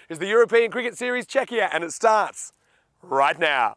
Is the European Cricket Series Czechia, and it starts right now.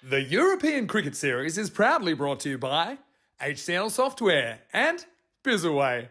The European Cricket Series is proudly brought to you by HCL Software and Bizzaway.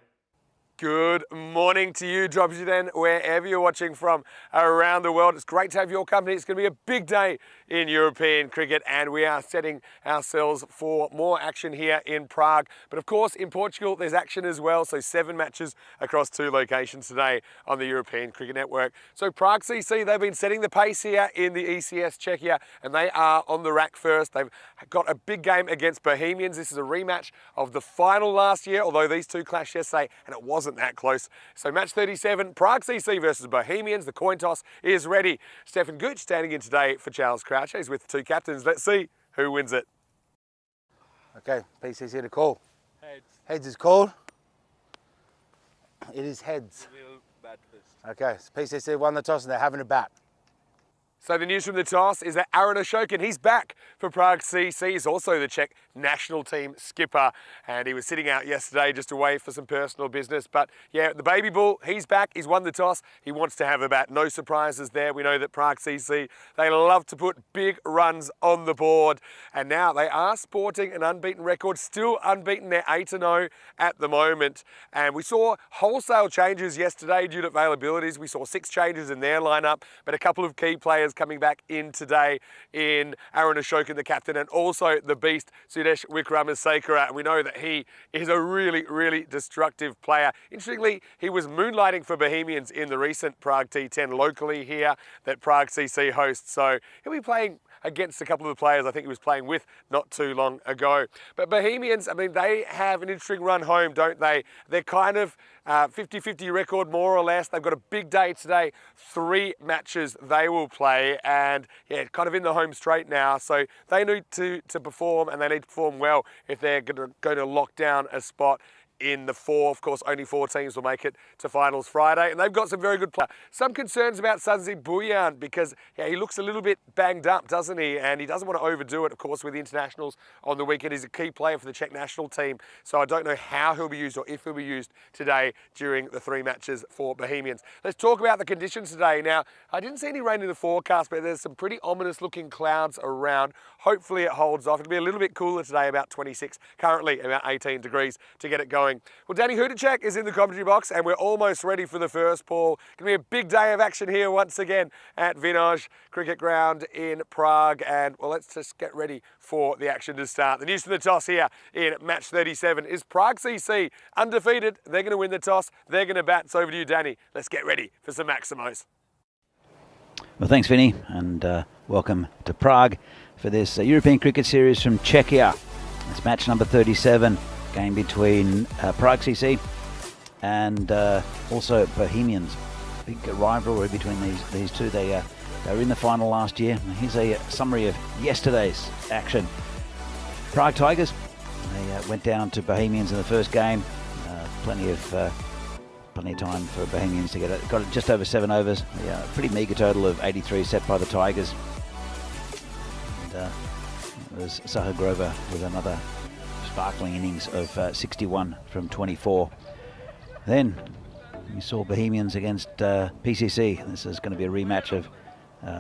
Good morning to you, Drop T10, wherever you're watching from around the world. It's great to have your company. It's going to be a big day in European cricket, and we are setting ourselves for more action here in Prague. But of course, in Portugal, there's action as well. So 7 matches across 2 locations today on the European Cricket Network. So Prague CC, they've been setting the pace here in the ECS Czechia, and they are on the rack first. They've got a big game against Bohemians. This is a rematch of the final last year, although these two clashed yesterday, and it wasn't that close. So match 37, Prague CC versus Bohemians. The coin toss is ready. Stefan Gooch standing in today for Charles Croucher. He's with the 2 captains. Let's see who wins it. Okay, PCC to call. Heads. Heads is called. It is heads. We'll bat first. Okay, so PCC won the toss and they're having a bat. So the news from the toss is that Aaron Ashokan, he's back for Prague CC. He's also the Czech national team skipper, and he was sitting out yesterday just away for some personal business. But yeah, the baby bull, he's back. He's won the toss. He wants to have a bat. No surprises there. We know that Prague CC, they love to put big runs on the board. And now they are sporting an unbeaten record, still unbeaten. They're 8-0 at the moment. And we saw wholesale changes yesterday due to availabilities. We saw 6 changes in their lineup, but a couple of key players coming back in today in Aaron Ashokan, the captain, and also the beast, Sudesh Wickramasinghe. And we know that he is a really, really destructive player. Interestingly, he was moonlighting for Bohemians in the recent Prague T10 locally here that Prague CC hosts. So he'll be playing against a couple of the players I think he was playing with not too long ago. But Bohemians, I mean, they have an interesting run home, don't they? They're kind of 50-50 record, more or less. They've got a big day today. 3 matches they will play, and yeah, kind of in the home straight now. So they need to perform, and they need to perform well if they're going to lock down a spot in the 4. Of course, only 4 teams will make it to finals Friday, and they've got some very good players. Some concerns about Sanzi Buyan because yeah, he looks a little bit banged up, doesn't he? And he doesn't want to overdo it, of course, with the internationals on the weekend. He's a key player for the Czech national team, so I don't know how he'll be used or if he'll be used today during the 3 matches for Bohemians. Let's talk about the conditions today. Now, I didn't see any rain in the forecast, but there's some pretty ominous looking clouds around. Hopefully it holds off. It'll be a little bit cooler today, about 26, currently about 18 degrees to get it going. Well, Danny Hudacek is in the commentary box, and we're almost ready for the first ball. Going to be a big day of action here once again at Vinoj Cricket Ground in Prague. And well, let's just get ready for the action to start. The news from the toss here in match 37 is Prague CC undefeated. They're going to win the toss. They're going to bat. It's over to you, Danny. Let's get ready for some Maximos. Well, thanks, Vinny, and welcome to Prague for this European Cricket Series from Czechia. It's match number 37. Game between Prague CC and also Bohemians. Big rivalry between these two. They were in the final last year. Here's a summary of yesterday's action. Prague Tigers, they went down to Bohemians in the first game. Plenty of time for Bohemians to get it. Got it just over 7 overs. A pretty meagre total of 83 set by the Tigers. And it was Sahar Grover with another sparkling innings of 61 from 24. Then we saw Bohemians against PCC. This is going to be a rematch of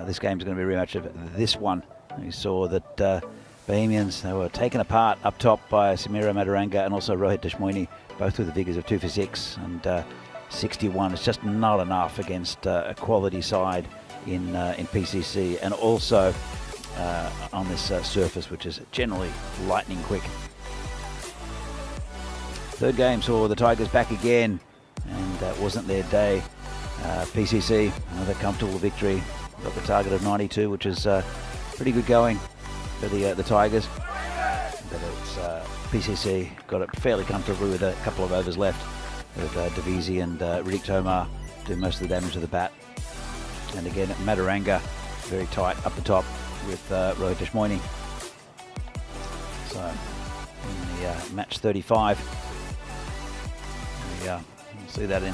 this game's going to be a rematch of this one. We saw that Bohemians, they were taken apart up top by Samira Madaranga and also Rohit Deshmoini, both with the figures of 2 for 6 and 61. It's just not enough against a quality side in PCC, and also on this surface, which is generally lightning quick. Third game saw the Tigers back again, and that wasn't their day. PCC, another comfortable victory. Got the target of 92, which is pretty good going for the Tigers. But it's PCC got it fairly comfortably with a couple of overs left, with Davisi and Riddick Tomar doing most of the damage to the bat. And again, Madaranga very tight up the top with Rohit Deshmoini. So in the match 35, we'll see that in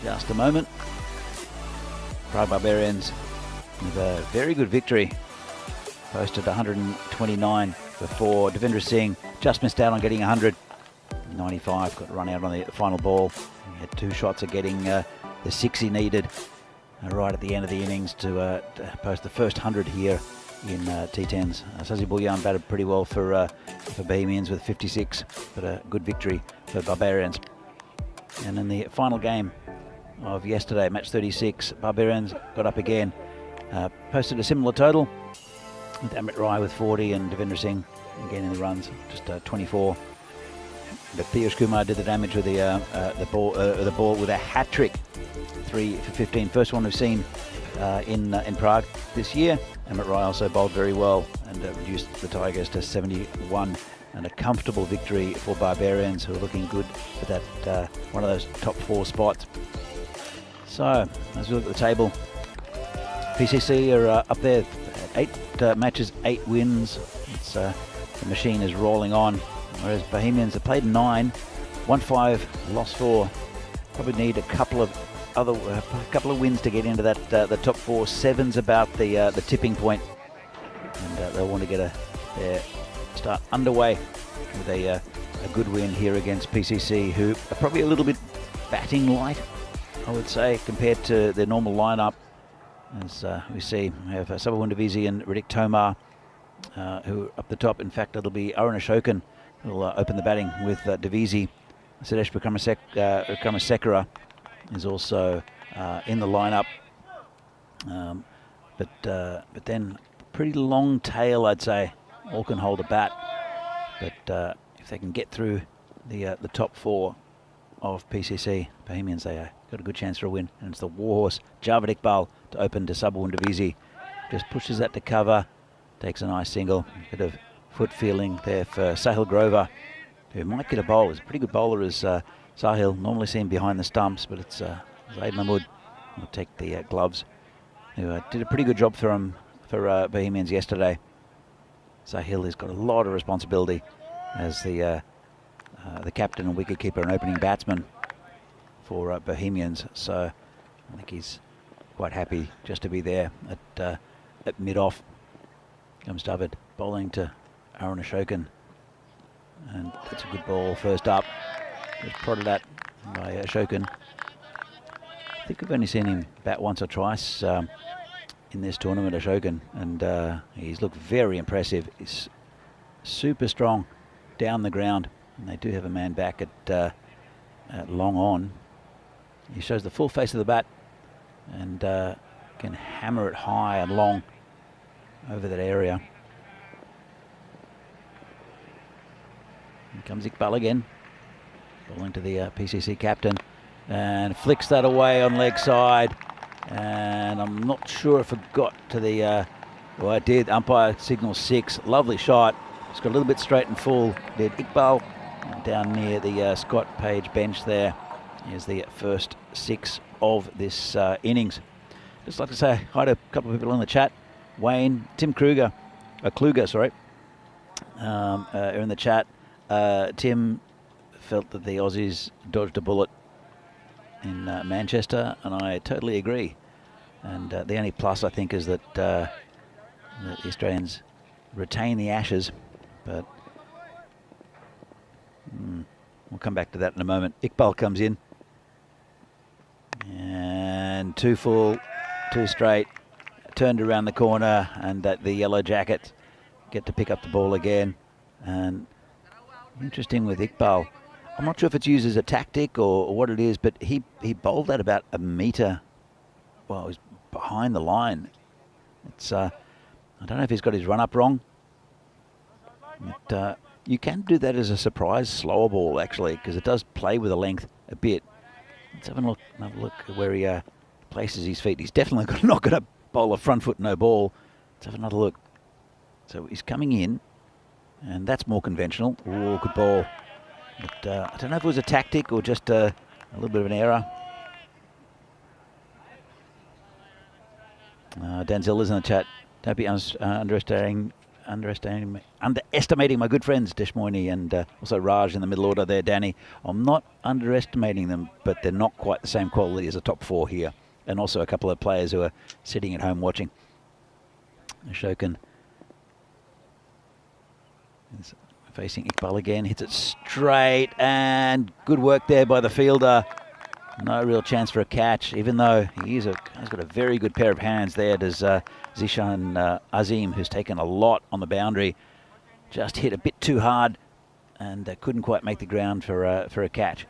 just a moment. Prague Barbarians with a very good victory. Posted 129 before. Devendra Singh just missed out on getting 100. 95, got run out on the final ball. He had 2 shots at getting the 6 he needed right at the end of the innings to post the first 100 here in T10s. Sazi Bulyan batted pretty well for Bohemians with 56, but a good victory for Barbarians. And in the final game of yesterday, match 36, Barbarians got up again, posted a similar total with Amit Rai with 40 and Devendra Singh again in the runs, just 24. But Piyush Kumar did the damage with the ball with a hat trick, 3 for 15. First one we've seen in Prague this year. Amit Rai also bowled very well and reduced the Tigers to 71, and a comfortable victory for Barbarians, who are looking good for that one of those top 4 spots. So as we look at the table, PCC are up there, 8 matches, 8 wins. It's, the machine is rolling on. Whereas Bohemians have played 9, won 5, lost 4. Probably need a couple of wins to get into that the top 4. 7's about the tipping point, and they'll want to get their start underway with a good win here against PCC, who are probably a little bit batting light, I would say, compared to their normal lineup. As we see, we have Sabawun Divisi and Ritik Tomar, who are up the top. In fact, it'll be Arun Ashokan will open the batting with Divisi. Sudesh Vikramasekara is also in the lineup, but then pretty long tail, I'd say. All can hold a bat, but if they can get through the top 4 of PCC, Bohemians, they got a good chance for a win. And it's the warhorse Javed Iqbal to open to Sabawun Divisi. Just pushes that to cover, takes a nice single. Bit of foot feeling there for Sahil Grover, who might get a bowl. He's a pretty good bowler, as Sahil. Normally seen behind the stumps, but it's Zaid Mahmood will take the gloves, who did a pretty good job for Bohemians yesterday. Sahil has got a lot of responsibility as the captain and wicketkeeper and opening batsman for Bohemians, so I think he's quite happy just to be there at mid-off. Comes David bowling to Arun Ashokan, and that's a good ball first up. Just prodded at by Ashokan. I think I've only seen him bat once or twice in this tournament, Ashokan, and he's looked very impressive. He's super strong down the ground, and they do have a man back at long on. He shows the full face of the bat and can hammer it high and long over that area. Here comes Iqbal again, bowling to the PCC captain, and flicks that away on leg side. And I'm not sure if it got to the, well, it did. Umpire signals 6. Lovely shot. It's got a little bit straight and full. Did Iqbal down near the Scott Page bench there. Here's the first 6 of this innings. Just like to say hi to a couple of people in the chat. Wayne, Tim Kluger, are in the chat. Tim felt that the Aussies dodged a bullet in Manchester, and I totally agree. And the only plus, I think, is that the Australians retain the Ashes, but we'll come back to that in a moment. Iqbal comes in, and 2 full, 2 straight, turned around the corner, and the Yellow Jackets get to pick up the ball again. And interesting with Iqbal, I'm not sure if it's used as a tactic or what it is, but he bowled at about a metre. Well, it was behind the line. It's I don't know if he's got his run up wrong. But, you can do that as a surprise slower ball, actually, because it does play with the length a bit. Let's have another look at where he places his feet. He's definitely not going to bowl a front foot no ball. Let's have another look. So he's coming in, and that's more conventional. Oh, good ball. But I don't know if it was a tactic or just a little bit of an error. Denzel is in the chat. Don't be underestimating my good friends, Des Moines and also Raj in the middle order there, Danny. I'm not underestimating them, but they're not quite the same quality as the top 4 here. And also a couple of players who are sitting at home watching. Ashokan is facing Iqbal again, hits it straight, and good work there by the fielder. No real chance for a catch, even though he's got a very good pair of hands there. Does Zishan Azim, who's taken a lot on the boundary, just hit a bit too hard and couldn't quite make the ground for a catch.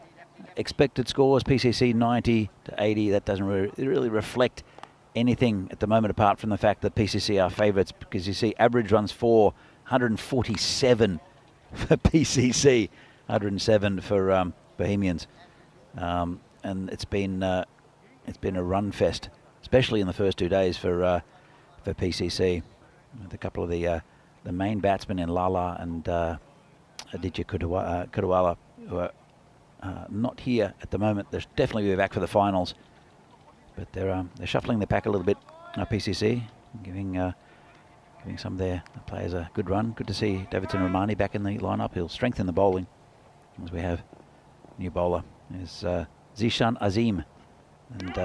Expected scores, PCC 90 to 80. That doesn't really reflect anything at the moment, apart from the fact that PCC are favourites, because you see average runs for 147 for PCC, 107 for Bohemians. And it's been a run fest, especially in the first 2 days for PCC. With a couple of the main batsmen in Lala and Aditya Kudawala, who are not here at the moment. They'll definitely be back for the finals, but they're shuffling the pack a little bit. PCC giving some of their players a good run. Good to see Davidson Romani back in the lineup. He'll strengthen the bowling as we have new bowler is Zishan Azim, and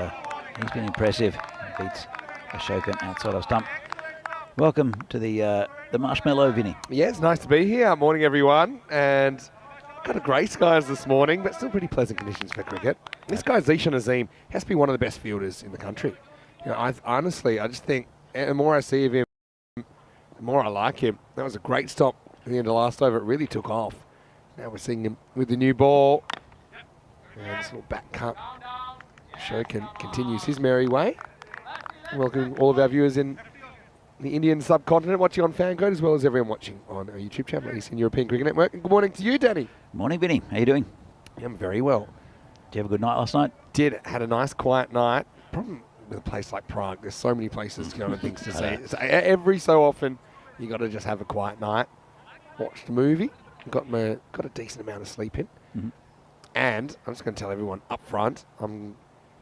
he's been impressive. He beats Ashokan outside of stump. Welcome to the marshmallow, Vinny. Yeah, it's nice to be here. Morning, everyone. And got a grey skies this morning, but still pretty pleasant conditions for cricket. This guy, Zishan Azim, has to be one of the best fielders in the country. You know, I just think the more I see of him, the more I like him. That was a great stop at the end of last over. It really took off. Now we're seeing him with the new ball. And this little back cut. Ashokan continues his merry way. Welcome all of our viewers in the Indian subcontinent watching on Fancode, as well as everyone watching on our YouTube channel, ECN European Cricket Network. And good morning to you, Danny. Morning, Vinny. How you doing? Yeah, I'm very well. Did you have a good night last night? Did. Had a nice quiet night. Problem with a place like Prague, there's so many places to go and things to see. So every so often, you got to just have a quiet night. Watched a movie. Got a decent amount of sleep in. Mm-hmm. And I'm just going to tell everyone up front, I'm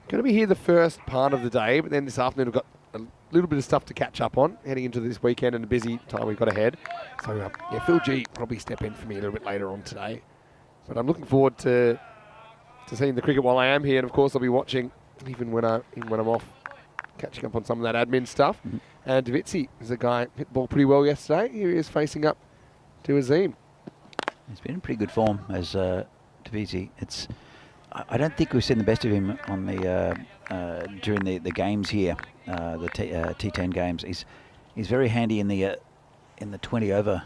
going to be here the first part of the day, but then this afternoon I've got a little bit of stuff to catch up on, heading into this weekend and a busy time we've got ahead. So, yeah, Phil G probably step in for me a little bit later on today. But I'm looking forward to seeing the cricket while I am here, and of course I'll be watching even when I'm off, catching up on some of that admin stuff. Mm-hmm. And Davitsi is a guy hit the ball pretty well yesterday. Here he is facing up to Azim. He's been in pretty good form as Davitsi. I don't think we've seen the best of him on the during the games here, the T10 games. He's very handy in the 20-over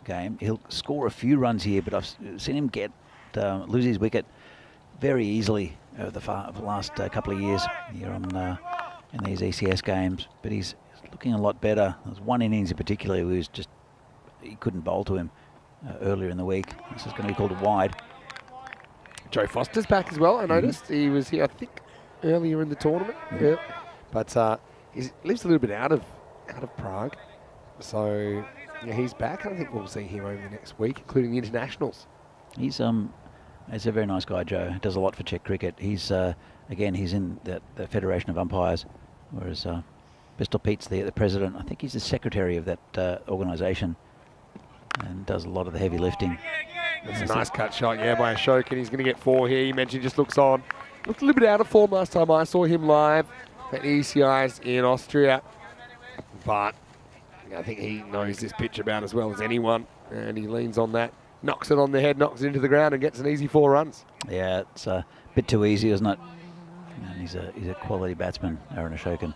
game. He'll score a few runs here, but I've seen him lose his wicket very easily over the last couple of years here on in these ECS games. But he's looking a lot better. There's one innings in particular who he couldn't bowl to him earlier in the week. This is going to be called a wide. Joe Foster's back as well. I noticed he was here, I think, earlier in the tournament. Yeah, but he lives a little bit out of Prague, so yeah, he's back. I think we'll see him over the next week, including the internationals. He's a very nice guy, Joe. Does a lot for Czech cricket. He's he's in the Federation of Umpires, whereas Pistol Pete's the president. I think he's the secretary of that organisation, and does a lot of the heavy lifting. That's a nice cut shot, yeah, by Ashokan. He's going to get 4 here. You mentioned just looks on. Looked a little bit out of form last time I saw him live at ECIs in Austria. But I think he knows this pitch about as well as anyone. And he leans on that, knocks it on the head, knocks it into the ground and gets an easy 4 runs. Yeah, it's a bit too easy, isn't it? And he's a quality batsman, Aaron Ashokan.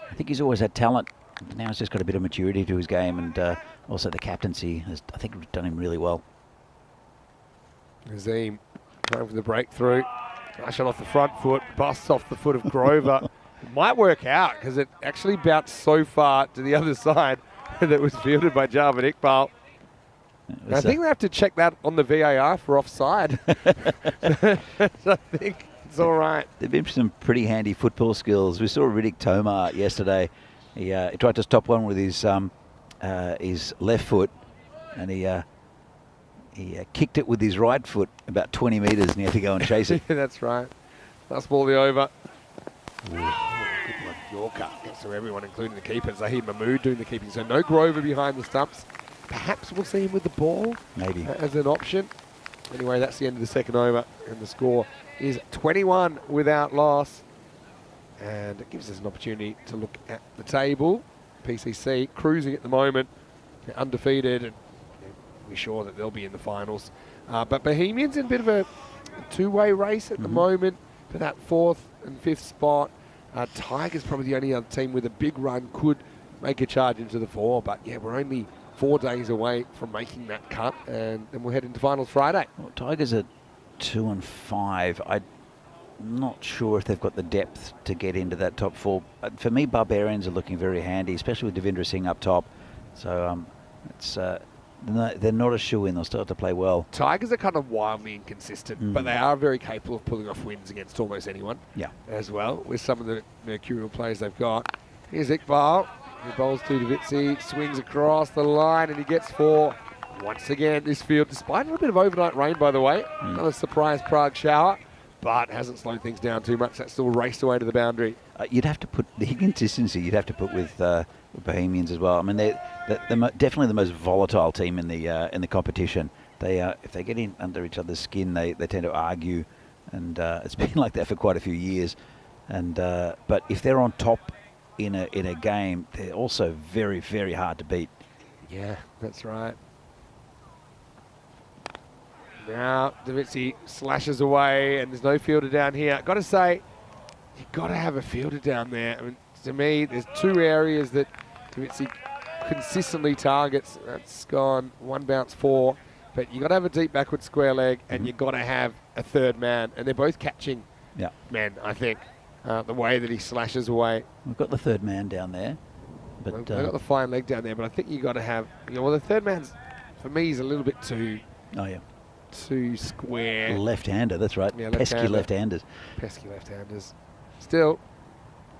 I think he's always had talent. Now he's just got a bit of maturity to his game, and also the captaincy has, I think, done him really well. Azim going for the breakthrough. Nice shot off the front foot, busts off the foot of Grover. It might work out because it actually bounced so far to the other side that was fielded by Javed Iqbal. I think we have to check that on the VAR for offside. So I think it's all right. There've been some pretty handy football skills. We saw Riddick Tomar yesterday. He tried to stop one with his left foot, and he kicked it with his right foot about 20 metres, and he had to go and chase it. Yeah, that's right. Last ball of the over. Ooh, good one. Yorker gets to everyone, including the keeper. Zahid Mahmood doing the keeping. So no Grover behind the stumps. Perhaps we'll see him with the ball. Maybe. As an option. Anyway, that's the end of the second over. And the score is 21 without loss. And it gives us an opportunity to look at the table. PCC cruising at the moment. They're undefeated, and we're sure that they'll be in the finals. But Bohemians in a bit of a two-way race at the moment for that 4th and 5th spot. Tigers probably the only other team with a big run could make a charge into the 4. But yeah, we're only 4 days away from making that cut, and then we'll head into finals Friday. Well, Tigers are 2 and 5. I'm not sure if they've got the depth to get into that top 4. For me, Barbarians are looking very handy, especially with Devendra Singh up top. So they're not a shoe-in. They'll still have to play well. Tigers are kind of wildly inconsistent, but they are very capable of pulling off wins against almost anyone. Yeah. As well, with some of the mercurial players they've got. Here's Iqbal. He bowls to Davitsi, swings across the line, and he gets 4. Once again, this field, despite a little bit of overnight rain, by the way, another surprise Prague shower, but hasn't slowed things down too much. That's still raced away to the boundary. You'd have to put the inconsistency. You'd have to put with Bohemians as well. I mean, they're definitely the most volatile team in the competition. They if they get in under each other's skin, they tend to argue, and it's been like that for quite a few years. And but if they're on top in a game, they're also very, very hard to beat. Yeah, that's right. Now Davitsi slashes away, and there's no fielder down here. Got to say, you've got to have a fielder down there. I mean, to me, there's 2 areas that Davitsi consistently targets. That's gone 1 bounce 4, but you got to have a deep backward square leg, and you've got to have a 3rd man, and they're both catching men, I think. The way that he slashes away. We've got the 3rd man down there, but they've got the fine leg down there, but I think you got to have. Well, the 3rd man's for me is a little bit too. Oh yeah. Too square. Left-hander, that's right. Yeah, pesky left-handers. Pesky left-handers. Still,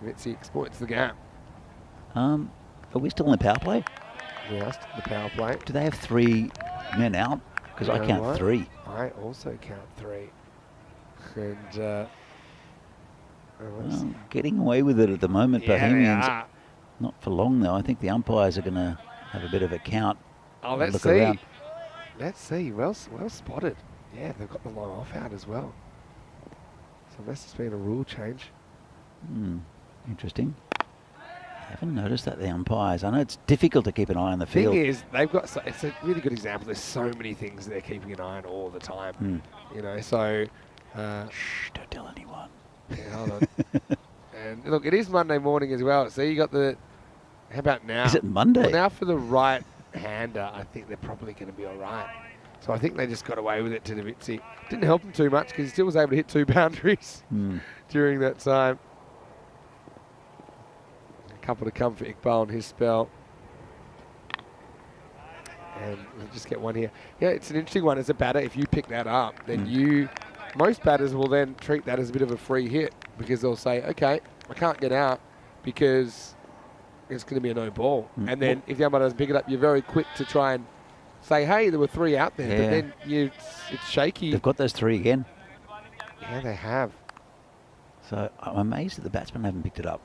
Mitzi exploits the gap. Are we still in the power play? Yeah, still in the power play. Do they have 3 men out? Because I count 3. I also count 3. And well, getting away with it at the moment, yeah, Bohemians. they are. Not for long though. I think the umpires are going to have a bit of a count. Oh, let's look see. around. Let's see. Well spotted. Yeah, they've got the long off out as well. So unless it's been a rule change. Interesting. I haven't noticed that the umpires. I know it's difficult to keep an eye on the field. Thing is, they've got. It's a really good example. There's so many things they're keeping an eye on all the time. You know, so. Shh! Don't tell anyone. Yeah, hold on. And look, it is Monday morning as well. So you got the. How about now? Is it Monday? Well, now for the right-hander, I think they're probably going to be all right. So I think they just got away with it to Davitsi. Didn't help him too much because he still was able to hit 2 boundaries during that time. A couple to come for Iqbal and his spell. And we'll just get one here. Yeah, it's an interesting one as a batter. If you pick that up, then most batters will then treat that as a bit of a free hit because they'll say, okay, I can't get out because it's going to be a no ball. And then if the umpire doesn't pick it up, you're very quick to try and say, hey, there were 3 out there. But then it's shaky. They've got those 3 again. Yeah, they have. So I'm amazed that the batsmen haven't picked it up.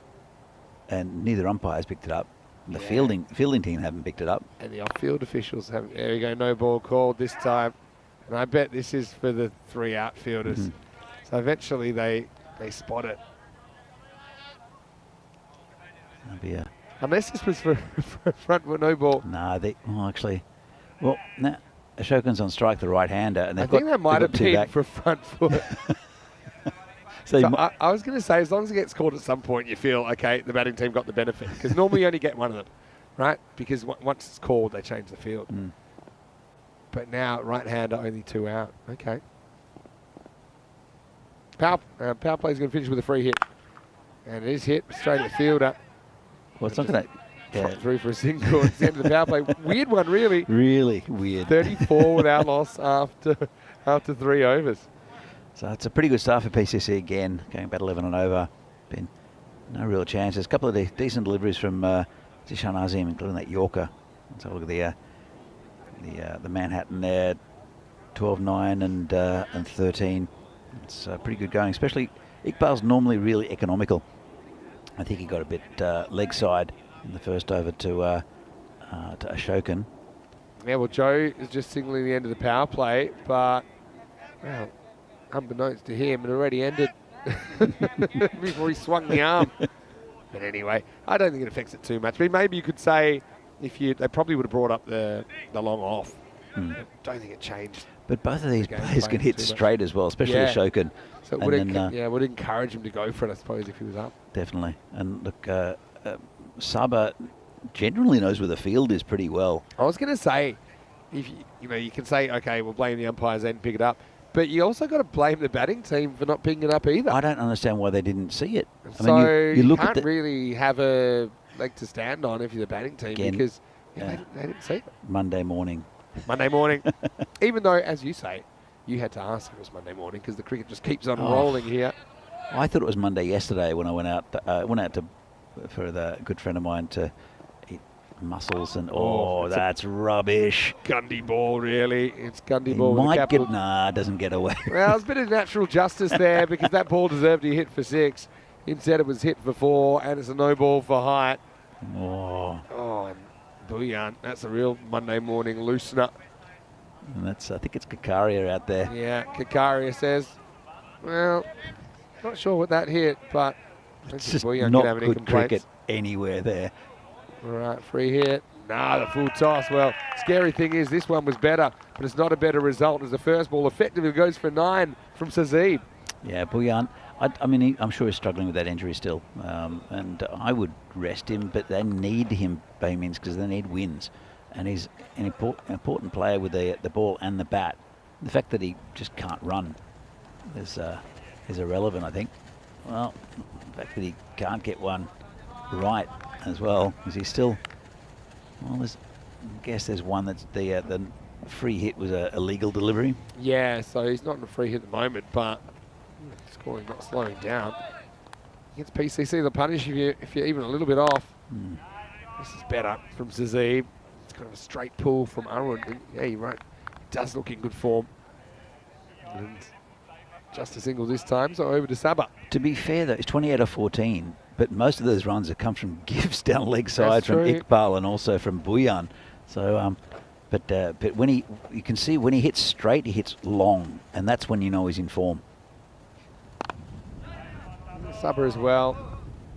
And neither umpires picked it up. The fielding team haven't picked it up. And the off-field officials haven't. There we go, no ball called this time. And I bet this is for the 3 outfielders. So eventually they spot it. That'll be a... Unless this was for front foot no ball. Nah, actually... Well, now Ashokan's on strike, the right-hander. And I think that might have been for front foot. So I was going to say, as long as it gets called at some point, you feel, okay, the batting team got the benefit. Because normally you only get one of them, right? Because once it's called, they change the field. But now, right-hander, only 2 out. Okay. Power play is going to finish with a free hit. And it is hit straight at the fielder. Well, it's not going to... Through for a single. It's the end of the power play. Weird one, really. Really weird. 34 without loss after 3 overs. So it's a pretty good start for PCC again, going about 11 and over. Been no real chances. A couple of decent deliveries from Zishan Azim, including that Yorker. Let's have a look at the Manhattan there, 12-9 and 13. It's pretty good going, especially Iqbal's normally really economical. I think he got a bit leg side in the first over to Ashokan. Yeah, well, Joe is just signaling the end of the power play, but, well, unbeknownst to him, it already ended before he swung the arm. But anyway, I don't think it affects it too much. I mean, maybe you could say they probably would have brought up the long off. I don't think it changed. But both of these players can hit straight as well, especially Ashokan. So it would encourage him to go for it, I suppose, if he was up. Definitely. And look, Saba generally knows where the field is pretty well. I was going to say, if you can say, okay, we'll blame the umpires and pick it up, but you also got to blame the batting team for not picking it up either. I don't understand why they didn't see it. I mean, you look can't really have a leg to stand on if you're the batting team because they didn't see it. Monday morning. Even though, as you say, you had to ask if it was Monday morning because the cricket just keeps on rolling here. I thought it was Monday yesterday when I went out for the good friend of mine to eat mussels and that's rubbish. Gundy ball, really. It's Gundy ball. It doesn't get away. Well, there's a bit of natural justice there because that ball deserved to be hit for 6. Instead, it was hit for 4, and it's a no ball for height. And Bouillon, that's a real Monday morning loosener. And I think it's Kakaria out there. Yeah, Kakaria says, well, not sure what that hit, but it's just not good cricket anywhere there. All right, free hit. The full toss. Well, scary thing is this one was better, but it's not a better result as the first ball effectively goes for 9 from Sazib. Yeah, Bouillon. I mean, I'm sure he's struggling with that injury still, and I would rest him, but they need him, Baymins, because they need wins, and he's an important player with the ball and the bat. The fact that he just can't run is irrelevant, I think. Well, the fact that he can't get one right as well, because he's still, I guess there's one that's the free hit was a illegal delivery. Yeah, so he's not in a free hit at the moment, but scoring not slowing down. Against PCC, they'll punish if you're even a little bit off. This is better from Sazib. It's kind of a straight pull from Arun. Yeah, you're right. It does look in good form. And just a single this time, so over to Saba. To be fair, though, it's 28 of 14, but most of those runs have come from gifts down leg side from Iqbal and also from Bouillon. So, but when you can see when he hits straight, he hits long, and that's when you know he's in form. Saba as well,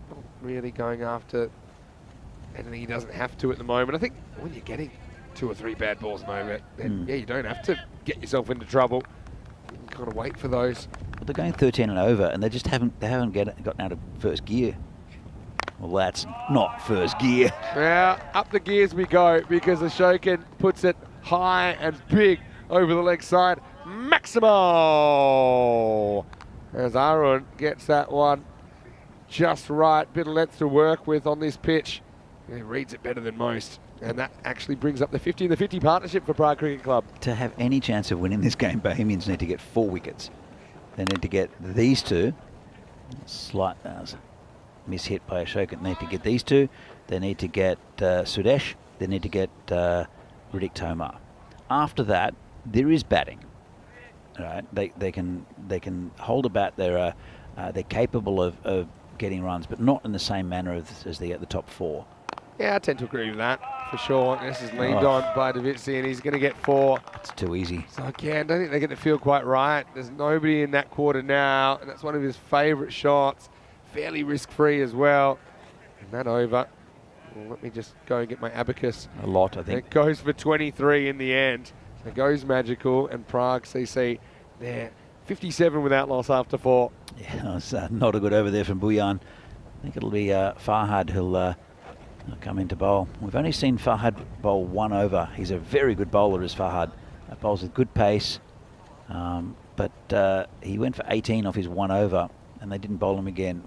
not really going after anything he doesn't have to at the moment. I think when you're getting 2 or 3 bad balls over, then you don't have to get yourself into trouble. You can kind of wait for those. But they're going 13 and over, and they just haven't gotten out of first gear. Well, that's not first gear. Yeah, up the gears we go because Ashokan puts it high and big over the leg side. Maximo! As Arun gets that one just right. Bit of length to work with on this pitch. He reads it better than most. And that actually brings up the 50 and the 50 partnership for Prague Cricket Club. To have any chance of winning this game, Bohemians need to get 4 wickets. They need to get these 2. Slight mishit by Ashokan. They need to get these 2. They need to get Sudesh. They need to get Riddick Tomar. After that, there is batting. All right, they can hold a bat. They're capable of getting runs, but not in the same manner as the top 4. Yeah, I tend to agree with that for sure. This is leaned on by Davitsi, and he's going to get 4. It's too easy. So again, I don't think they get the feel quite right. There's nobody in that quarter now, and that's one of his favourite shots. Fairly risk-free as well. And that over. Well, let me just go and get my abacus. A lot, I think. It goes for 23 in the end. It goes magical, and Prague CC there. 57 without loss after 4. Yeah, it's not a good over there from Bouillon. I think it'll be Farhad who'll come into bowl. We've only seen Farhad bowl 1 over. He's a very good bowler, is Farhad. Bowls with good pace, but he went for 18 off his 1 over, and they didn't bowl him again,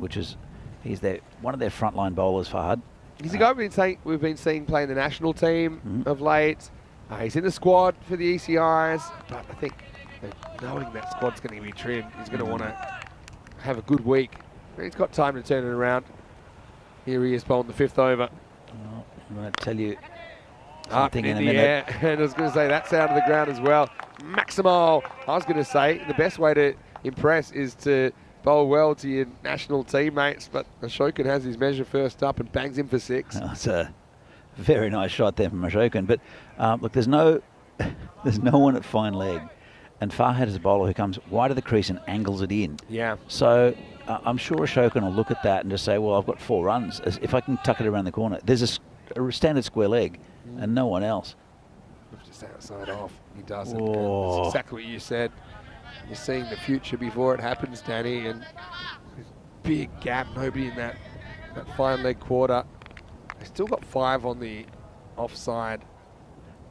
he's one of their frontline bowlers, Farhad. He's a guy we've been seeing play in the national team of late. He's in the squad for the ECIs, but I think knowing that squad's going to be trimmed, he's going to want to have a good week. He's got time to turn it around. Here he is bowling the 5th over. Well, I'm going to tell you something in a minute. And I was going to say that's out of the ground as well. Maximo. I was going to say the best way to impress is to bowl well to your national teammates, but Ashokan has his measure first up and bangs him for 6. That's a very nice shot there from Ashokan. But look, there's no one at fine leg. And Farhad is a bowler who comes wide of the crease and angles it in. Yeah. So I'm sure Ashokan will look at that and just say, well, I've got 4 runs. If I can tuck it around the corner. There's a standard square leg and no one else. Just outside off. He doesn't. Oh. That's exactly what you said. You're seeing the future before it happens, Danny, and big gap, nobody in that fine leg quarter. They still got 5 on the offside.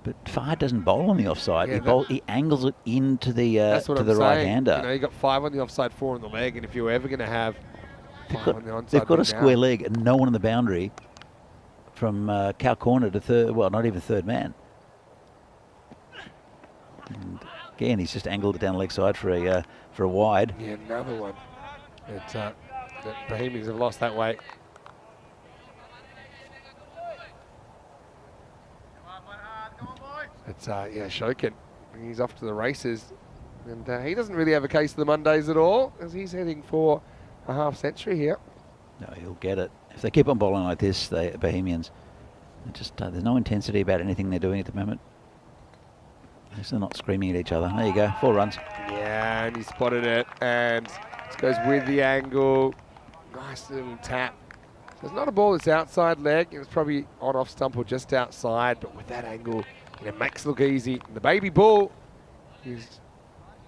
But Farhad doesn't bowl on the offside. Yeah, he angles it into the that's what to I'm the saying. right-hander. You know, you got 5 on the offside, 4 on the leg, and if you're ever going to have 5 on the onside, They've got a square leg and no one on the boundary from cow corner to third. Well, not even third man. And again, he's just angled it down the leg side for a wide. Yeah, another one. The Bohemians have lost that weight. It's yeah, Shokin. He's off to the races, and he doesn't really have a case of the Mondays at all, as he's heading for a half century here. No, he'll get it. If they keep on bowling like this, the Bohemians, just there's no intensity about anything they're doing at the moment. They're not screaming at each other. There you go, 4 runs. Yeah, and he spotted it, and this goes with the angle. Nice little tap. So it's not a ball that's outside leg. It's probably on off stump or just outside, but with that angle, it makes it look easy. And the baby bull is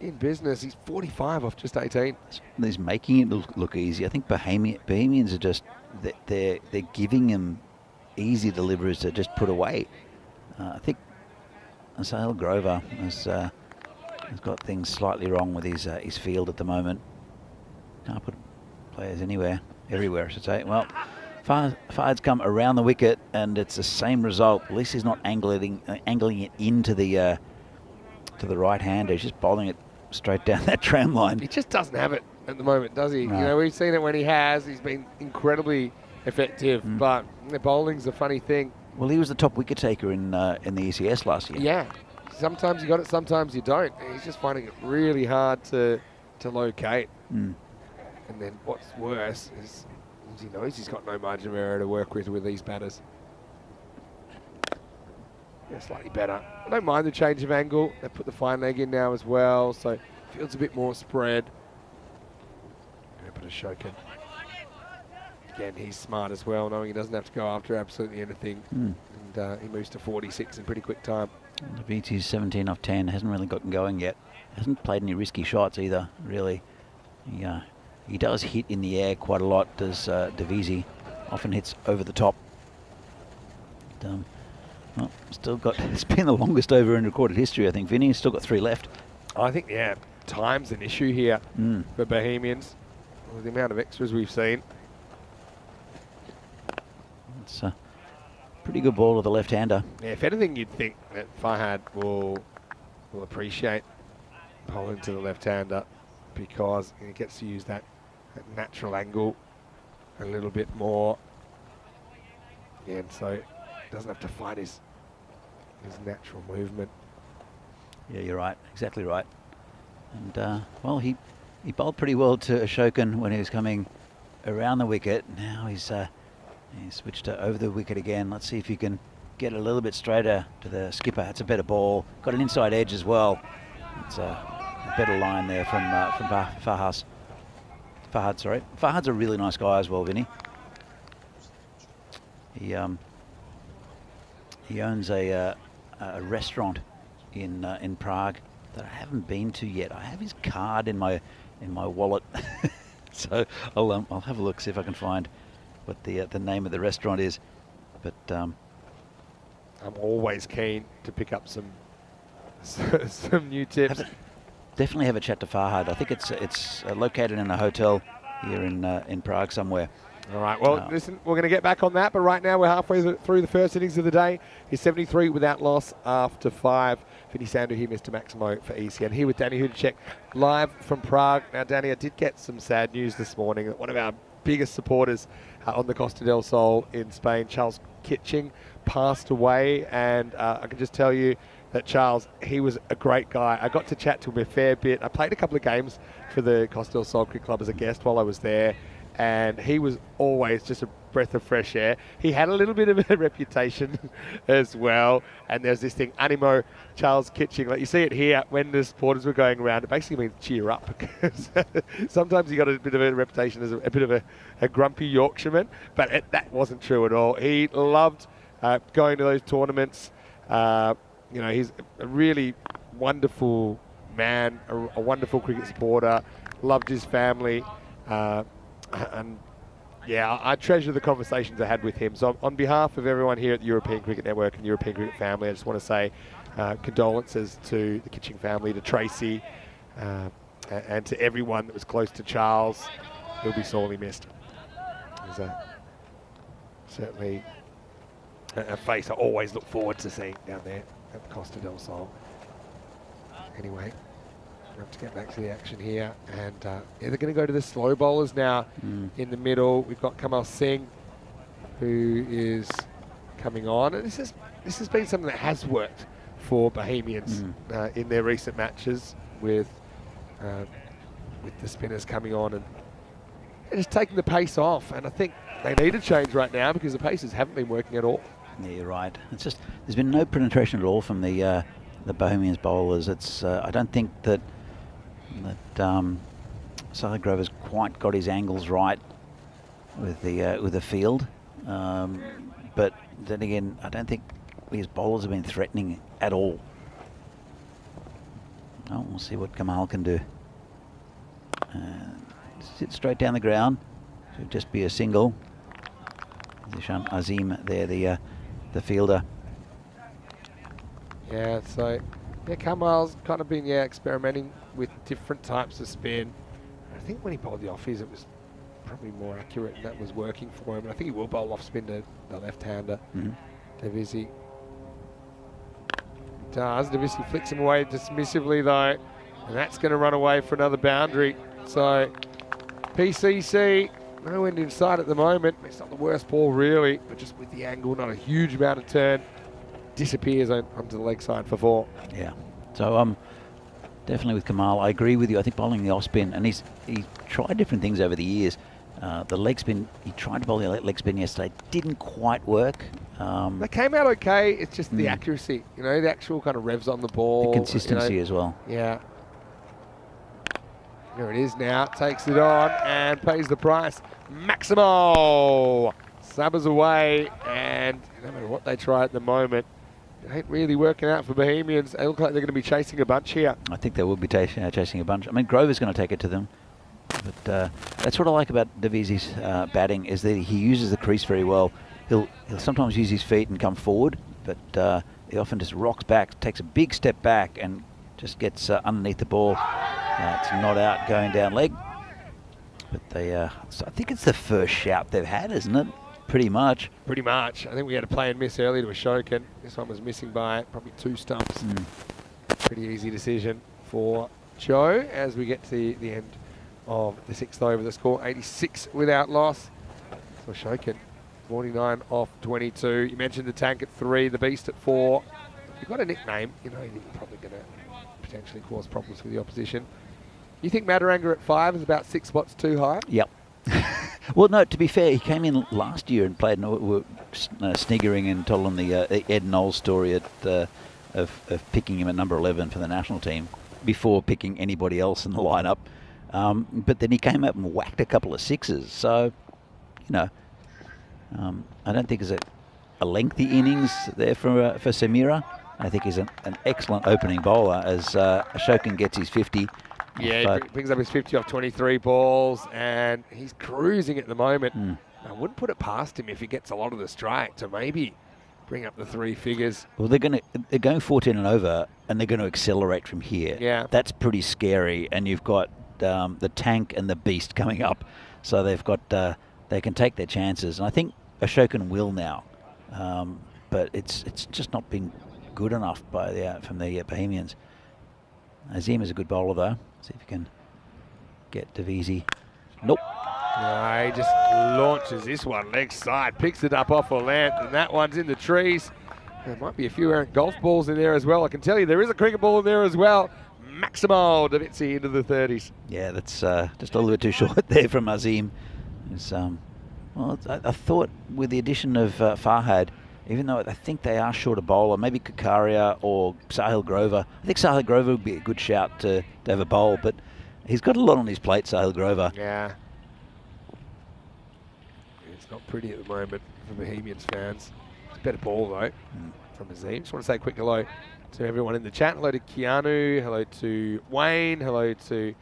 in business. He's 45 off just 18. He's making it look easy. I think Bohemians are just they're giving him easy deliveries to just put away. I think Sale Grover has got things slightly wrong with his field at the moment. Can't put players everywhere, I should say. Well, Fard's come around the wicket, and it's the same result. At least he's not angling it into the right hander. He's just bowling it straight down that tram line. He just doesn't have it at the moment, does he? No. You know, we've seen it when he has. He's been incredibly effective, but the bowling's a funny thing. Well, he was the top wicket taker in the ECS last year. Yeah. Sometimes you got it, sometimes you don't. He's just finding it really hard to locate. Mm. And then what's worse is he knows he's got no margin of error to work with these batters. Yeah, slightly better. I don't mind the change of angle. They put the fine leg in now as well, so it feels a bit more spread. Gonna put a Shokin. Again, he's smart as well, knowing he doesn't have to go after absolutely anything. Mm. And he moves to 46 in pretty quick time. The VT's 17 off 10, hasn't really gotten going yet. Hasn't played any risky shots either, really. He does hit in the air quite a lot, does Davisi. Often hits over the top. But, well, still got, it's been the longest over in recorded history, I think, Vinny. He's still got 3 left. I think, yeah, time's an issue here for Bohemians. With the amount of extras we've seen. It's a pretty good ball to the left-hander. Yeah, if anything, you'd think that Farhad will appreciate bowling to the left-hander, because he gets to use that natural angle a little bit more. Yeah, and so he doesn't have to fight his natural movement. Yeah, you're right. Exactly right. And, well, he bowled pretty well to Ashokan when he was coming around the wicket. Now he's switched to over the wicket again. Let's see if he can get a little bit straighter to the skipper. It's a better ball. Got an inside edge as well. It's a better line there from Farhad. Sorry. Farhad's a really nice guy as well, Vinny. He owns a restaurant in Prague that I haven't been to yet. I have his card in my wallet, so I'll have a look, see if I can find what the name of the restaurant is. But I'm always keen to pick up some new tips. Definitely have a chat to Farhad. I think it's located in a hotel here in Prague somewhere. All right, well, listen, we're going to get back on that, but right now we're halfway through the first innings of the day. He's 73 without loss after 5. Vinny Sandu here, Mr. Maximo for ECN. Here with Danny Hudacek, live from Prague. Now, Danny, I did get some sad news this morning that one of our biggest supporters on the Costa del Sol in Spain, Charles Kitching, passed away, and I can just tell you, that Charles, he was a great guy. I got to chat to him a fair bit. I played a couple of games for the Costa del Sol Cricket Club as a guest while I was there, and he was always just a breath of fresh air. He had a little bit of a reputation as well, and there's this thing, animo Charles Kitching. Like you see it here when the supporters were going around, it basically means cheer up, because sometimes he got a bit of a reputation as a bit of a grumpy Yorkshireman, but that wasn't true at all. He loved going to those tournaments. You know, he's a really wonderful man, a wonderful cricket supporter, loved his family, and yeah, I treasure the conversations I had with him. So on behalf of everyone here at the European Cricket Network and European Cricket family, I just want to say condolences to the Kitching family, to Tracy, and to everyone that was close to Charles. He'll be sorely missed. He's certainly a face I always look forward to seeing down there at Costa del Sol. Anyway, we have to get back to the action here, and yeah, they're going to go to the slow bowlers now. In the middle. We've got Kamal Singh, who is coming on, and this has been something that has worked for Bohemians in their recent matches with the spinners coming on and just taking the pace off. And I think they need a change right now because the paces haven't been working at all. Yeah, you're right. It's just there's been no penetration at all from the Bohemians bowlers. It's I don't think that Sahil Grover's quite got his angles right with the field, but then again, I don't think his bowlers have been threatening at all. Oh, we'll see what Kamal can do. Sit straight down the ground. Should just be a single. Zishan Azim there, the fielder. Yeah, so yeah, Kamal's kind of been experimenting with different types of spin. I think when he bowled the offies, it was probably more accurate, and that was working for him. And I think he will bowl off spin to the left-hander, Davisi. Davisi flicks him away dismissively though, and that's going to run away for another boundary. So PCC, no end in sight at the moment. It's not the worst ball really, but just with the angle, not a huge amount of turn. Disappears onto the leg side for 4. Yeah. So definitely with Kamal, I agree with you. I think bowling the off spin, and he's tried different things over the years. The leg spin, he tried to bowl the leg spin yesterday, didn't quite work. They came out okay. It's just the accuracy, you know, the actual kind of revs on the ball, the consistency as well. Yeah. There it is now. Takes it on and pays the price. Maximo sabbers away, and no matter what they try at the moment, it ain't really working out for Bohemians. They look like they're going to be chasing a bunch here. I think they will be chasing a bunch. I mean, Grover's going to take it to them. But that's what I like about Davisi's batting, is that he uses the crease very well. He'll sometimes use his feet and come forward, but he often just rocks back, takes a big step back and just gets underneath the ball. It's not out, going down leg. But so I think it's the first shout they've had, isn't it? Pretty much. Pretty much. I think we had a play and miss earlier to Ashokan. This one was missing by probably 2 stumps. Pretty easy decision for Joe as we get to the end of the 6th over. The score 86 without loss. So Ashokan 49 off 22. You mentioned the tank at 3, the beast at 4. You've got a nickname, you know you're probably going to potentially cause problems for the opposition. You think Madaranga at 5 is about 6 spots too high? Yep. Well, no, to be fair, he came in last year and played, sniggering and told him the Ed Knowles story of picking him at number 11 for the national team before picking anybody else in the lineup. But then he came up and whacked a couple of 6s. So, you know, I don't think it's a lengthy innings there for Samira. I think he's an excellent opening bowler as Ashokan gets his 50. Yeah, he brings up his 50 off 23 balls, and he's cruising at the moment. I wouldn't put it past him if he gets a lot of the strike to maybe bring up the 3 figures. Well, they're going 14 and over, and they're going to accelerate from here. Yeah, that's pretty scary. And you've got the tank and the beast coming up, so they've got they can take their chances. And I think Ashokan will now, but it's just not been good enough from the Bohemians. Azim is a good bowler though. See if you can get Davisi. Nope. No, he just launches this one leg side, picks it up off a length, and that one's in the trees. There might be a few errant golf balls in there as well. I can tell you there is a cricket ball in there as well. Maximal Davitsi into the 30s. Yeah, that's just a little bit too short there from Azim. It's, well, I thought with the addition of Farhad, even though I think they are short a bowler, maybe Kakaria or Sahil Grover. I think Sahil Grover would be a good shout to have a bowl, but he's got a lot on his plate, Sahil Grover. Yeah. It's not pretty at the moment for Bohemians fans. It's a better ball, though, from Azim. Just want to say a quick hello to everyone in the chat. Hello to Keanu, hello to Wayne, hello to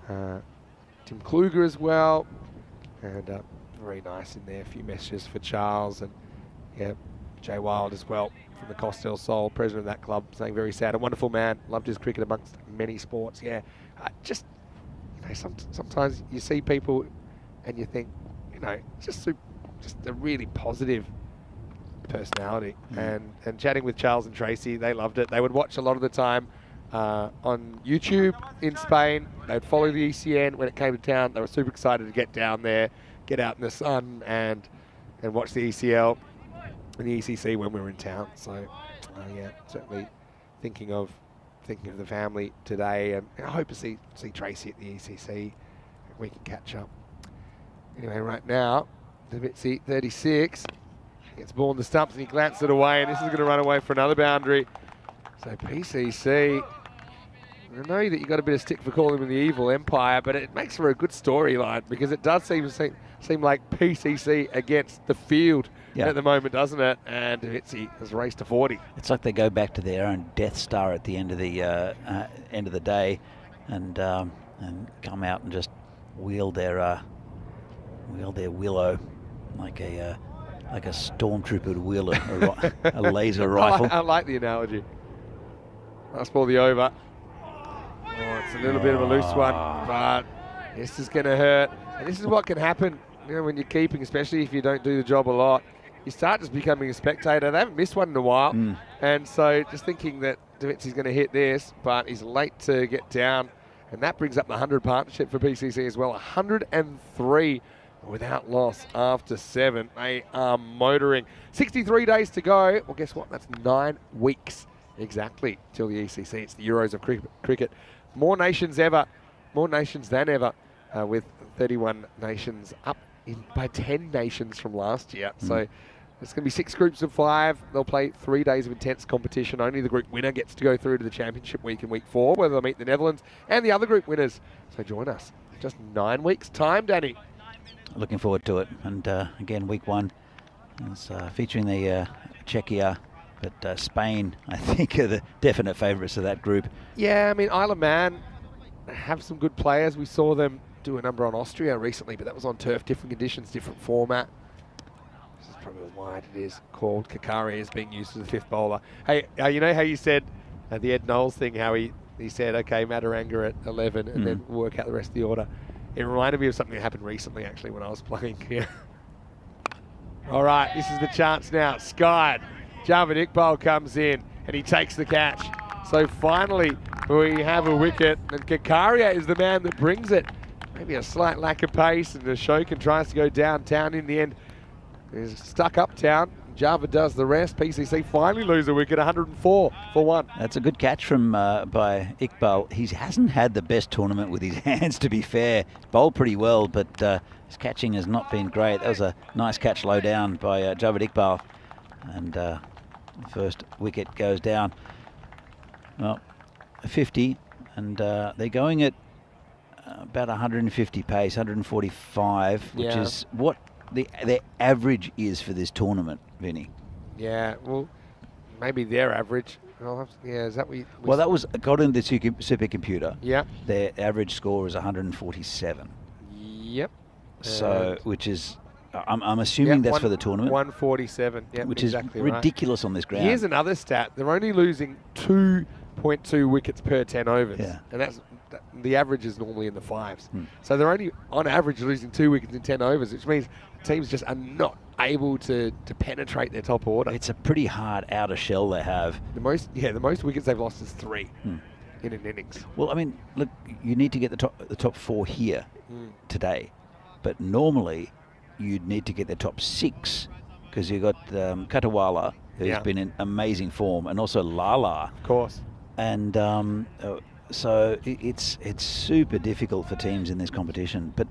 Tim Kluger as well. And very nice in there. A few messages for Charles and, yeah, Jay Wild as well from the Costel Sol, president of that club, saying very sad. A wonderful man, loved his cricket amongst many sports. Yeah, just, you know, sometimes you see people and you think, you know, just a really positive personality. And chatting with Charles and Tracy, they loved it. They would watch a lot of the time on YouTube in Spain. They'd follow the ECN when it came to town. They were super excited to get down there, get out in the sun and watch the ECL and the ECC when we were in town. So yeah, certainly thinking of the family today, and I hope to see Tracy at the ECC. We can catch up. Anyway, right now, Davitsi, 36, gets ball in the stumps and he glances it away, and this is going to run away for another boundary. So PCC, I know that you got a bit of stick for calling him the evil empire, but it makes for a good storyline because it does seem like PCC against the field at the moment, doesn't it? And Davitsi has raced to 40. It's like they go back to their own Death Star at the end of the day, and come out and just wield their willow like a stormtrooper would wheel a laser rifle. I like the analogy. Last ball, the over. Oh, it's a little bit of a loose one, but this is going to hurt. And this is what can happen, you know, when you're keeping, especially if you don't do the job a lot. You start just becoming a spectator. They haven't missed one in a while. And so just thinking that Davitsi's going to hit this, but he's late to get down. And that brings up the 100 partnership for PCC as well. 103 without loss after 7. They are motoring. 63 days to go. Well, guess what? That's 9 weeks exactly till the ECC. It's the Euros of cricket. More nations than ever, with 31 nations up by 10 nations from last year. So it's going to be 6 groups of 5. They'll play 3 days of intense competition. Only the group winner gets to go through to the championship week in week 4, where they'll meet the Netherlands and the other group winners. So join us. Just 9 weeks' time, Danny. Looking forward to it. And again, week 1 is featuring the Czechia, but Spain, I think, are the definite favourites of that group. Yeah, I mean, Isle of Man have some good players. We saw them do a number on Austria recently, but that was on turf, different conditions, different format. This is probably why it is called Kakari is being used as the 5th bowler. Hey, you know how you said the Ed Knowles thing, how he said, okay, Mataranga at 11 and then work out the rest of the order. It reminded me of something that happened recently, actually, when I was playing here. All right, this is the chance now. Skied. Javed Iqbal comes in and he takes the catch. So finally we have a wicket, and Kakaria is the man that brings it. Maybe a slight lack of pace, and Ashokan tries to go downtown. In the end, he's stuck uptown. Java does the rest. PCC finally lose a wicket, 104 for 1. That's a good catch from by Iqbal. He hasn't had the best tournament with his hands, to be fair. Bowled pretty well, but his catching has not been great. That was a nice catch low down by Javed Iqbal. And the first wicket goes down. Well, 50, and they're going at about 150 pace, 145, which is what their average is for this tournament, Vinny. Yeah, well, maybe their average. Well, yeah, is that well, that was according to the supercomputer. Yeah. Their average score is 147. Yep. So, which is, I'm assuming that's for the tournament. 147. Yeah, which exactly is ridiculous on this ground. Here's another stat: they're only losing 2.2 wickets per 10 overs, and that's the average is normally in the 5s. So they're only on average losing 2 wickets in 10 overs, which means teams just are not able to penetrate their top order. It's a pretty hard outer shell they have. The most wickets they've lost is 3 in an innings. Well, I mean, look, you need to get the top 4 here today, but normally you'd need to get the top 6 because you've got Katawala who's Yeah. been in amazing form, and also Lala. Of course. And so it's super difficult for teams in this competition. But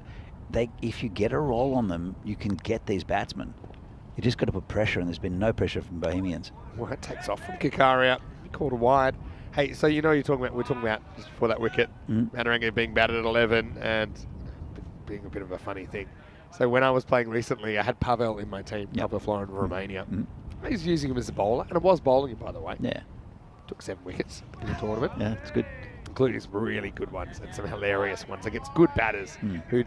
if you get a roll on them, you can get these batsmen. You just got to put pressure, and there's been no pressure from Bohemians. Well, it takes off from Kakaria, called a wide. Hey, so you know we're talking about just before that wicket, Mataranga being batted at 11 and being a bit of a funny thing. So when I was playing recently, I had Pavel in my team, Pavel Florin, Romania. I was using him as a bowler, and I was bowling him, by the way. Yeah. Took 7 wickets in the tournament. Yeah, it's good. Including some really good ones and some hilarious ones against good batters who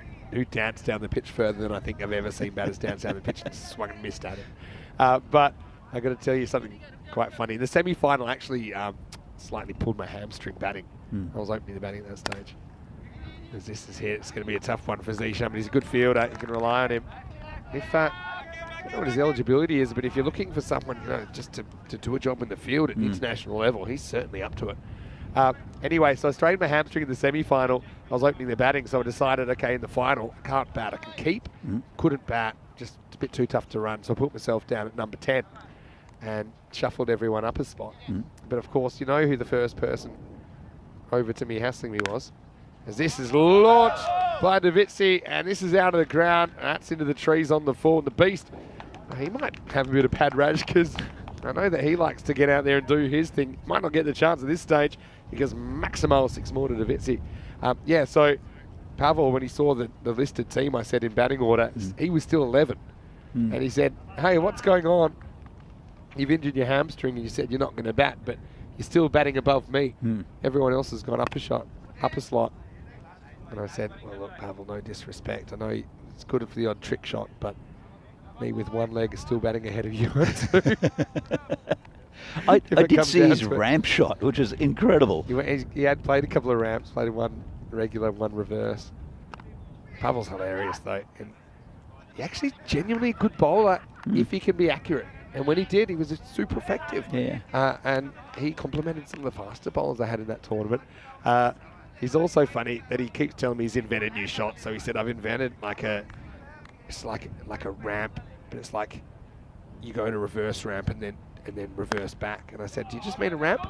danced down the pitch further than I think I've ever seen batters dance down the pitch and swung and missed at it. But I got to tell you something quite funny. In the semi-final, actually slightly pulled my hamstring batting. I was opening the batting at that stage. As this is here, it's going to be a tough one for Zisham, but he's a good fielder. You can rely on him. If I don't know what his eligibility is, but if you're looking for someone just to do a job in the field at international level, he's certainly up to it. Anyway, so I strained my hamstring in the semi-final. I was opening the batting, so I decided, okay, in the final, I can't bat. I can keep, couldn't bat, just a bit too tough to run. So I put myself down at number 10 and shuffled everyone up a spot. But of course, you know who the first person over to me hassling me was? As this is launched by Davitsi, and this is out of the ground. That's into the trees on the fall. And the Beast, he might have a bit of pad rash because I know that he likes to get out there and do his thing. Might not get the chance at this stage because Maximo 6 more to Davitsi. Yeah, so Pavel, when he saw the listed team, I said in batting order, he was still 11. And he said, hey, what's going on? You've injured your hamstring and you said you're not going to bat, but you're still batting above me. Everyone else has gone up a shot, up a slot. And I said, well, look, Pavel, no disrespect. I know it's good for the odd trick shot, but me with one leg is still batting ahead of you. I did see his ramp shot, which was incredible. He had played a couple of ramps, played one regular, one reverse. Pavel's hilarious, though. And he actually genuinely a good bowler if he can be accurate. And when he did, he was super effective. Yeah. And he complemented some of the faster bowlers I had in that tournament. He's also funny that he keeps telling me he's invented new shots. So he said, I've invented it's like a ramp, but it's like you go in a reverse ramp and then reverse back. And I said, do you just mean a ramp?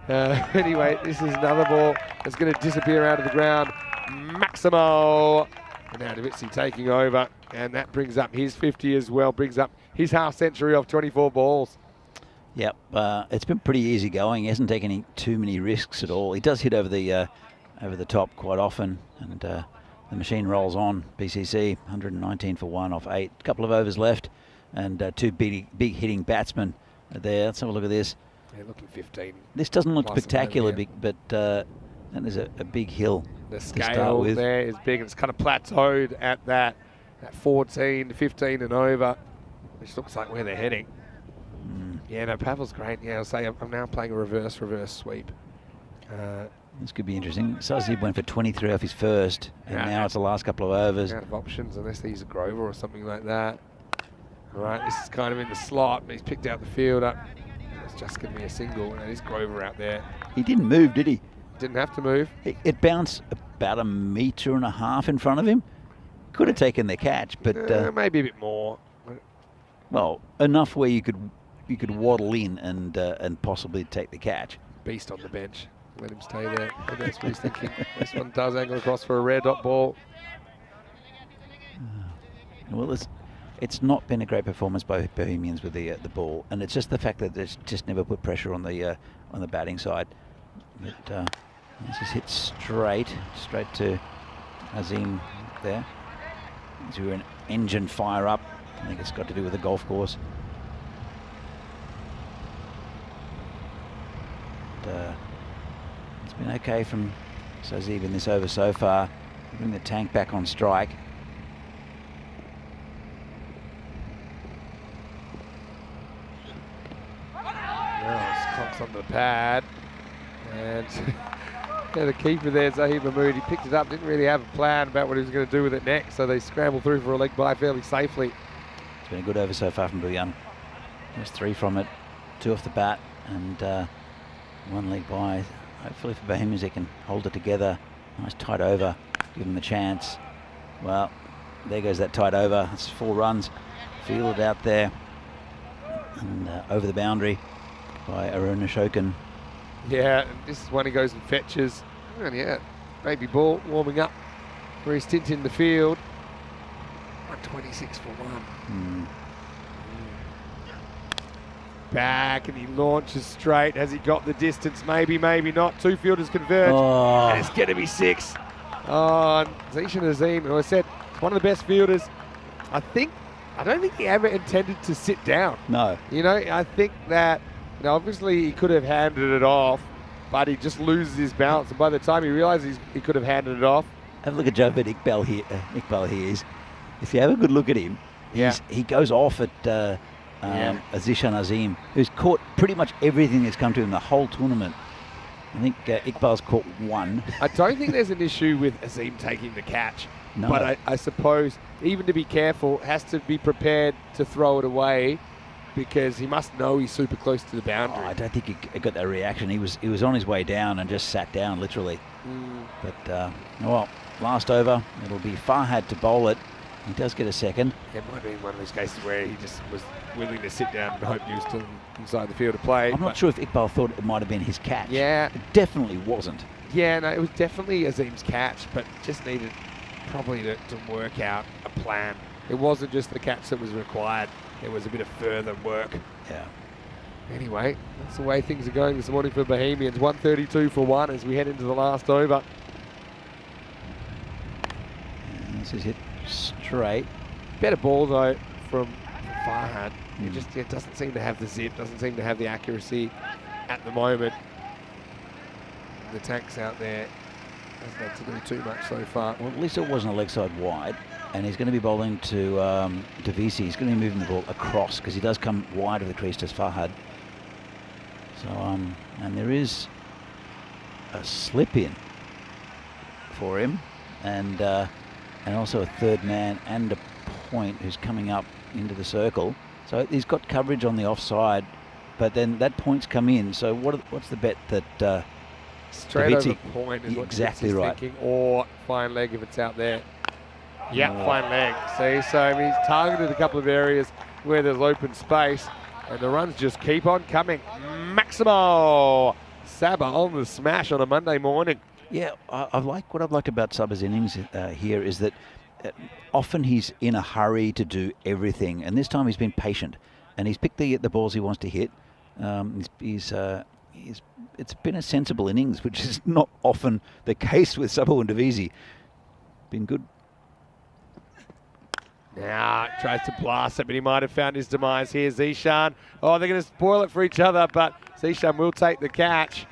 Anyway, this is another ball that's going to disappear out of the ground. Maximo. And now Davitsi taking over. And that brings up his 50 as well, brings up his half century of 24 balls. Yep, it's been pretty easy going. He hasn't taken too many risks at all. He does hit over the top quite often, and the machine rolls on. BCC 119 for 1 off 8. A couple of overs left, and 2 big hitting batsmen there. Let's have a look at this. Yeah, looking 15. This doesn't look Nice and spectacular, over, but and there's a big hill. The to start scale with. there is big, and it's kind of plateaued at that 14, 15 and over, which looks like where they're heading. Yeah, no, Pavel's great. Yeah, I'll say I'm now playing a reverse sweep. This could be interesting. Sazib went for 23 off his first, and now it's the last couple of overs. Out of options, unless they use a Grover or something like that. All right, this is kind of in the slot, but he's picked out the fielder. It's just going to be a single, and there's Grover out there. He didn't move, did he? Didn't have to move. It bounced about 1.5 meters in front of him. Could have taken the catch, but maybe a bit more. Well, enough where you could waddle in and possibly take the catch. Beast on the bench. Let him stay there. And that's what he's thinking. This one does angle across for a rare dot ball. Well, it's not been a great performance by Bohemians with the ball, and it's just the fact that it's just never put pressure on the batting side. But this is hit straight to Azim there. To an engine fire up. I think it's got to do with the golf course. But, it's been okay from Sazib in this over so far. Bring the tank back on strike. Now clocks on the pad. And the keeper there, Zahid Mahmood, he picked it up, didn't really have a plan about what he was going to do with it next, so they scrambled through for a leg bye fairly safely. It's been a good over so far from Bouillon. There's 3 from it, 2 off the bat, and 1 leg bye. Hopefully for Bohemians they can hold it together. Nice tight over, give them a chance. Well, there goes that tight over. It's 4 runs fielded out there. And over the boundary by Aruna Shokin. Yeah, and this is when he goes and fetches. And yeah, baby ball warming up for his stint in the field. 126 for 1. Back, and he launches straight. Has he got the distance? Maybe, maybe not. Two fielders converge, and it's going to be 6. Oh, and Zishan Azim, and I said, one of the best fielders. I don't think he ever intended to sit down. No. You know, I think that, obviously he could have handed it off, but he just loses his balance. And by the time he realizes he could have handed it off. Have a look at Javed Iqbal here. If you have a good look at him, he goes off at Zishan Azim, who's caught pretty much everything that's come to him the whole tournament. I think Iqbal's caught 1. I don't think there's an issue with Azim taking the catch. No. But I suppose, even to be careful, has to be prepared to throw it away, because he must know he's super close to the boundary. I don't think he got that reaction. He was on his way down and just sat down, literally. But, well, last over, it'll be Farhad to bowl it. He does get a second. It might be one of those cases where he just was willing to sit down and hope he was still inside the field of play. I'm not sure if Iqbal thought it might have been his catch. Yeah. It definitely wasn't. Yeah, no, it was definitely Azim's catch, but just needed probably to work out a plan. It wasn't just the catch that was required. There was a bit of further work. Yeah. Anyway, that's the way things are going this morning for Bohemians. 132 for 1 as we head into the last over. And this is hit straight. Better ball, though, from Farhad. It just doesn't seem to have the zip, doesn't seem to have the accuracy at the moment. The tank's out there hasn't had to do too much so far. Well, at least it wasn't a leg side wide, and he's going to be bowling to VC. He's going to be moving the ball across because he does come wide of the crease to Farhad. So, and there is a slip in for him, and also a third man and a point who's coming up into the circle. So he's got coverage on the offside, but then that point's come in. So what's the bet that? Straight over point is what exactly right. Thinking, or fine leg if it's out there. Yeah, fine leg. See, so he's targeted a couple of areas where there's open space, and the runs just keep on coming. Maximo Saba on the smash on a Monday morning. Yeah, what I've liked about Saba's innings here is that often he's in a hurry to do everything, and this time he's been patient, and he's picked the balls he wants to hit. It's been a sensible innings, which is not often the case with Sabo and Davisi. Been good. Now tries to blast it, but he might have found his demise here. Zishan. Oh, they're going to spoil it for each other, but Zishan will take the catch.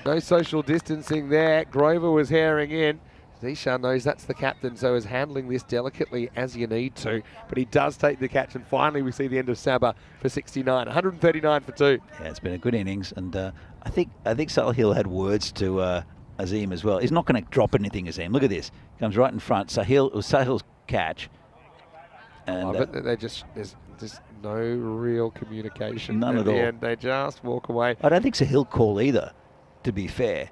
No social distancing there. Grover was herring in. Zishan knows that's the captain, so is handling this delicately as you need to. But he does take the catch, and finally we see the end of Saba for 69. 139 for 2. Yeah, it's been a good innings, and I think Sahil had words to Azim as well. He's not going to drop anything, Azim. Look at this. Comes right in front. Sahil's catch. And there's just no real communication. None at all. And they just walk away. I don't think Sahil call either, to be fair.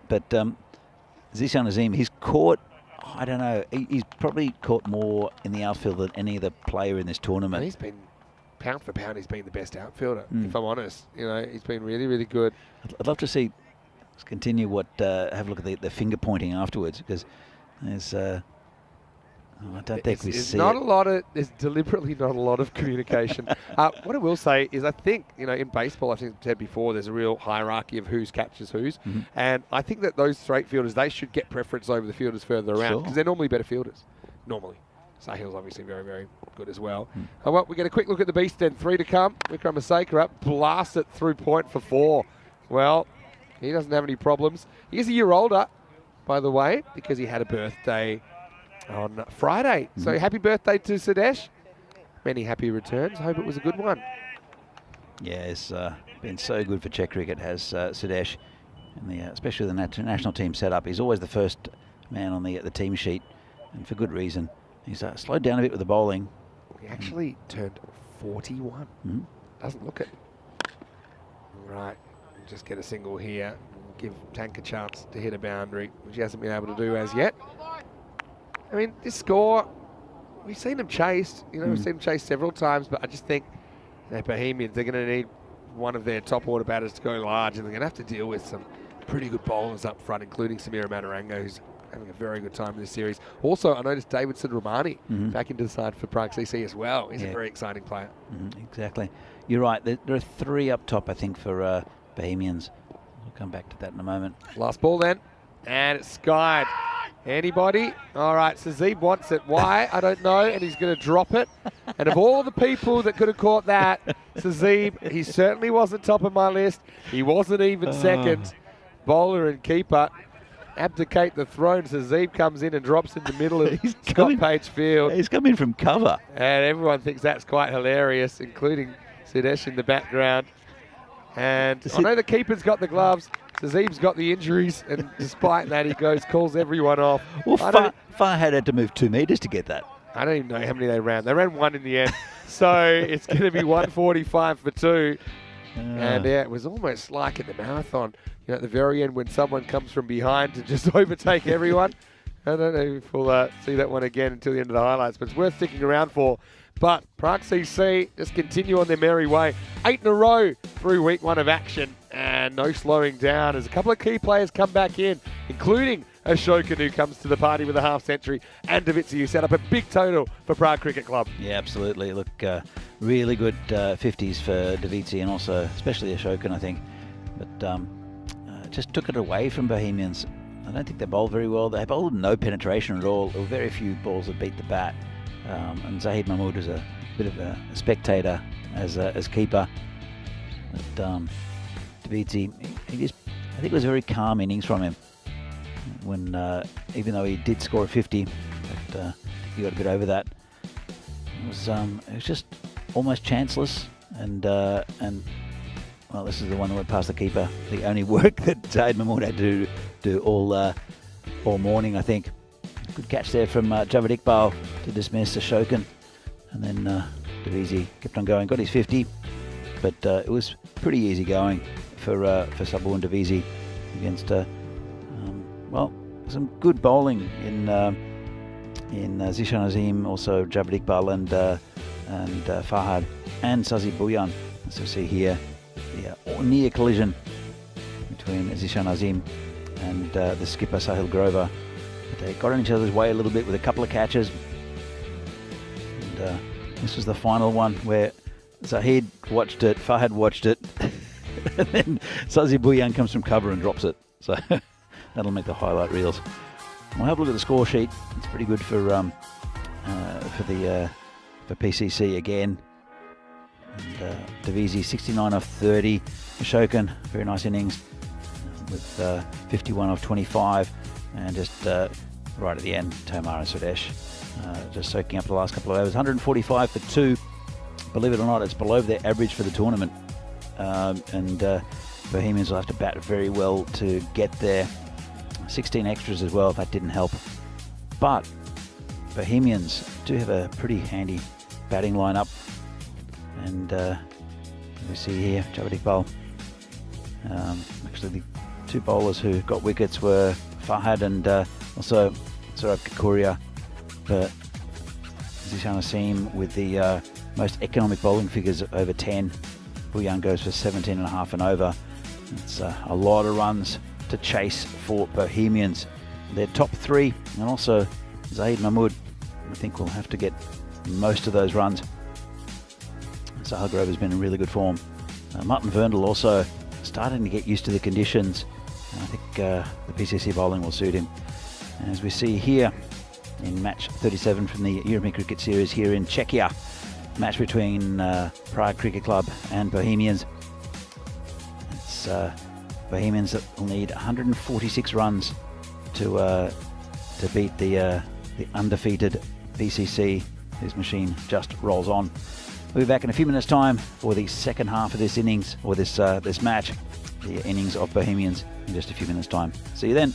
But Zishan Azim, he's caught, I don't know, he's probably caught more in the outfield than any other player in this tournament. And he's been, pound for pound, he's been the best outfielder, if I'm honest. You know, he's been really, really good. I'd love to see, let's continue have a look at the finger pointing afterwards, because there's, I don't think we see it. There's deliberately not a lot of communication. What I will say is I think, in baseball, I've said before, there's a real hierarchy of who's catches who's. And I think that those straight fielders, they should get preference over the fielders further around because they're normally better fielders. Normally. Sahil's obviously very, very good as well. Well, we get a quick look at the beast then. 3 to come. Vikram Maseka up. Blast it through point for 4. Well, he doesn't have any problems. He's a year older, by the way, because he had a birthday on Friday. So happy birthday to Sudesh. Many happy returns. Hope it was a good one. Yeah, it's been so good for Czech cricket, has Sudesh, and especially the national team setup. He's always the first man on the team sheet, and for good reason. He's slowed down a bit with the bowling. He actually turned 41. Doesn't look it. Right, just get a single here. Give Tank a chance to hit a boundary, which he hasn't been able to do as yet. I mean, this score, we've seen him chased. We've seen him chased several times, but I just think the Bohemians, they're going to need one of their top order batters to go large, and they're going to have to deal with some pretty good bowlers up front, including Samira Matarango, who's having a very good time in this series. Also, I noticed Davidson Romani back into the side for Prague CC as well. He's a very exciting player. Exactly. You're right. There are 3 up top, I think, for Bohemians. We'll come back to that in a moment. Last ball then, and it's skied. Anybody? All right, Sazib wants it. Why? I don't know, and he's going to drop it. And of all the people that could have caught that, Sazib, he certainly wasn't top of my list. He wasn't even second. Bowler and keeper abdicate the throne. Sazib comes in and drops in the middle of Scott Page Field. He's coming from cover. And everyone thinks that's quite hilarious, including Sudesh in the background. And I know the keeper's got the gloves. Sazib's got the injuries, and despite that, he calls everyone off. Well, Farhad had to move 2 metres to get that. I don't even know how many they ran. They ran 1 in the end. So it's going to be 145 for 2. And it was almost like at the marathon, at the very end when someone comes from behind to just overtake everyone. I don't know if we'll see that one again until the end of the highlights, but it's worth sticking around for. But Prague CC just continue on their merry way. 8 in a row through week 1 of action, and no slowing down as a couple of key players come back in, including Ashokan, who comes to the party with a half century, and Davitsi, who set up a big total for Prague Cricket Club. Yeah, absolutely. Look, really good 50s for Davitsi, and also especially Ashokan, I think. But just took it away from Bohemians. I don't think they bowled very well. They bowled no penetration at all. There were very few balls that beat the bat. And Zahid Mahmood was a bit of a spectator as keeper. But Davitsi, I think it was a very calm innings from him. When even though he did score a 50, but he got a bit over that. It was just almost chanceless, and well, this is the one that went past the keeper. The only work that Zahid Mahmood had to do all morning, I think. Good catch there from Javed Iqbal to dismiss Ashokan, and then Davitsi kept on going, got his 50, but it was pretty easy going for Sabu and Davitsi against well, some good bowling in Zishan Azim, also Javed Iqbal and Farhad and Sazi Bhuyan. As you see here, the near collision between Zishan Azim and the skipper Sahil Grover. But they got in each other's way a little bit with a couple of catches. And this was the final one where Zahid watched it, Farhad watched it, and then Sazi Bhuyan comes from cover and drops it. So that'll make the highlight reels. We'll have a look at the score sheet. It's pretty good for PCC again. And Davitsi 69 off 30. Ashokan, very nice innings with 51 off 25, and just right at the end, Tomar and Sudesh just soaking up the last couple of overs. 145 for 2. Believe it or not, it's below their average for the tournament, and Bohemians will have to bat very well to get there. 16 extras as well, if that didn't help. But Bohemians do have a pretty handy batting lineup, and we see here Javed Iqbal. Actually, the 2 bowlers who got wickets were Farhad and also Saurabh Kakuria. But Zishan Asim with the most economic bowling figures over 10. Bhuyan goes for 17.5 and over. It's a lot of runs to chase for Bohemians. Their top 3, and also Zahid Mahmood, I think will have to get most of those runs. Sahil Grover's been in really good form. Martin Verndl also starting to get used to the conditions. I think the PCC bowling will suit him. And as we see here in match 37 from the European Cricket Series here in Czechia, match between Prague Cricket Club and Bohemians. It's Bohemians that will need 146 runs to beat the undefeated PCC, whose machine just rolls on. We'll be back in a few minutes' time for the second half of this innings, or this match, the innings of Bohemians, in just a few minutes' time. See you then.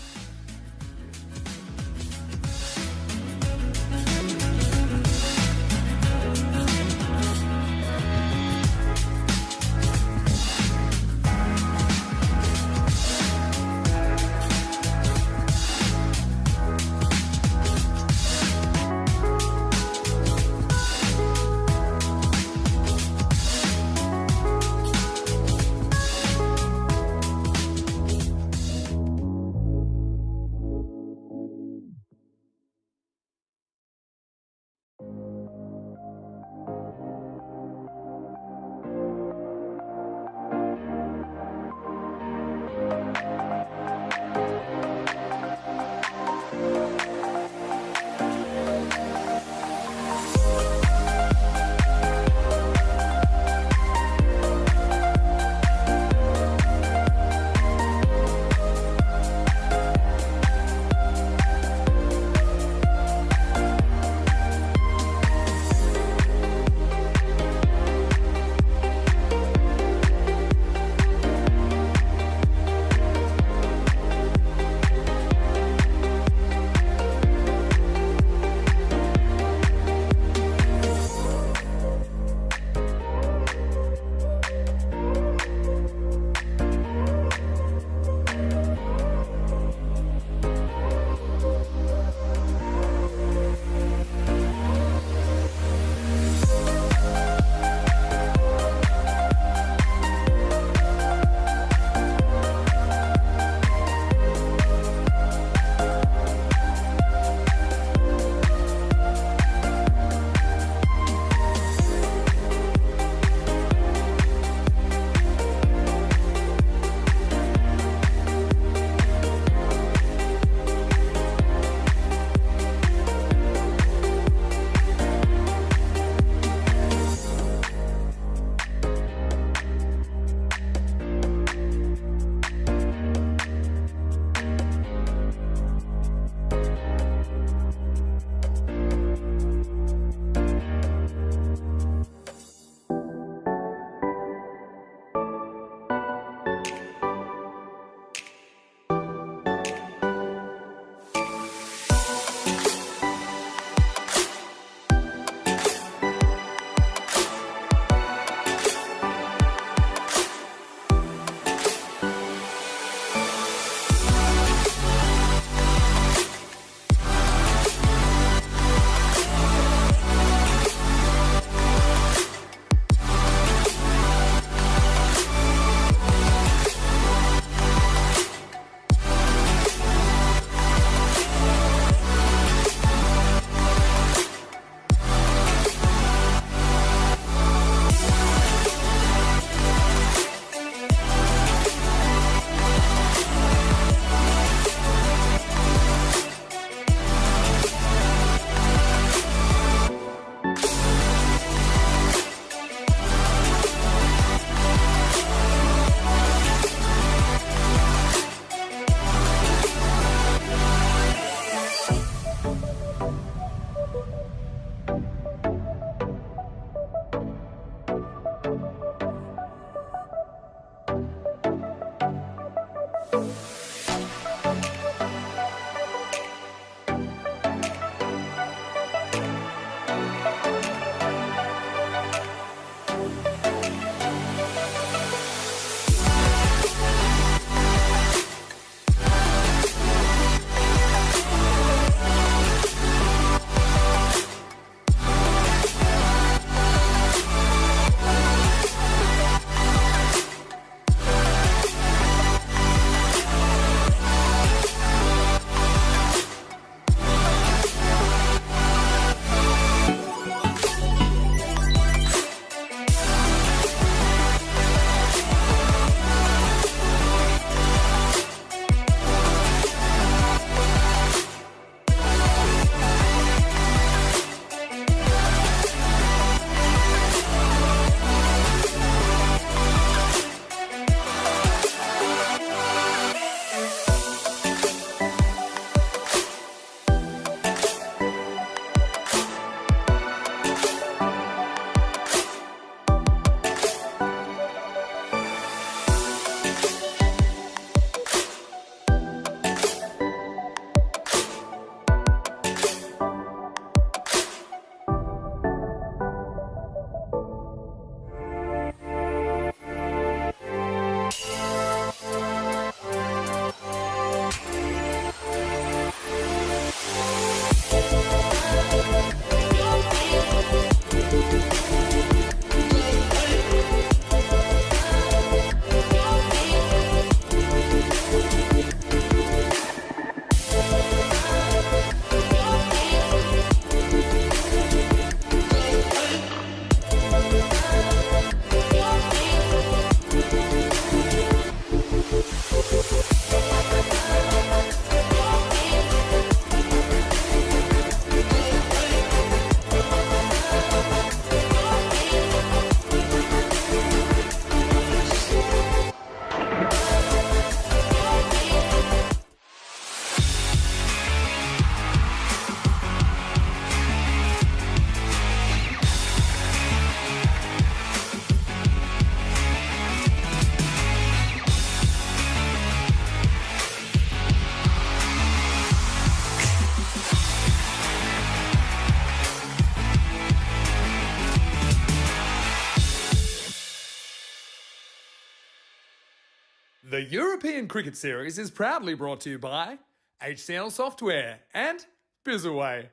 The European Cricket Series is proudly brought to you by HCL Software and Bizaway.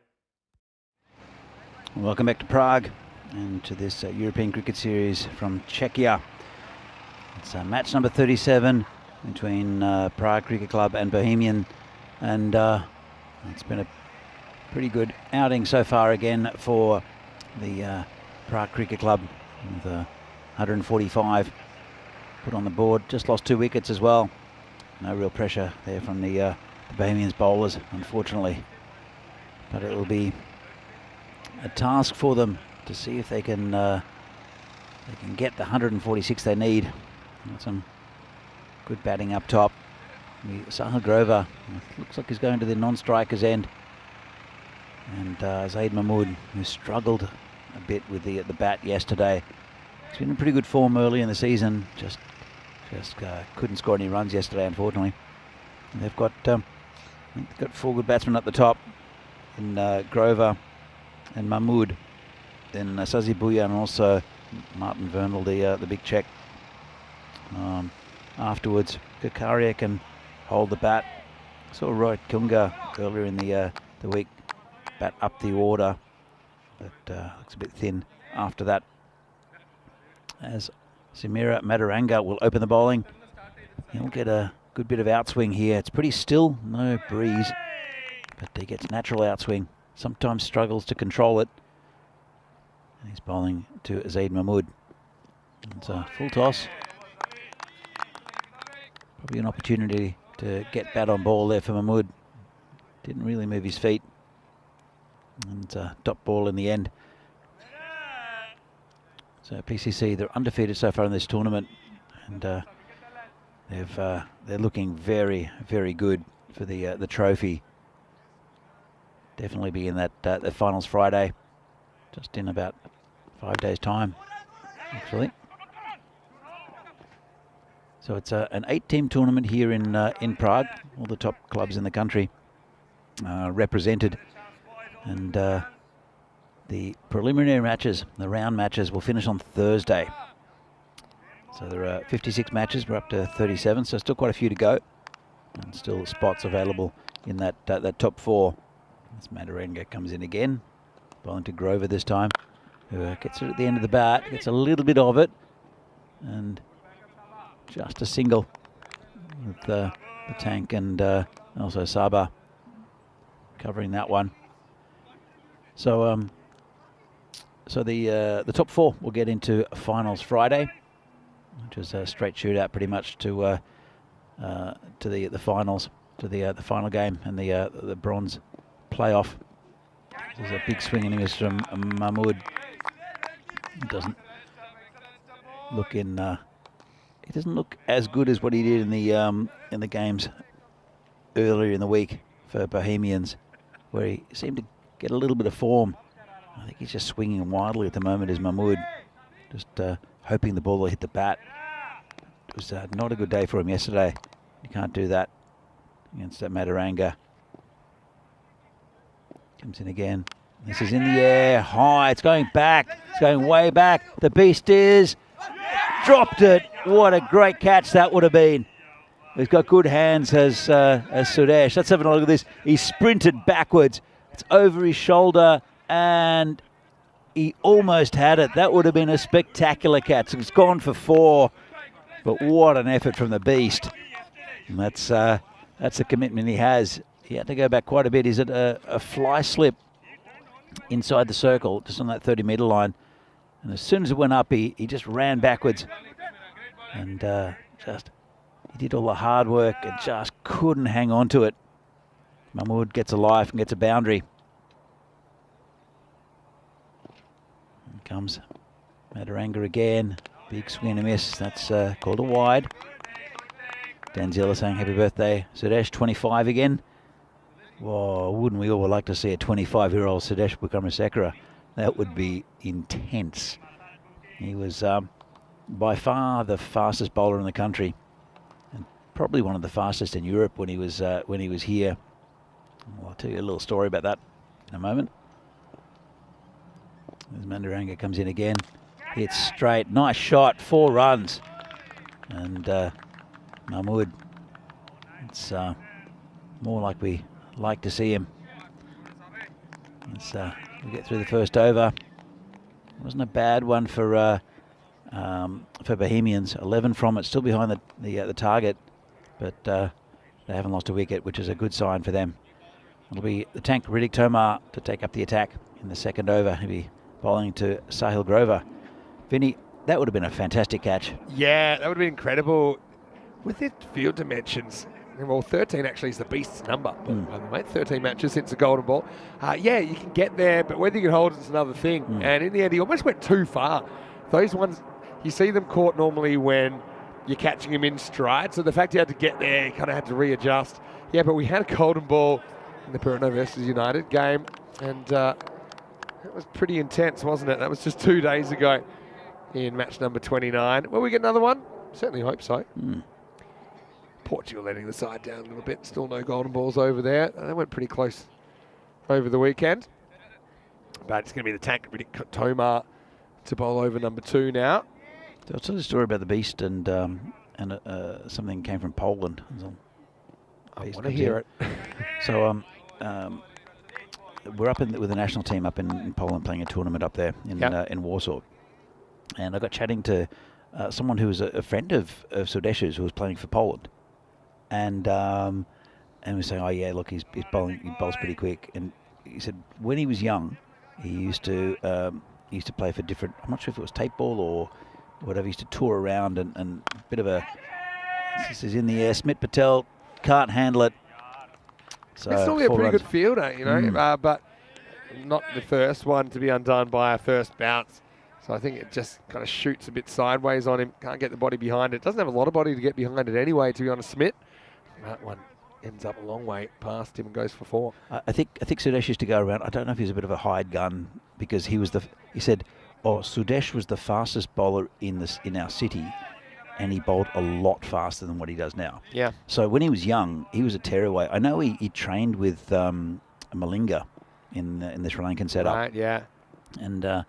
Welcome back to Prague and to this European Cricket Series from Czechia. It's match number 37 between Prague Cricket Club and Bohemian, and it's been a pretty good outing so far again for the Prague Cricket Club with 145 put on the board. Just lost 2 wickets as well. No real pressure there from the Bohemians bowlers, unfortunately. But it will be a task for them to see if they can get the 146 they need. Got some good batting up top. Sahil Grover looks like he's going to the non-strikers end, and Zaid Mahmood, who struggled a bit with the bat yesterday. He's been in pretty good form early in the season. Just couldn't score any runs yesterday, unfortunately. And they've got I think they've got 4 good batsmen at the top in Grover and Mahmood, then Sazi Bhuyan, and also Martin Vernal, the big Czech. Afterwards, Kakaria can hold the bat. Saw Rohit Kunga earlier in the week bat up the order, but looks a bit thin after that. As Samira Madaranga will open the bowling, he'll get a good bit of outswing here. It's pretty still, no breeze, but he gets natural outswing. Sometimes struggles to control it. And he's bowling to Zaid Mahmood. It's a full toss. Probably an opportunity to get bat on ball there for Mahmood. Didn't really move his feet. And top ball in the end. So PCC, they're undefeated so far in this tournament, and they're looking very, very good for the trophy. Definitely be in that the finals Friday, just in about 5 days' time, actually. So it's an 8-team tournament here in Prague. All the top clubs in the country represented, and the preliminary matches, the round matches, will finish on Thursday. So there are 56 matches. We're up to 37, so still quite a few to go, and still spots available in that top 4. As Madaranga comes in again, bowling to Grover this time, who gets it at the end of the bat, gets a little bit of it, and just a single with the tank, and also Saba covering that one. So so the top 4 will get into finals Friday, which is a straight shootout pretty much to the finals, to the final game and the bronze playoff. There's a big swing and miss from Mahmood. He doesn't look he doesn't look as good as what he did in the games earlier in the week for Bohemians, where he seemed to get a little bit of form. I think he's just swinging wildly at the moment as Mahmood, just hoping the ball will hit the bat. It was not a good day for him yesterday. You can't do that against Madaranga. Comes in again. This is in the air, high. It's going back. It's going way back. The beast is dropped it. What a great catch that would have been. He's got good hands as Suresh. Let's have a look at this. He sprinted backwards. It's over his shoulder, and he almost had it. That would have been a spectacular catch. It's gone for 4, but what an effort from the beast. And that's the commitment he has. He had to go back quite a bit. He's at a fly slip inside the circle, just on that 30-metre line. And as soon as it went up, he just ran backwards. And he did all the hard work and just couldn't hang on to it. Mahmood gets a life and gets a boundary. And comes Madaranga again. Big swing and a miss. That's called a wide. Danzilla saying happy birthday. Suresh, 25 again. Whoa, wouldn't we all like to see a 25-year-old Suresh Bukamrasekera? That would be intense. He was by far the fastest bowler in the country, and probably one of the fastest in Europe when he was here. I'll tell you a little story about that in a moment. As Madaranga comes in again, hits straight, nice shot, 4 runs, and Mahmood. It's more like we like to see him. We get through the first over. Wasn't a bad one for Bohemians. 11 from it, still behind the target, but they haven't lost a wicket, which is a good sign for them. It'll be the tank Riddick Tomar to take up the attack in the second over. He'll be bowling to Sahil Grover. Vinny, that would have been a fantastic catch. Yeah, that would have been incredible. With the field dimensions, well, 13 actually is the beast's number, by the way. 13 matches since the golden ball. Yeah, you can get there, but whether you can hold it's another thing. And in the end, he almost went too far. Those ones, you see them caught normally when you're catching him in stride. So the fact he had to get there, he kind of had to readjust. Yeah, but we had a golden ball in the Perino versus United game, and it was pretty intense, wasn't it? That was just 2 days ago in match number 29. Will we get another one? Certainly hope so. Portugal letting the side down a little bit. Still no golden balls over there. They went pretty close over the weekend. But it's going to be the tank, Riddick Tomar, to bowl over number 2 now. So I'll tell you a story about the beast and something came from Poland. I want to hear it. So we're up with the national team up in Poland playing a tournament up there in Warsaw. And I got chatting to someone who was a friend of Sudesh's who was playing for Poland. And we saying, oh yeah, look, he bowls pretty quick. And he said when he was young, he used to play for different. I'm not sure if it was tape ball or whatever. He used to tour around and a bit of a. This is in the air. Smit Patel can't handle it. So He's normally a pretty good fielder, you know, but not the first one to be undone by a first bounce. So I think it just kind of shoots a bit sideways on him. Can't get the body behind it. Doesn't have a lot of body to get behind it anyway, to be honest, Smit. That one ends up a long way past him and goes for 4. I think Sudesh used to go around. I don't know if he's a bit of a hired gun because he said, Sudesh was the fastest bowler in our city, and he bowled a lot faster than what he does now. Yeah. So when he was young, he was a tearaway. I know he trained with Malinga in the Sri Lankan setup. Right. Yeah. And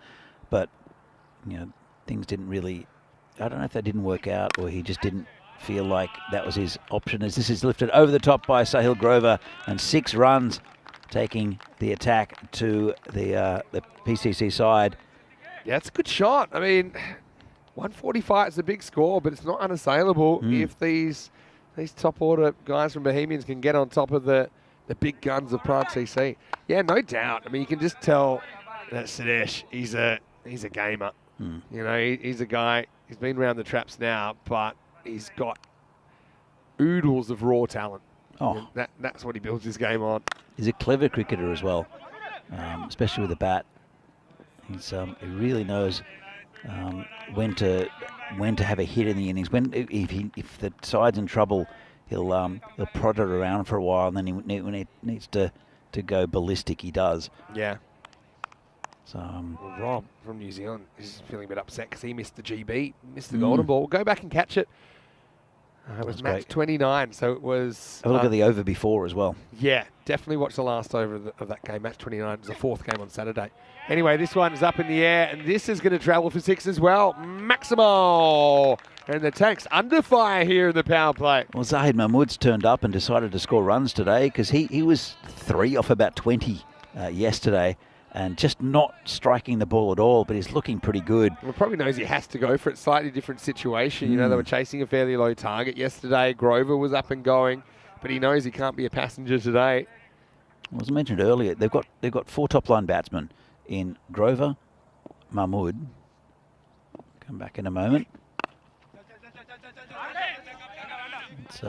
but you know, things didn't really. I don't know if that didn't work out or he just didn't feel like that was his option. As this is lifted over the top by Sahil Grover, and 6 runs, taking the attack to the PCC side. Yeah, it's a good shot. I mean, 145 is a big score, but it's not unassailable if these top order guys from Bohemians can get on top of the big guns of Prague CC. Yeah, no doubt. I mean, you can just tell that Sudesh, he's a gamer. You know, he's a guy. He's been around the traps now, but he's got oodles of raw talent. Oh, that's what he builds his game on. He's a clever cricketer as well, especially with the bat. He really knows when to have a hit in the innings. If the side's in trouble, he'll prod it around for a while, and then when he needs to go ballistic, he does. Yeah. So well, Rob from New Zealand is feeling a bit upset because he missed the GB, missed the golden ball. Go back and catch it. It was match 29, so it was... Have a look at the over before as well. Yeah, definitely watch the last over of that game. Match 29 was the 4th game on Saturday. Anyway, this one's up in the air, and this is going to travel for 6 as well. Maximo! And the tank's under fire here in the power play. Well, Zahid Mahmood's turned up and decided to score runs today because he was 3 off about 20 yesterday. And just not striking the ball at all, but he's looking pretty good. Well, probably knows he has to go for it. Slightly different situation. You know, they were chasing a fairly low target yesterday. Grover was up and going, but he knows he can't be a passenger today. Well, as I mentioned earlier, they've got 4 top-line batsmen in Grover, Mahmood. Come back in a moment. It's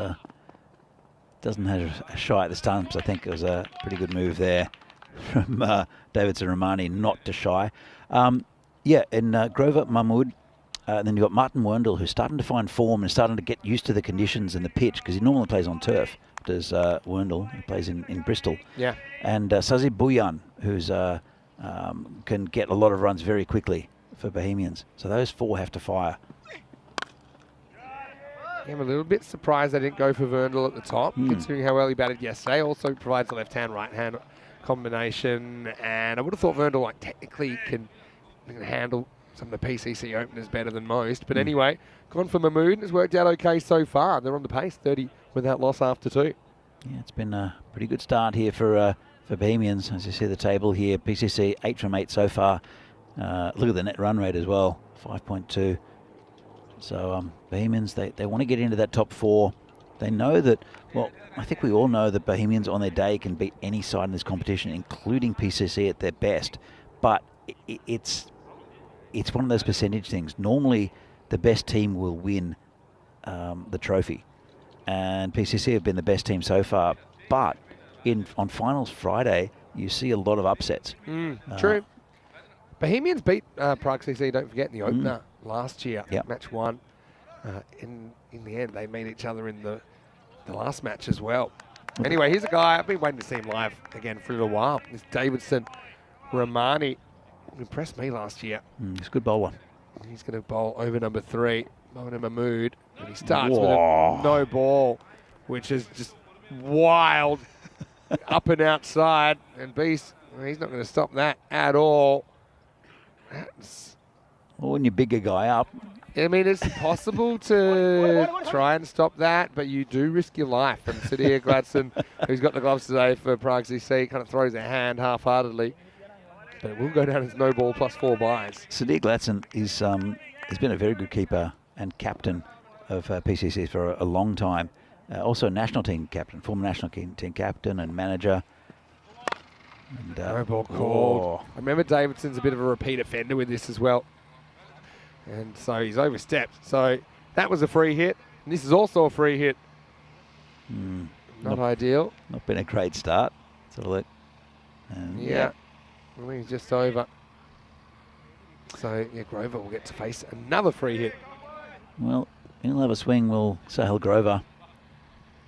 doesn't have a shy at the stumps. I think it was a pretty good move there from Davidson Romani not to shy. And Grover, Mahmood, and then you've got Martin Werndl, who's starting to find form and starting to get used to the conditions and the pitch, because he normally plays on turf, does Werndl, who plays in Bristol. Yeah. And Sazib Bhuyan, who's can get a lot of runs very quickly for Bohemians. So those 4 have to fire. I'm a little bit surprised they didn't go for Werndl at the top, considering how well he batted yesterday. Also provides a left-hand, right-hand combination, and I would have thought Werndl technically can handle some of the PCC openers better than most. But anyway, gone for Mahmood and it's worked out okay so far. They're on the pace, 30 without loss after 2. Yeah, it's been a pretty good start here for Bohemians. As you see the table here, PCC 8 from 8 so far. Look at the net run rate as well, 5.2. So Bohemians, they want to get into that top 4. They know that, well, I think we all know that Bohemians on their day can beat any side in this competition, including PCC at their best. But it's one of those percentage things. Normally, the best team will win the trophy. And PCC have been the best team so far. But on Finals Friday, you see a lot of upsets. True. Bohemians beat Prague CC, don't forget, in the opener last year, match 1. In the end, they meet each other in the last match as well. Anyway, here's a guy, I've been waiting to see him live again for a little while. This Davidson Romani impressed me last year. He's a good bowler. He's going to bowl over number 3, Mohamed Mahmood. And he starts with a no ball, which is just wild, up and outside. And Beast, he's not going to stop that at all. Well, when you big a guy up. I mean, it's possible to try and stop that, but you do risk your life. And Sudhir Gladson, who's got the gloves today for Prague CC, kind of throws a hand half-heartedly. But it will go down as no ball plus 4 byes. Sudhir Gladson has been a very good keeper and captain of PCC for a long time. Also a national team captain, former national team captain and manager. And, no ball called. I remember Davidson's a bit of a repeat offender with this as well. And so he's overstepped. So that was a free hit. And this is also a free hit. Not ideal. Not been a great start. Let's have a look. Well, he's just over. So, Grover will get to face another free hit. Well, he'll have a swing, will Sahil Grover.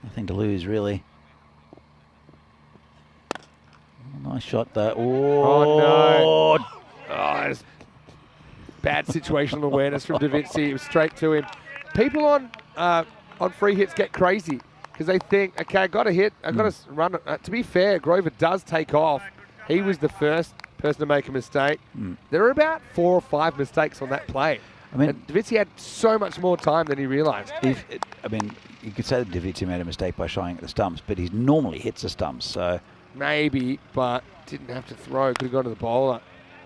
Nothing to lose, really. Nice shot, though. Oh no. It's bad situational awareness from Da Vinci. It was straight to him. People on free hits get crazy because they think, okay, I got a hit, I got to run it. To be fair, Grover does take off. He was the first person to make a mistake. There are about 4 or 5 mistakes on that play. I mean, Da Vinci had so much more time than he realised. You could say that Da Vinci made a mistake by shying at the stumps, but he normally hits the stumps, so... Maybe, but didn't have to throw. Could have gone to the bowler.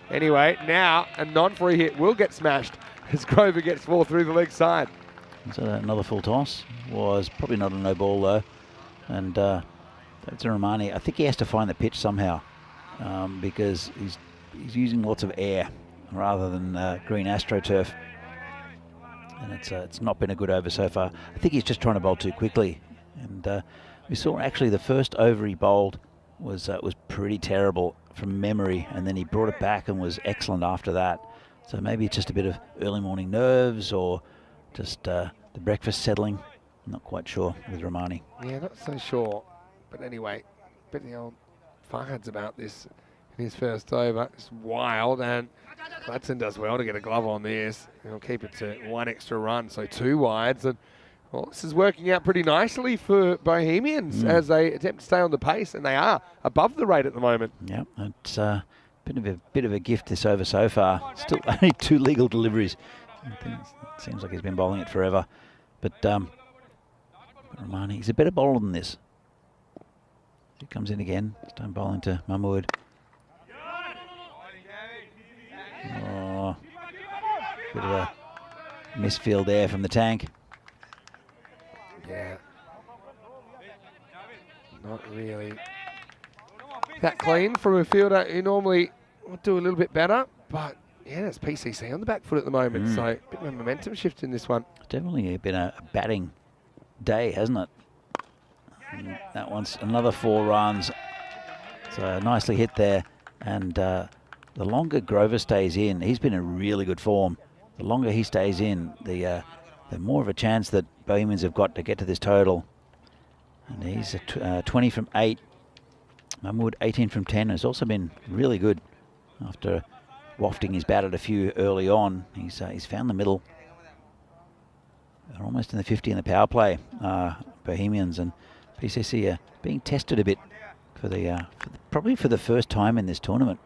Anyway, now a non-free hit will get smashed as Grover gets 4 through the leg side. So another full toss. Was probably not a no ball, though. And that's a Romani. I think he has to find the pitch somehow because he's using lots of air rather than green AstroTurf. And it's not been a good over so far. I think he's just trying to bowl too quickly. And we saw actually the first over he bowled was pretty terrible from memory, and then he brought it back and was excellent after that. So maybe it's just a bit of early morning nerves or just the breakfast settling. I'm not quite sure with Romani. Yeah, not so sure. But anyway, bit of the old fards about this in his first over. It's wild, and Gladson does well to get a glove on this. He'll keep it to 1 extra run, so 2 wides. And well, this is working out pretty nicely for Bohemians as they attempt to stay on the pace, and they are above the rate at the moment. Yep, it's a bit of a gift this over so far. Still only 2 legal deliveries. I think it seems like he's been bowling it forever. But Romani, he's a better bowler than this. He comes in again, stone bowling to Mahmood. Oh, bit of a misfield there from the tank. Yeah. Not really that clean from a fielder who normally would do a little bit better. But, yeah, it's PCC on the back foot at the moment. So, a bit of a momentum shift in this one. Definitely been a batting day, hasn't it? And that one's another 4 runs. So, nicely hit there. And the longer Grover stays in, he's been in really good form. The longer he stays in, the more of a chance that Bohemians have got to get to this total. And he's 20 from 8. Mahmood 18 from 10 has also been really good after wafting his bat at a few early on. He's found the middle. They're almost in the 50 in the power play, Bohemians, and PCC are being tested a bit probably for the first time in this tournament.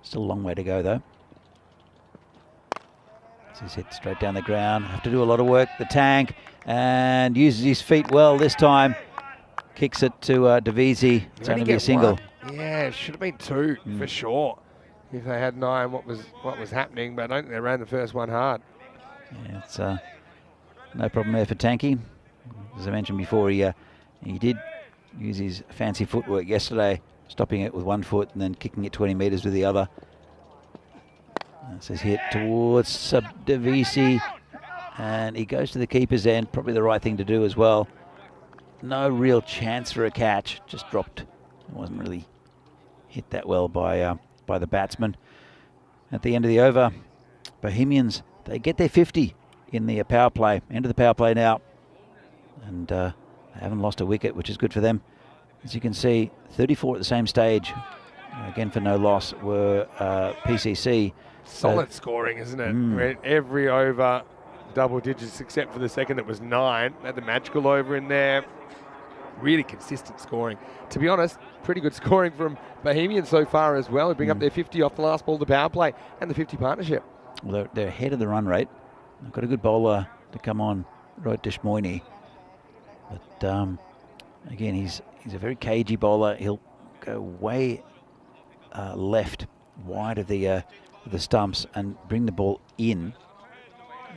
Still a long way to go though. He's hit straight down the ground. Have to do a lot of work. The tank, and uses his feet well this time. Kicks it to Davisi. It's only be a single. One. Yeah, it should have been 2 for sure. If they had 9, what was happening? But I don't think they ran the first one hard. Yeah, it's no problem there for Tanky. As I mentioned before, he did use his fancy footwork yesterday, stopping it with one foot and then kicking it 20 metres with the other. This is hit towards Davisi, and he goes to the keeper's end. Probably the right thing to do as well. No real chance for a catch. Just dropped. It wasn't really hit that well by the batsman. At the end of the over, Bohemians, they get their 50 in the power play. End of the power play now. And they haven't lost a wicket, which is good for them. As you can see, 34 at the same stage. Again, for no loss, were PCC. Solid scoring, isn't it? Every over, double digits, except for the second that was 9. Had the magical over in there. Really consistent scoring. To be honest, pretty good scoring from Bohemian so far as well. They bring up their 50 off the last ball of the power play and the 50 partnership. Well, they're ahead of the run rate. They've got a good bowler to come on, Rohit Deshmoini. But again, he's a very cagey bowler. He'll go way left, wide of the stumps, and bring the ball in.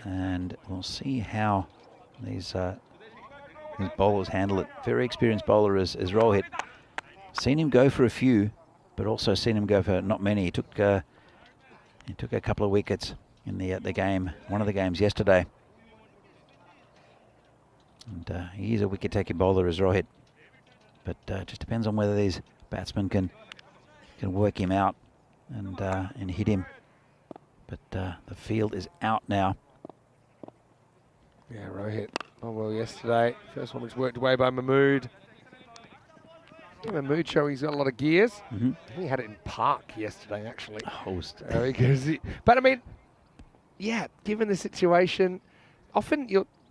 And we'll see how these bowlers handle it. Very experienced bowler is Rohit. Seen him go for a few, but also seen him go for not many. He took a couple of wickets in the game, one of the games yesterday. And he is a wicket-taking bowler as Rohit, but just depends on whether these batsmen can work him out and hit him. But the field is out now. Yeah, Rohit. Oh well, yesterday first one was worked away by Mahmood. Mahmood showing he's got a lot of gears. He had it in park yesterday, actually. But I mean, yeah, given the situation, often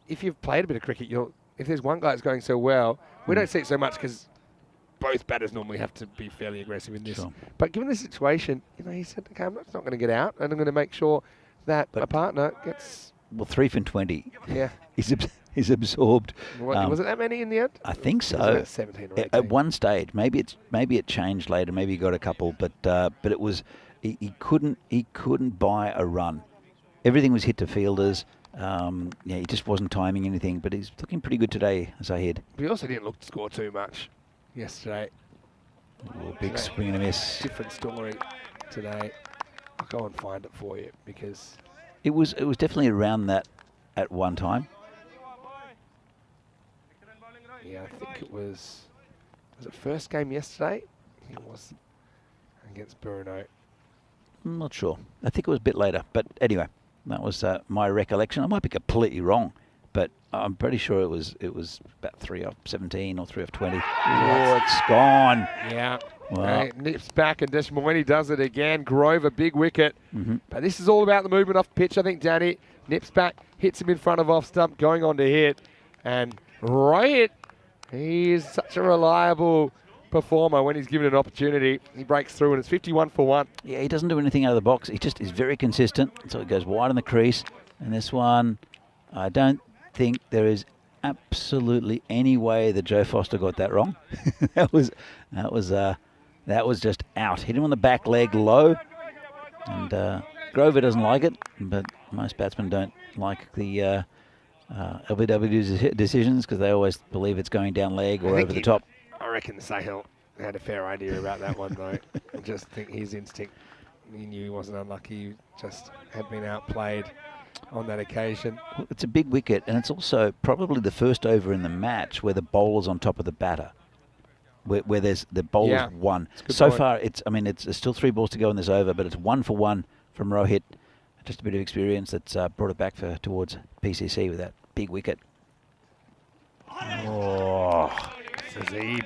if you've played a bit of cricket, if there's one guy that's going so well, we don't see it so much because both batters normally have to be fairly aggressive in this. Sure. But given the situation, he said, okay, I'm not going to get out, and I'm going to make sure that my partner gets... Well, 3 from 20. Yeah. He's absorbed. Was it that many in the end? I think so. 17 or 18. At one stage, maybe it changed later. Maybe he got a couple, but it was he couldn't buy a run. Everything was hit to fielders. He just wasn't timing anything. But he's looking pretty good today, as I heard. But he also didn't look to score too much yesterday. Big swing and a miss. Different story today. I'll go and find it for you because it was definitely around that at one time. Yeah, I think it was it first game yesterday? It was against Bruno. I'm not sure. I think it was a bit later. But anyway, that was my recollection. I might be completely wrong, but I'm pretty sure it was about 3 off 17 or 3 off 20. Oh, it's gone. Yeah. Wow. Nips back and Deshmoini does it again. Grover, big wicket. But this is all about the movement off the pitch, I think, Danny. Nips back, hits him in front of off stump, going on to hit. And Rohit, he is such a reliable performer when he's given an opportunity. He breaks through and it's 51 for 1. Yeah, he doesn't do anything out of the box. He just is very consistent. So it goes wide in the crease. And this one, I don't think there is absolutely any way that Joe Foster got that wrong. that was just out. Hit him on the back leg low. And Grover doesn't like it, but most batsmen don't like the LBW's decisions because they always believe it's going down leg or over the top. I reckon Sahil had a fair idea about that one, though. I just think his instinct, he knew he wasn't unlucky. He just had been outplayed on that occasion. Well, it's a big wicket, and it's also probably the first over in the match where the bowler's on top of the batter, where there's the bowler's won. So point. Far, it's still 3 balls to go in this over, but it's 1 for 1 from Rohit. Just a bit of experience that's brought it back towards PCC with that big wicket. Oh, Zaid,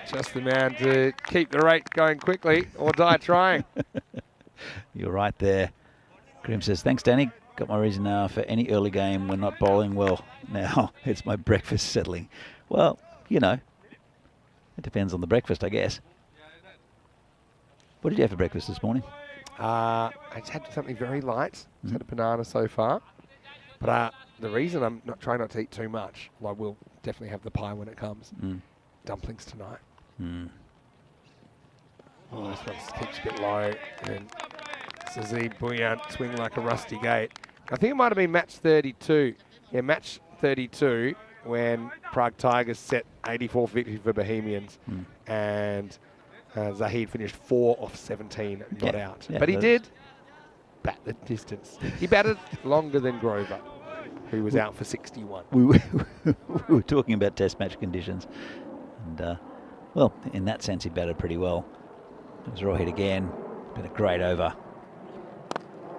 just the man to keep the rate going quickly or die trying. You're right there. Grim says, thanks, Danny. Got my reason now for any early game when not bowling well. Now it's my breakfast settling. Well, it depends on the breakfast, I guess. What did you have for breakfast this morning? I just had something very light. Just had a banana so far. But the reason I'm not trying not to eat too much, I will definitely have the pie when it comes. Dumplings tonight. Oh, this one keeps a bit low. And then Sazib Bouillon swing like a rusty gate. I think it might have been match 32. Yeah, match 32 when Prague Tigers set 84 victory for Bohemians. And Zahid finished 4 off 17, not out. Yeah, but he did bat the distance. He batted longer than Grover, who was out for 61. We were talking about test match conditions. And, well, in that sense, he batted pretty well. It was raw hit again. Been a great over.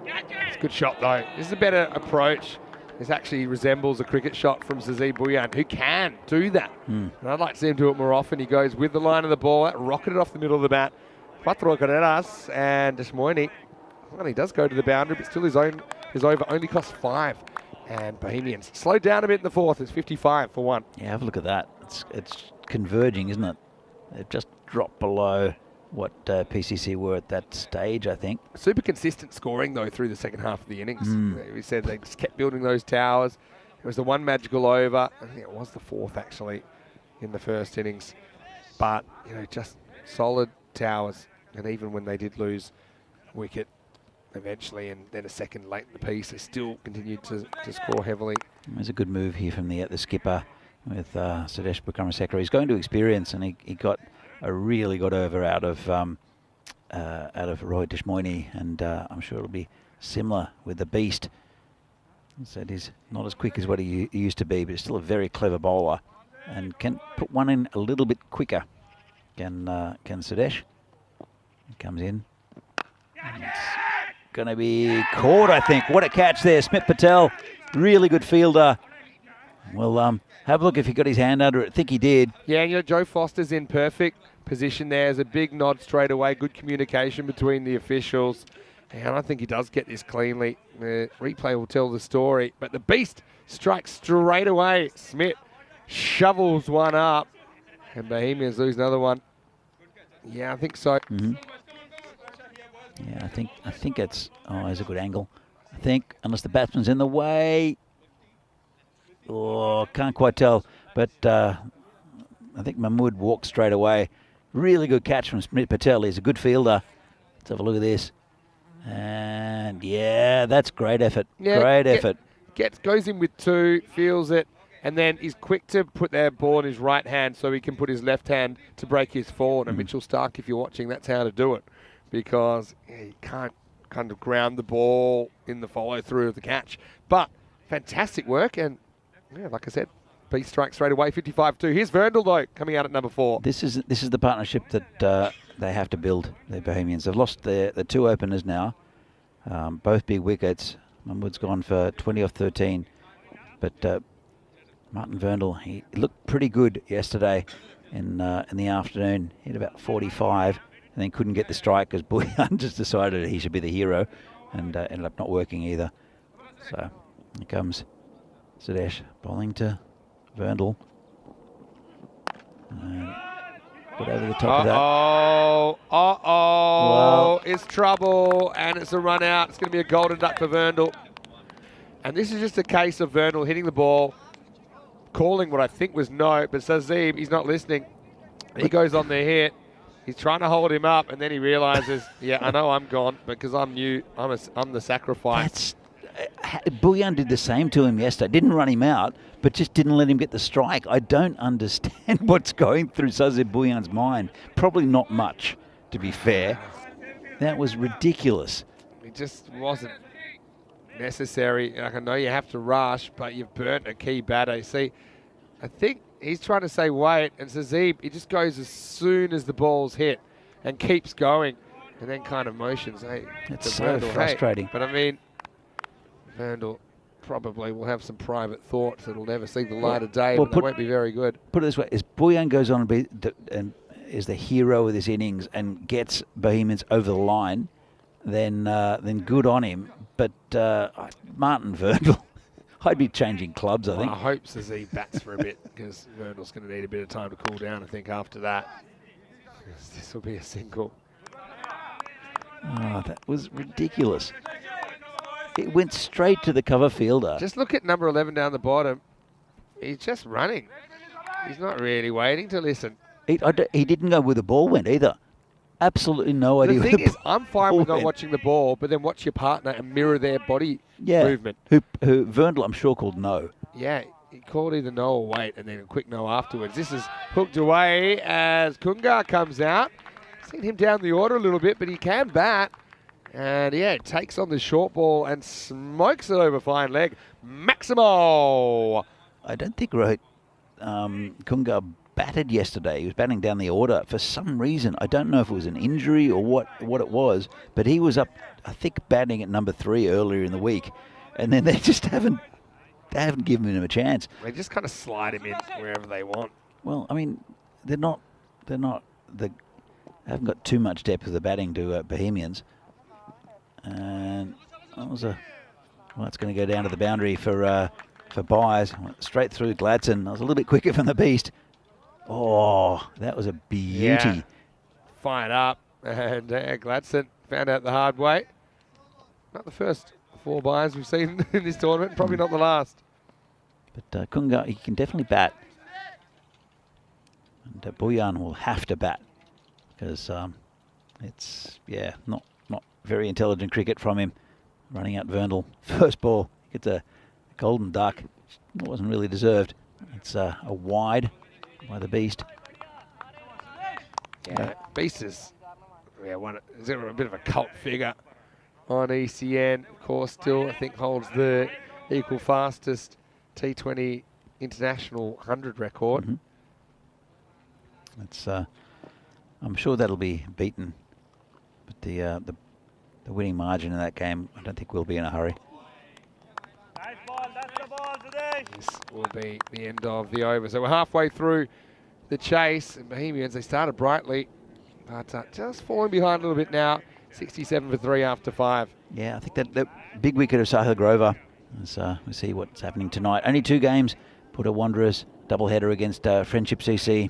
It's a good shot, though. This is a better approach. This actually resembles a cricket shot from Sazib Bouillon, who can do that. And I'd like to see him do it more often. He goes with the line of the ball, rocketed off the middle of the bat. Cuatro carreras, and Desmoini, well, he does go to the boundary, but still his over only costs 5. And Bohemians slowed down a bit in the 4th. It's 55 for 1. Yeah, have a look at that. It's converging, isn't it? They've just dropped below what PCC were at that stage, I think. Super consistent scoring, though, through the second half of the innings. We said they just kept building those towers. It was the one magical over. I think it was the 4th, actually, in the first innings. But, you know, just solid towers. And even when they did lose wicket eventually and then a second late in the piece, they still continued to score heavily. There's a good move here from the skipper with Sudesh Bukramasekera. He's going to experience, and he got a really good over out of Roy Deshmoini, and I'm sure it'll be similar with the Beast. So he's not as quick as what he used to be, but he's still a very clever bowler and can put one in a little bit quicker. Can Sudesh? He comes in. And it's going to be caught, I think. What a catch there, Smith Patel. Really good fielder. Well, have a look if he got his hand under it. I think he did. Yeah, you know, Joe Foster's in perfect position there. There's a big nod straight away. Good communication between the officials. And I think he does get this cleanly. Replay will tell the story. But the Beast strikes straight away. Smith shovels one up. And Bohemians lose another one. Yeah, I think so. Yeah, I think it's... Oh, there's a good angle. I think, unless the batsman's in the way... Oh, can't quite tell. But I think Mahmood walked straight away. Really good catch from Smith Patel. He's a good fielder. Let's have a look at this. And, yeah, that's great effort. Yeah, great effort. Goes in with 2, feels it, and then he's quick to put that ball in his right hand so he can put his left hand to break his forward. And Mitchell Stark, if you're watching, that's how to do it. Because you can't kind of ground the ball in the follow-through of the catch. But fantastic work, and yeah, like I said, Beast strikes straight away, 55-2. Here's Verndl, though, coming out at number 4. This is the partnership that they have to build, the Bohemians. They've lost the 2 openers now, both big wickets. Mahmood's gone for 20 off 13. But Martin Verndl, he looked pretty good yesterday in the afternoon. He had about 45 and then couldn't get the strike because Bouillon just decided he should be the hero and ended up not working either. So here comes Sudesh bowling to Verndl. Put over the top of that. Well, it's trouble, and it's a run out. It's going to be a golden duck for Verndl. And this is just a case of Verndl hitting the ball, calling what I think was no, but Sazib, he's not listening. He goes on the hit. He's trying to hold him up, and then he realizes, yeah, I know I'm gone because I'm new. I'm the sacrifice. Bouillon did the same to him yesterday. Didn't run him out, but just didn't let him get the strike. I don't understand what's going through Sazib Bouillon's mind. Probably not much, to be fair. That was ridiculous. It just wasn't necessary. Like, I know you have to rush, but you've burnt a key batter. See, I think he's trying to say wait, and Sazib, he just goes as soon as the ball's hit and keeps going, and then kind of motions. Hey, it's so frustrating. Hey. But I mean, Verndl probably will have some private thoughts that'll never see the light of day, but they won't be very good. Put it this way, as Bouillon goes on and is the hero of this innings and gets Bohemians over the line, then good on him. But Martin Verndl, I'd be changing clubs, I think. I hope Sazib bats for a bit because Verndl's going to need a bit of time to cool down, I think, after that. This will be a single. Oh, that was ridiculous. It went straight to the cover fielder. Just look at number 11 down the bottom. He's just running. He's not really waiting to listen. He didn't go where the ball went either. Absolutely no idea. The where thing is, I'm fine ball with not went. watching the ball, but then watch your partner and mirror their body movement. Who Verndl, I'm sure, called no. Yeah, he called either no or wait, and then a quick no afterwards. This is hooked away as Kunga comes out. Seen him down the order a little bit, but he can bat. And yeah, takes on the short ball and smokes it over fine leg. Maximo! I don't think Kunga batted yesterday. He was batting down the order for some reason. I don't know if it was an injury or what it was, but he was up, I think, batting at number 3 earlier in the week, and then they just haven't given him a chance. They just kind of slide him in wherever they want. Well, I mean, they haven't got too much depth with the batting to Bohemians, and it's going to go down to the boundary for Byers. Straight through Gladson. I was a little bit quicker from the beast. Oh, that was a beauty. Yeah. Fired up, and Gladson found out the hard way. Not the first 4 Byers we've seen in this tournament, probably not the last. But Kunga, he can definitely bat. And Boyan will have to bat because it's, not very intelligent cricket from him. Running out Verndl. First ball, gets a golden duck. It wasn't really deserved. It's a wide by the beast. Yeah, Beast is a bit of a cult figure on ECN. Of course, still I think holds the equal fastest T20 international 100 record. Mm-hmm. It's I'm sure that'll be beaten, but the winning margin in that game, I don't think we'll be in a hurry. This will be the end of the over. So we're halfway through the chase. And Bohemians, they started brightly, but just falling behind a little bit now. 67 for 3 after 5. Yeah, I think that big wicket of Sahil Grover. As we see what's happening tonight. Only 2 games. Put a Wanderers doubleheader against Friendship CC,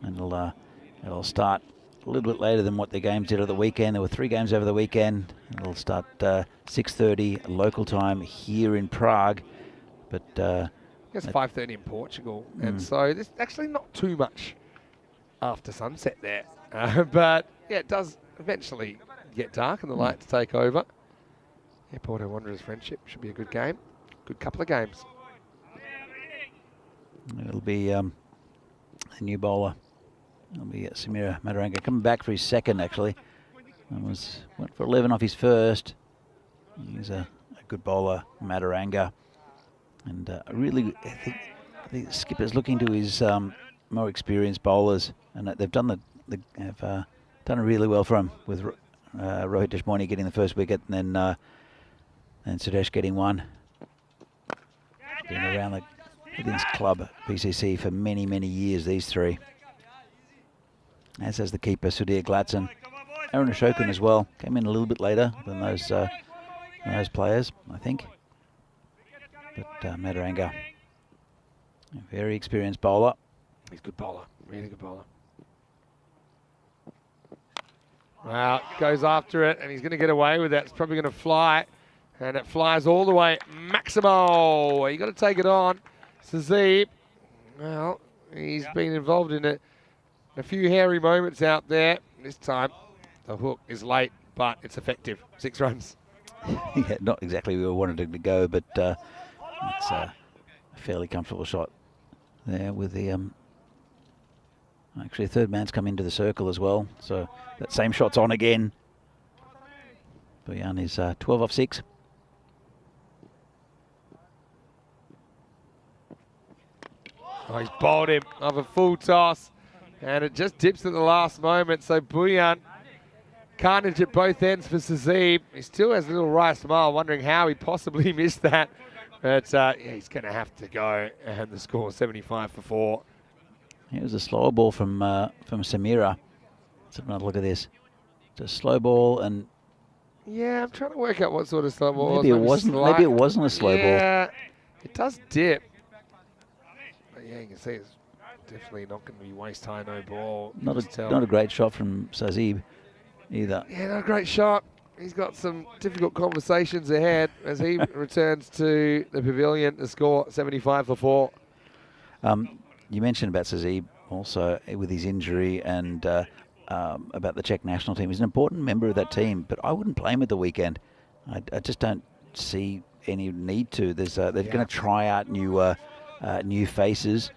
and it'll start a little bit later than what the games did at the weekend. There were 3 games over the weekend. It'll start 6:30 local time here in Prague. But it's 5:30 in Portugal, and so there's actually not too much after sunset there. But yeah, it does eventually get dark and the lights take over. Yeah, Porto Wanderers Friendship should be a good game. Good couple of games. It'll be a new bowler. It'll be Samira Madaranga coming back for his second, actually. Went for 11 off his first. He's a good bowler, Madaranga. And I think the skipper's looking to his more experienced bowlers, and they've done done it really well for him with Rohit Deshmani getting the first wicket, and then Sudesh getting one. Been around the Women's Club PCC for many, many years, these 3. As has the keeper, Sudhir Gladson. Aaron Ashokan as well. Came in a little bit later than those players, I think. But Madaranga, a very experienced bowler. He's a good bowler, really good bowler. Well, goes after it, and he's going to get away with that. It's probably going to fly, and it flies all the way. Maximo, you got to take it on. Sazib, well, he's been involved in a few hairy moments out there. This time, the hook is late, but it's effective. 6 runs. Yeah, not exactly where we wanted it to go, but it's a fairly comfortable shot there with the... actually, a third man's come into the circle as well, so that same shot's on again. Boyan is 12 off 6. Oh, he's bowled him of a full toss, and it just dips at the last moment. So Boyan, carnage at both ends for Sazib. He still has a little wry smile, wondering how he possibly missed that. But yeah, he's going to have to go, and the score 75 for 4. It was a slower ball from Samira. Let's have another look at this. It's a slow ball, and yeah, I'm trying to work out what sort of slow ball maybe it wasn't. Maybe it wasn't a slow ball. Yeah, it does dip. But yeah, you can see it's definitely not going to be waist high, no ball. Not a great shot from Sazib either. Yeah, not a great shot. he's got some difficult conversations ahead as he returns to the pavilion to score 75 for 4. You mentioned about Sazib also with his injury and about the Czech national team. He's an important member of that team, but I wouldn't play him at the weekend. I just don't see any need to. They're going to try out new faces,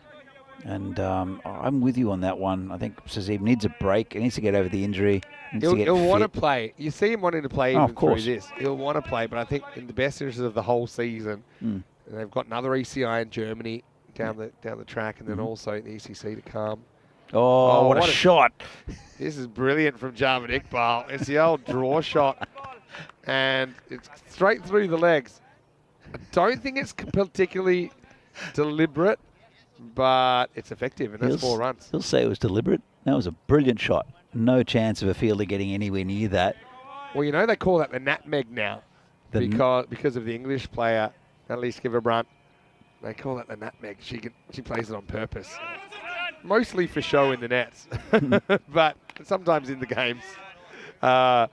and I'm with you on that one. I think Sazib needs a break. He needs to get over the injury. He'll want to play. You see him wanting to play even of course. through this. He'll want to play, but I think in the best interest of the whole season, they've got another ECI in Germany down the track, and then also the ECC to come. Oh, what a shot. This is brilliant from Javed Iqbal. It's the old draw shot, and it's straight through the legs. I don't think it's particularly deliberate, but it's effective, and that's 4 runs. He'll say it was deliberate. That was a brilliant shot. No chance of a fielder getting anywhere near that. Well, you know they call that the nutmeg now, because of the English player, Annalise Giverbrandt. They call that the nutmeg. She plays it on purpose. Mostly for show in the nets, but sometimes in the games. That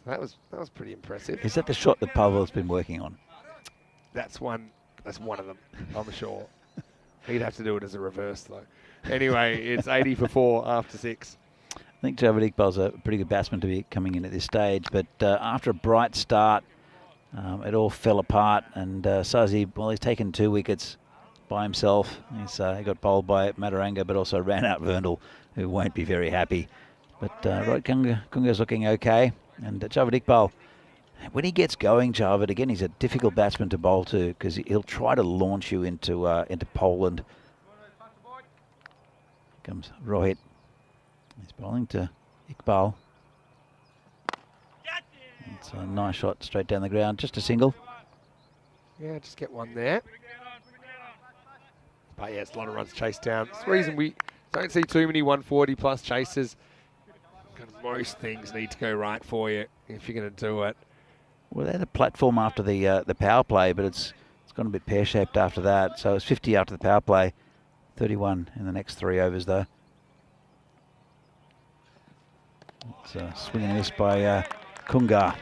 was pretty impressive. Is that the shot that Pavel's been working on? That's one of them, I'm sure. He'd have to do it as a reverse, though. Anyway, it's 80 for 4 after 6. I think Javed Iqbal's a pretty good batsman to be coming in at this stage, but after a bright start, it all fell apart, and Sazib, well, he's taken 2 wickets by himself. He got bowled by Mataranga, but also ran out Verndl, who won't be very happy. But Kunga's looking okay, and Javed Iqbal, when he gets going, Javed, again, he's a difficult batsman to bowl to because he'll try to launch you into Poland. Comes Rohit. He's bowling to Iqbal. It's a nice shot straight down the ground, just a single. Yeah, just get one there. But yeah, it's a lot of runs chased down. It's the reason we don't see too many 140 plus chases. Most things need to go right for you if you're going to do it. Well, they had a platform after the power play, but it's gone a bit pear-shaped after that. So it's 50 after the power play, 31 in the next 3 overs though. It's a swing and a miss by Kunga.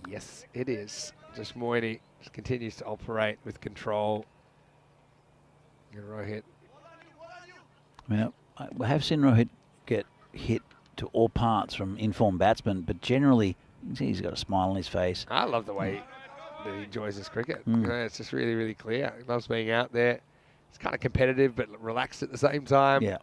Yes, it is. Just Moini just continues to operate with control. Rohit. I mean, I have seen Rohit get hit to all parts from informed batsmen, but generally, you can see he's got a smile on his face. I love the way that he enjoys his cricket. You know, it's just really, really clear. He loves being out there. It's kind of competitive, but relaxed at the same time. Yeah.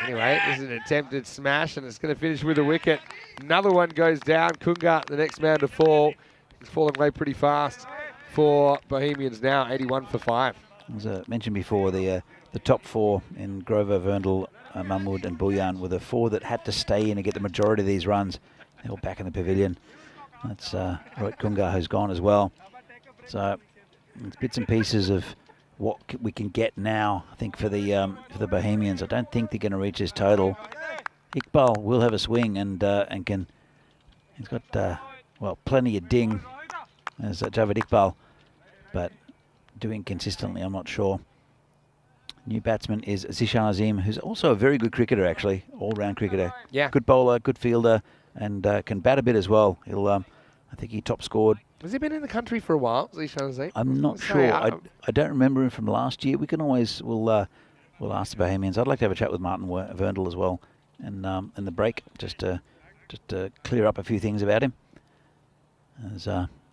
Anyway, this is an attempted smash, and it's going to finish with a wicket. Another one goes down. Kunga, the next man to fall. He's fallen away pretty fast for Bohemians now, 81 for 5. As I mentioned before, the top 4 in Grover, Verndl, Mahmood and Bulyan were the 4 that had to stay in and get the majority of these runs. They're all back in the pavilion. That's Rohit Kunga who's gone as well. So it's bits and pieces of what we can get now, I think, for the Bohemians. I don't think they're going to reach his total. Iqbal will have a swing and can. He's got well, plenty of ding as Javed Iqbal, but doing consistently, I'm not sure. New batsman is Zishan Azim, who's also a very good cricketer, actually, all-round cricketer. Yeah. Good bowler, good fielder, and can bat a bit as well. He'll, I think he top scored. Has he been in the country for a while, Zishan Azim? I'm not sure. I don't remember him from last year. We can always, we'll ask the Bohemians. I'd like to have a chat with Martin Verndl as well, and in the break, just to clear up a few things about him. As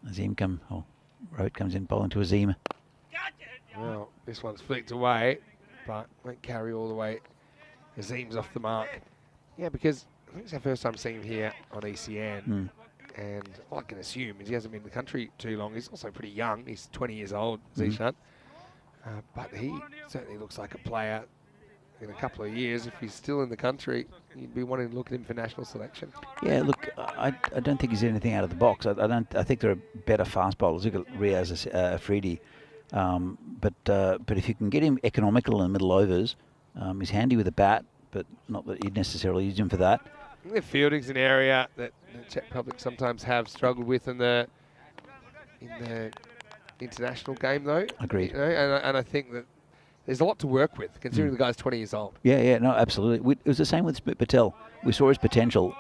Azim Rohit comes in bowling to Azim. Well, this one's flicked away, but won't carry all the way. Azim's off the mark. Yeah, because I think it's our first time seeing him here on ECN. And all I can assume is he hasn't been in the country too long. He's also pretty young. He's 20 years old, Zishan. But he certainly looks like a player in a couple of years. If he's still in the country, you'd be wanting to look at him for national selection. Yeah, look, I don't think he's anything out of the box. I think there are better fast bowlers. Look at Riaz Afridi. But if you can get him economical in the middle overs, he's handy with a bat, but not that you'd necessarily use him for that. I think the fielding's an area that the Czech Republic sometimes have struggled with in the international game, though. Agreed. You know, and I think that there's a lot to work with, considering the guy's 20 years old. Yeah, no, absolutely. It was the same with Smit Patel. We saw his potential,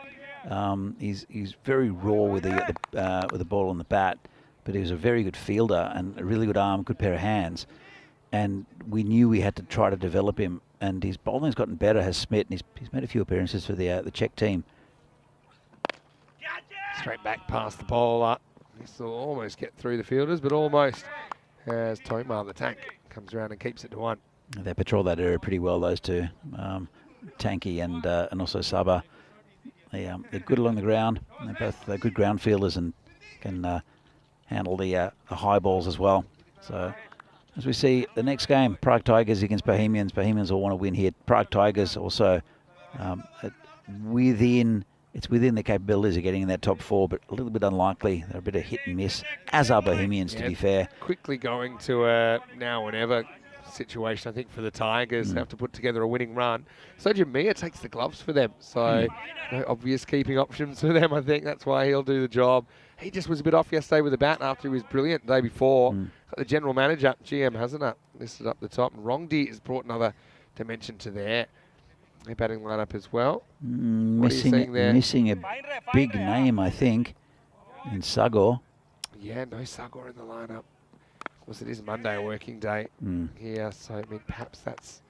He's very raw with the ball on the bat, but he was a very good fielder and a really good arm, good pair of hands. And we knew we had to try to develop him. And his bowling's gotten better, has Smith, and he's made a few appearances for the Czech team. Straight back past the bowler. This will almost get through the fielders, but almost. As Tomar, the tank, comes around and keeps it to 1. They patrol that area pretty well, those two. Tanky and also Saba. They're good along the ground. They're good ground fielders and can handle the high balls as well. So as we see the next game, Prague Tigers against Bohemians. Bohemians all want to win here. Prague Tigers also it's within their capabilities of getting in that top 4, but a little bit unlikely. They're a bit of hit and miss, as are Bohemians, to be fair. Quickly going to a now or never situation, I think, for the Tigers. Have to put together a winning run. So Jamia takes the gloves for them. So no obvious keeping options for them. I think that's why he'll do the job. He just was a bit off yesterday with the bat after he was brilliant the day before. Got the general manager, GM, hasn't it? Listed up the top. And Rongdi has brought another dimension to their batting lineup as well. What are you seeing there? Missing a big name, I think, in Sagor. Yeah, no Sagor in the lineup. Of course, it is Monday, a working day here, so I mean, perhaps that's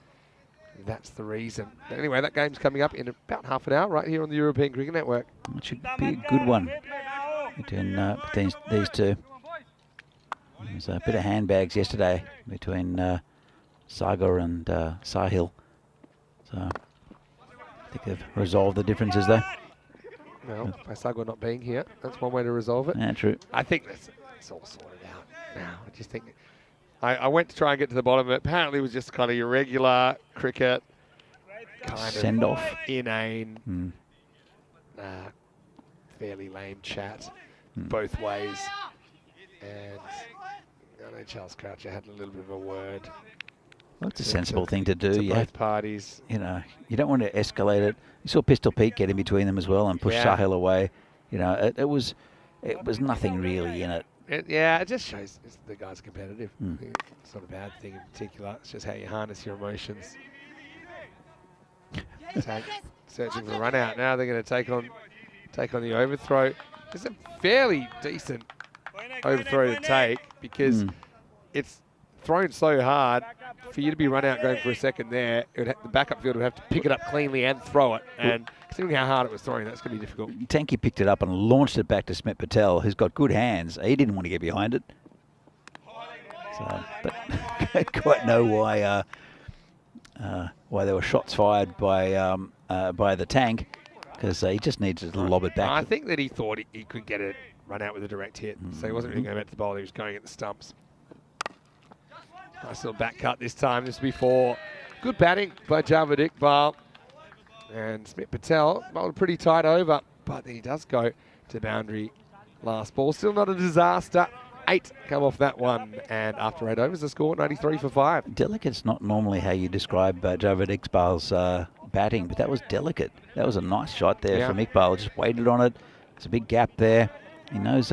the reason. But anyway, that game's coming up in about half an hour right here on the European Cricket Network. It should be a good one between these two. There was a bit of handbags yesterday between Sagor and Sahil. So I think they've resolved the differences there. Well, by Sagor not being here, that's one way to resolve it. Yeah, true. I think it's all sorted out now. I just think I went to try and get to the bottom of it. Apparently it was just kind of your regular cricket, kind Send of off. inane, fairly lame chat both ways. And I know Charles Croucher had a little bit of a word. Well, it's a sensible thing to do. To You both parties. you don't want to escalate it. You saw Pistol Pete get in between them as well and push Sahil away. It was nothing really in it. It just shows the guy's competitive. It's not a bad thing in particular. It's just how you harness your emotions. Searching for a run out. Now they're going to take on the overthrow. It's a fairly decent overthrow to take because it's thrown so hard. For you to be run out going for a second there, the backup field would have to pick it up cleanly and throw it. And considering how hard it was throwing, that's going to be difficult. Tanky picked it up and launched it back to Smith Patel, who's got good hands. He didn't want to get behind it. So, but I don't quite know why there were shots fired by the tank, because he just needed to lob it back. I think that he thought he could get it run out with a direct hit, so he wasn't really going back to the bowl. He was going at the stumps. Nice little back cut this time, just before. Good batting by Javed Iqbal. And Smith Patel bowled pretty tight over, but then he does go to boundary last ball. Still not a disaster. 8 come off that one, and after 8 overs, the score 93 for 5. Delicate's not normally how you describe Javed Iqbal's batting, but that was delicate. That was a nice shot there from Iqbal. Just waited on it. There's a big gap there. He knows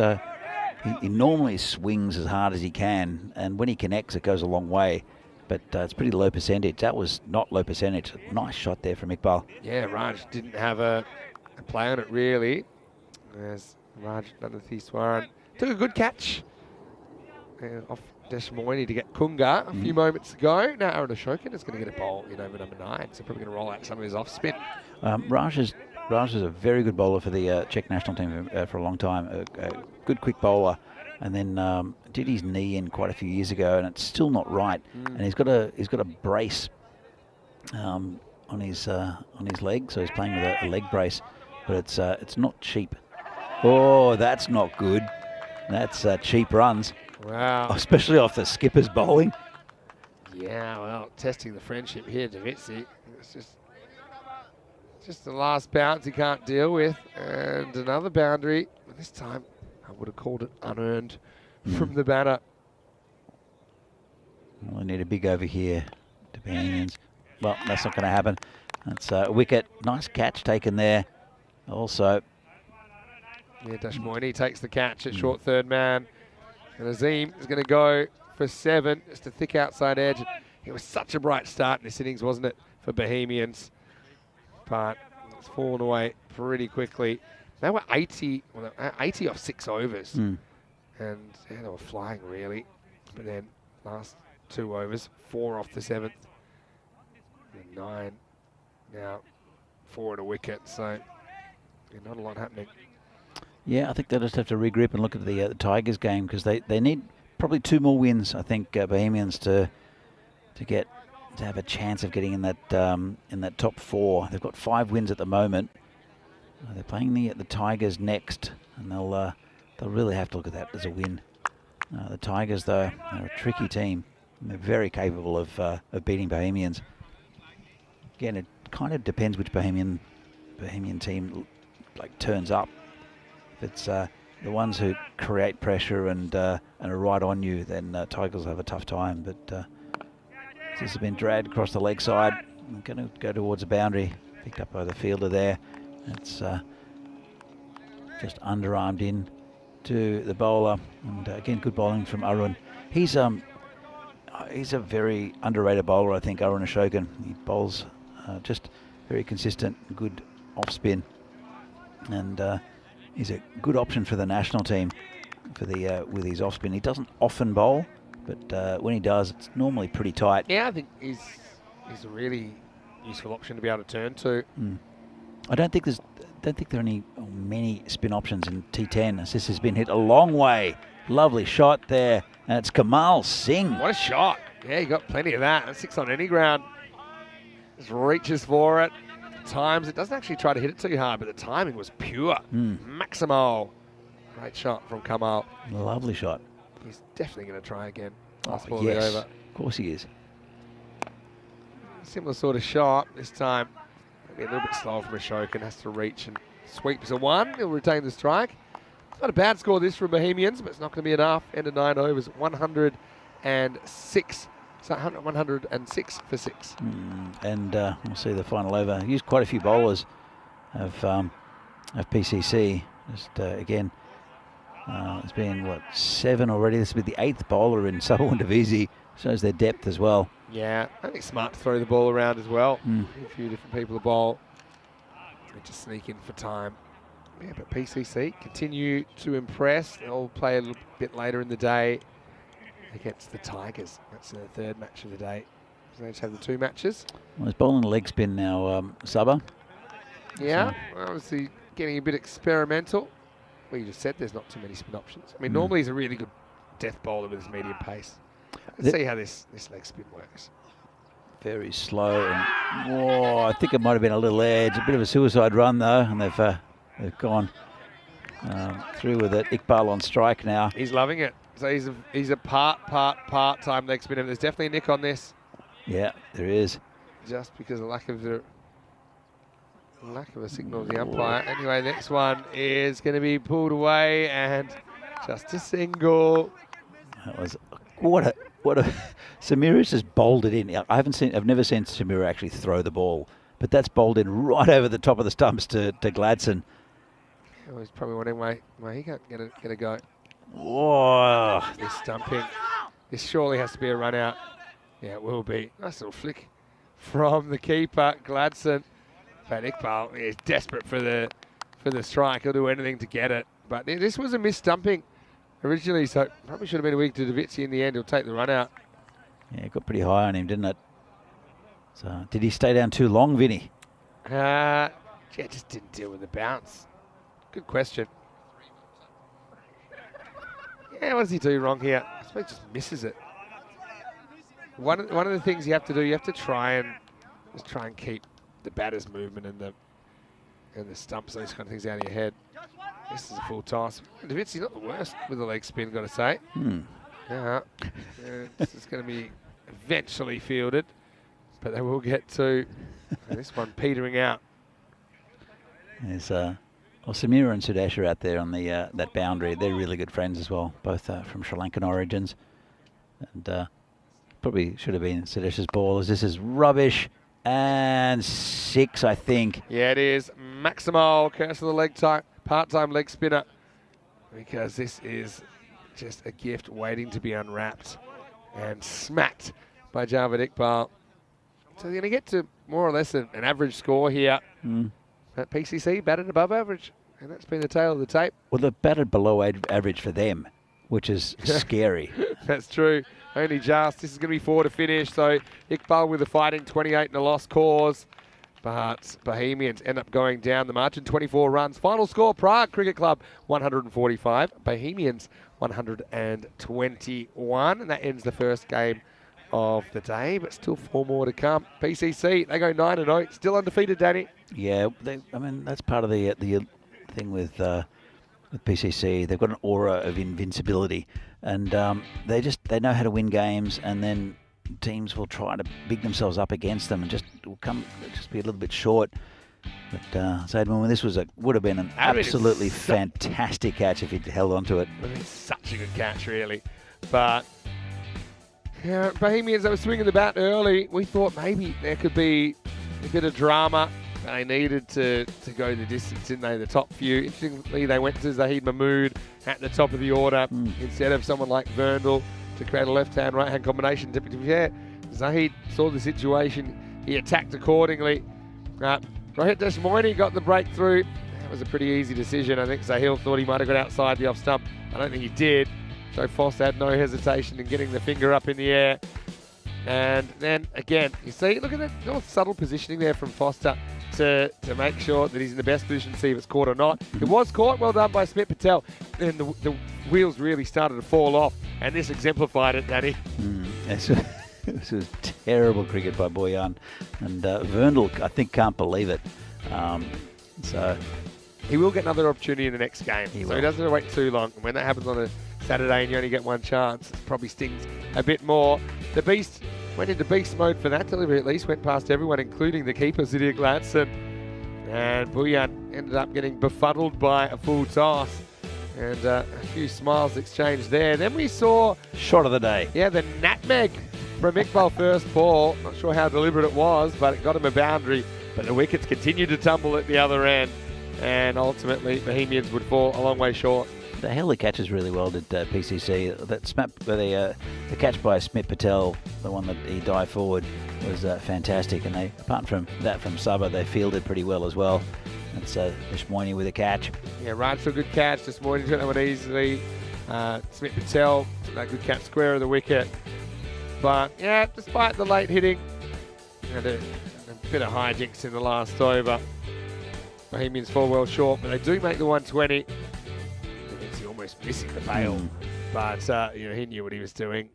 he normally swings as hard as he can, and when he connects, it goes a long way. But it's pretty low percentage. That was not low percentage. Nice shot there from Iqbal. Yeah, Raj didn't have a play on it, really. As Raj Nanathiswaran took a good catch off Deshmoini to get Kunga a few moments ago. Now Aaron Ashokan is going to get a bowl in over number 9, so probably going to roll out some of his off spin. Raj is a very good bowler for the Czech national team for a long time. A good quick bowler, and then did his knee in quite a few years ago, and it's still not right. And he's got a brace on his leg, so he's playing with a leg brace, but it's not cheap. Oh, that's not good. That's cheap runs. Wow. Especially off the skipper's bowling. Yeah, well, testing the friendship here, Davitsi. It's just the last bounce he can't deal with, and another boundary. This time, I would have called it unearned from the batter. Well, they need a big over here, the Bohemians. Well, that's not going to happen. That's a wicket. Nice catch taken there. Also. Yeah, Dashmoini takes the catch at short third man. And Azim is going to go for 7. Just a thick outside edge. It was such a bright start in this innings, wasn't it, for Bohemians? But It's fallen away pretty quickly. They were 80 off 6 overs. And yeah, they were flying really. But then last 2 overs, 4 off the 7th. And 9 now, 4 and a wicket. So yeah, not a lot happening. Yeah, I think they'll just have to regroup and look at the Tigers game, because they need probably 2 more wins, I think, Bohemians, to have a chance of getting in that top 4. They've got 5 wins at the moment. They're playing the Tigers next, and they'll really have to look at that as a win. The Tigers, though, are a tricky team. They're very capable of beating Bohemians. Again, it kind of depends which Bohemian team turns up. If it's the ones who create pressure and are right on you, then Tigers will have a tough time. But this has been dragged across the leg side. I'm going to go towards the boundary. Picked up by the fielder there. It's just underarmed in to the bowler. And again, good bowling from Arun. He's a very underrated bowler, I think, Arun Ashokan. He bowls just very consistent, good off spin. And he's a good option for the national team for the with his off spin. He doesn't often bowl, but when he does, it's normally pretty tight. Yeah, I think he's a really useful option to be able to turn to. I don't think there are many spin options in T10, as this has been hit a long way. Lovely shot there, and it's Kamal Singh. What a shot. Yeah, you got plenty of that. That's 6 on any ground. Just reaches for it. Times it doesn't actually try to hit it too hard, but the timing was pure. Maximal. Great shot from Kamal. Lovely shot. He's definitely going to try again. Last ball yes, over. Of course he is. Similar sort of shot this time. Maybe a little bit slower from Ashokan. Has to reach and sweeps a 1. He'll retain the strike. Not a bad score this for Bohemians, but it's not going to be enough. End of 9 overs, 106. So 106 for 6. And we'll see the final over. Used quite a few bowlers of PCC. Just again, it's been 7 already. This will be the 8th bowler in Subtle and Divisi. Shows their depth as well. Yeah, I think smart to throw the ball around as well. A few different people to bowl. They just sneak in for time. Yeah, but PCC continue to impress. They'll play a little bit later in the day against the Tigers. That's the 3rd match of the day. So they just have the 2 matches. Well, he's bowling a leg spin now, Subba. Yeah, obviously getting a bit experimental. Well, you just said there's not too many spin options. I mean, normally he's a really good death bowler with his medium pace. Let's see how this leg spin works. Very slow. And, I think it might have been a little edge. A bit of a suicide run, though, and they've gone through with it. Iqbal on strike now. He's loving it. So he's a part-time leg spinner. There's definitely a nick on this. Yeah, there is. Just because of lack of a signal of the umpire. Anyway, next one is going to be pulled away and just a single. That was what a Samira's just bowled it in. I've never seen Samira actually throw the ball, but that's bowled in right over the top of the stumps to Gladson. Oh, he's probably wondering why he can't get a go. Whoa! This stumping. This surely has to be a run out. Yeah, it will be. Nice little flick from the keeper, Gladson. But Iqbal is desperate for the strike. He'll do anything to get it. But this was a missed stumping originally, so probably should have been a week to Davitsi in the end. He'll take the run out. Yeah, it got pretty high on him, didn't it? So did he stay down too long, Vinny? Yeah, just didn't deal with the bounce. Good question. Yeah, what does he do wrong here? I suppose he just misses it. One of the things you have to do, you have to try and keep the batter's movement and the stumps, those kind of things out of your head. This is a full toss. Davitsi not the worst with the leg spin, got to say. Yeah, this is going to be eventually fielded, but they will get to this one petering out. There's Samira and Sudesh are out there on the that boundary. They're really good friends as well, both from Sri Lankan origins. And probably should have been Sudesh's ball, as this is rubbish. And 6, I think. Yeah, it is. Maximal, curse of the leg part-time leg spinner, because this is just a gift waiting to be unwrapped and smacked by Javed Iqbal. So they're going to get to more or less an average score here. PCC batted above average, and that's been the tail of the tape. Well, they've batted below average for them, which is scary. That's true. Only just. This is going to be 4 to finish. So Iqbal with a fighting 28 and a lost cause. But Bohemians end up going down the margin, 24 runs. Final score, Prague Cricket Club 145, Bohemians 121. And that ends the first game of the day, but still 4 more to come. PCC, they go 9-0, still undefeated, Danny. Yeah, I mean, that's part of the thing with PCC. They've got an aura of invincibility, and they know how to win games, and then teams will try to big themselves up against them and just be a little bit short. But Zaidman, this would have been an absolutely fantastic catch if he'd held on to it. I mean, such a good catch, really. But yeah, Bohemians, they were swinging the bat early. We thought maybe there could be a bit of drama. They needed to go the distance, didn't they? The top few. Interestingly, they went to Zahid Mahmood at the top of the order instead of someone like Verndl to create a left-hand, right-hand combination. To be fair, Zahid saw the situation. He attacked accordingly. Rohit Deshmoini got the breakthrough. That was a pretty easy decision. I think Zahil thought he might have got outside the off stump. I don't think he did. So Foster had no hesitation in getting the finger up in the air. And then again, you see, look at that little subtle positioning there from Foster to make sure that he's in the best position to see if it's caught or not. It was caught, well done by Smith Patel. And the wheels really started to fall off, and this exemplified it, Danny. This was terrible cricket by Boyan. And Verndl, I think, can't believe it. So he will get another opportunity in the next game. He He doesn't have to wait too long. And when that happens on a Saturday and you only get one chance, it probably stings a bit more. The Beast went into beast mode for that delivery, at least went past everyone, including the keeper, Zydia Gladson. And Boyan ended up getting befuddled by a full toss. And a few smiles exchanged there. Then we saw... shot of the day. Yeah, the nutmeg from Iqbal first ball. Not sure how deliberate it was, but it got him a boundary. But the wickets continued to tumble at the other end. And ultimately, Bohemians would fall a long way short. They held the catches really well, did PCC. The catch by Smith Patel, the one that he dived forward, was fantastic. And they, apart from that from Sabah, they fielded pretty well as well. That's Deshmoini with a catch. Yeah, Raj for a good catch. Deshmoini took that one easily. Smith Patel took that good catch square of the wicket. But yeah, despite the late hitting, and a bit of hijinks in the last over, Bohemians fall well short, but they do make the 120. He's almost missing the bail, but he knew what he was doing.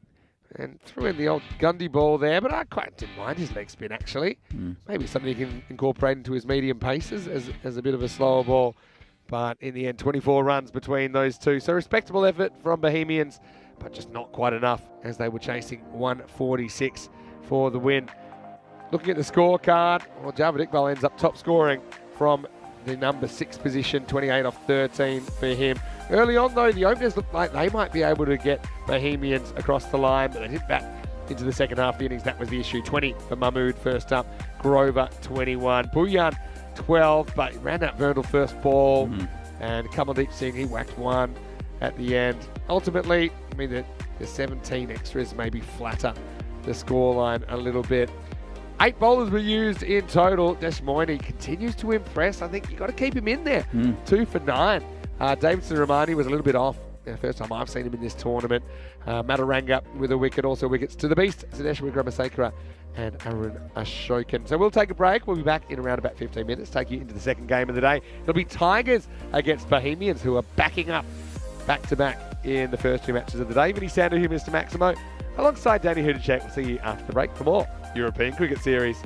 And threw in the old Gundy ball there, but I quite didn't mind his leg spin, actually. Maybe something he can incorporate into his medium paces as a bit of a slower ball. But in the end, 24 runs between those two. So respectable effort from Bohemians, but just not quite enough as they were chasing 146 for the win. Looking at the scorecard, well, Javed Iqbal ends up top scoring from the number 6 position, 28 off 13 for him. Early on, though, the openers looked like they might be able to get Bohemians across the line, but they didn't bat into the second half of the innings. That was the issue. 20 for Mahmood first up, Grover 21, Boyan 12, but he ran out Verndl first ball, and Kamaldeep Singh, he whacked one at the end. Ultimately, I mean, the 17 extras maybe flatter the scoreline a little bit. 8 bowlers were used in total. Deshmoini continues to impress. I think you've got to keep him in there. 2 for 9. Davidson Ramani was a little bit off. First time I've seen him in this tournament. Mataranga with a wicket, also wickets to the Beast, Zinesh Wickramasekera and Arun Ashokan. So we'll take a break. We'll be back in around about 15 minutes, take you into the second game of the day. It'll be Tigers against Bohemians, who are backing up back-to-back in the first 2 matches of the day. Vinny Sandu here, Mr. Maximo, alongside Danny Hudacek. We'll see you after the break for more European Cricket Series.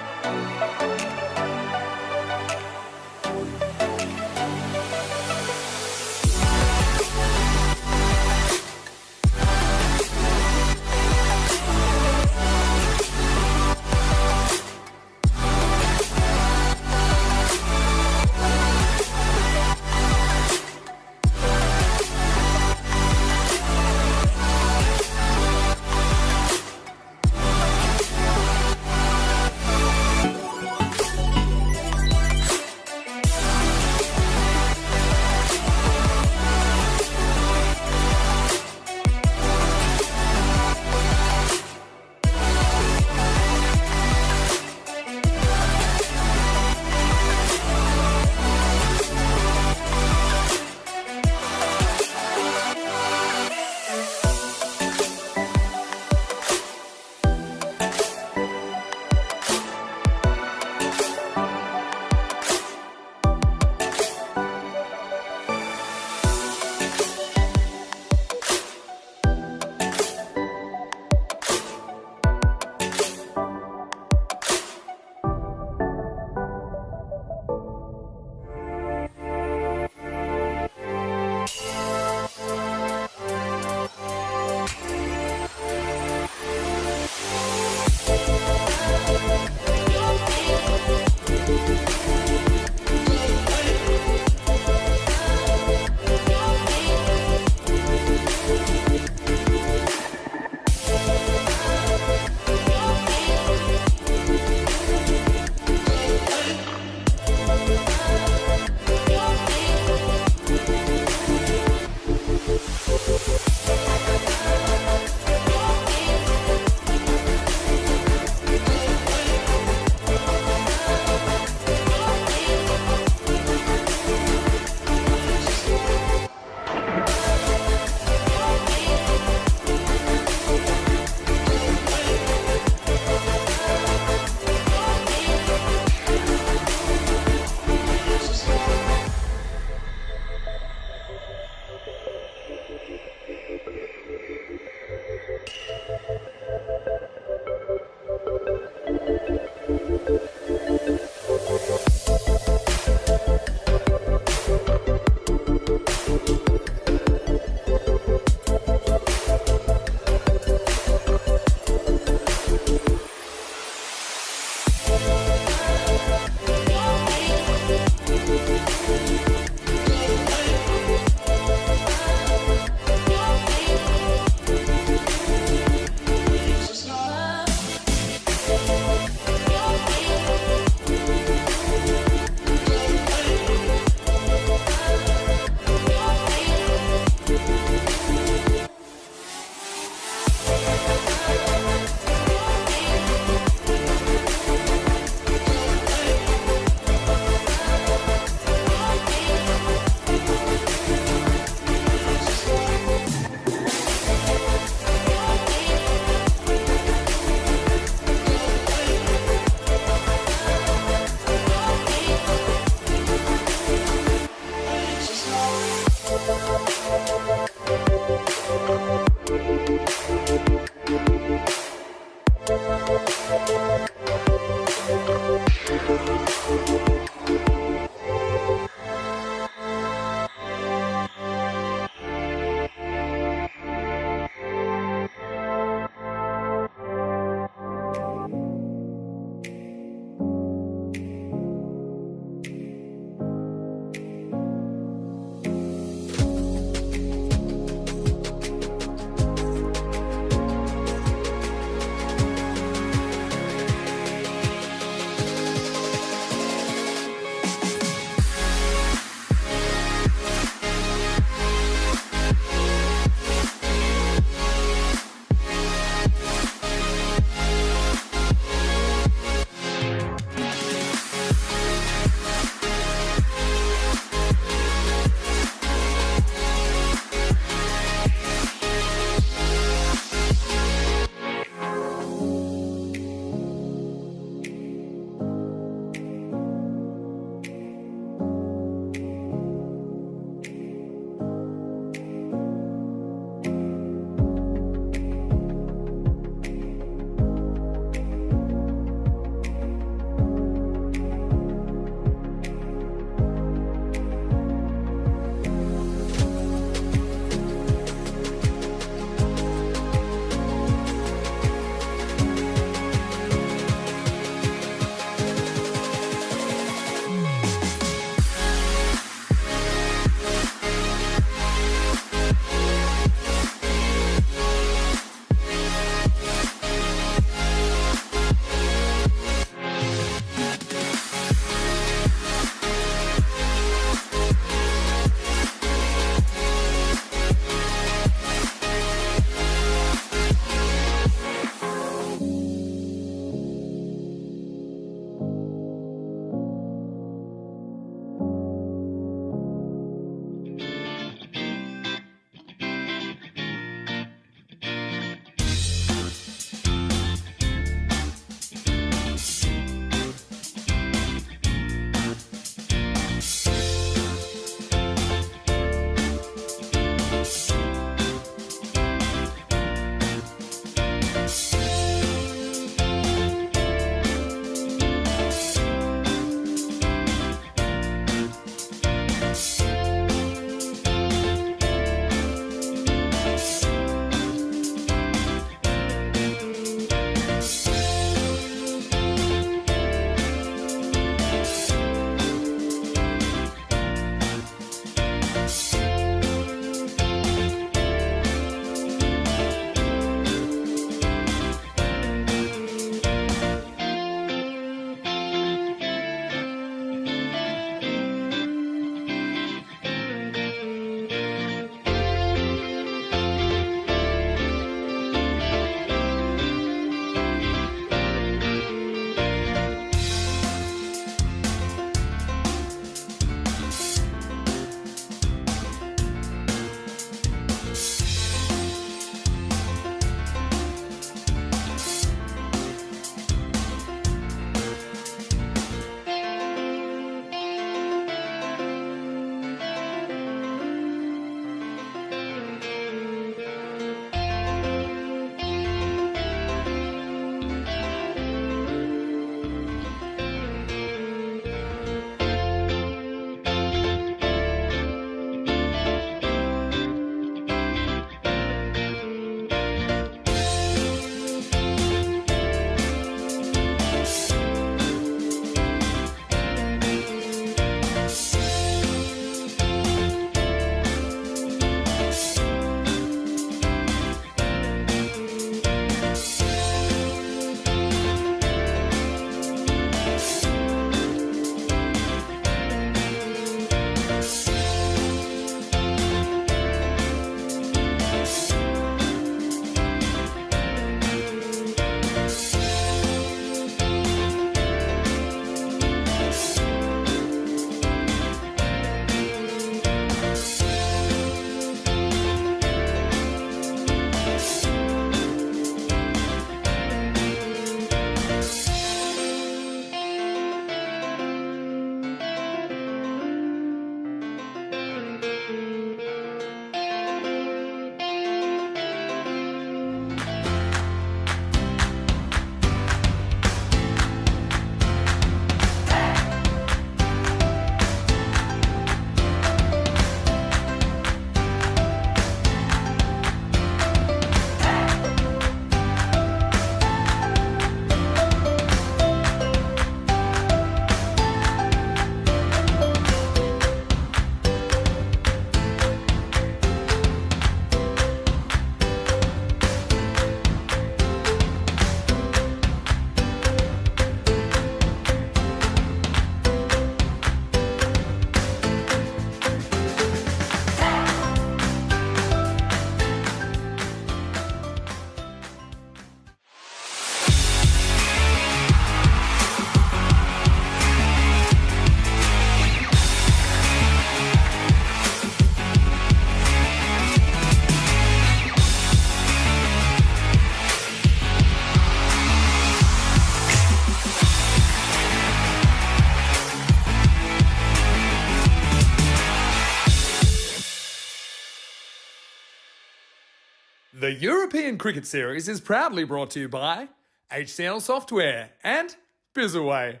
The European Cricket Series is proudly brought to you by HCL Software and Bizaway.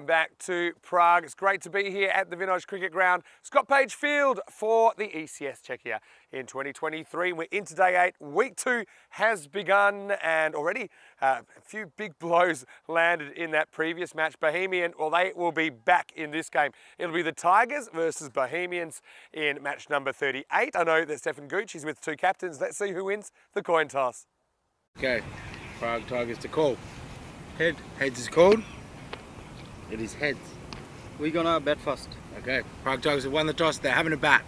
welcome back to Prague. It's great to be here at the Vinoj Cricket Ground. Scott Page Field for the ECS Czechia in 2023. We're into day 8. Week 2 has begun, and already a few big blows landed in that previous match. Bohemian, well, they will be back in this game. It'll be the Tigers versus Bohemians in match number 38. I know that Stefan Gooch is with 2 captains. Let's see who wins the coin toss. Okay, Prague Tigers to call. Heads is called. It is heads. We're gonna bat first. Okay, Prague Tigers have won the toss. They're having a bat.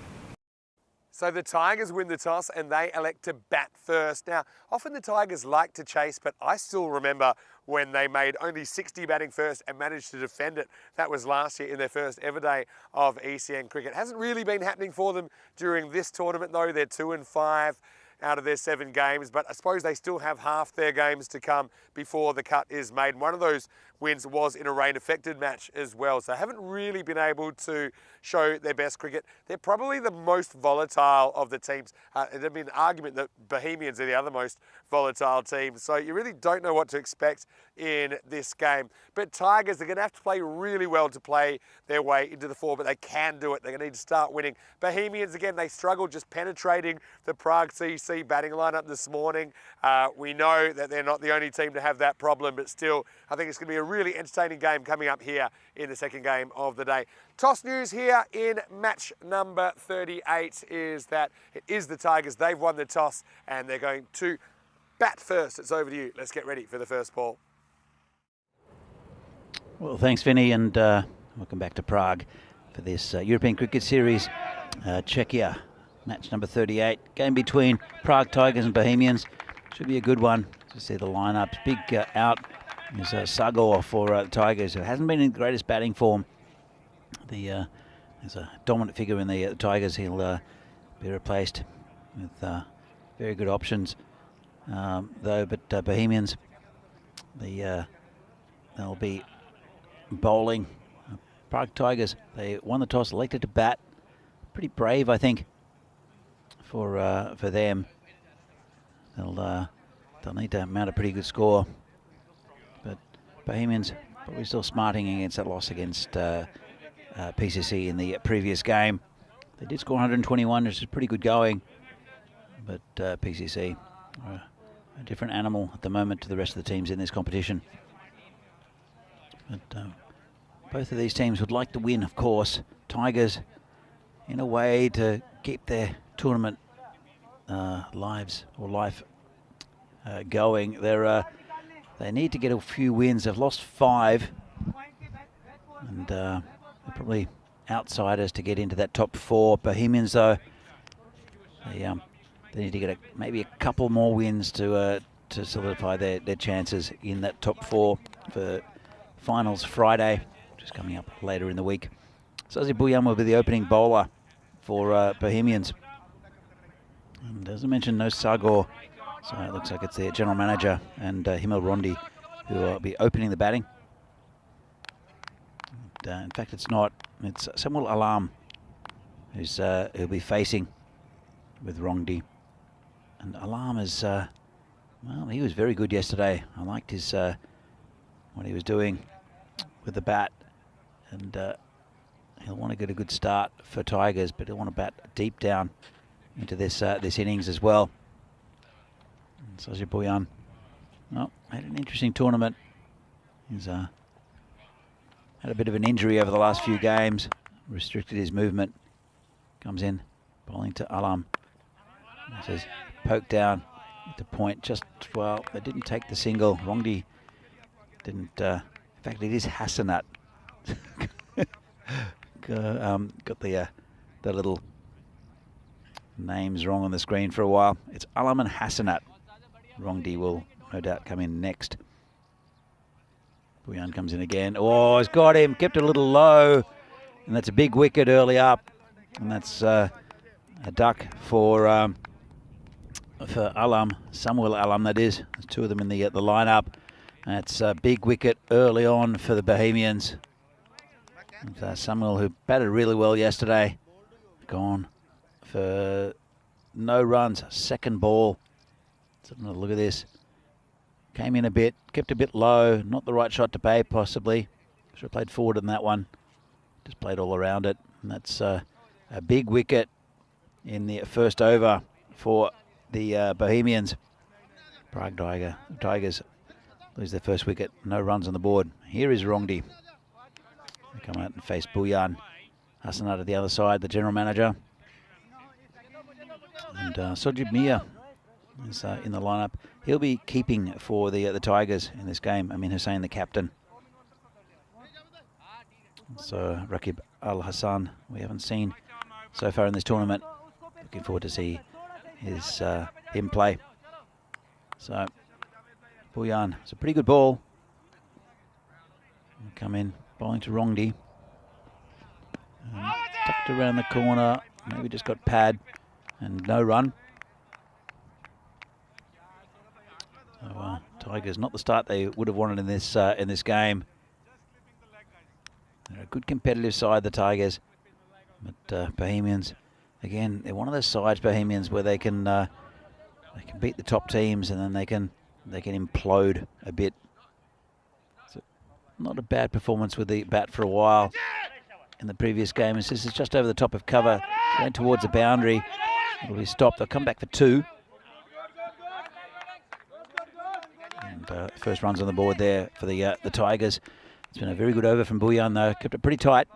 So the Tigers win the toss and they elect to bat first. Now, often the Tigers like to chase, but I still remember when they made only 60 batting first and managed to defend it. That was last year in their first ever day of ECN cricket. Hasn't really been happening for them during this tournament though. They're 2-5 out of their 7 games, but I suppose they still have half their games to come before the cut is made. One of those wins was in a rain-affected match as well, so haven't really been able to show their best cricket. They're probably the most volatile of the teams. There'd be an argument that Bohemians are the other most volatile team, so you really don't know what to expect in this game. But Tigers are going to have to play really well to play their way into the 4, but they can do it. They're going to need to start winning. Bohemians, again, they struggled just penetrating the Prague CC batting lineup this morning. We know that they're not the only team to have that problem, but still, I think it's going to be a really entertaining game coming up here in the second game of the day. Toss news here in match number 38 is that it is the Tigers. They've won the toss and they're going to bat first. It's over to you. Let's get ready for the first ball. Well, thanks, Vinny, and welcome back to Prague for this European Cricket Series. Czechia, match number 38. Game between Prague Tigers and Bohemians. Should be a good one. To see the lineups. Big out is Sagor for the Tigers, who hasn't been in the greatest batting form. There's a dominant figure in the Tigers. He'll be replaced with very good options, though. But Bohemians, they'll be bowling. Prague Tigers, they won the toss, elected to bat. Pretty brave, I think, for them. They'll need to mount a pretty good score. But Bohemians probably still smarting against that loss against PCC in the previous game. They did score 121, which is pretty good going. But PCC are a different animal at the moment to the rest of the teams in this competition. But both of these teams would like to win, of course. Tigers, in a way, to keep their tournament life going. They need to get a few wins. They've lost 5, and they're probably outsiders to get into that top 4. Bohemians, though, they need to get maybe a couple more wins to solidify their chances in that top 4 for finals Friday, which is coming up later in the week. Sazi Bhuyan will be the opening bowler for Bohemians. And as I mentioned, no Sagor, so it looks like it's their general manager and Himel Rondi who will be opening the batting. And, in fact, it's not. It's Samuel Alam who'll be facing with Rondi. And Alam is, well, he was very good yesterday. I liked his what he was doing with the bat, and he'll want to get a good start for Tigers, but he'll want to bat deep down into this innings as well. Sazi Bhuyan, well, had an interesting tournament. He's had a bit of an injury over the last few games, restricted his movement. Comes in, bowling to Alam. He says, poke down at the point. Just, well, they didn't take the single. Rondi didn't. In fact, it is Hassanat. Got the little names wrong on the screen for a while. It's Alam and Hassanat. Rondi will no doubt come in next. Bhuyan comes in again. Oh, he's got him. Kept it a little low. And that's a big wicket early up. And that's a duck for Alam. Samuel Alam, that is. There's 2 of them in the lineup. That's a big wicket early on for the Bohemians. And, Samuel, who batted really well yesterday, gone for no runs. Second ball. Look at this. Came in a bit, kept a bit low. Not the right shot to pay, possibly. Should have played forward in that one. Just played all around it. And that's a big wicket in the first over for the Bohemians. Prague Tigers lose their first wicket. No runs on the board. Here is Rongdi. They come out and face Buyan. Hasanat at the other side, the general manager. And Sojib Mia is in the lineup. He'll be keeping for the Tigers in this game. Amin Hussain, the captain. So Rakib Al Hassan, we haven't seen so far in this tournament. Looking forward to see him play. So Buyan, it's a pretty good ball. Come in, bowling to Rongdi. Tucked around the corner, maybe just got pad and no run. So Tigers, not the start they would have wanted in this game. They're a good competitive side, the Tigers, but Bohemians, again, they're one of those sides, Bohemians, where they can beat the top teams and then they can implode a bit. So not a bad performance with the bat for a while in the previous game. This is just over the top of cover, going towards the boundary. It'll be stopped. They'll come back for 2. And first runs on the board there for the Tigers. It's been a very good over from Buyan though. Kept it pretty tight.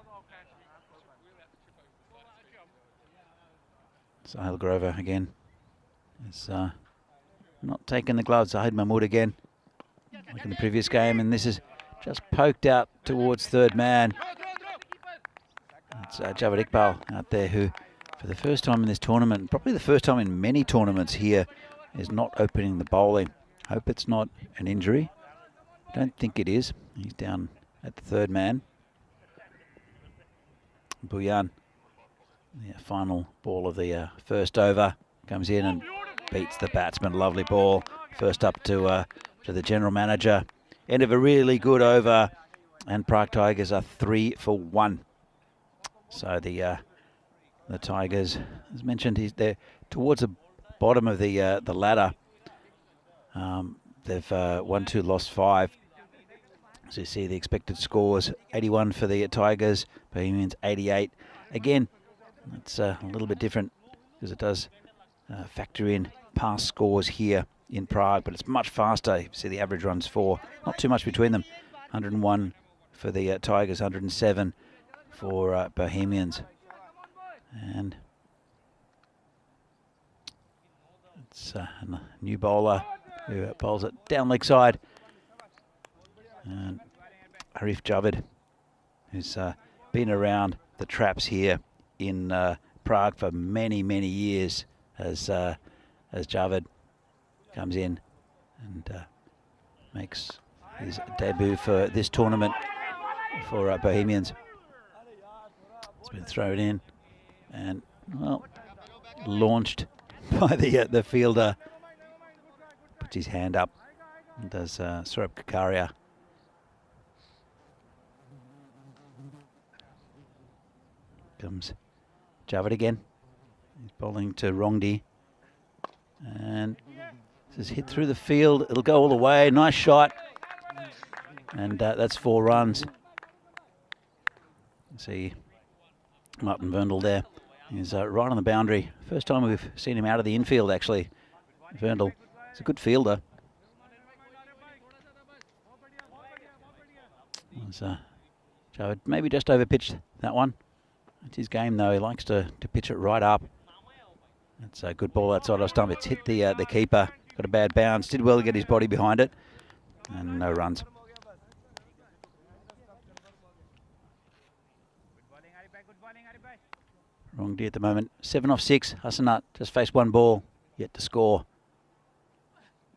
Sahil Grover again is not taking the gloves. Zahid Mahmood again, like in the previous game, and this is just poked out towards third man. It's Javed Iqbal out there who, for the first time in this tournament, probably the first time in many tournaments here, is not opening the bowling. Hope it's not an injury. I don't think it is. He's down at the third man. Buyan, the final ball of the first over, comes in and beats the batsman. Lovely ball. First up to the general manager. End of a really good over, and Prague Tigers are 3 for 1. So the Tigers, as mentioned, they're towards the bottom of the ladder. They've won 2, lost 5. So you see the expected scores: 81 for the Tigers, Bohemians 88. Again, that's a little bit different because it does factor in past scores here in Prague, but it's much faster. You see the average runs for, not too much between them. 101 for the Tigers, 107 for Bohemians. And it's a new bowler who bowls it down leg side. And Arif Javed, who's been around the traps here in Prague for many, many years, as Javed comes in and makes his debut for this tournament for Bohemians. It's been thrown in and, well, launched by the fielder. Puts his hand up and does Saurabh Kakaria. Comes Javed again. He's bowling to Rongdi. And this is hit through the field. It'll go all the way. Nice shot. And that's 4 runs. See Martin Verndl there. He's right on the boundary. First time we've seen him out of the infield, actually. Verndl is a good fielder. Javed maybe just overpitched that one. It's his game, though. He likes to pitch it right up. It's a good ball outside of stump. It's hit the keeper. Got a bad bounce. Did well to get his body behind it. And no runs. Rongdi at the moment. 7 off 6. Hasanat just faced 1 ball. Yet to score.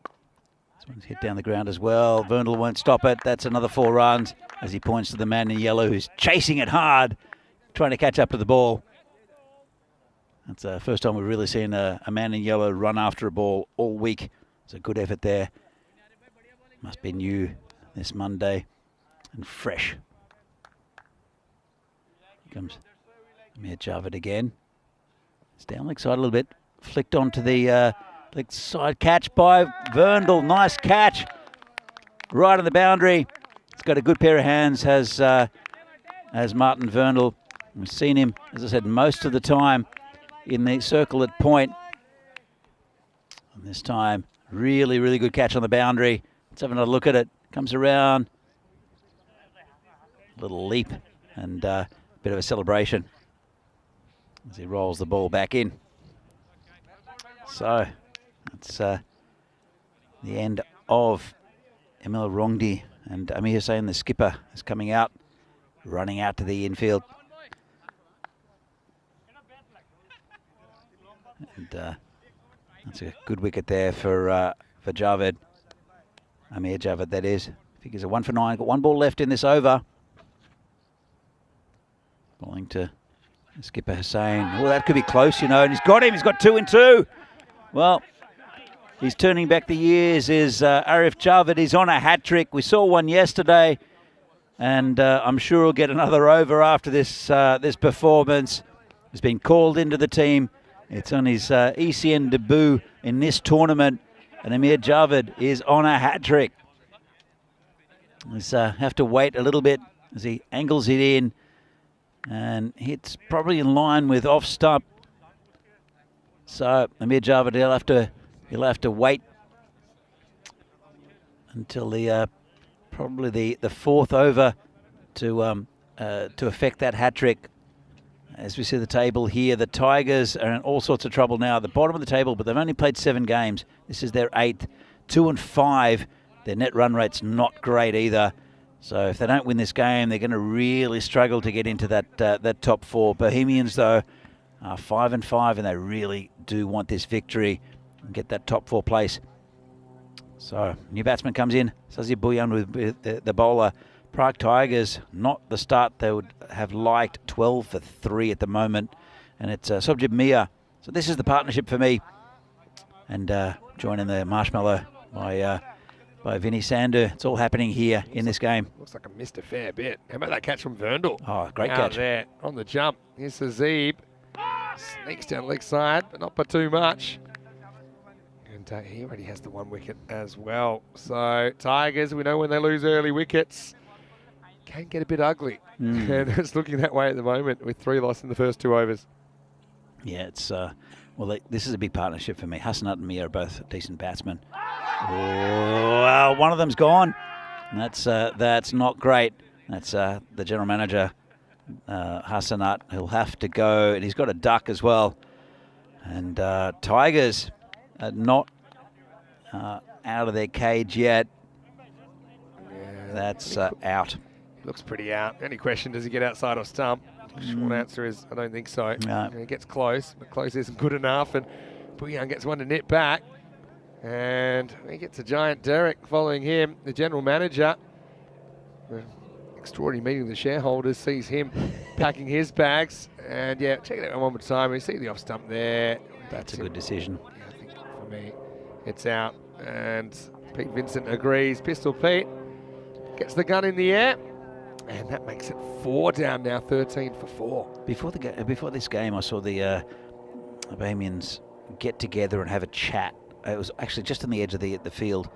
This one's hit down the ground as well. Verndl won't stop it. That's another 4 runs as he points to the man in yellow who's chasing it hard, trying to catch up to the ball. That's the first time we've really seen a man in yellow run after a ball all week. It's a good effort there. Must be new this Monday and fresh. Here comes Amir Javed again. It's down leg side a little bit. Flicked onto the leg side catch by Verndl. Nice catch. Right on the boundary. He's got a good pair of hands, has Martin Verndl. We've seen him, as I said, most of the time in the circle at point. And this time, really, really good catch on the boundary. Let's have another look at it. Comes around. Little leap and a bit of a celebration as he rolls the ball back in. So that's the end of Emil Rongdi, and Amir Hussain, the skipper, is coming out, running out to the infield. And that's a good wicket there for Javed. Amir Javed, that is. Figures a 1 for 9. Got one ball left in this over. Bowling to skipper Hussain. Oh, that could be close, you know, and he's got him. He's got 2 and 2. Well, he's turning back the years. Is Arif Javed is on a hat trick. We saw one yesterday, and I'm sure he'll get another over after this this performance. He's been called into the team. It's on his ECN debut in this tournament, and Amir Javed is on a hat trick. He's have to wait a little bit as he angles it in, and hits probably in line with off stump. So Amir Javed, he'll have to wait until the probably the 4th over to affect that hat trick. As we see the table here, the Tigers are in all sorts of trouble now at the bottom of the table, but they've only played 7 games. This is their 8th, 2 and 5. Their net run rate's not great either. So if they don't win this game, they're going to really struggle to get into that top 4. Bohemians, though, are 5 and 5, and they really do want this victory and get that top 4 place. So new batsman comes in, Sazi Bhuyan with the bowler. Prague Tigers, not the start they would have liked, 12 for 3 at the moment. And it's Sobjit Mia. So this is the partnership for me. And joining the marshmallow by Vinny Sander. It's all happening here in this game. Looks like I missed a fair bit. How about that catch from Verndl? Oh, great Out catch. there on the jump. Here's Azib. Sneaks down leg side, but not by too much. And he already has the 1 wicket as well. So Tigers, we know when they lose early wickets, can get a bit ugly. And it's looking that way at the moment with 3 lost in the first 2 overs. Yeah, it's well, this is a big partnership for me. Hassanat and Mia are both decent batsmen. Oh, one of them's gone. That's not great. That's the general manager, Hassanat. He'll have to go, and he's got a duck as well. And Tigers are not out of their cage yet. Yeah, that's out. Looks pretty out. Any question, does he get outside or stump? Short answer is, I don't think so. No. He gets close, but close isn't good enough. And Bhuyan gets one to nip back. And he gets a giant Derek following him. The general manager, the extraordinary meeting of the shareholders, sees him packing his bags. And yeah, check it out one more time. We see the off stump there. That's a good decision. Yeah, I think for me, it's out. And Pete Vincent agrees. Pistol Pete gets the gun in the air. And that makes it 4 down now, 13 for 4. Before this game, I saw the Bohemians get together and have a chat. It was actually just on the edge of the field,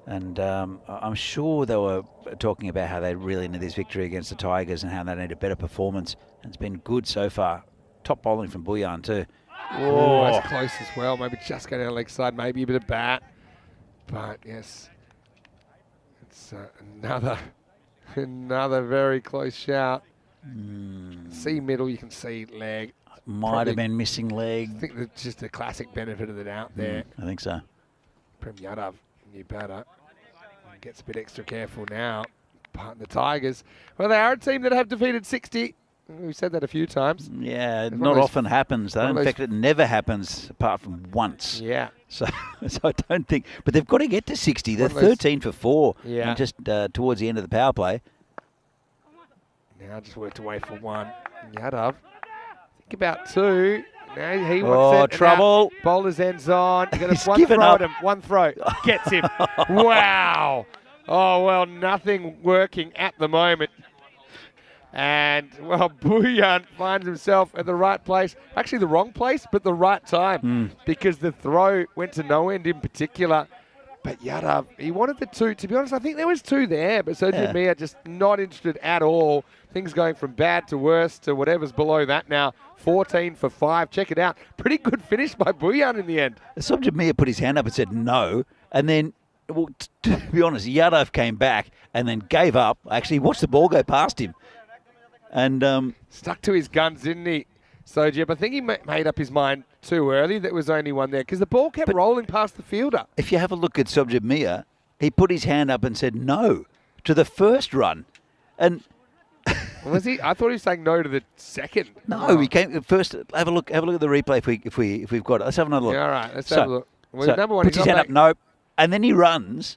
and I'm sure they were talking about how they really need this victory against the Tigers and how they need a better performance. And it's been good so far. Top bowling from Bhuyan too. Oh, that's close as well. Maybe just go down the leg side, maybe a bit of bat. But yes, it's another very close shout. See middle, you can see leg. Might have been missing leg. I think that's just a classic benefit of the doubt there. I think so. Prem Yadav, new batter, gets a bit extra careful now. But the Tigers, well, they are a team that have defeated 60. We've said that a few times. Yeah, not often happens though. In fact, it never happens apart from once. Yeah. So I don't think, but they've got to get to 60. They're 13 for 4. Yeah. And just towards the end of the power play. Now just worked away for 1. Yadav, think about 2. Now he wants it. Trouble. Bowler's ends on. You got He's one given throw up. at him. One throw. Gets him. Wow. Oh, well, nothing working at the moment. And, well, Bhuyan finds himself at the right place. Actually, the wrong place, but the right time. Because the throw went to no end in particular. But Yadav, he wanted the two. To be honest, I think there was two there, but Sergio Yeah. Mia just not interested at all. Things going from bad to worse to whatever's below that now. 14 for 5. Check it out. Pretty good finish by Buyan in the end. Subject Mia put his hand up and said no, and then, well, to be honest, Yadav came back and then gave up. Actually, watched the ball go past him. And Stuck to his guns, didn't he, Sojib? I think he made up his mind too early that was only one there because the ball kept rolling past the fielder. if you have a look at Subject Mia, he put his hand up and said no to the first run. And Was he? I thought he was saying no to the second. no, he came first. Have a look at the replay if we've got it. Let's have another look. Yeah, all right, let's have a look. Well, So number one, puts he's his not hand up, nope, and then he runs,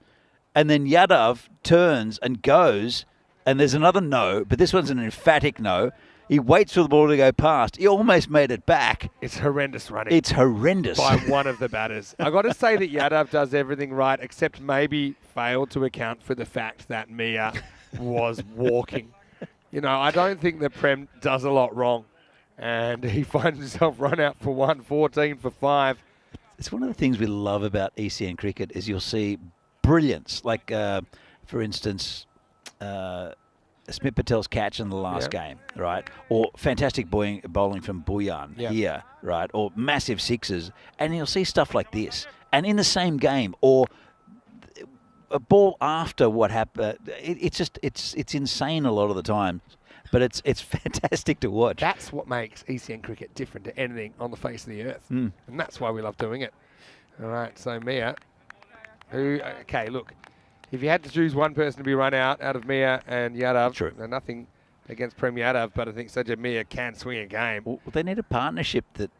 and then Yadav turns and goes, and there's another no, but this one's an emphatic no. He waits for the ball to go past. He almost made it back. It's horrendous running. It's horrendous. By one of the batters. I got to say that Yadav does everything right, except maybe failed to account for the fact that Mia was walking. You know, I don't think that Prem does a lot wrong, and he finds himself run out for 1, 14 for 5. It's one of the things we love about ECN cricket is you'll see brilliance, like for instance, Smith Patel's catch in the last game, right? Or fantastic bowling from Buyan here, right? Or massive sixes, and you'll see stuff like this. And in the same game, or a ball after what happened, it's insane a lot of the time. But it's fantastic to watch. That's what makes ECN cricket different to anything on the face of the earth. And that's why we love doing it. All right, so Mia, okay, look, if you had to choose one person to be run out of Mia and Yadav, True. Nothing against Prem Yadav, but I think Sajid Mia can swing a game. Well, they need a partnership that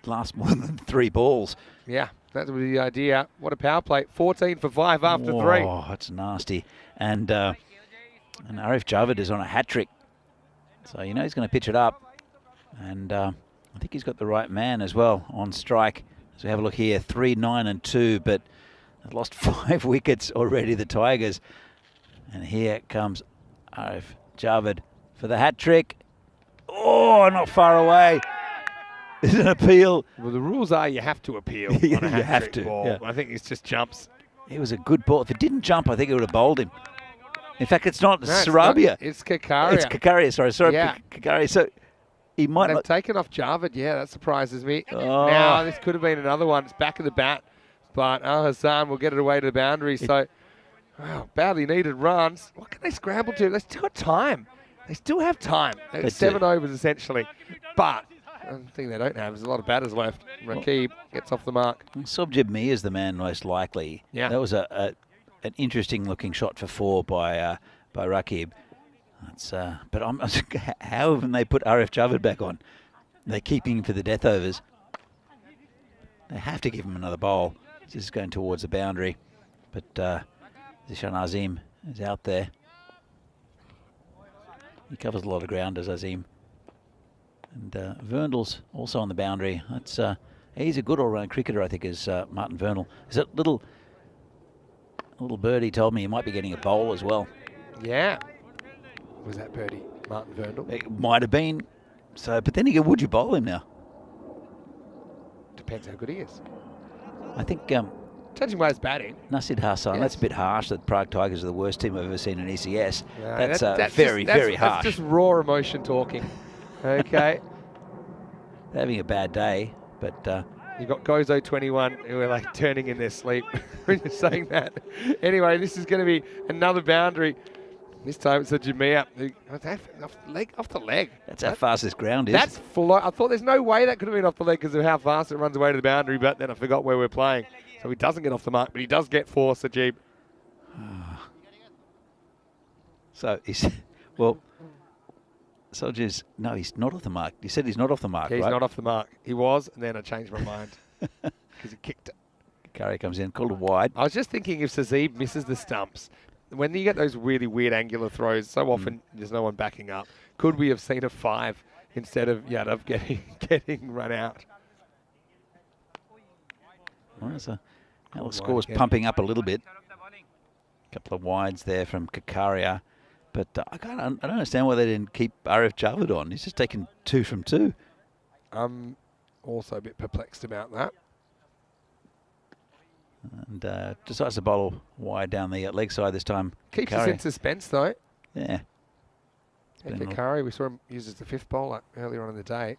lasts more than 3 balls. Yeah, that was the idea. What a power play. 14 for 5 after 3. Oh, that's nasty. And Arif Javed is on a hat-trick. So you know he's going to pitch it up. And I think he's got the right man as well on strike. So we have a look here, 3, 9 and 2, but they've lost 5 wickets already, the Tigers. And here comes Arif Javed for the hat-trick. Oh, not far away. There's an appeal. Well, the rules are you have to appeal on a You hat-trick have to, ball. yeah. I think it's just jumps. It was a good ball. If it didn't jump, I think it would have bowled him. In fact, it's not No, it's Sarabia. not. It's Kakaria. It's Kakaria, sorry. Yeah. Kakaria. So he might They've not. taken off Javed. Yeah, that surprises me. Oh. Now, this could have been another one. It's back of the bat. But Al Hassan will get it away to the boundary. So, wow, badly needed runs. What can they scramble to? They still got time. They still have time. They 7 do. overs, essentially. But one thing they don't have is a lot of batters left. Rakib gets off the mark. Subjib Me is the man most likely. Yeah. That was an interesting looking shot for 4 by Rakib. That's but how haven't they put Arif Javed back on? They're keeping him for the death overs. They have to give him another bowl. He's just going towards the boundary, but Zishan Azim is out there. He covers a lot of ground as Azim. And Verndel's also on the boundary. That's he's a good all-round cricketer, I think, is Martin Vernel. Is that little birdie told me he might be getting a bowl as well. Yeah. Was that birdie Martin Verndl? It might have been. So, but then again, would you bowl him now? Depends how good he is. I think Judging by his batting. Nasid Hassan, Yes. that's a bit harsh that Prague Tigers are the worst team I've ever seen in ECS. No, That's very very harsh. That's just raw emotion talking. Okay. They're having a bad day, but You got Gozo 21 who are like turning in their sleep when you're saying that. Anyway, this is going to be another boundary. This time it's a Jamia. Off the leg. that's how fast this ground is. That's full. I thought there's no way that could have been off the leg because of how fast it runs away to the boundary, but then I forgot where we're playing. So he doesn't get off the mark, but he does get 4, Sajib. So he's, well, Soldiers, no, he's not off the mark. You said he's not off the mark, He's right? not off the mark. He was, and then I changed my mind because he kicked it. Curry comes in, called it wide. I was just thinking if Sajib misses the stumps, when you get those really weird angular throws, so often there's no one backing up. Could we have seen a 5 instead of Yadav getting run out? Well, so now the Wide score's again. pumping up a little bit. A couple of wides there from Kakaria. But I don't understand why they didn't keep Arif Javed on. He's just taken 2 from 2. I'm also a bit perplexed about that. And decides to bowl wide down the leg side this time. Keeps us in suspense, though. Yeah. Kakari, we saw him use as the 5th bowler earlier on in the day.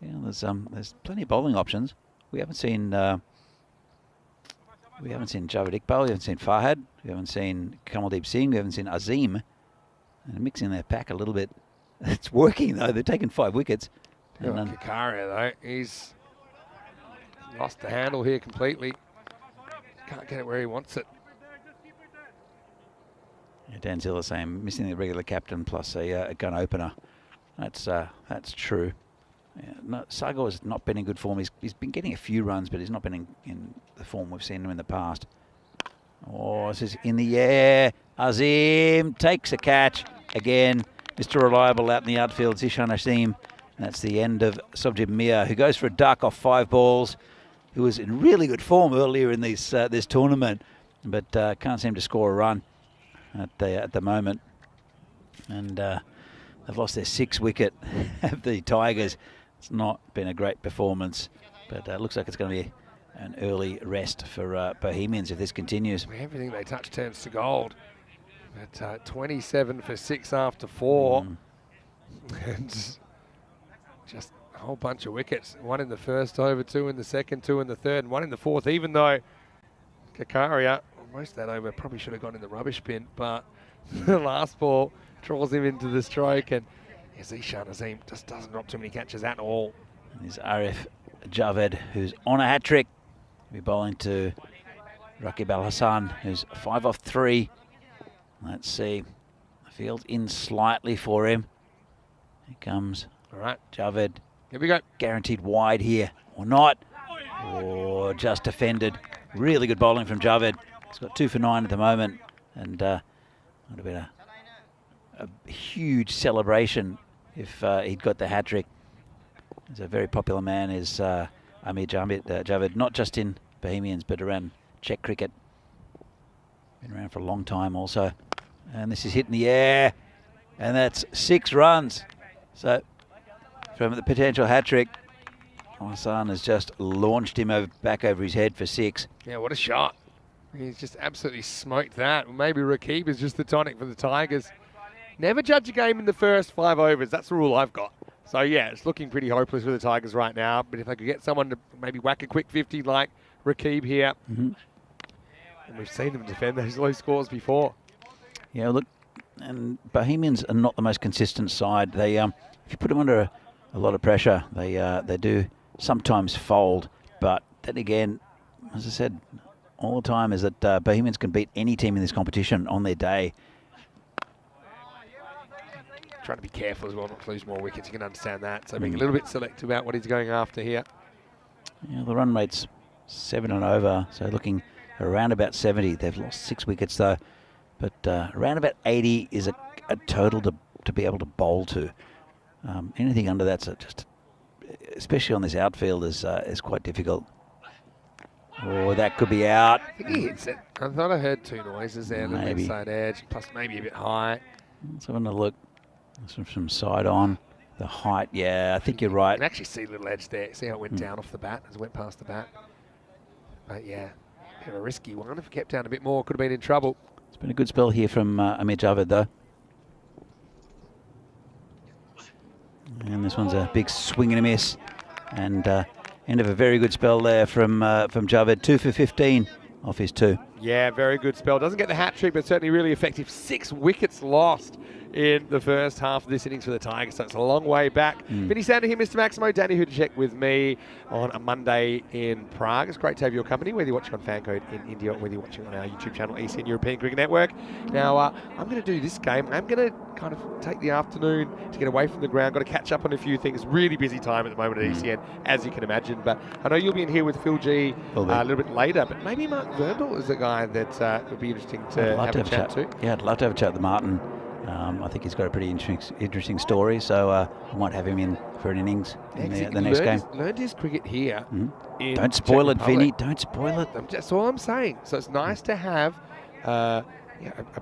Yeah, there's plenty of bowling options. We haven't seen Javed Iqbal, we haven't seen Farhad, we haven't seen Kamaldeep Singh, we haven't seen Azim. And mixing their pack a little bit. It's working though. They're taking 5 wickets. Kakari, though, he's lost the handle here completely. Can't get it where he wants it. Yeah, Dan Zilla saying missing the regular captain plus a gun opener. That's true. Yeah, no, Sagar has not been in good form. He's been getting a few runs, but he's not been in the form we've seen him in the past. Oh, this is in the air. Azim takes a catch again. Mr. Reliable out in the outfield, Zishan Azim. And that's the end of Sobjib Mir, who goes for a duck off 5 balls, who was in really good form earlier in this tournament, but can't seem to score a run at the moment. And they've lost their 6th wicket of the Tigers. It's not been a great performance, but it looks like it's going to be an early rest for Bohemians if this continues. Everything they touch turns to gold. But 27 for 6 after 4. And just a whole bunch of wickets. 1 in the first over, 2 in the second, 2 in the third, and 1 in the fourth, even though Kakaria, most of that over probably should have gone in the rubbish bin, but the last ball draws him into the stroke, and Zishan Azim just doesn't drop too many catches at all. And there's Arif Javed, who's on a hat-trick. He'll be bowling to Rakib Al Hassan, who's 5 off 3. Let's see. The field's in slightly for him. Here comes Javed. Here we go. Guaranteed wide here, or not. Or just defended. Really good bowling from Javed. He's got 2 for 9 at the moment, and would have been a huge celebration if he'd got the hat-trick. He's a very popular man, is Amir Javed, not just in Bohemians, but around Czech cricket. Been around for a long time also. And this is hit in the air, and that's 6 runs. So from the potential hat-trick, Hassan has just launched him back over his head for 6. Yeah, what a shot. He's just absolutely smoked that. Maybe Rakib is just the tonic for the Tigers. Never judge a game in the first 5 overs. That's the rule I've got. So, yeah, it's looking pretty hopeless for the Tigers right now. But if they could get someone to maybe whack a quick 50 like Rakib here, and we've seen them defend those low scores before. Yeah, look, and Bohemians are not the most consistent side. They, if you put them under a lot of pressure, they do sometimes fold. But then again, as I said all the time, is that Bohemians can beat any team in this competition on their day. Trying to be careful as well, not to lose more wickets. You can understand that. So being a little bit selective about what he's going after here. Yeah, the run rate's 7 and over, so looking around about 70. They've lost 6 wickets though, but around about 80 is a total to be able to bowl to. Anything under that's just, especially on this outfield, is quite difficult. Oh, that could be out. I think he hits it. I thought I heard 2 noises there. The inside edge, plus maybe a bit high. Let's have a look. From side on. The height, yeah, I think you're right. You can actually see a little edge there. See how it went down off the bat as it went past the bat. But yeah, bit of a risky one. If it kept down a bit more, could have been in trouble. It's been a good spell here from Amir Javed though. And this one's a big swing and a miss. And end of a very good spell there from Javed. 2 for 15 off his 2. Yeah, very good spell. Doesn't get the hat-trick, but certainly really effective. 6 wickets lost in the first half of this innings for the Tigers, so it's a long way back. Vinny Sander here, Mr. Maximo, Danny Hudacek with me on a Monday in Prague. It's great to have your company, whether you're watching on Fancode in India or whether you're watching on our YouTube channel, ECN European Cricket Network. Now, I'm going to do this game. I'm going to kind of take the afternoon to get away from the ground. Got to catch up on a few things. Really busy time at the moment at ECN, as you can imagine. But I know you'll be in here with Phil G a little bit later, but maybe Mark Verndl is a guy that would be interesting to have a chat to. Yeah, I'd love to have a chat with Martin. I think he's got a pretty interesting story, so I might have him in for an innings in the next game. Learned his cricket here. Don't spoil it, Vinny. Don't spoil it. That's all I'm saying. So it's nice to have a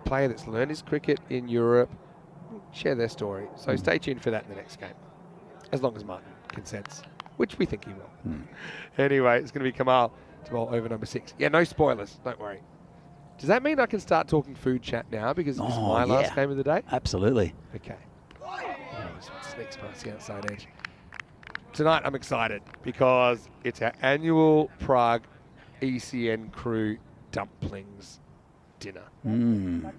player that's learned his cricket in Europe share their story. So stay tuned for that in the next game, as long as Martin consents, which we think he will. Anyway, it's going to be Kamal to bowl over number 6. Yeah, no spoilers. Don't worry. Does that mean I can start talking food chat now because it's my last game of the day? Absolutely. Okay. Oh, this one sneaks past the outside edge. Tonight I'm excited because it's our annual Prague ECN crew dumplings dinner. Mm.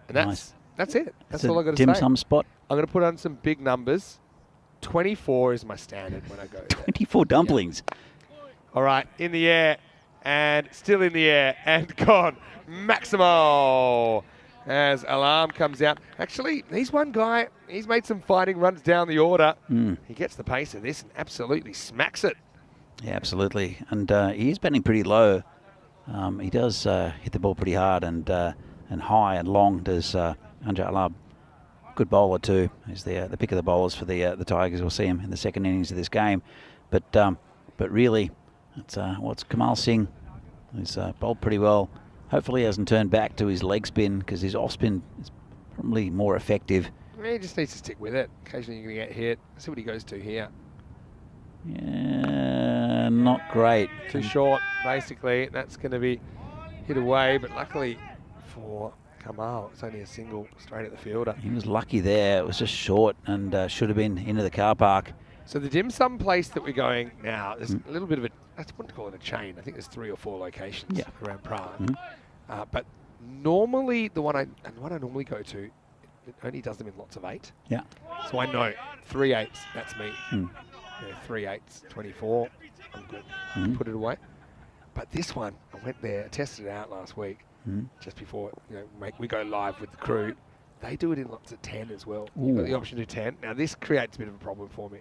And that's it. That's all I got to say. Dim sum spot. I'm going to put on some big numbers. 24 is my standard when I go. 24 dumplings. Yep. All right, in the air and still in the air and gone. Maximo as alarm comes out. Actually, he's one guy. He's made some fighting runs down the order. He gets the pace of this and absolutely smacks it. Yeah, absolutely. And he is batting pretty low. He does hit the ball pretty hard and high and long. Does Anja Alab. Good bowler too. He's the pick of the bowlers for the Tigers. We'll see him in the second innings of this game. But really, it's what's Kamal Singh. He's bowled pretty well. Hopefully he hasn't turned back to his leg spin because his off spin is probably more effective. He just needs to stick with it. Occasionally you're going to get hit. See what he goes to here. Yeah, not great. Too short, basically. That's going to be hit away. But luckily for Kamal, it's only a single straight at the fielder. He was lucky there. It was just short and should have been into the car park. So the dim sum place that we're going now, there's a little bit of I wouldn't call it a chain. I think there's 3 or 4 locations around Prague. But normally the one I normally go to, it only does them in lots of 8. Yeah. So I know 3 8s, that's me. 3 8s, 24, I'm good. Put it away. But this one, I went there, tested it out last week, just before we go live with the crew. They do it in lots of 10 as well. You've got the option to do 10. Now this creates a bit of a problem for me.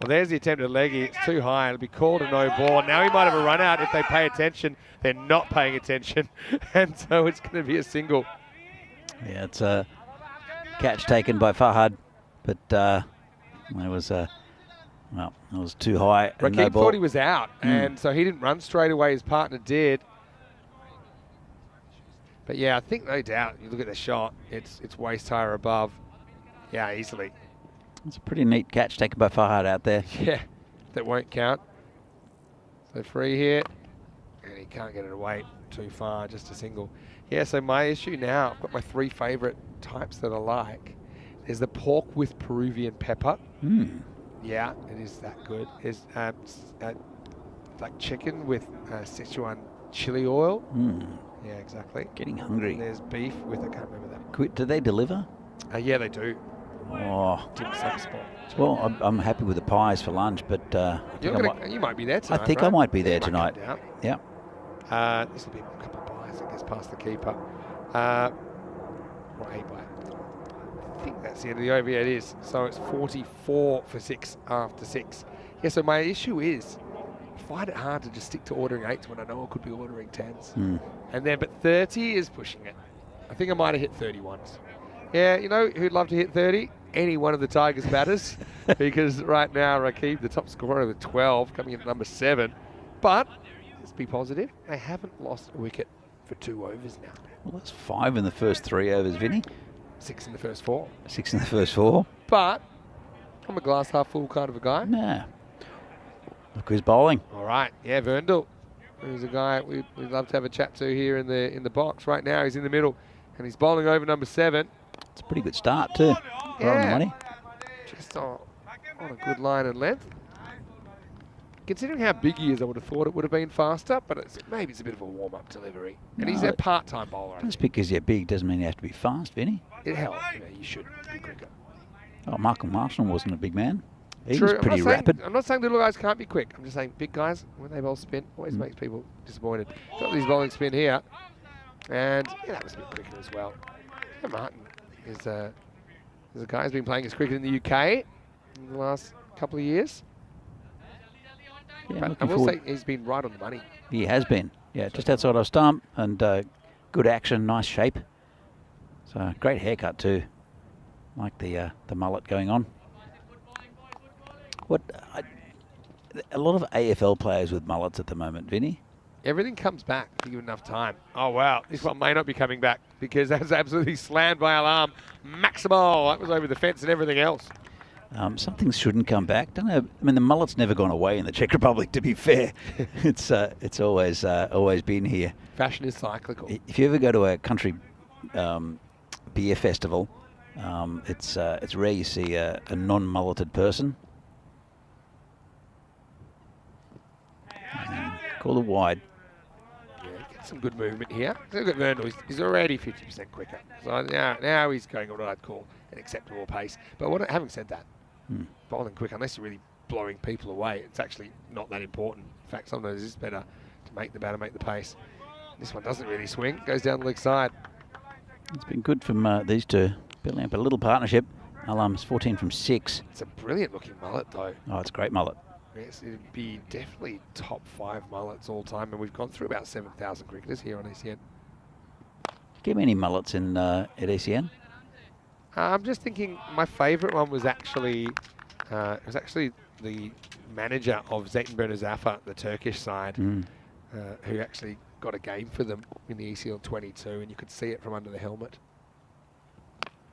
Well, there's the attempted leggy. It's too high. It'll be called a no ball. Now he might have a run out if they pay attention. They're not paying attention. And so it's going to be a single. Yeah, it's a catch taken by Fahad. But it was too high. Rakeem thought he was out. And so he didn't run straight away. His partner did. But yeah, I think no doubt. You look at the shot. It's waist high or above. Yeah, easily. It's a pretty neat catch taken by Fahad out there. Yeah, that won't count. So free here. And he can't get it away too far, just a single. Yeah, so my issue now, I've got my 3 favourite types that I like. There's the pork with Peruvian pepper. Yeah, it is that good. There's like chicken with Sichuan chili oil. Yeah, exactly. Getting hungry. And there's beef with, I can't remember that. Do they deliver? Yeah, they do. Oh, dim sum spot. Well, I'm happy with the pies for lunch, but you might be there tonight. I think right? I might be there tonight. Yeah. This will be a couple of pies, I guess, past the keeper. I think that's the end of the over. Yeah, it is. So it's 44 for 6 after 6. Yeah. So my issue is, I find it hard to just stick to ordering 8s when I know I could be ordering 10s. And then, but 30 is pushing it. I think I might have hit 31s. Yeah, you know who'd love to hit 30? Any one of the Tigers batters. Because right now, Rakeem, the top scorer with 12, coming in at number 7. But, let's be positive, they haven't lost a wicket for 2 overs now. Well, that's 5 in the first 3 overs, Vinny. 6 in the first 4. 6 in the first 4. But, I'm a glass half full kind of a guy. Nah. Look who's bowling. All right, yeah, Verndl, who's a guy we'd love to have a chat to here in the box. Right now, he's in the middle, and he's bowling over number 7. It's a pretty good start too. Yeah. Right on the money. Just on a good line and length. Considering how big he is, I would have thought it would have been faster, but maybe it's a bit of a warm-up delivery. And he's a part-time bowler. Just because you're big doesn't mean you have to be fast, Vinny. It helps. You should be quicker. Oh, Michael Marshall wasn't a big man. He True. was pretty rapid. I'm not saying little guys can't be quick. I'm just saying big guys, when they bowl spin, always makes people disappointed. Got these bowling spin here. And that was a bit quicker as well. Yeah, Martin is a guy who's been playing his cricket in the UK in the last couple of years. Yeah, but I will say he's been right on the money. He has been. Yeah, just outside of stump and good action, nice shape. So great haircut too. Like the mullet going on. A lot of AFL players with mullets at the moment, Vinny. Everything comes back if you give enough time. Oh, wow. This one may not be coming back because that was absolutely slammed by alarm. Maximo. That was over the fence and everything else. Some things shouldn't come back. Don't know. I mean, the mullet's never gone away in the Czech Republic. To be fair, it's always been here. Fashion is cyclical. If you ever go to a country beer festival, it's rare you see a non-mulleted person. Call it wide. Yeah, get some good movement here. Look at Vernal. He's already 50% quicker. So now he's going at what I'd call an acceptable pace. But having said that, bowling quick, unless you're really blowing people away, it's actually not that important. In fact, sometimes it's better to make the batter make the pace. This one doesn't really swing. Goes down the leg side. It's been good from these two. Building up a little partnership. Alam's 14 from 6. It's a brilliant looking mullet, though. Oh, it's a great mullet. Yes, it'd be definitely top 5 mullets all time, and we've gone through about 7,000 cricketers here on ECN. Give me any mullets in at ECN? I'm just thinking my favourite one was actually the manager of Zeytin Bernazaffa, the Turkish side, who actually got a game for them in the ECL 22, and you could see it from under the helmet.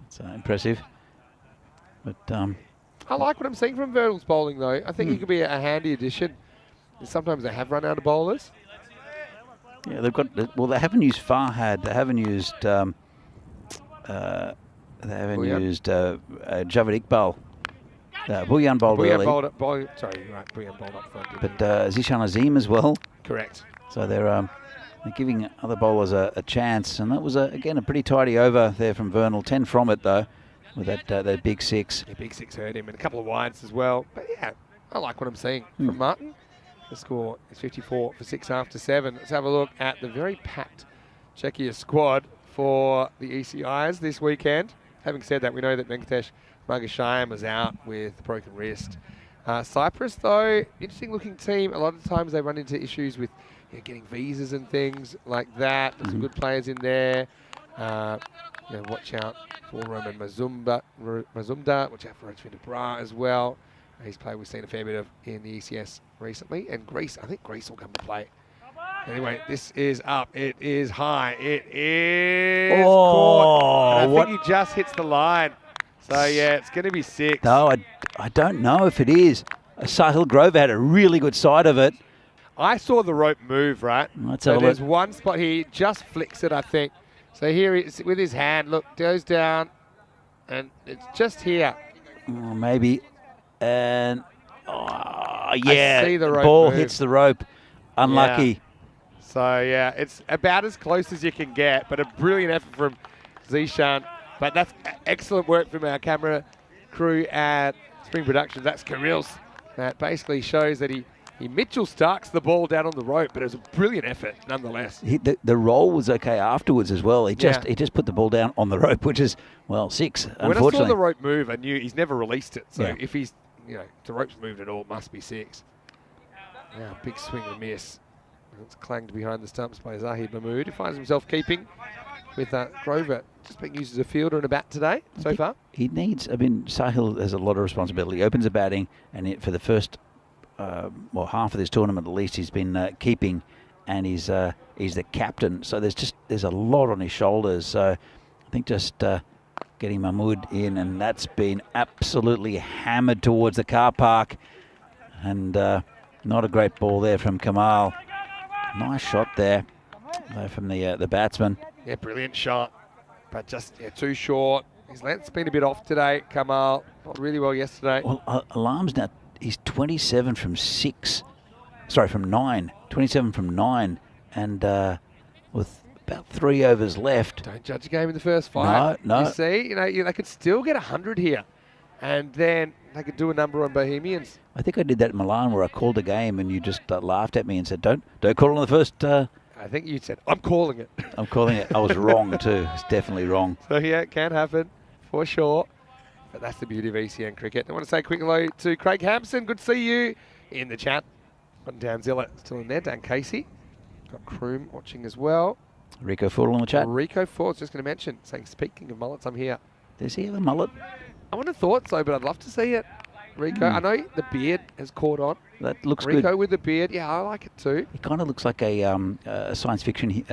It's impressive. But I like what I'm seeing from Vernal's bowling, though. I think he could be a handy addition. Sometimes they have run out of bowlers. yeah, they've got. Well, they haven't used Farhad. They haven't used. Javed Iqbal. Bhuyan bowled early. Sorry, you're right. Bhuyan bowled up front. But Zishan Azim as well. Correct. So they're giving other bowlers a chance, and that was again a pretty tidy over there from Vernal. 10 from it though, with that big 6. Yeah, big 6 hurt him, and a couple of wides as well. But yeah, I like what I'm seeing from Martin. The score is 54 for 6 after 7. Let's have a look at the very packed Czechia squad for the ECIs this weekend. Having said that, we know that Venkatesh Margashayam was out with a broken wrist. Cyprus, though, interesting looking team. A lot of times they run into issues with getting visas and things like that. There's some good players in there. Watch out for Roman Mazumda. Watch out for Rajvinder Bra as well. He's played, we've seen a fair bit of in the ECS recently. And Greece, I think Greece will come to play. Anyway, this is up. It is high. It is caught. And I think he just hits the line. So, yeah, it's going to be 6. No, I don't know if it is. Sahil Grover had a really good side of it. I saw the rope move, right? So there's one spot here. He just flicks it, I think. So here he is with his hand. Look, goes down. And it's just here. Oh, maybe. And, yeah. I see the rope ball move. hits the rope. Unlucky. Yeah. So, yeah, it's about as close as you can get, but a brilliant effort from Zishan. But that's excellent work from our camera crew at Spring Productions. That's Kirill's. That basically shows that he Mitchell Starks the ball down on the rope, but it was a brilliant effort nonetheless. The roll was okay afterwards as well. He just put the ball down on the rope, which is, 6, when unfortunately. I saw the rope move, I knew he's never released it. So Yeah. if he's, if the rope's moved at all, it must be 6. Now, big swing and miss. It's clanged behind the stumps by Zahid Mahmood, who finds himself keeping with Grover just being used as a fielder and a bat today so far. He needs, Sahil has a lot of responsibility. He opens the batting, and for the first, half of this tournament at least, he's been keeping, and he's the captain. So there's a lot on his shoulders. So I think just getting Mahmood in, and that's been absolutely hammered towards the car park. And not a great ball there from Kamal. Nice shot there from the batsman. Yeah, brilliant shot, but just too short. His length's been a bit off today. Kamal, not really well yesterday. Well, Alarm's now, he's 27 from 6. Sorry, from 9. 27 from 9. And with about 3 overs left. Don't judge a game in the first 5. No. You see, they could still get 100 here. And then they could do a number on Bohemians. I think I did that in Milan where I called a game and you just laughed at me and said, don't call on the first... I think you said, I'm calling it. I'm calling it. I was wrong too. It's definitely wrong. So, yeah, it can happen for sure. But that's the beauty of ECN cricket. I want to say a quick hello to Craig Hampson. Good to see you in the chat. Got Dan Zilla still in there. Dan Casey. Got Kroom watching as well. Rico Ford on the chat. Rico Ford, just going to mention, saying, speaking of mullets, I'm here. Does he have a mullet? I wouldn't have thought so, but I'd love to see it. Rico, I know the beard has caught on. That looks Rico good. with the beard, yeah, I like it too. He kind of looks like a science fiction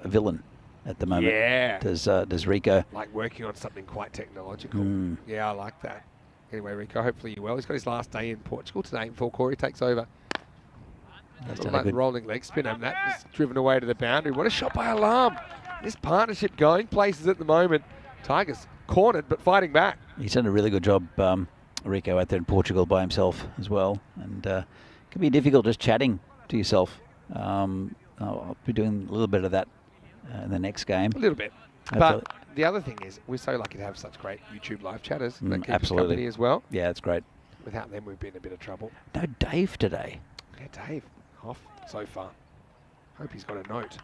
villain at the moment. Yeah. Does Rico? Like working on something quite technological. Yeah, I like that. Anyway, Rico, hopefully you're well. He's got his last day in Portugal today before Corey takes over. He's Look done like a the good, rolling leg spin, and that is driven away to the boundary. What a shot by Alarm. This partnership going places at the moment. Tigers cornered, but fighting back. he's done a really good job, Rico, out there in Portugal by himself as well. And it can be difficult just chatting to yourself. I'll be doing a little bit of that in the next game. A little bit. Hopefully. But the other thing is, we're so lucky to have such great YouTube live chatters that keep us absolutely. company as well. Yeah, it's great. Without them, we've been in a bit of trouble. No Dave today. Yeah, Dave, off so far. Hope he's got a note.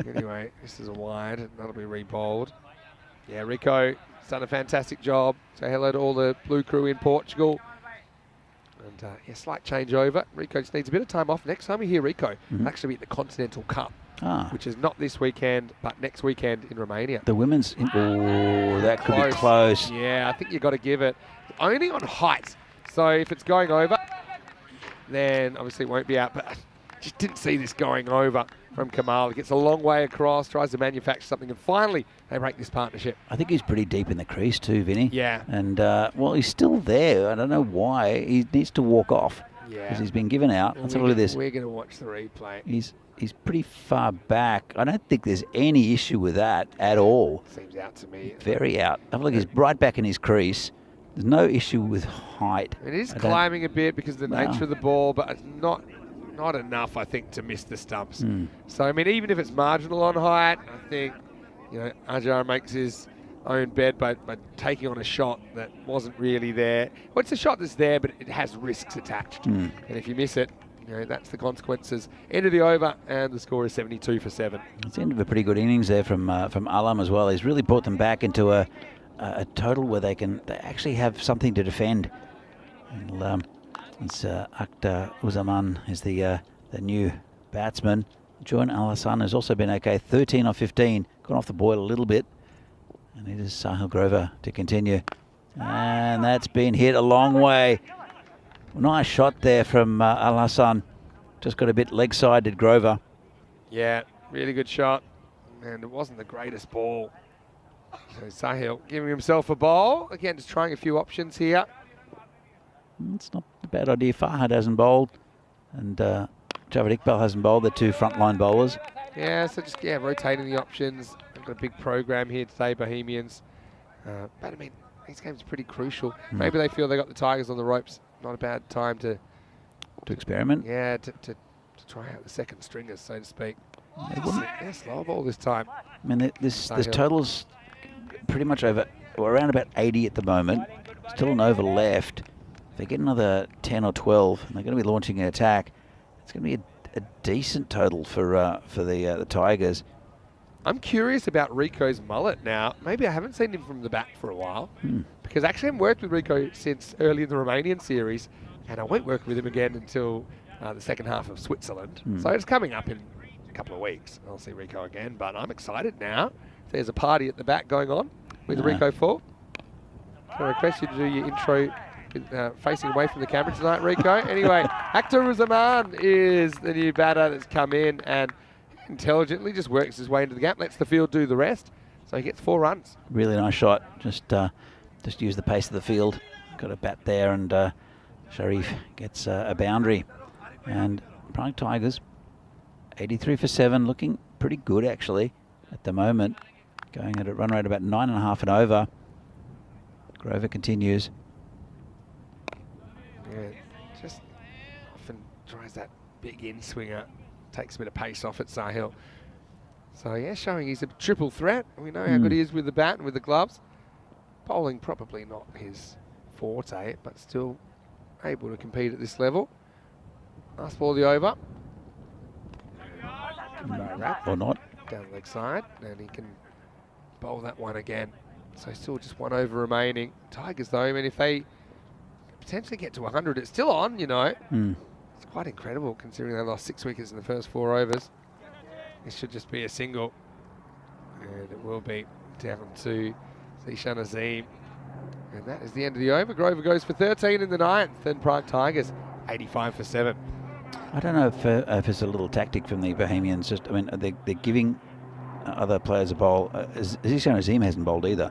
Anyway, this is a wide, and that'll be re-bowled. Yeah, Rico's done a fantastic job. Say hello to all the blue crew in Portugal. And yeah, slight changeover. Rico just needs a bit of time off. Next time we hear Rico, it'll actually be at the Continental Cup, which is not this weekend, but next weekend in Romania. The women's... Oh, that could be close. Yeah, I think you've got to give it. Only on height. So if it's going over, then obviously it won't be out. But I just didn't see this going over from Kamal. He gets a long way across, tries to manufacture something, and finally they break this partnership. I think he's pretty deep in the crease too, Vinny. Yeah. And, well, he's still there. I don't know why. He needs to walk off because he's been given out. Let's have a look at this. We're going to watch the replay. He's pretty far back. I don't think there's any issue with that at all. Seems out to me. Very out. Have a look. He's right back in his crease. There's no issue with height. It is climbing a bit because of the nature of the ball, but it's not enough, I think, to miss the stumps. So, I mean, even if it's marginal on height, I think, you know, Ajar makes his own bed by taking on a shot that wasn't really there. Well, it's a shot that's there, but it has risks attached. And if you miss it, you know, that's the consequences. End of the over, and the score is 72 for 7. It's the end of a pretty good innings there from Alam as well. He's really brought them back into a total where they actually have something to defend. And, it's Akhtar Uzaman is the new batsman. Joan Al-Hassan has also been okay. 13 of 15, gone off the boil a little bit. And it is Sahil Grover to continue. And that's been hit a long way. Nice shot there from Al-Hassan. Just got a bit leg side, did Grover. Yeah, really good shot. And it wasn't the greatest ball. So Sahil giving himself a bowl. Again, just trying a few options here. It's not a bad idea. Farhad hasn't bowled. And Javed Iqbal hasn't bowled. They're two frontline bowlers. Yeah, so just rotating the options. They've got a big program here today, Bohemians. But I mean, these games are pretty crucial. Maybe they feel they got the Tigers on the ropes. Not a bad time to experiment. Yeah, to try out the second stringers, so to speak. Yeah, slow ball this time. I mean, this total's pretty much over. We're around about 80 at the moment. Still an over left. If they get another 10 or 12, and they're going to be launching an attack, it's going to be a decent total for the Tigers. I'm curious about Rico's mullet now. Maybe I haven't seen him from the bat for a while, because actually I haven't worked with Rico since early in the Romanian series, and I won't work with him again until the second half of Switzerland. So it's coming up in a couple of weeks. I'll see Rico again, but I'm excited now. There's a party at the back going on with Rico 4. Can I request you to do your intro facing away from the camera tonight, Rico? Anyway, Akhtar Uzaman is the new batter that's come in and intelligently just works his way into the gap, lets the field do the rest. So he gets 4 runs. Really nice shot. Just use the pace of the field. Got a bat there, and Sharif gets a boundary. And Prague Tigers, 83 for 7, looking pretty good actually at the moment. Going at a run rate about 9.5 and over. Grover continues. Yeah, just often tries that big in swinger. Takes a bit of pace off at Sahil. So yeah, showing he's a triple threat. We know how good he is with the bat and with the gloves. Bowling probably not his forte, but still able to compete at this level. Last ball the over. Or not. Down the leg side, and he can bowl that one again. So still just 1 over remaining. Tigers though, I mean, if they potentially get to 100, it's still on, you know. It's quite incredible considering they lost 6 wickets in the first 4 overs. This should just be a single. And it will be down to Zishan Azim. And that is the end of the over. Grover goes for 13 in the 9th. Then Prague Tigers, 85 for 7. I don't know if it's a little tactic from the Bohemians. Just, I mean, they're giving other players a bowl. Zishan Azim hasn't bowled either.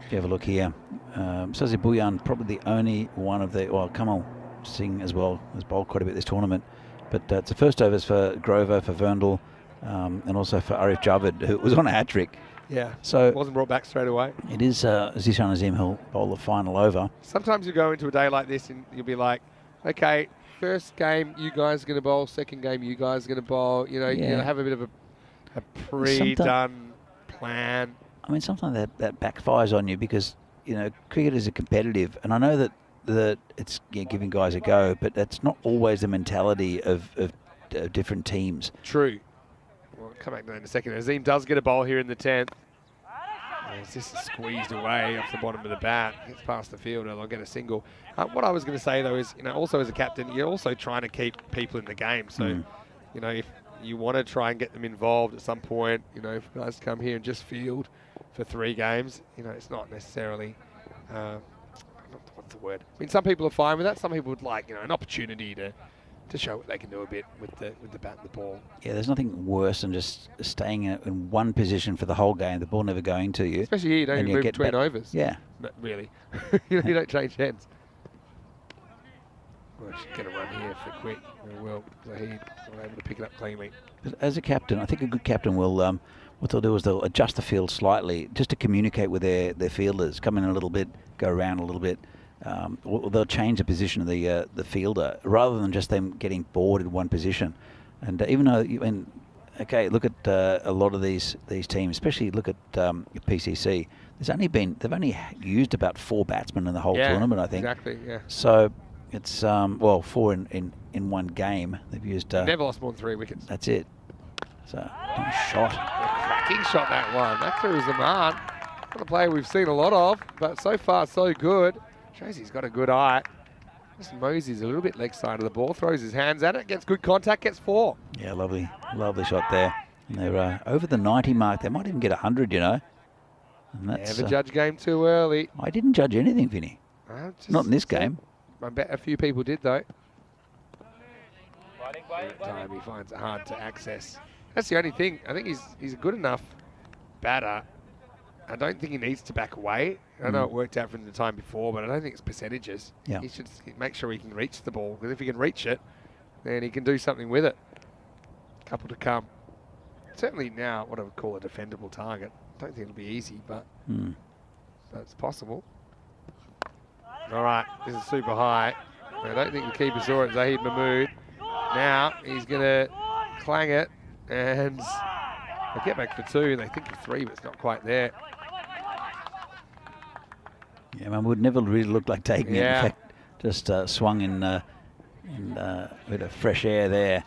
If you have a look here, Sazi Bouyan, probably the only one of the, well, Kamal Singh as well has bowled quite a bit this tournament. But it's the first overs for Grover, for Verndl, and also for Arif Javed, who was on a hat-trick. Yeah, So wasn't brought back straight away. it is Zishan Azim who'll bowl the final over. Sometimes you go into a day like this and you'll be like, okay, first game you guys are going to bowl, second game you guys are going to bowl. You know, you're going to have a bit of a pre-done plan. I mean, sometimes that backfires on you because, you know, cricket is a competitive, and I know that it's giving guys a go, but that's not always the mentality of different teams. True. We'll come back to that in a second. Azim does get a bowl here in the 10th. It's just squeezed away off the bottom of the bat. Gets past the fielder. They'll get a single. What I was going to say, though, is, you know, also as a captain, you're also trying to keep people in the game. So, you know, if you want to try and get them involved at some point, you know, if guys come here and just field for 3 games, you know, it's not necessarily, what's the word? I mean, some people are fine with that. Some people would like, you know, an opportunity to show what they can do a bit with the bat and the ball. Yeah, there's nothing worse than just staying in one position for the whole game, the ball never going to you. Especially here, you don't even move between overs. Yeah. Not really. You don't change heads. Well, I should get a run here for quick. Well, Zahid not able to pick it up cleanly. But as a captain, I think a good captain will, what they'll do is they'll adjust the field slightly just to communicate with their fielders, come in a little bit, go around a little bit. Or they'll change the position of the fielder rather than just them getting bored in one position. And even though, okay, look at a lot of these teams, especially look at PCC. They've only used about 4 batsmen in the whole tournament, I think. Exactly. Yeah. So it's 4 in one game. They've used. Never lost more than 3 wickets. That's it. So shot. A cracking shot, that one. That through Zaman. Not a player we've seen a lot of, but so far so good. Shows he's got a good eye. Just Mosey's a little bit leg side of the ball, throws his hands at it, gets good contact, gets 4. Yeah, lovely shot there. And they're over the 90 mark. They might even get 100, you know. And that's, Never judge game too early. I didn't judge anything, Vinny. Not in this game. I bet a few people did, though. That time he finds it hard to access. That's the only thing. I think he's a good enough batter. I don't think he needs to back away. I know it worked out from the time before, but I don't think it's percentages. Yeah. He should make sure he can reach the ball, because if he can reach it, then he can do something with it. Couple to come. Certainly now what I would call a defendable target. Don't think it'll be easy, but it's possible. All right, this is super high. I don't think the keeper saw it, Zahid Mahmood. Now he's going to clang it, and they get back for 2. They think for 3, but it's not quite there. Yeah, Mahmood never really looked like taking it. Yeah. In fact, just swung in a bit of fresh air there.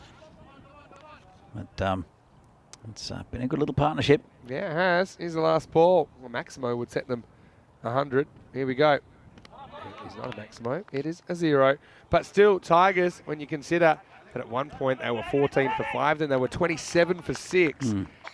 But it's been a good little partnership. Yeah, it has. Here's the last ball. Well, Maximo would set them 100. Here we go. It's not a Maximo. It is a 0. But still, Tigers, when you consider that at one point they were 14 for 5, then they were 27 for 6.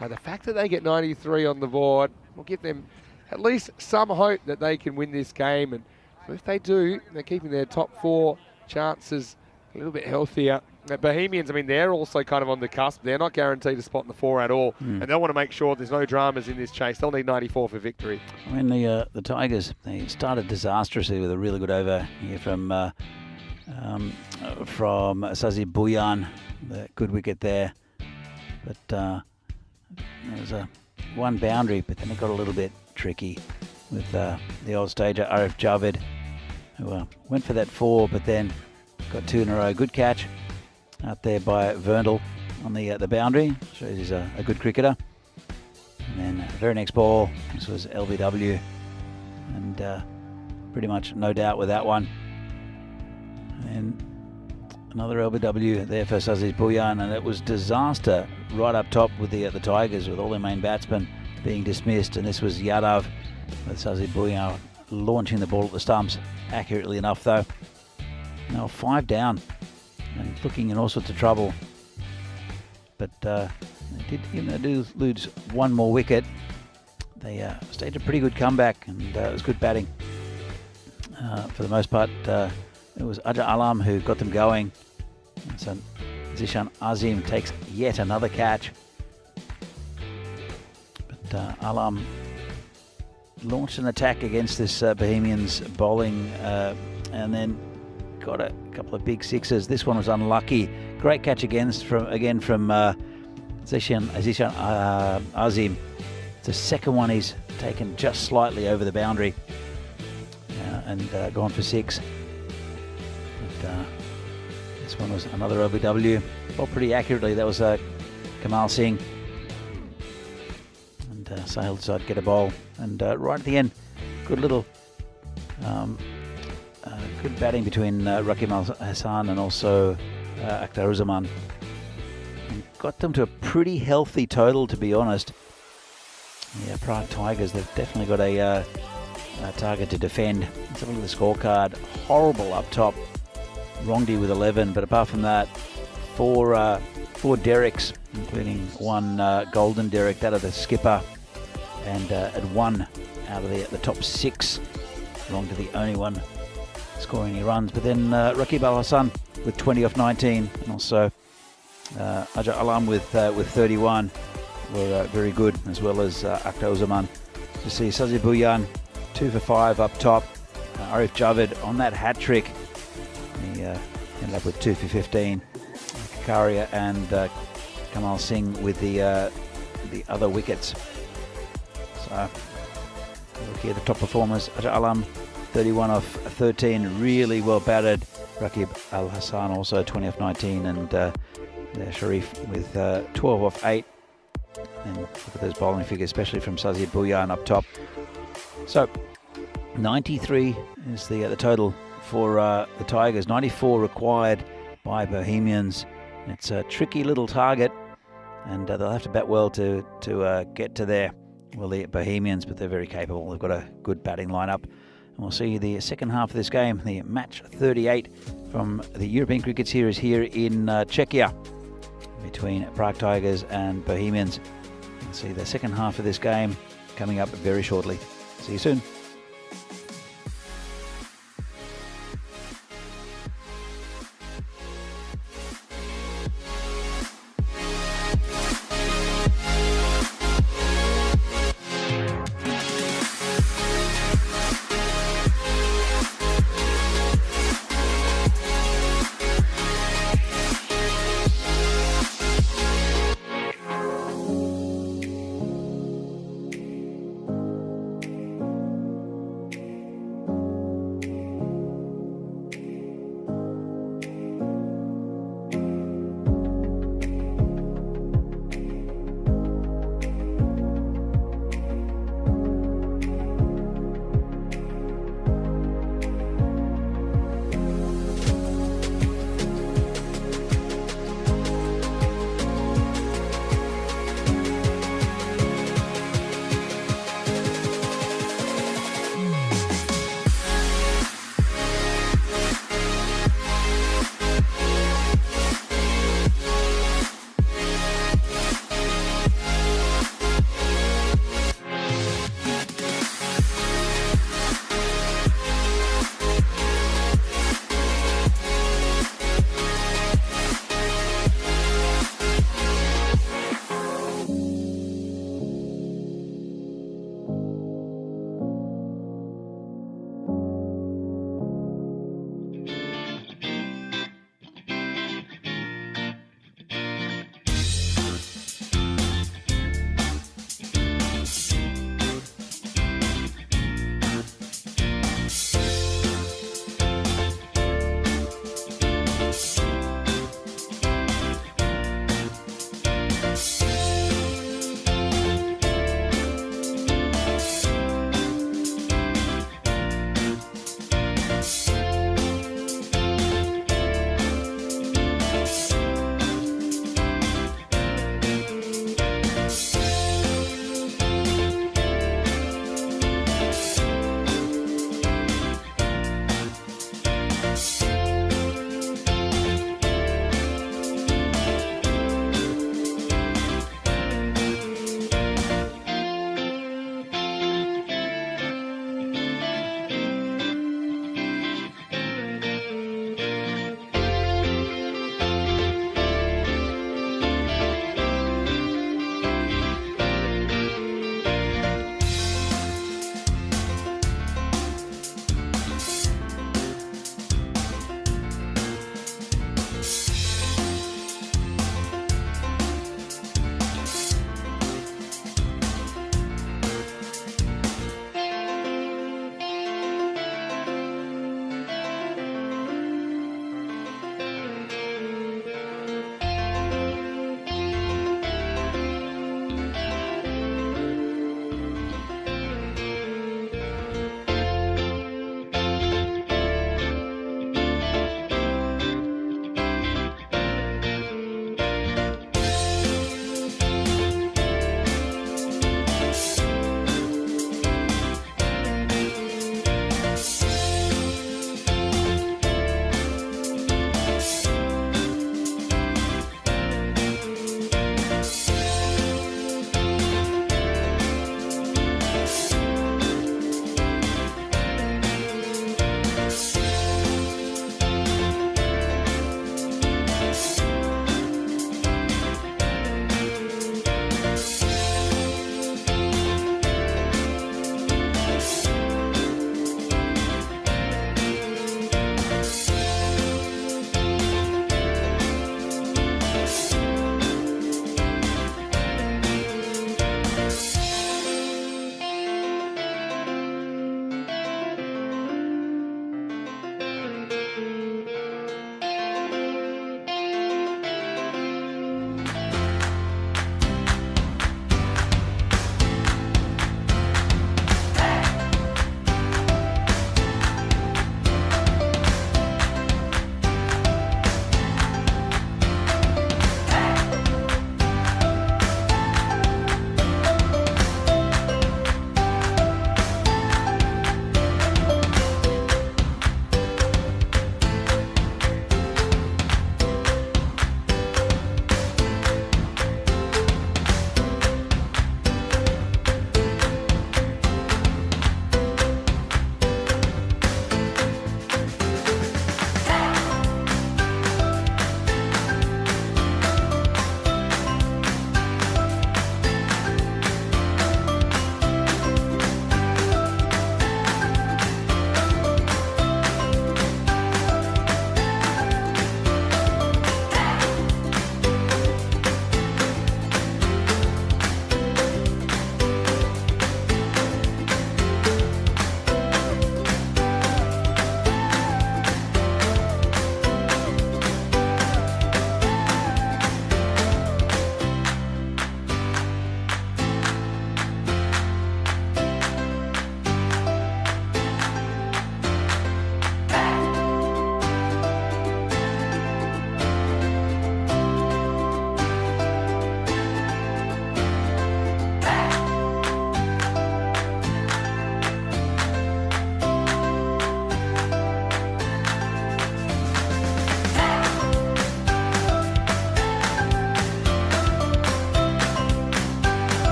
The fact that they get 93 on the board will give them at least some hope that they can win this game. And if they do, they're keeping their top 4 chances a little bit healthier. The Bohemians, I mean, they're also kind of on the cusp. They're not guaranteed a spot in the 4 at all. And they'll want to make sure there's no dramas in this chase. They'll need 94 for victory. I mean, the Tigers, they started disastrously with a really good over here from Sazi Bouyan, the good wicket there. But there was one boundary, but then it got a little bit tricky with the old stager Arif Javed, who went for that 4, but then got 2 in a row. Good catch out there by Verndl on the boundary. Shows he's a good cricketer. And then the very next ball, this was LBW, and pretty much no doubt with that one. And another LBW there for Sazi Bouyan, and it was disaster right up top with the Tigers, with all their main batsmen being dismissed. And this was Yadav with Sazi Bouyan launching the ball at the stumps accurately enough, though. Now 5 down and looking in all sorts of trouble. But they did, even though they do lose 1 more wicket, they staged a pretty good comeback, and it was good batting. For the most part, it was Ajar Alam who got them going. And so Zishan Azim takes yet another catch. But Alam launched an attack against this Bohemians bowling and then got a couple of big sixes. This one was unlucky. Great catch again from Zishan Azim. The second one he's taken just slightly over the boundary and gone for 6. And, this one was another OBW. Well, pretty accurately. That was Kamal Singh. And Sahil decided to get a bowl. And right at the end, good little good batting between Rakib Al Hassan and also Akhtaruzaman. And got them to a pretty healthy total, to be honest. Yeah, Prague Tigers, they've definitely got a target to defend. Let's have a look at the scorecard. Horrible up top. Rongdi with 11, but apart from that, four derricks, including one golden derrick, that of the skipper, and one out of the top 6. Rongdi the only one scoring any runs. But then Rakib Al Hassan with 20 off 19, and also Ajay Alam with 31 were very good, as well as Akhtar Uzzaman. You see Sazir Bhuyan 2 for 5 up top. Arif Javed on that hat trick. He ended up with 2 for 15. Kakaria and Kamal Singh with the other wickets. So look here, the top performers. Ajay Alam 31 off 13, really well batted. Rakib Al Hassan also 20 off 19, and there Sharif with 12 off 8. And look at those bowling figures, especially from Sazir Bhuyan up top. So 93 is the total for the Tigers. 94 required by Bohemians. It's a tricky little target, and they'll have to bat well to get to there. Well, the Bohemians, but they're very capable. They've got a good batting lineup. And we'll see the second half of this game, the match 38 from the European Cricket Series here in Czechia between Prague Tigers and Bohemians. We'll see the second half of this game coming up very shortly. See you soon.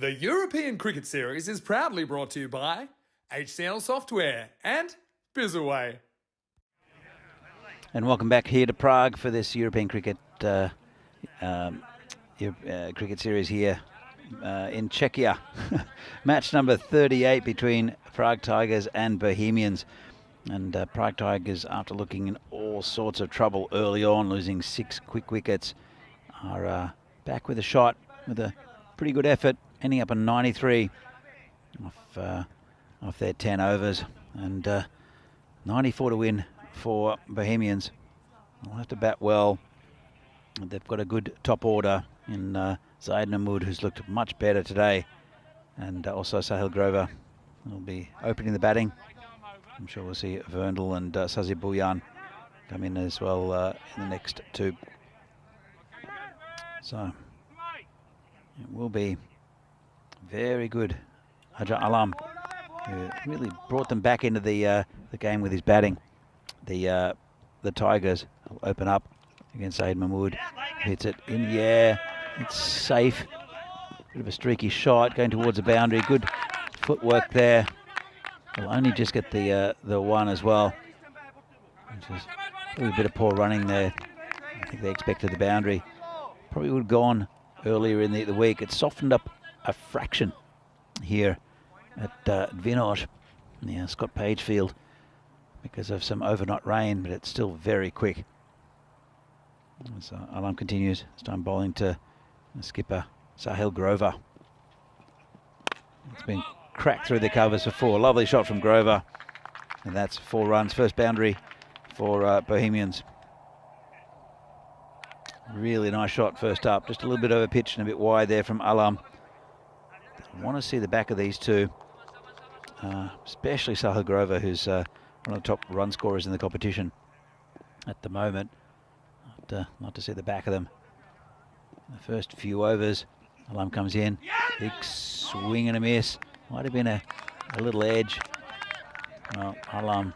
The European Cricket Series is proudly brought to you by HCL Software and Bizaway. And welcome back here to Prague for this European Cricket Cricket Series here in Czechia. Match number 38 between Prague Tigers and Bohemians. And Prague Tigers, after looking in all sorts of trouble early on, losing 6 quick wickets, are back with a shot with a pretty good effort, ending up on 93 off their 10 overs. And 94 to win for Bohemians. They'll have to bat well. They've got a good top order in Zaid Mahmood, who's looked much better today, and also Sahil Grover will be opening the batting. I'm sure we'll see Verndl and Sazi Bhuyan come in as well in the next 2. So it will be very good. Hajar Alam, who really brought them back into the game with his batting. The Tigers will open up against Zaid Mahmood. Hits it in the air. It's safe. Bit of a streaky shot going towards the boundary. Good footwork there. They'll only just get the one as well, which is a little bit of poor running there. I think they expected the boundary. Probably would have gone earlier in the week. It softened up a fraction here at Vinod, Scott Page Field, because of some overnight rain, but it's still very quick. As Alam continues, this time bowling to the skipper Sahil Grover. It's been cracked through the covers for 4. Lovely shot from Grover, and that's 4 runs. First boundary for Bohemians. Really nice shot first up. Just a little bit over pitch and a bit wide there from Alam. I want to see the back of these two, especially Sahil Grover, who's one of the top run scorers in the competition at the moment. Not to see the back of them. The first few overs, Alam comes in, big swing and a miss. Might have been a little edge. Well, Alam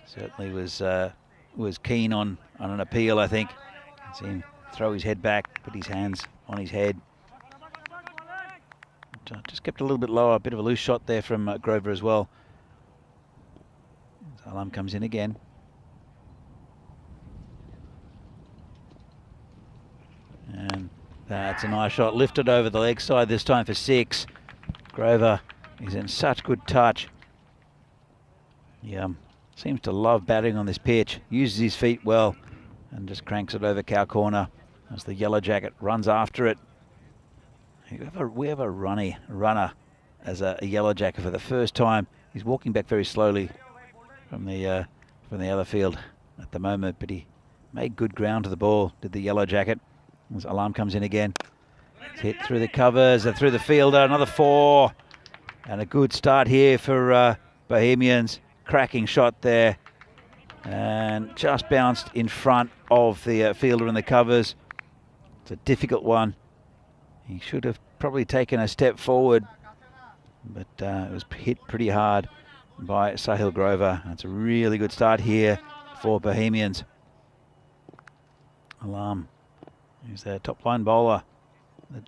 certainly was keen on an appeal, I think. See him throw his head back, put his hands on his head. Just kept a little bit lower, a bit of a loose shot there from Grover as well. Alam comes in again. And that's a nice shot, lifted over the leg side this time for 6. Grover is in such good touch. He seems to love batting on this pitch, uses his feet well, and just cranks it over cow corner as the yellow jacket runs after it. We have a runner as a yellow jacket for the first time. He's walking back very slowly from the other field at the moment, but he made good ground to the ball, did the yellow jacket. As Alam comes in again. It's hit through the covers and through the fielder. Another 4. And a good start here for Bohemians. Cracking shot there. And just bounced in front of the fielder in the covers. It's a difficult one. He should have probably taken a step forward, but it was hit pretty hard by Sahil Grover. It's a really good start here for Bohemians. Alam, who's their top line bowler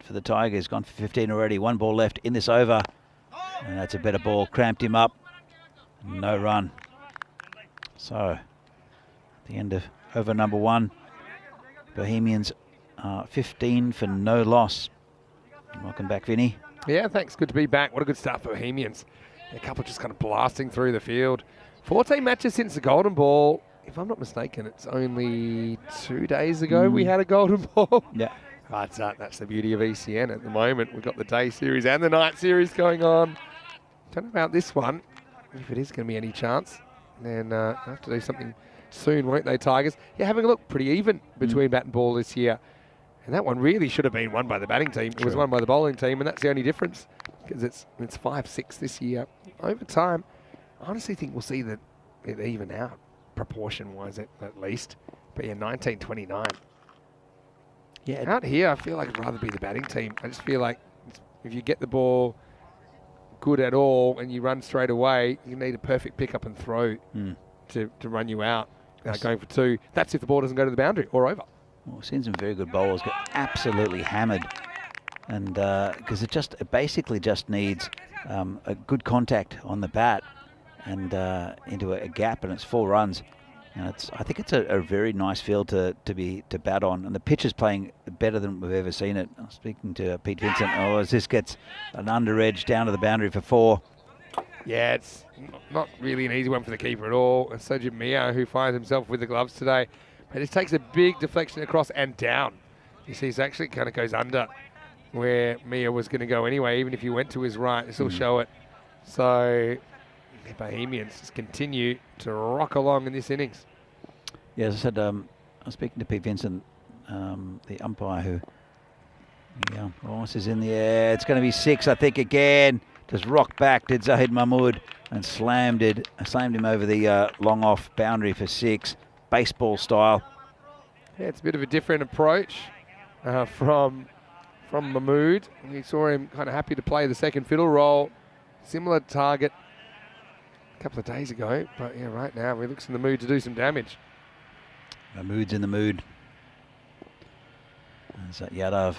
for the Tigers, gone for 15 already. 1 ball left in this over, and that's a better ball. Cramped him up. No run. So, at the end of over number 1, Bohemians are 15 for no loss. Welcome back, Vinny. Yeah, thanks. Good to be back. What a good start for Bohemians. A couple just kind of blasting through the field. 14 matches since the Golden Ball. If I'm not mistaken, it's only 2 days ago we had a Golden Ball. Yeah. But that's the beauty of ECN at the moment. We've got the day series and the night series going on. Don't know about this one, if it is going to be any chance. Then they'll have to do something soon, won't they, Tigers? Yeah, having a look, pretty even between bat and ball this year. And that one really should have been won by the batting team. It was won by the bowling team, and that's the only difference, because it's 5-6 this year. Over time, I honestly think we'll see that it even out, proportion-wise at least. But yeah, 19-29. Yeah, out here, I feel like I'd rather be the batting team. I just feel like if you get the ball good at all and you run straight away, you need a perfect pick up and throw to run you out. Going for 2. That's if the ball doesn't go to the boundary or over. Well, we've seen some very good bowlers get absolutely hammered and because it basically just needs a good contact on the bat and into a gap, and it's 4 runs. And I think it's a very nice field to bat on, and the pitch is playing better than we've ever seen it. I'm speaking to Pete Vincent. Oh, as this gets an under edge down to the boundary for 4. Yeah, it's not really an easy one for the keeper at all. And so Jim Mio, who finds himself with the gloves today. But it takes a big deflection across and down. You see, it actually kind of goes under where Mio was going to go anyway. Even if he went to his right, this will show it. So the Bohemians just continue to rock along in this innings. Yeah, as I said, I was speaking to Pete Vincent, the umpire, who, yeah, Ross is in the air. It's going to be 6, I think, again. Just rocked back, did Zahid Mahmood, and slammed him over the long off boundary for 6, baseball style. Yeah, it's a bit of a different approach from Mahmood. We saw him kind of happy to play the second fiddle role. Similar target a couple of days ago, but yeah, right now he looks in the mood to do some damage. Mahmood's in the mood. As Yadav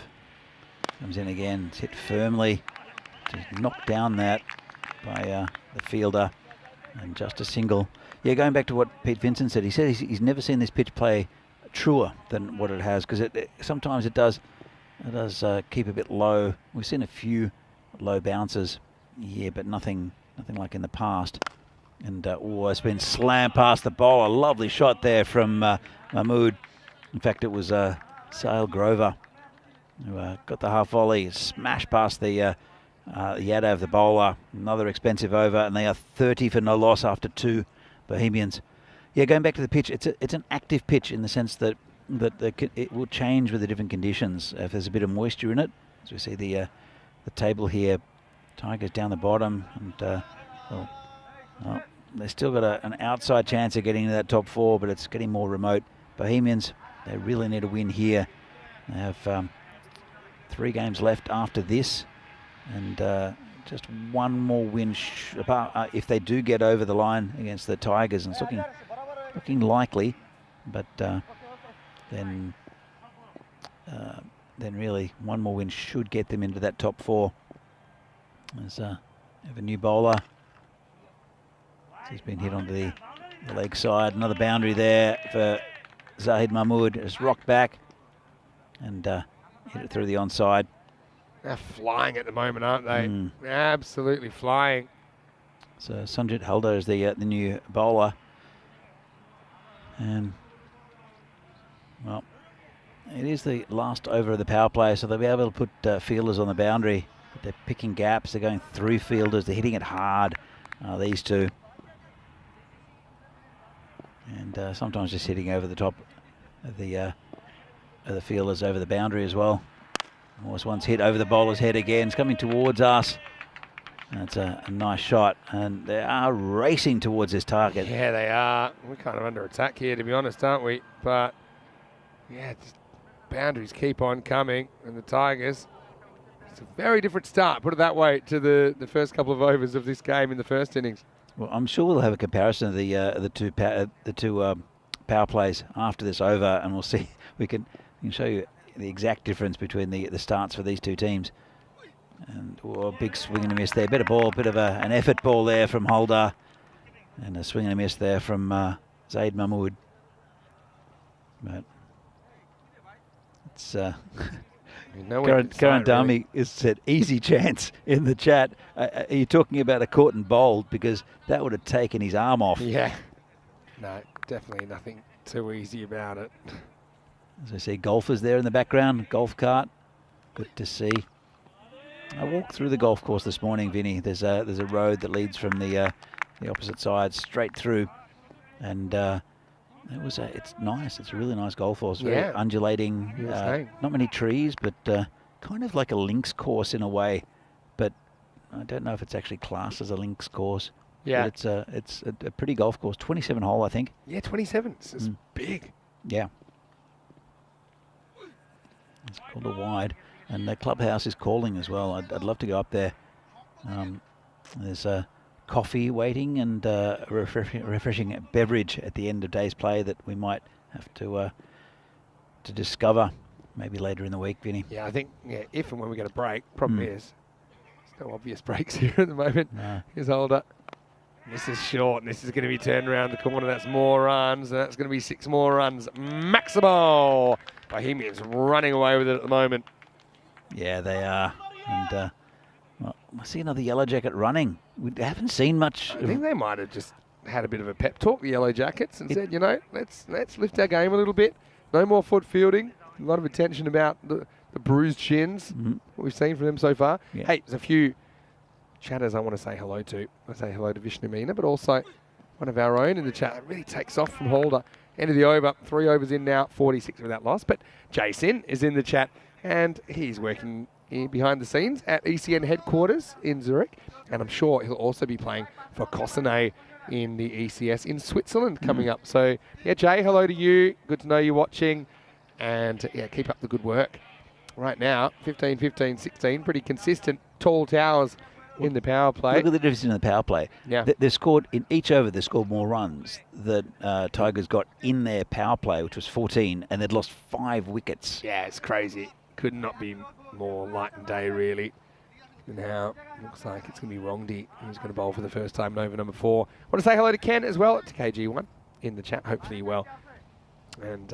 comes in again, it's hit firmly. Just knocked down that by the fielder, and just a single. Yeah, going back to what Pete Vincent said, he said he's never seen this pitch play truer than what it has, because sometimes it does keep a bit low. We've seen a few low bounces here, but nothing like in the past. And it's been slammed past the bowler. Lovely shot there from Mahmood. In fact, it was Sale Grover who got the half volley, smashed past the Yadav, the bowler. Another expensive over, and they are 30 for no loss after 2 Bohemians. Yeah, going back to the pitch, it's an active pitch in the sense that it will change with the different conditions. If there's a bit of moisture in it, as we see the table here, Tigers down the bottom, and they've still got an outside chance of getting into that top 4, but it's getting more remote. Bohemians, they really need a win here. They have 3 games left after this, and just one more win if they do get over the line against the Tigers, and it's looking likely, but then really one more win should get them into that top 4. There's have a new bowler. He's been hit onto the leg side. Another boundary there for Zahid Mahmood. Just rocked back and hit it through the onside. They're flying at the moment, aren't they? Absolutely flying. So Sanjit Halder is the new bowler. And, well, it is the last over of the power play, so they'll be able to put fielders on the boundary. But they're picking gaps. They're going through fielders. They're hitting it hard, these two. And sometimes just hitting over the top of the fielders over the boundary as well. Almost once hit over the bowler's head again. It's coming towards us. That's a nice shot. And they are racing towards this target. Yeah, they are. We're kind of under attack here, to be honest, aren't we? But, yeah, boundaries keep on coming. And the Tigers, it's a very different start, put it that way, to the first couple of overs of this game in the first innings. Well, I'm sure we'll have a comparison of the two power plays after this over, and we'll see. We can show you the exact difference between the starts for these two teams. And a big swing and a miss there. Better ball, bit of an effort ball there from Holder, and a swing and a miss there from Zaid Mahmood. But it's Karan Dami has said easy chance in the chat. Are you talking about a caught and bowled? Because that would have taken his arm off. Yeah. No, definitely nothing too easy about it. As I see golfers there in the background, golf cart. Good to see. I walked through the golf course this morning, Vinny. There's a road that leads from the opposite side straight through, and it's nice. It's a really nice golf course. Very undulating. Not many trees, but kind of like a links course in a way. But I don't know if it's actually classed as a links course. Yeah, but it's a pretty golf course. 27 hole, I think. Yeah, 27. It's big. Yeah. It's called a wide. And the clubhouse is calling as well. I'd love to go up there. There's coffee waiting and a refreshing beverage at the end of day's play that we might have to discover. maybe later in the week, Vinny. Yeah, I think, if and when we get a break, problem is, there's no obvious breaks here at the moment. No. Here's Holder. This is short, and this is going to be turned around the corner. That's more runs, and that's going to be 6 more runs. Maximo! Bohemians running away with it at the moment. Yeah, they are. And well, I see another Yellow Jacket running. We haven't seen much. I think they might have just had a bit of a pep talk, the Yellow Jackets, and said, let's lift our game a little bit. No more foot fielding. A lot of attention about the bruised shins, what we've seen from them so far. Yeah. Hey, there's a few chatters I want to say hello to. I say hello to Vishnu Meena, but also one of our own in the chat that really takes off from Holder. End of the over, 3 overs in now, 46 without loss. But Jason is in the chat, and he's working behind the scenes at ECN headquarters in Zurich, and I'm sure he'll also be playing for Cossonay in the ECS in Switzerland coming up. So, yeah, Jay, hello to you. Good to know you're watching, and yeah, keep up the good work. Right now, 15, 15, 16, pretty consistent, tall towers in the power play. Look at the difference in the power play. Yeah. They've scored, in each over, they scored more runs that Tigers got in their power play, which was 14, and they'd lost 5 wickets. Yeah, it's crazy. Could not be more light and day, really. Now, looks like it's going to be Rongdi who's going to bowl for the first time in over number 4. Want to say hello to Ken as well at KG1 in the chat. Hopefully well. And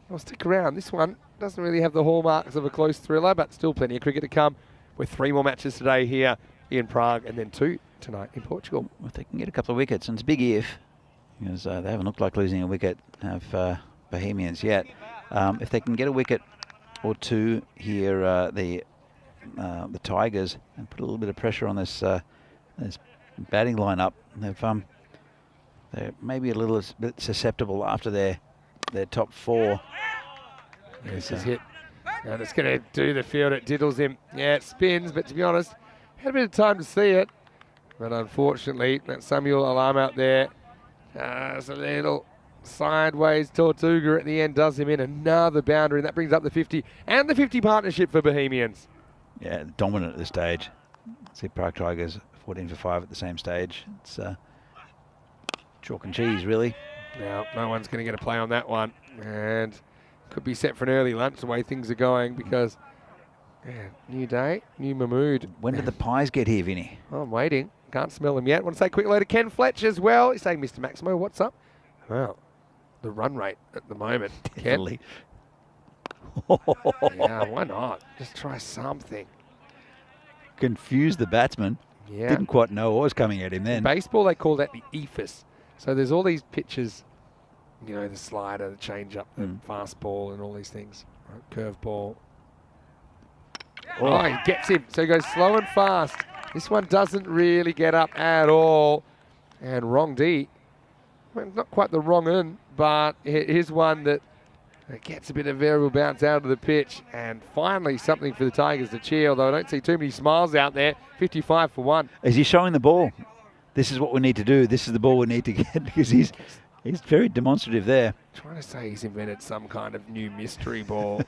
we'll stick around. This one doesn't really have the hallmarks of a close thriller, but still plenty of cricket to come with 3 more matches today here in Prague and then 2 tonight in Portugal. If they can get a couple of wickets, and it's a big if, because they haven't looked like losing a wicket, have Bohemians yet. If they can get a wicket or 2 here, the Tigers, and put a little bit of pressure on this batting lineup, they're maybe a little bit susceptible after their top 4. This is hit. And it's going to do the field. It diddles him. Yeah, it spins, but to be honest, had a bit of time to see it. But unfortunately, that Samuel alarm out there. So a little sideways Tortuga at the end does him in. Another boundary, and that brings up the 50 and the 50 partnership for Bohemians. Yeah, dominant at this stage. See Prague Tigers 14 for 5 at the same stage. It's chalk and cheese, really. Now, no one's going to get a play on that one. And could be set for an early lunch the way things are going, because new day, new Mahmood. When did the pies get here, Vinny? Oh, I'm waiting. Can't smell them yet. Want to say quick hello to Ken Fletch as well. He's saying, Mr. Maximo, what's up? Well, the run rate at the moment. Definitely. Yeah, why not? Just try something. Confused the batsman. Yeah. Didn't quite know what was coming at him then. In baseball, they call that the EFIS. So there's all these pitches, the slider, the change-up, the fastball, and all these things. Right, curve ball. Oh, he gets him. So he goes slow and fast. This one doesn't really get up at all. And wrong D. Well, not quite the wrong end, but it is one that gets a bit of variable bounce out of the pitch. And finally something for the Tigers to cheer, although I don't see too many smiles out there. 55 for 1. Is he showing the ball? This is what we need to do. This is the ball we need to get, because he's very demonstrative there. Trying to say he's invented some kind of new mystery ball.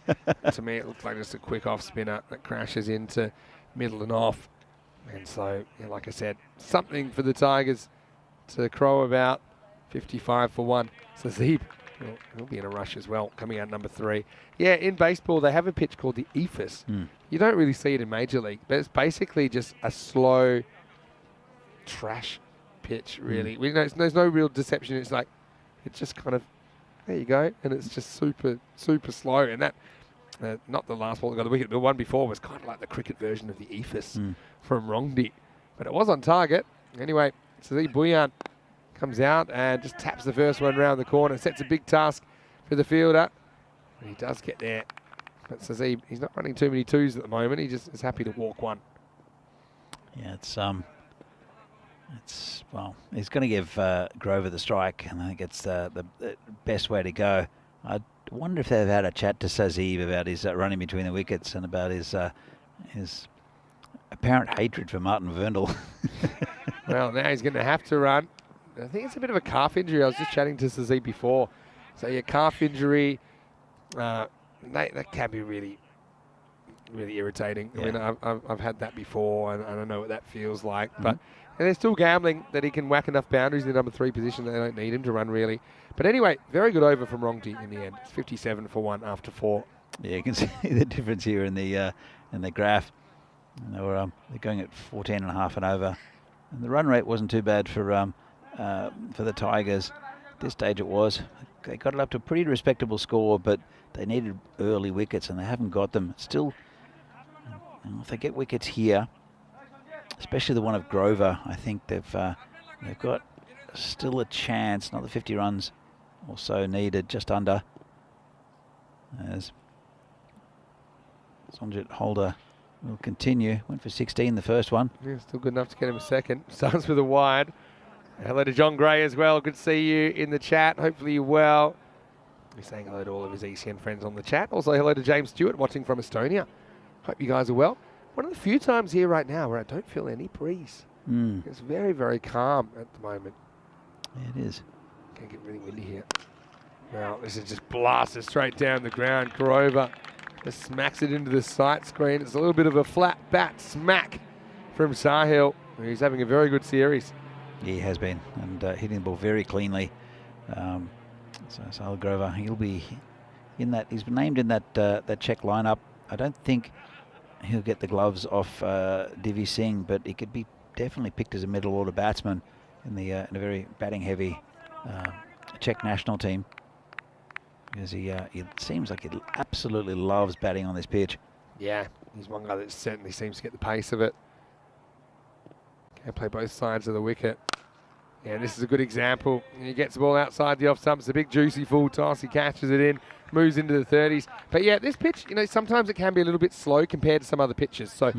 To me, it looks like just a quick off spinner that crashes into middle and off. And so, like I said, something for the Tigers to crow about. 55 for 1. So Zeeb, he'll be in a rush as well, coming out number 3. Yeah, in baseball, they have a pitch called the EFIS. You don't really see it in Major League, but it's basically just a slow trash pitch, really. There's no real deception. It's like, it's just kind of, there you go, and it's just super, super slow. And that, not the last ball that got the wicket, the one before was kind of like the cricket version of the EFIS from Rongdi. But it was on target. Anyway, Sazeeb Bhuyan comes out and just taps the first one round the corner, sets a big task for the fielder. And he does get there. But Sazeeb, he's not running too many 2s at the moment. He just is happy to walk 1. Yeah, well, he's going to give Grover the strike, and I think it's the best way to go. I wonder if they've had a chat to Sazeeb about his running between the wickets and about his apparent hatred for Martin Verndl. Well, now he's going to have to run. I think it's a bit of a calf injury. I was just chatting to Sazeeb before. So, yeah, calf injury, that can be really, really irritating. Yeah. I mean, I've had that before, and I don't know what that feels like. But and they're still gambling that he can whack enough boundaries in the number 3 position that they don't need him to run, really. But anyway, very good over from Rongdi in the end. It's 57 for 1 after 4. Yeah, you can see the difference here in the graph. And they're going at 14.5 and over, and the run rate wasn't too bad for the Tigers. At this stage it was. They got it up to a pretty respectable score, but they needed early wickets, and they haven't got them. Still, if they get wickets here, especially the one of Grover, I think they've got still a chance. Another 50 runs or so needed, just under. As Sonjit Holder will continue. Went for 16 the first one. Yeah, still good enough to get him a second. Starts with a wide. Hello to John Gray as well. Good to see you in the chat. Hopefully you're well. He's saying hello to all of his ECN friends on the chat. Also hello to James Stewart watching from Estonia. Hope you guys are well. One of the few times here right now where I don't feel any breeze. It's very, very calm at the moment. Yeah, it is. Can't get really windy here. Now this is just blasted straight down the ground. Grover just smacks it into the sight screen. It's a little bit of a flat bat smack from Sahil. He's having a very good series. Yeah, he has been, and hitting the ball very cleanly. So Sahil Grover, he'll be in that. He's been named in that Czech lineup. I don't think he'll get the gloves off Divi Singh, but he could be definitely picked as a middle order batsman in a very batting heavy Czech national team. Because he seems like he absolutely loves batting on this pitch. Yeah, he's one guy that certainly seems to get the pace of it. Can play both sides of the wicket. Yeah, this is a good example. He gets the ball outside the off stump. It's a big juicy full toss. He catches it in, moves into the 30s. But yeah, this pitch, sometimes it can be a little bit slow compared to some other pitches. So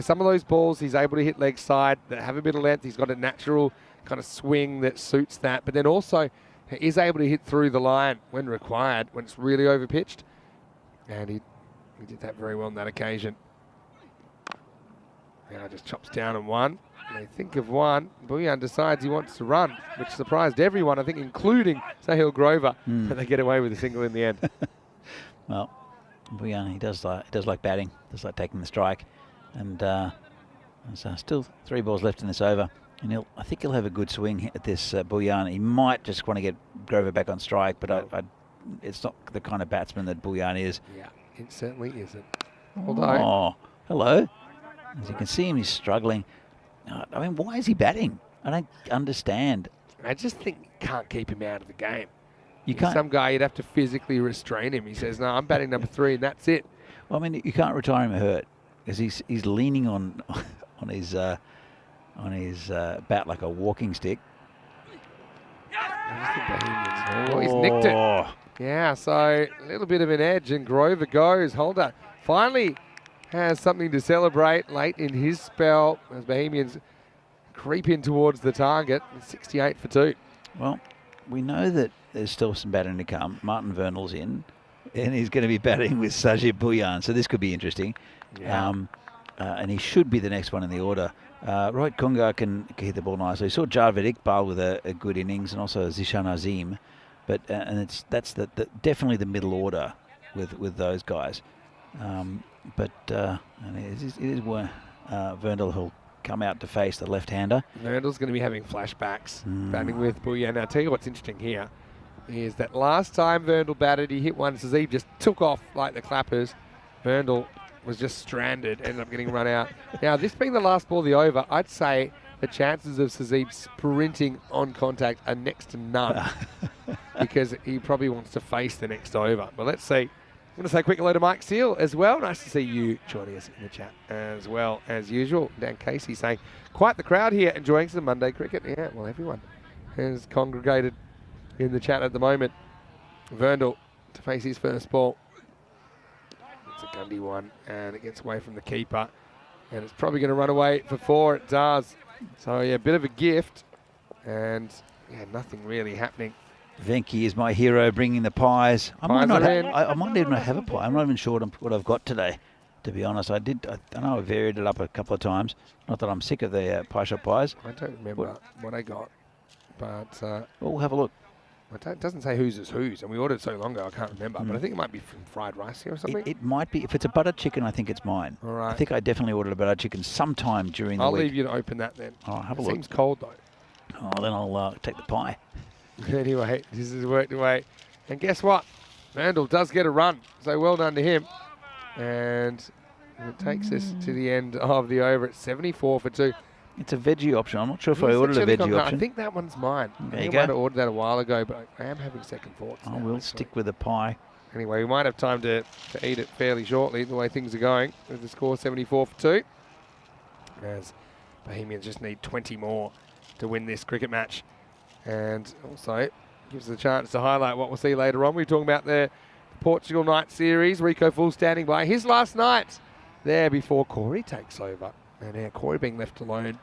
some of those balls he's able to hit leg side that have a bit of length. He's got a natural kind of swing that suits that. But then also he is able to hit through the line when required, when it's really overpitched. And he did that very well on that occasion. Now just chops down and one. They think of one. Bhuyan decides he wants to run, which surprised everyone, I think, including Sahil Grover. But they get away with a single in the end. Well, Bhuyan, he does like batting, does like taking the strike, and there's still 3 balls left in this over, and I think he'll have a good swing at this Bhuyan. He might just want to get Grover back on strike, but it's not the kind of batsman that Bhuyan is. Yeah, it certainly isn't. Although, oh, hello. As you can see him, he's struggling. I mean, why is he batting? I don't understand. I just think you can't keep him out of the game. You can't. Some guy, you'd have to physically restrain him. He says, no, I'm batting number 3 and that's it. Well, I mean, you can't retire him hurt because he's leaning on his bat like a walking stick. He's nicked it. Yeah, so a little bit of an edge, and Grover goes. Holder finally has something to celebrate late in his spell as Bohemians creep in towards the target. 68 for 2. Well, we know that there's still some batting to come. Martin Vernal's in, and he's going to be batting with Sajid Bhuyan, so this could be interesting. Yeah. And he should be the next one in the order. Rohit Kungar can hit the ball nicely. We saw Javed Iqbal with a good innings, and also Zishan Azim. But that's definitely the middle order with those guys. But it is where Verndl who'll come out to face the left-hander. Verndl's going to be having flashbacks batting with Bhuyan. Now, I'll tell you what's interesting here is that last time Verndl batted, he hit one. Sazib just took off like the clappers. Verndl was just stranded, ended up getting run out. Now, this being the last ball of the over, I'd say the chances of Sazib sprinting on contact are next to none because he probably wants to face the next over. But let's see. I'm going to say a quick hello to Mike Seal as well. Nice to see you joining us in the chat as well as usual. Dan Casey saying, quite the crowd here enjoying some Monday cricket. Yeah, well, everyone has congregated in the chat at the moment. Verndl to face his first ball. It's a Gundy one, and it gets away from the keeper. And it's probably going to run away for 4. It does. So, yeah, a bit of a gift. And, yeah, nothing really happening. Venky is my hero, bringing the pies. I might even have a pie. I'm not even sure what I've got today, to be honest. I know I varied it up a couple of times. Not that I'm sick of the pie shop pies. I don't remember what I got, but we'll have a look. It doesn't say whose is whose, and we ordered so long ago I can't remember. But I think it might be from fried rice here or something. It might be. If it's a butter chicken, I think it's mine. All right. I think I definitely ordered a butter chicken sometime during the week. I'll leave you to open that then. Oh, have a look. Seems cold though. Oh, then I'll take the pie. Anyway, this has worked away. And guess what? Vandal does get a run, so well done to him. And it takes us to the end of the over at 74 for 2. It's a veggie option. I'm not sure if I ordered a veggie option. I think that one's mine. There I you might go. have ordered that a while ago, but I am having second thoughts. I now, will actually. stick with the pie. Anyway, we might have time to eat it fairly shortly, the way things are going, with the score 74 for 2. As Bohemians just need 20 more to win this cricket match. And also gives us a chance to highlight what we'll see later on. We're talking about the Portugal night series. Rico Full standing by. His last night there before Corey takes over. And now Corey being left alone,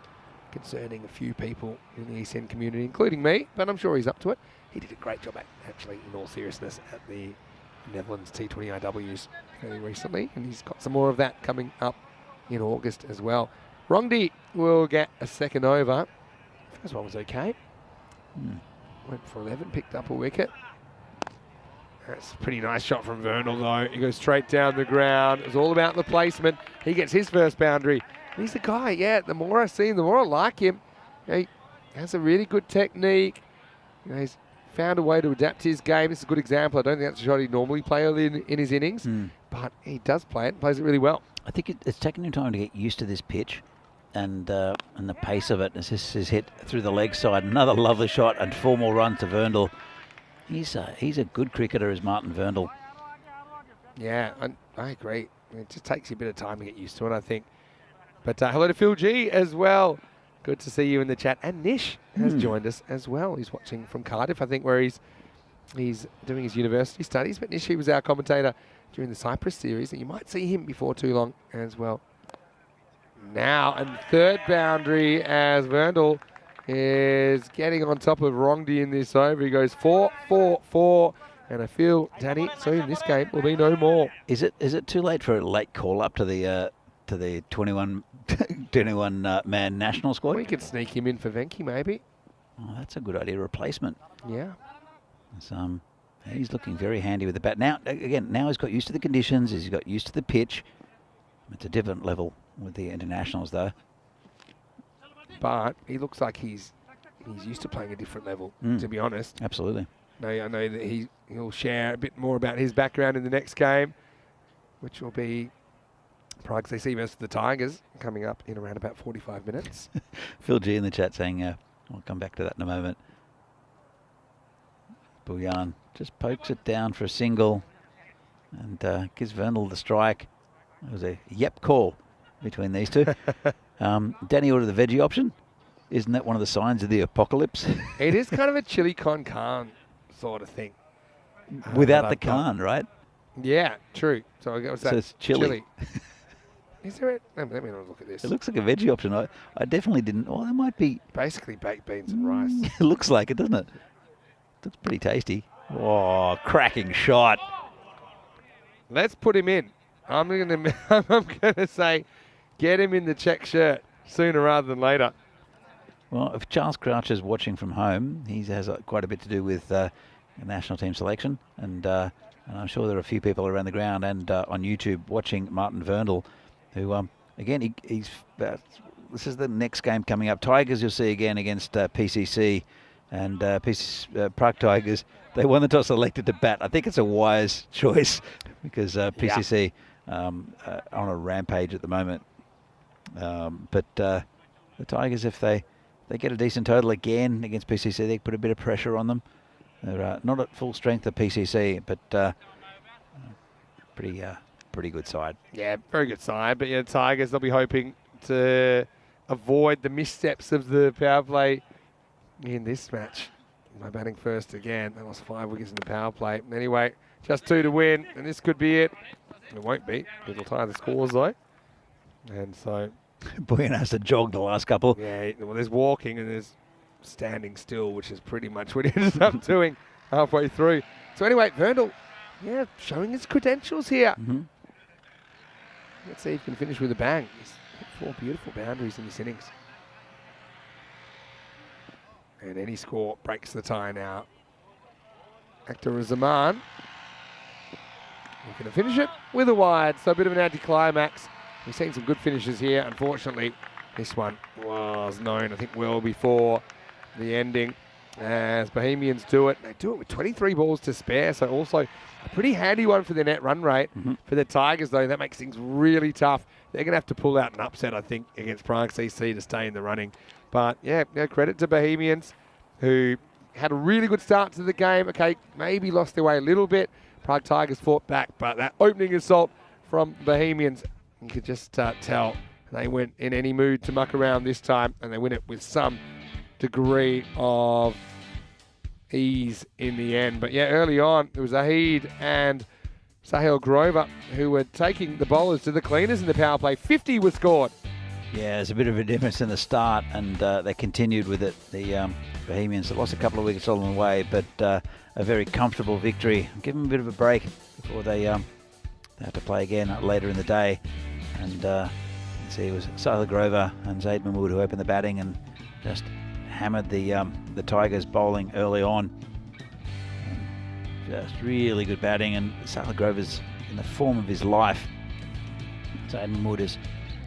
concerning a few people in the ECN community, including me, but I'm sure he's up to it. He did a great job, actually, in all seriousness, at the Netherlands T20 IWs fairly recently, and he's got some more of that coming up in August as well. Rongdi will get a second over. First one was okay. Went for 11, picked up a wicket. That's a pretty nice shot from Vernal, though. He goes straight down the ground. It's all about the placement. He gets his first boundary. He's the guy, yeah, the more I see him, the more I like him. He has a really good technique. He's found a way to adapt his game. This is a good example. I don't think that's a shot he'd normally play in his innings, but he does play it and plays it really well. I think it's taken him time to get used to this pitch and the pace of it. It's just his hit through the leg side. Another lovely shot and 4 more runs to Verndl. He's a good cricketer, is Martin Verndl. Yeah, I agree. It just takes you a bit of time to get used to it, I think. But hello to Phil G as well. Good to see you in the chat. And Nish has joined us as well. He's watching from Cardiff, I think, where he's doing his university studies. But Nish, he was our commentator during the Cyprus series, and you might see him before too long as well. Now, and third boundary as Verndl is getting on top of Rongdi in this over. He goes 4-4-4. And I feel, Danny, soon this game will be no more. Is it too late for a late call up to the 21 man national squad? We could sneak him in for Venki, maybe. Oh, that's a good idea. Replacement. Yeah. So, he's looking very handy with the bat. Now, again, now he's got used to the conditions. He's got used to the pitch. It's a different level with the internationals, though. But he looks like he's used to playing a different level, to be honest. Absolutely. I know that he'll share a bit more about his background in the next game, which will be Prague CC versus the Tigers, coming up in around about 45 minutes. Phil G in the chat saying, I'll come back to that in a moment. Bulyan just pokes it down for a single and gives Verndl the strike. It was a yep call between these two. Danny ordered the veggie option. Isn't that one of the signs of the apocalypse? It is kind of a chili con carne sort of thing. Without the carne, right? Yeah, true. So I guess that's it's chili. Is there let me have a look at this. It looks like a veggie option. I definitely didn't. Oh, there might be. Basically baked beans and rice. It looks like it, doesn't it? Looks pretty tasty. Oh, cracking shot. Let's put him in. I'm gonna say, get him in the check shirt sooner rather than later. Well, if Charles Crouch is watching from home, he has quite a bit to do with national team selection, and I'm sure there are a few people around the ground and on YouTube watching Martin Verndl, who again he's this is the next game coming up. Tigers you'll see again against PCC, and Prague Tigers. They won the toss, elected to bat. I think it's a wise choice because PCC on a rampage at the moment. But the Tigers, if they get a decent total again against PCC, they put a bit of pressure on them. They're not at full strength of PCC, but pretty good side. Yeah, very good side. But yeah, Tigers, they'll be hoping to avoid the missteps of the power play in this match. By batting first again, they lost 5 wickets in the power play. Anyway, just 2 to win, and this could be it. It won't be. It'll tie the scores though. And so Bulyan has to jog the last couple. Yeah, well, there's walking and there's standing still, which is pretty much what he ended up doing halfway through. So anyway, Verndl, yeah, showing his credentials here. Let's see if he can finish with a bang. He's hit 4 beautiful boundaries in this innings. And any score breaks the tie now. Akhtar Zaman. He's going to finish it with a wide, so a bit of an anticlimax. We've seen some good finishes here. Unfortunately, this one was known, I think, well before the ending. as Bohemians do it. They do it with 23 balls to spare, so also a pretty handy one for their net run rate. For the Tigers, though, that makes things really tough. They're going to have to pull out an upset, I think, against Prague CC to stay in the running. But, yeah, credit to Bohemians, who had a really good start to the game. Okay, maybe lost their way a little bit. Prague Tigers fought back, but that opening assault from Bohemians, you could just tell they went in any mood to muck around this time, and they win it with some degree of ease in the end. But yeah, early on, it was Zahid and Sahil Grover who were taking the bowlers to the cleaners in the power play. 50 was scored. Yeah, there's a bit of a difference in the start, and they continued with it. The Bohemians lost a couple of wickets along the way, but a very comfortable victory. Give them a bit of a break before they have to play again later in the day. And you can see it was Sahil Grover and Zaid Mahmood who opened the batting and just hammered the Tigers bowling early on. Just really good batting, and Sahil Grover's in the form of his life. Zaid Mahmood is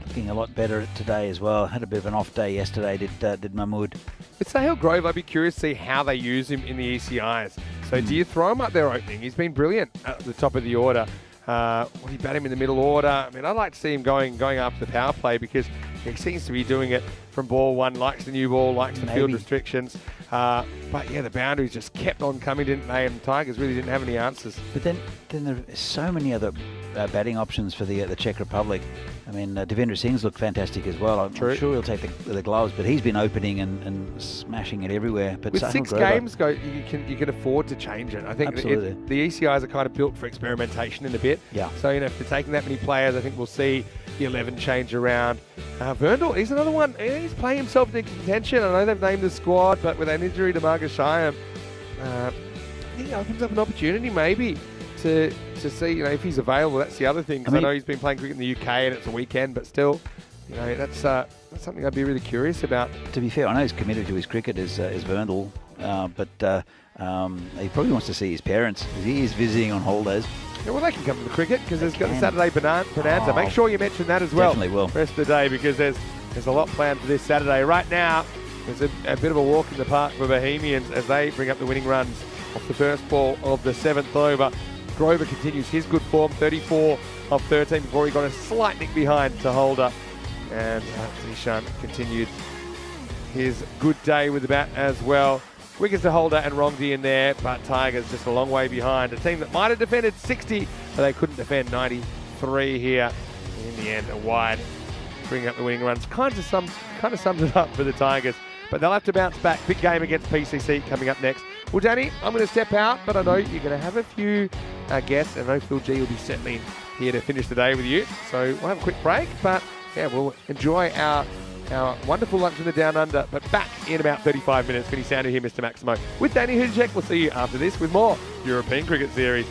looking a lot better today as well. Had a bit of an off day yesterday, did Mahmood. With Sahil Grove, I'd be curious to see how they use him in the ECIs. So do you throw him up there opening? He's been brilliant at the top of the order. Would you bat him in the middle order? I mean, I'd like to see him going after the power play, because he seems to be doing it from ball one, likes the new ball, likes the field restrictions. But yeah, the boundaries just kept on coming, didn't they? And the Tigers really didn't have any answers. But then there are so many other batting options for the Czech Republic. I mean, Devendra Singh's looked fantastic as well. I'm sure he'll take the gloves, but he's been opening and smashing it everywhere. But with Sahil 6 Grover, games, you can afford to change it. I think the ECIs are kind of built for experimentation in a bit. Yeah. So, if they're taking that many players, I think we'll see the 11 change around. Verndal, he's another one. He's playing himself into contention. I know they've named the squad, but with an injury to Marcus Shyam, I think it opens up an opportunity maybe to see, if he's available. That's the other thing, because I know he's been playing cricket in the UK and it's a weekend, but still, that's something I'd be really curious about. To be fair, I know he's committed to his cricket as Verndal, but he probably wants to see his parents, because he is visiting on holidays. Yeah, well, they can come to the cricket, because there's got the Saturday Bonanza. Make sure you mention that as well. Definitely will. Rest of the day, because there's a lot planned for this Saturday. Right now, there's a bit of a walk in the park for Bohemians as they bring up the winning runs off the first ball of the 7th over. Grover continues his good form, 34 of 13 before he got a slight nick behind to Holder. And Zishan continued his good day with the bat as well. Wickets to Holder and Rongdi in there, but Tigers just a long way behind. A team that might have defended 60, but they couldn't defend 93 here. In the end, a wide, bringing up the winning runs. Kind of sums it up for the Tigers, but they'll have to bounce back. Big game against PCC coming up next. Well, Danny, I'm going to step out, but I know you're going to have a few guests, and I know Phil G will be certainly here to finish the day with you. So we'll have a quick break, but yeah, we'll enjoy our wonderful lunch in the Down Under, but back in about 35 minutes. Vinny Sounder here, Mr. Maximo, with Danny Hudacek. We'll see you after this with more European Cricket Series.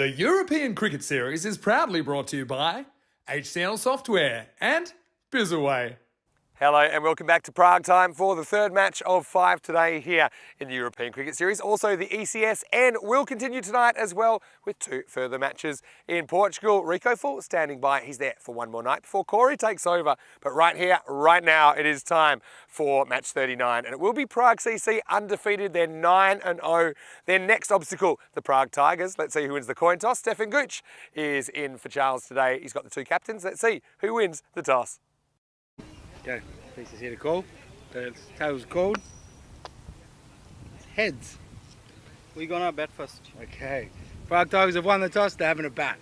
The European Cricket Series is proudly brought to you by HCL Software and Bizaway. Hello and welcome back to Prague time for the third match of 5 today here in the European Cricket Series. Also the ECN will continue tonight as well with 2 further matches in Portugal. Rico Full standing by. He's there for one more night before Corey takes over. But right here, right now, it is time for match 39. And it will be Prague CC undefeated. They're 9-0. Their next obstacle, the Prague Tigers. Let's see who wins the coin toss. Stefan Gooch is in for Charles today. He's got the 2 captains. Let's see who wins the toss. Okay, please see the call. The tail's called. It's heads. We're gonna bat first. Okay. Prague Tigers have won the toss, they're having a bat.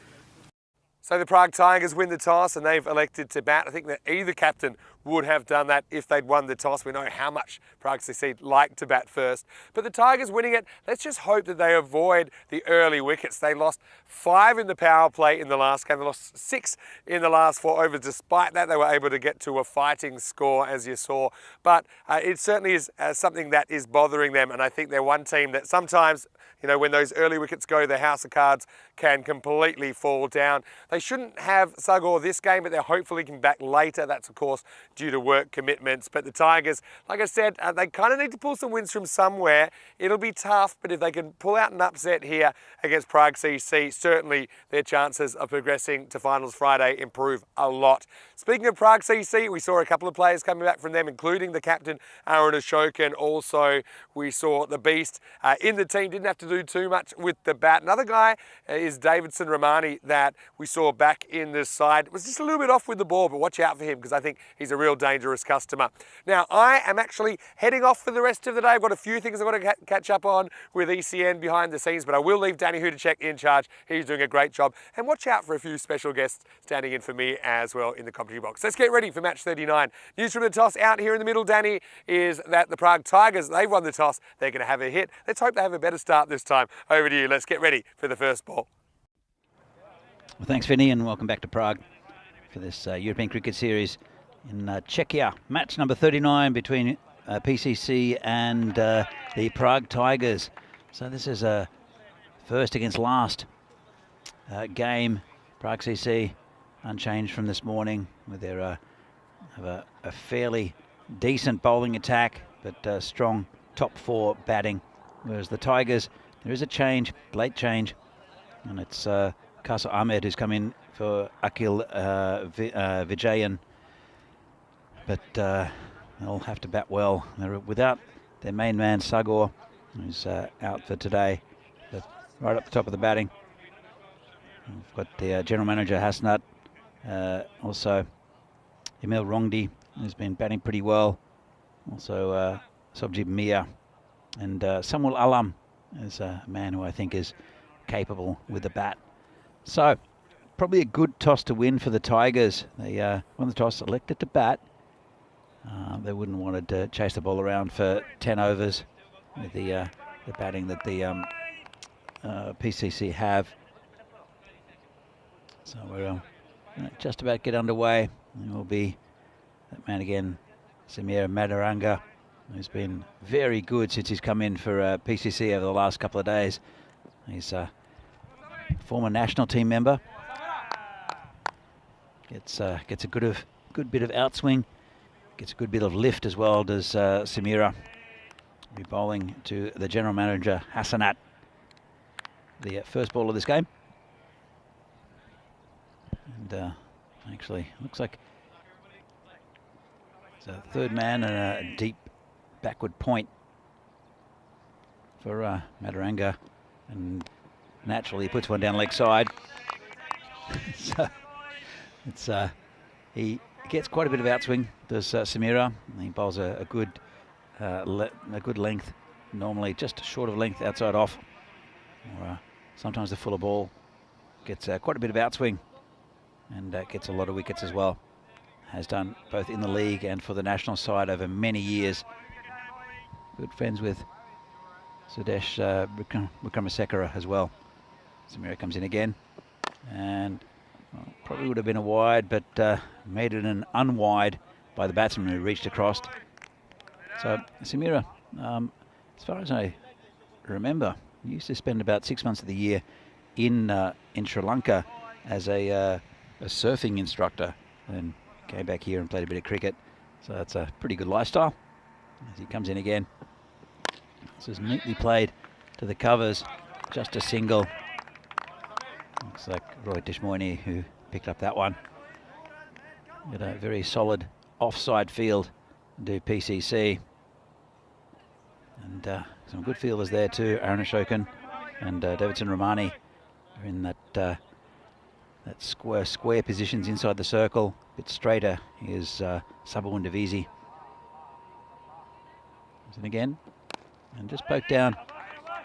So the Prague Tigers win the toss and they've elected to bat. I think that either captain would have done that if they'd won the toss. We know how much Prague CC like to bat first. But the Tigers winning it, let's just hope that they avoid the early wickets. They lost 5 in the power play in the last game. They lost 6 in the last 4 overs. Despite that, they were able to get to a fighting score, as you saw. But it certainly is something that is bothering them. And I think they're one team that sometimes, you know, when those early wickets go, the house of cards can completely fall down. They shouldn't have Sagor this game, but they're hopefully coming back later. That's, of course, due to work commitments. But the Tigers, like I said, they kind of need to pull some wins from somewhere. It'll be tough, but if they can pull out an upset here against Prague CC, certainly their chances of progressing to finals Friday improve a lot. Speaking of Prague CC, we saw a couple of players coming back from them, including the captain, Aaron Ashokan. Also, we saw the Beast in the team. Didn't have to do too much with the bat. Another guy is Davidson Romani that we saw back in this side. Was just a little bit off with the ball, but watch out for him because I think he's a real dangerous customer. Now, I am actually heading off for the rest of the day. I've got a few things I've got to catch up on with ECN behind the scenes, but I will leave Danny Hudacek in charge. He's doing a great job. And watch out for a few special guests standing in for me as well in the commentary box. Let's get ready for match 39. News from the toss out here in the middle, Danny, is that the Prague Tigers, they've won the toss. They're going to have a hit. Let's hope they have a better start this time. Over to you. Let's get ready for the first ball. Well, thanks, Vinny, and welcome back to Prague for this European Cricket Series in Czechia. Match number 39 between PCC and the Prague Tigers. So this is a first against last game. Prague CC unchanged from this morning with their have a fairly decent bowling attack, but strong top 4 batting. Whereas the Tigers, there is a change, late change, and it's Kasa Ahmed who's come in for Akil Vijayan. But they'll have to bat well. They're without their main man, Sagor, who's out for today. But right up the top of the batting, we've got the general manager, Hasnat. Also, Emil Rongdi, who's been batting pretty well. Also, Sobjib Mia. And Samuel Alam is a man who I think is capable with the bat. So, probably a good toss to win for the Tigers. They won the toss, elected to bat. They wouldn't want to chase the ball around for 10 overs with the batting that the PCC have. So we're just about to get underway. It will be that man again, Samir Madaranga, who's been very good since he's come in for PCC over the last couple of days. He's a former national team member. Gets a good bit of outswing. Gets a good bit of lift as well, does Samira. Be bowling to the general manager, Hassanat. The first ball of this game. And actually, looks like it's a third man and a deep backward point for Madaranga. And naturally, he puts one down leg side. So it's he gets quite a bit of outswing, does Samira. He bowls a good length, normally just short of length outside off, or sometimes the fuller ball. Gets quite a bit of outswing and gets a lot of wickets as well. Has done both in the league and for the national side over many years. Good friends with Sudesh Vikramasekara as well. Samira comes in again and probably would have been a wide, but made it an unwide by the batsman who reached across. So Samira, as far as I remember, used to spend about 6 months of the year in Sri Lanka as a surfing instructor, and came back here and played a bit of cricket. So that's a pretty good lifestyle. As he comes in again, this is neatly played to the covers, just a single. Looks like Roy Deshmoini who picked up that one. Got a very solid offside field to do PCC. And some good fielders there too. Aaron Ashokan and Davidson Romani are in that square positions inside the circle. A bit straighter is Sabawun Divisi. And again, and just poke down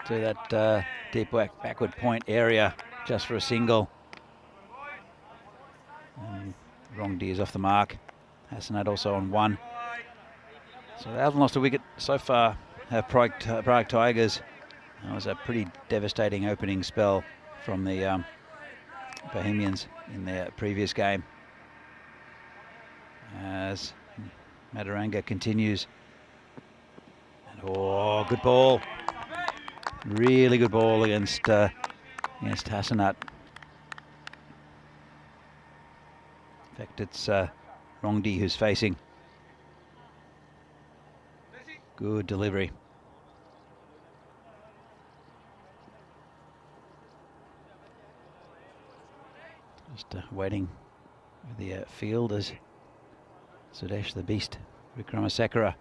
to that deep backward point area just for a single. And Rongdi is off the mark. Hassanat also on one. So they haven't lost a wicket so far, have Prague Tigers. That was a pretty devastating opening spell from the Bohemians in their previous game. As Madaranga continues. And, oh, good ball. Really good ball against Hassanat. In fact, it's Rongdi who's facing. Good delivery. Just waiting for the field as Sudesh the Beast Vikramasakara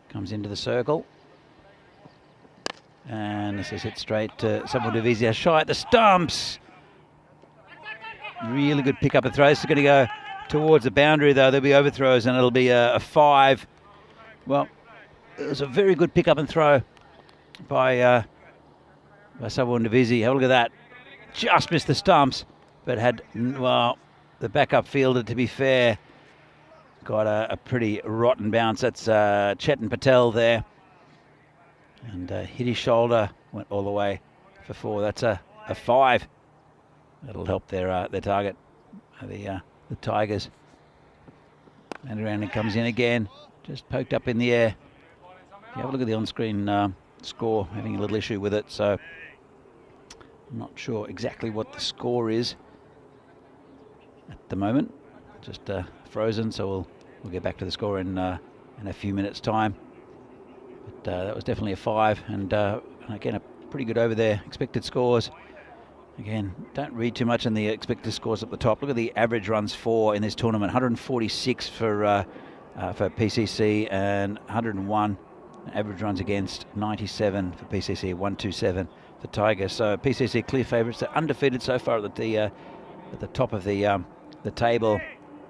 comes into the circle. And this is hit straight to Sabawun Divisi, shy at the stumps. Really good pick up and throw. This is going to go towards the boundary though. There'll be overthrows and it'll be a 5. Well, it was a very good pick up and throw by Sabawun Divisi. Have a look at that. Just missed the stumps, but had, well, the backup fielder, to be fair, got a pretty rotten bounce. That's Chetan Patel there. And hit his shoulder, went all the way for 4. That's a 5. That'll help their target, the Tigers. And around it comes in again, just poked up in the air. You have a look at the on-screen score, having a little issue with it, so I'm not sure exactly what the score is at the moment. Just frozen, so we'll get back to the score in a few minutes' time. But that was definitely a 5, and again a pretty good over there. Expected scores. Again, don't read too much in the expected scores at the top. Look at the average runs for in this tournament. 146 for PCC and 101. Average runs against, 97 for PCC, 127 for Tigers. So PCC clear favourites. They're undefeated so far at the top of the table,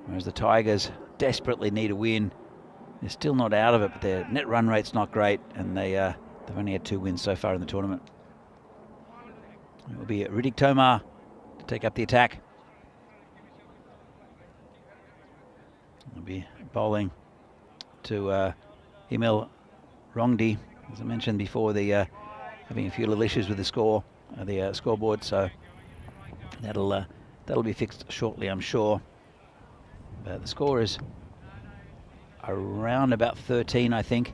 whereas the Tigers desperately need a win. They're still not out of it, but their net run rate's not great, and they've only had 2 wins so far in the tournament. It will be Riddick Tomar to take up the attack. He'll be bowling to Emil Rongdi, as I mentioned before, the having a few little issues with the scoreboard, so that'll be fixed shortly, I'm sure. But the score is around about 13, I think.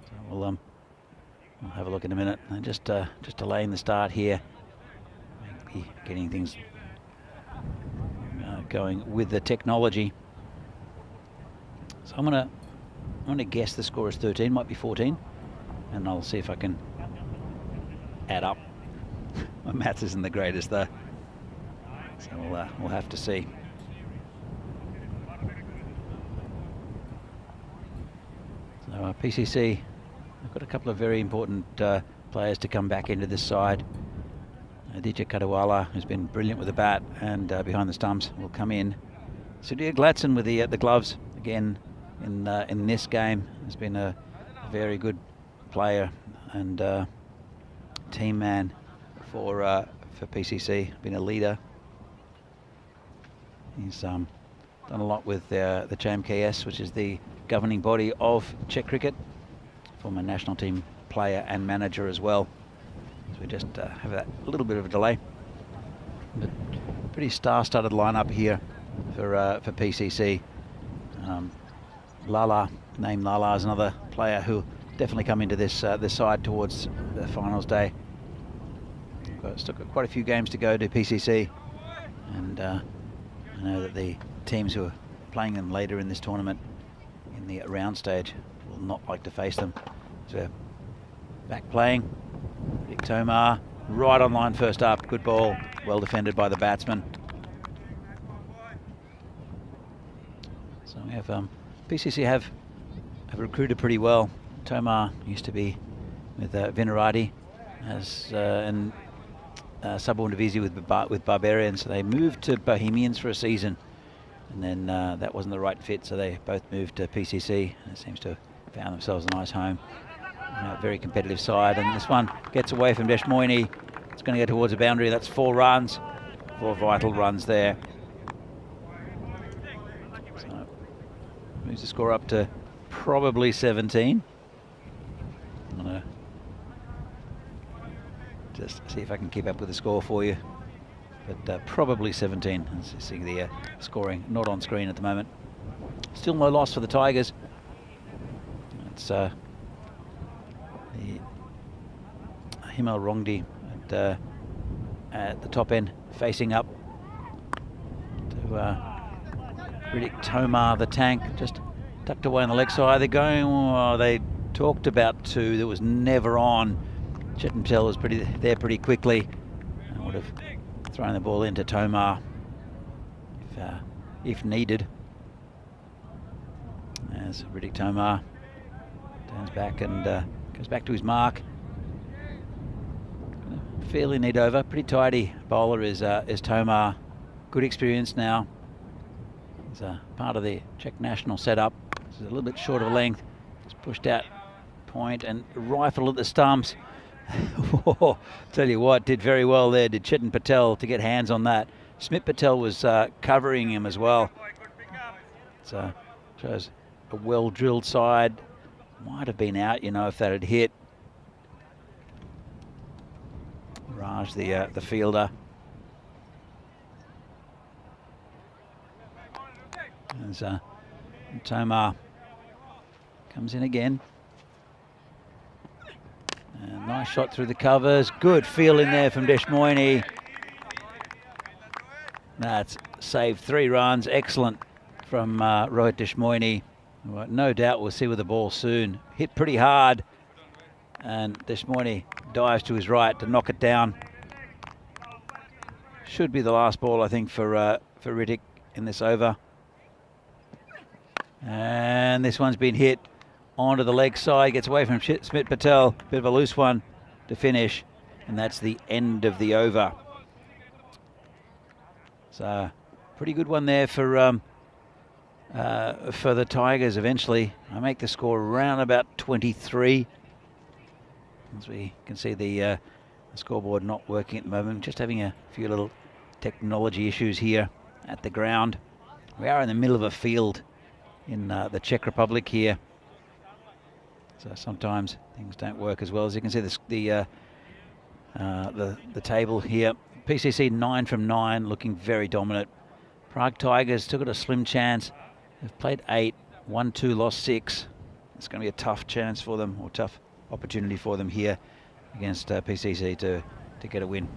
So we'll have a look in a minute. And just delaying the start here, maybe getting things going with the technology. So I'm gonna guess the score is 13, might be 14, and I'll see if I can add up. My maths isn't the greatest though, so we'll have to see. So PCC, I've got a couple of very important players to come back into this side. Aditya Kadawala, who's been brilliant with the bat and behind the stumps, will come in. Sudhir Gladson with the gloves again in this game. Has been a very good player and team man for PCC. Been a leader. He's done a lot with the CHAMKS, which is the governing body of Czech cricket. Former national team player and manager as well. So we just have that little bit of a delay. But pretty star-studded lineup here for PCC. Lala is another player who definitely come into this side towards the finals day. Still got quite a few games to go to PCC, and I know that the teams who are playing them later in this tournament in the round stage will not like to face them. So back playing, Rick Tomar, right on line first up, good ball, well defended by the batsman. So we have PCC have recruited pretty well. Tomar used to be with Vinarati and Subborn Divisi with Barbarians, so they moved to Bohemians for a season, and then that wasn't the right fit, so they both moved to PCC, and it seems to have found themselves a nice home. Very competitive side, and this one gets away from Deshmoini. It's going to go towards the boundary. That's 4 runs, 4 vital runs there. So moves the score up to probably 17. I'm going to just see if I can keep up with the score for you, but probably 17. Let's see the scoring, not on screen at the moment. Still no loss for the Tigers. It's the Himal Rongdi at the top end, facing up to Riddick Tomar, the tank, just tucked away on the leg side. They're going, oh, they talked about 2 that was never on. Chetan Patel was there pretty quickly. I would have thrown the ball into Tomar if needed. As Riddick Tomar turns back and goes back to his mark. Fairly neat over, pretty tidy bowler is Tomar. Good experience now. He's part of the Czech national setup. He's a little bit short of length. Just pushed out point and rifle at the stumps. Tell you what, did very well there, did Chetan Patel, to get hands on that. Smit Patel was covering him as well. So shows a well-drilled side. Might have been out, if that had hit. Raj, the fielder. As Tomar comes in again. And nice shot through the covers. Good feel in there from Deshmoini. That's saved 3 runs. Excellent from Rohit Deshmoini. Well, no doubt we'll see with the ball soon. Hit pretty hard. And Deshmoini dives to his right to knock it down. Should be the last ball, I think, for Riddick in this over. And this one's been hit onto the leg side, gets away from Smit Patel. Bit of a loose one to finish, and that's the end of the over. So, pretty good one there for the Tigers. Eventually, I make the score around about 23. As we can see, the scoreboard not working at the moment. Just having a few little technology issues here at the ground. We are in the middle of a field in the Czech Republic here. So sometimes things don't work as well. As you can see, the table here. PCC 9 from 9, looking very dominant. Prague Tigers still got a slim chance. They've played 8, won 2, lost 6. It's going to be a tough chance for them, or tough opportunity for them here against PCC to get a win.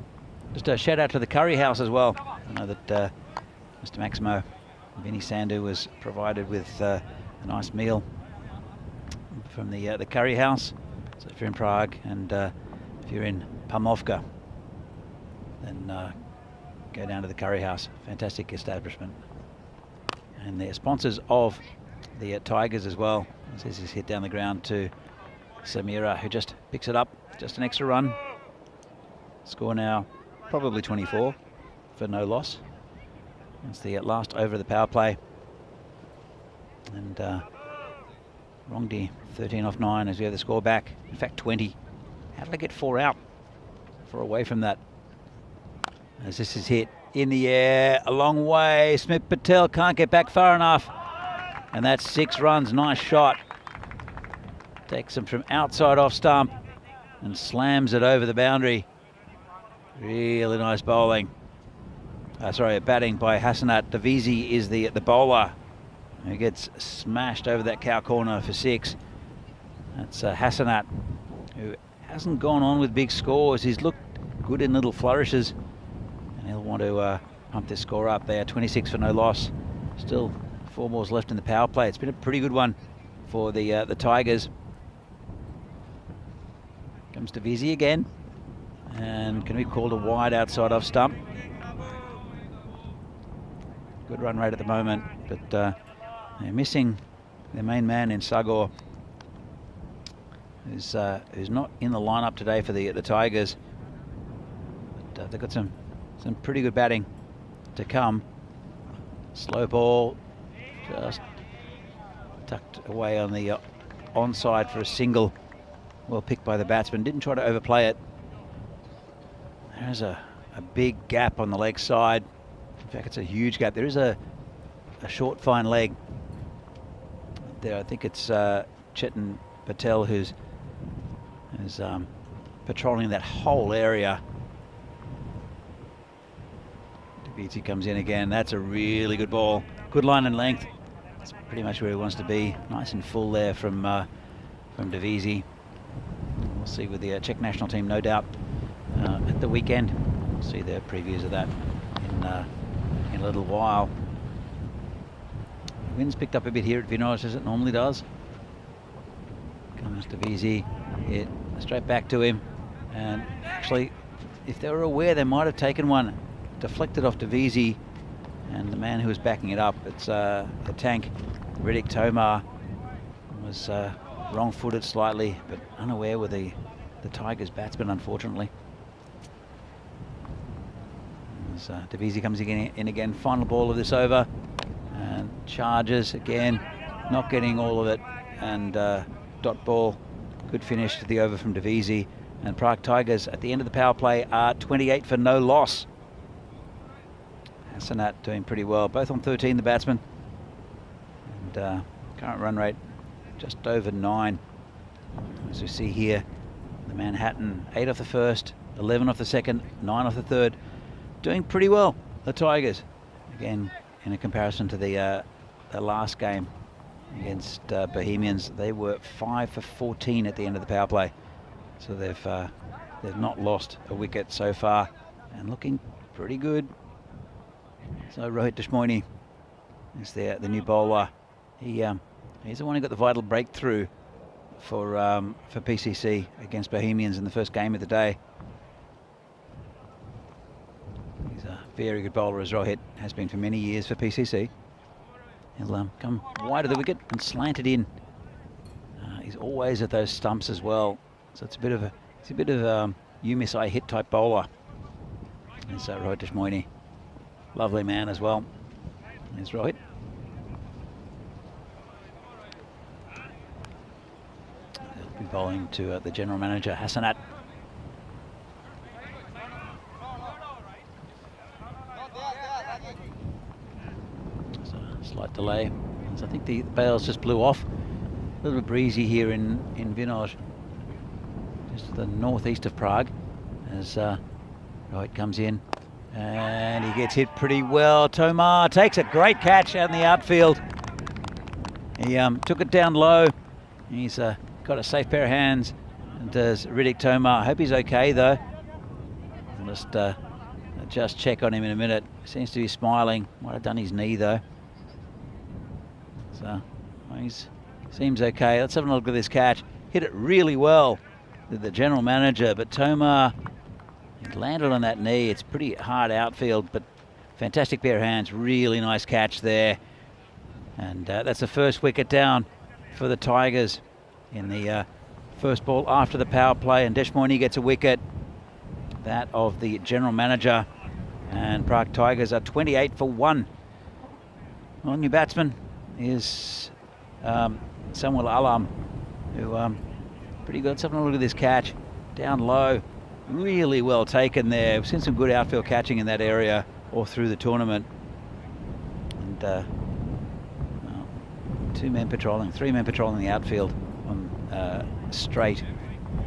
Just a shout out to the Curry House as well. I know that Mr. Maximo Vinny Sandu was provided with a nice meal from the Curry House. So if you're in Prague and if you're in Pamovka, then go down to the Curry House. Fantastic establishment. And they're sponsors of the Tigers as well. This is hit down the ground to Samira, who just picks it up. Just an extra run. Score now probably 24 for no loss. It's the last over of the power play. And Rongdi 13 off 9 as we have the score back. In fact, 20. How did I get 4 out? 4 away from that. As this is hit in the air, a long way. Smit Patel can't get back far enough. And that's 6 runs. Nice shot. Takes him from outside off stump and slams it over the boundary. Really nice bowling. Batting by Hassanat Davisi is the bowler who gets smashed over that cow corner for 6. That's Hassanat, who hasn't gone on with big scores. He's looked good in little flourishes, and he'll want to pump this score up there. 26 for no loss. Still 4 balls left in the power play. It's been a pretty good one for the Tigers. Comes to Vizzy again, and can be called a wide outside off stump. Good run rate at the moment, but they're missing their main man in Sagor, who's not in the lineup today for the Tigers. But they've got some pretty good batting to come. Slow ball, just tucked away on the onside for a single. Well picked by the batsman. Didn't try to overplay it. There's a big gap on the leg side. In fact, it's a huge gap. There is a short, fine leg there. I think it's Chetan Patel who's patrolling that whole area. DeViti comes in again. That's a really good ball. Good line and length. That's pretty much where he wants to be. Nice and full there from DeVisi. We'll see with the Czech national team, no doubt, at the weekend. We'll see their previews of that in a little while. The wind's picked up a bit here at Vinoj, as it normally does. Comes DeVisi, hit straight back to him, and actually, if they were aware, they might have taken one, deflected off DeVisi, and the man who was backing it up, it's the tank, Riddick Tomar, was wrong-footed slightly, but unaware with the Tigers batsman, unfortunately. As DeVisi comes in again, final ball of this over, and charges again, not getting all of it, and dot ball. Good finish to the over from DeVisi, and Prague Tigers at the end of the power play are 28 for no loss. Hassanat doing pretty well, both on 13, the batsman, and current run rate just over 9. As we see here, the Manhattan 8 off the first, 11 off the second, 9 off the third. Doing pretty well, the Tigers. Again, in a comparison to the last game against Bohemians, they were 5 for 14 at the end of the power play. So they've not lost a wicket so far, and looking pretty good. So Rohit Deshmoini is the new bowler. He's the one who got the vital breakthrough for PCC against Bohemians in the first game of the day. He's a very good bowler, as Rohit has been for many years for PCC. He'll come wide of the wicket and slant it in. He's always at those stumps as well, so it's a bit of you miss I hit type bowler. There's Rohit Deshmoini, lovely man as well. There's Rohit. He'll be bowling to the general manager Hassanat. Slight delay, so I think the bails just blew off. A little bit breezy here in Vinoj, just to the northeast of Prague, as Rohit comes in and he gets hit pretty well. Tomar takes a great catch out in the outfield. He took it down low. He's got a safe pair of hands, and does Riddick Tomar. I hope he's okay though. I'll just check on him in a minute. Seems to be smiling. Might have done his knee though. So he seems okay. Let's have a look at this catch. Hit it really well, the general manager, but Tomar, he landed on that knee. It's pretty hard outfield, but fantastic pair of hands. Really nice catch there. And that's the first wicket down for the Tigers in the first ball after the power play. And Deshmoini gets a wicket, that of the general manager. And Prague Tigers are 28 for 1. Well, new batsman is Samuel Alam, who pretty good. Let's have a look at this catch. Down low, really well taken there. We've seen some good outfield catching in that area all through the tournament. And 3 men patrolling the outfield on straight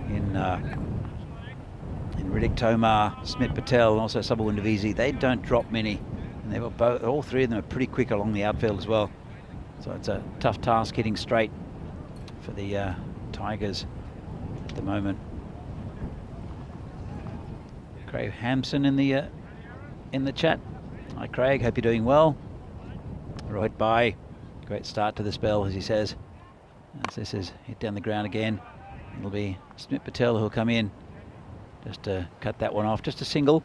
in Riddick Tomar, Smith Patel, and also Sabal Ndavisi. They don't drop many, and they've got all 3 of them are pretty quick along the outfield as well. So it's a tough task hitting straight for the Tigers at the moment. Craig Hampson in the chat. Hi Craig, hope you're doing well. Right by. Great start to the spell, as he says. As this is hit down the ground again, it'll be Smith Patel who'll come in just to cut that one off. Just a single.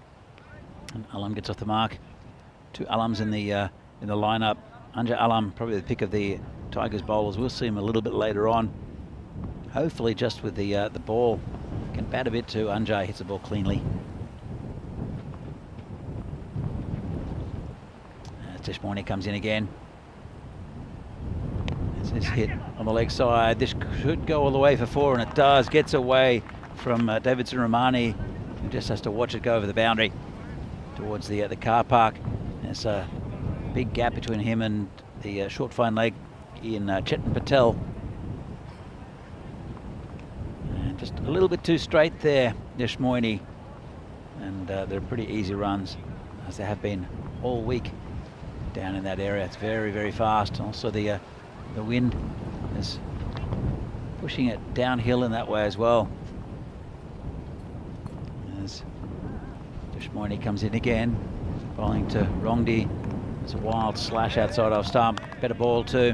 And Alam gets off the mark. 2 Alams in the lineup. Anja Alam, probably the pick of the Tigers bowlers. We'll see him a little bit later on. Hopefully, just with the ball, can bat a bit too. Anja hits the ball cleanly. Tishmorny comes in again. As this hit on the leg side, this could go all the way for 4, and it does. Gets away from Davidson Romani, who just has to watch it go over the boundary towards the car park. There's a big gap between him and the short fine leg in Chetan Patel. And just a little bit too straight there, Tishmorny. And they're pretty easy runs, as they have been all week down in that area. It's very, very fast. Also the wind is pushing it downhill in that way as well. As Tishmorny comes in again, bowling to Rongdi. There's a wild slash outside off stump. Better ball too.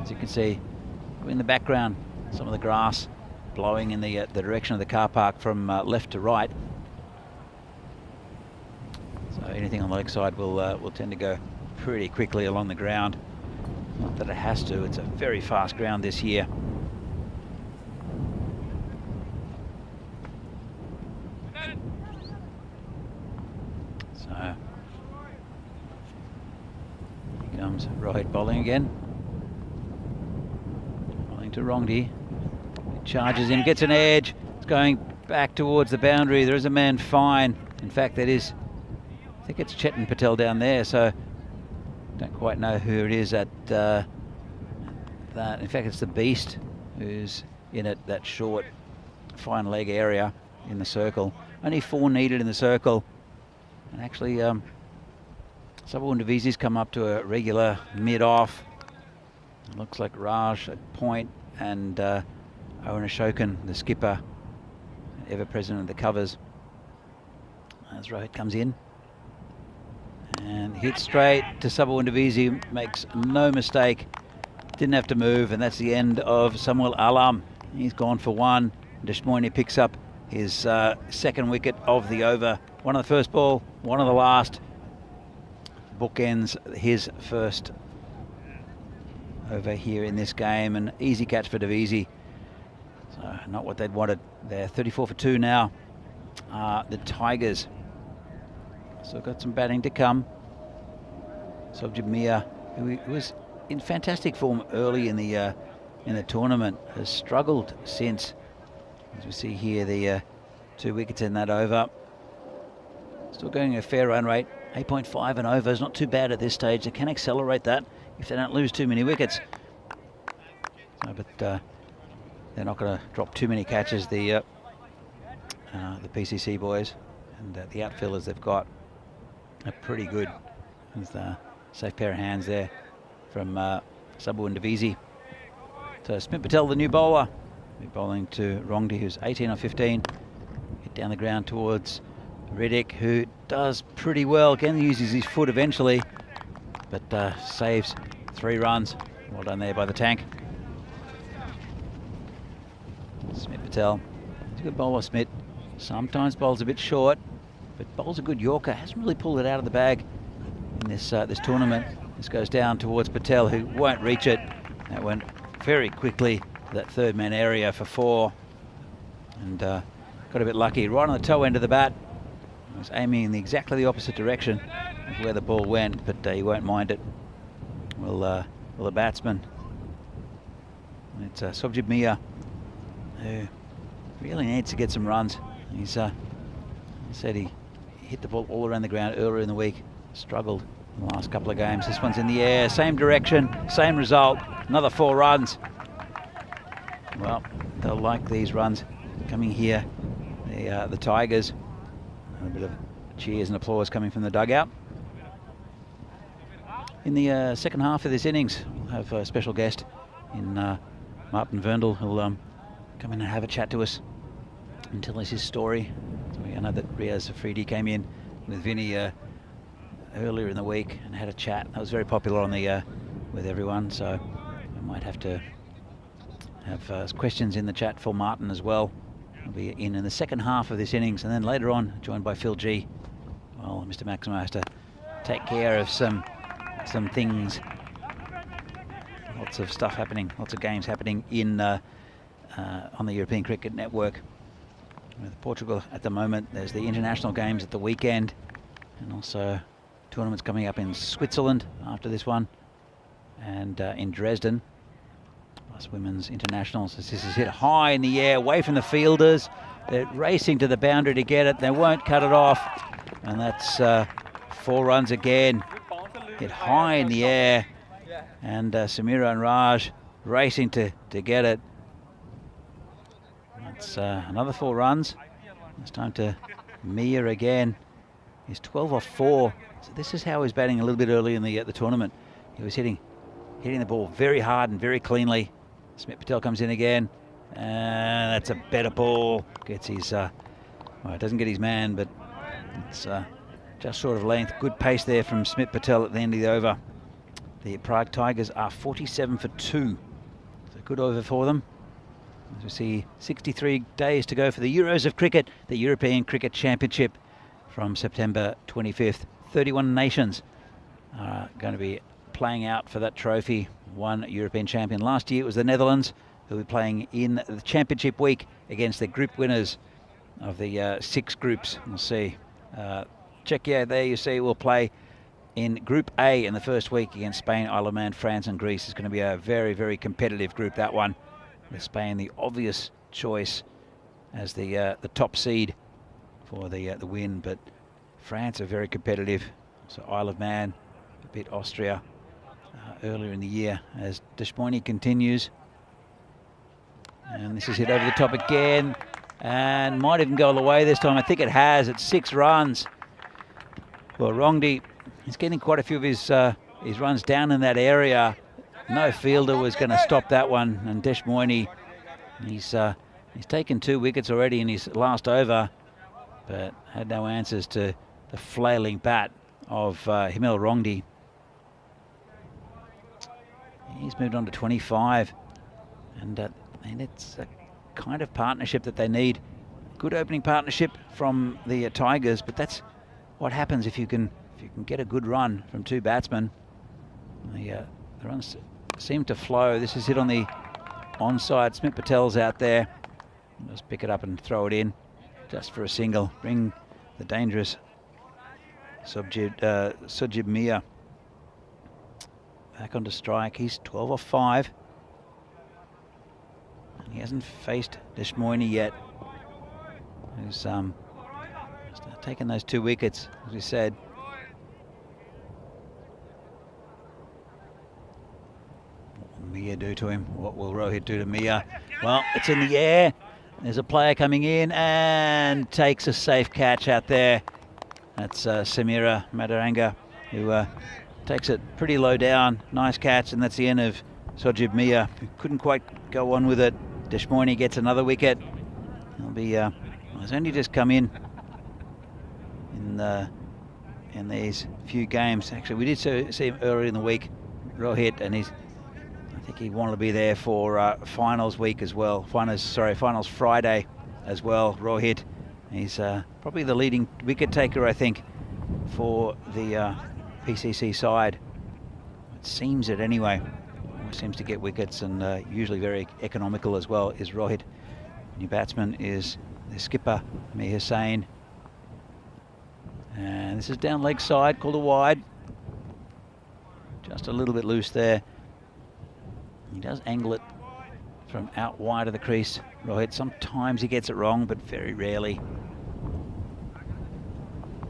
As you can see in the background, some of the grass blowing in the direction of the car park from left to right. So anything on the leg side will tend to go pretty quickly along the ground. Not that it has to, it's a very fast ground this year. So here comes Rohit bowling again. Bowling to Rongdi. He charges in, gets an edge. It's going back towards the boundary. There is a man fine. In fact, that is, I think it's Chetan Patel down there, so don't quite know who it is at that. In fact, it's the Beast who's in it, that short fine leg area in the circle. Only 4 needed in the circle. And actually, Subawun Devizi's come up to a regular mid-off. Looks like Raj at point, and Owen Ashokan, the skipper, ever present in the covers. As Rohit comes in and hits straight to Subawun Devizi, makes no mistake. Didn't have to move, and that's the end of Samuel Alam. He's gone for 1. Tishmorny picks up his 2nd wicket of the over. 1 on the first ball, 1 on the last. Bookends his first over here in this game. An easy catch for Devizi. So not what they'd wanted. They're 34 for 2 now. The Tigers. So got some batting to come. Sobjit Mia, who was in fantastic form early in the tournament, has struggled since. As we see here, the 2 wickets in that over. Still going a fair run rate. 8.5 and over is not too bad at this stage. They can accelerate that if they don't lose too many wickets. So, but they're not going to drop too many catches. The PCC boys and the outfielders they've got are pretty good. With a safe pair of hands there from Subawun Devizi. So Smith Patel, the new bowler, bowling to Rongdi, who's 18 on 15. Hit down the ground towards Riddick, who does pretty well. Again, uses his foot eventually, but saves 3 runs. Well done there by the tank. Smith Patel, he's a good bowler, Smith. Sometimes bowls a bit short, but bowls a good Yorker. Hasn't really pulled it out of the bag in this tournament. This goes down towards Patel, who won't reach it. That went very quickly, that 3rd man area for 4. And got a bit lucky. Right on the toe end of the bat. He was aiming in exactly the opposite direction of where the ball went, but he won't mind it. Well, the batsman. It's Sobjit Mia, who really needs to get some runs. He's said he hit the ball all around the ground earlier in the week. Struggled in the last couple of games. This one's in the air, same direction, same result. Another 4 runs. Well, they'll like these runs coming here. The Tigers. A bit of cheers and applause coming from the dugout. In the second half of this innings, we'll have a special guest in Martin Verndl, who'll come in and have a chat to us and tell us his story. So I know that Riaz Afridi came in with Vinny earlier in the week and had a chat. That was very popular on the with everyone, so I might have to have questions in the chat for Martin as well. He'll be in the second half of this innings, and then later on joined by Phil G. Well, Mr. Maximo has to take care of some things. Lots of stuff happening, lots of games happening in on the European Cricket Network. With Portugal at the moment, there's the international games at the weekend, and also tournaments coming up in Switzerland after this one, and in Dresden, plus women's internationals. This is hit high in the air, away from the fielders. They're racing to the boundary to get it. They won't cut it off, and that's 4 runs again. Hit high in the air, and Samira and Raj racing to get it. That's another 4 runs. It's time to Mia again. He's 12 off 4. So this is how he's batting a little bit early in the tournament. He was hitting the ball very hard and very cleanly. Smith Patel comes in again, and that's a better ball. Gets his, well, it doesn't get his man, but it's just short of length. Good pace there from Smith Patel at the end of the over. The Prague Tigers are 47 for 2. It's a good over for them. As we see, 63 days to go for the Euros of Cricket, the European Cricket Championship from September 25th. 31 nations are going to be playing out for that trophy. One European champion. Last year it was the Netherlands, who will be playing in the championship week against the group winners of the 6 groups. We'll see. Czechia, there you see, will play in Group A in the first week against Spain, Isle of Man, France and Greece. It's going to be a very, very competitive group, that one. With Spain the obvious choice as the top seed for the win, but France are very competitive. So Isle of Man, a bit Austria earlier in the year as Deshmoini continues. And this is hit over the top again, and might even go all the way this time. I think it has. It's 6 runs. Well, Rongdi, he's getting quite a few of his runs down in that area. No fielder was going to stop that one, and Deshmoini, he's taken 2 wickets already in his last over, but had no answers to the flailing bat of Himel Rongdi. He's moved on to 25, and it's a kind of partnership that they need. Good opening partnership from the Tigers, but that's what happens if you can get a good run from 2 batsmen. The runs seem to flow. This is hit on the onside. Smith Patel's out there. Just pick it up and throw it in just for a single. Bring the dangerous Sujib Mia back onto strike. He's 12 off 5. And he hasn't faced Deshmoini yet, who's taken those 2 wickets, as we said. Mia do to him? What will Rohit do to Mia? Well, it's in the air. There's a player coming in and takes a safe catch out there. That's Samira Madaranga, who takes it pretty low down. Nice catch, and that's the end of Sojib Mia, who couldn't quite go on with it. Deshmoini gets another wicket. He'll be, he's only just come in these few games. Actually, we did see him earlier in the week, Rohit, and I think he wanted to be there for finals week as well. Finals Friday as well. Rohit, he's probably the leading wicket taker, I think, for the PCC side. It seems it anyway. Always seems to get wickets, and usually very economical as well is Rohit. New batsman is the skipper, Mir Hussain. And this is down leg side, called a wide. Just a little bit loose there. He does angle it from out wide of the crease, Rohit. Sometimes he gets it wrong, but very rarely.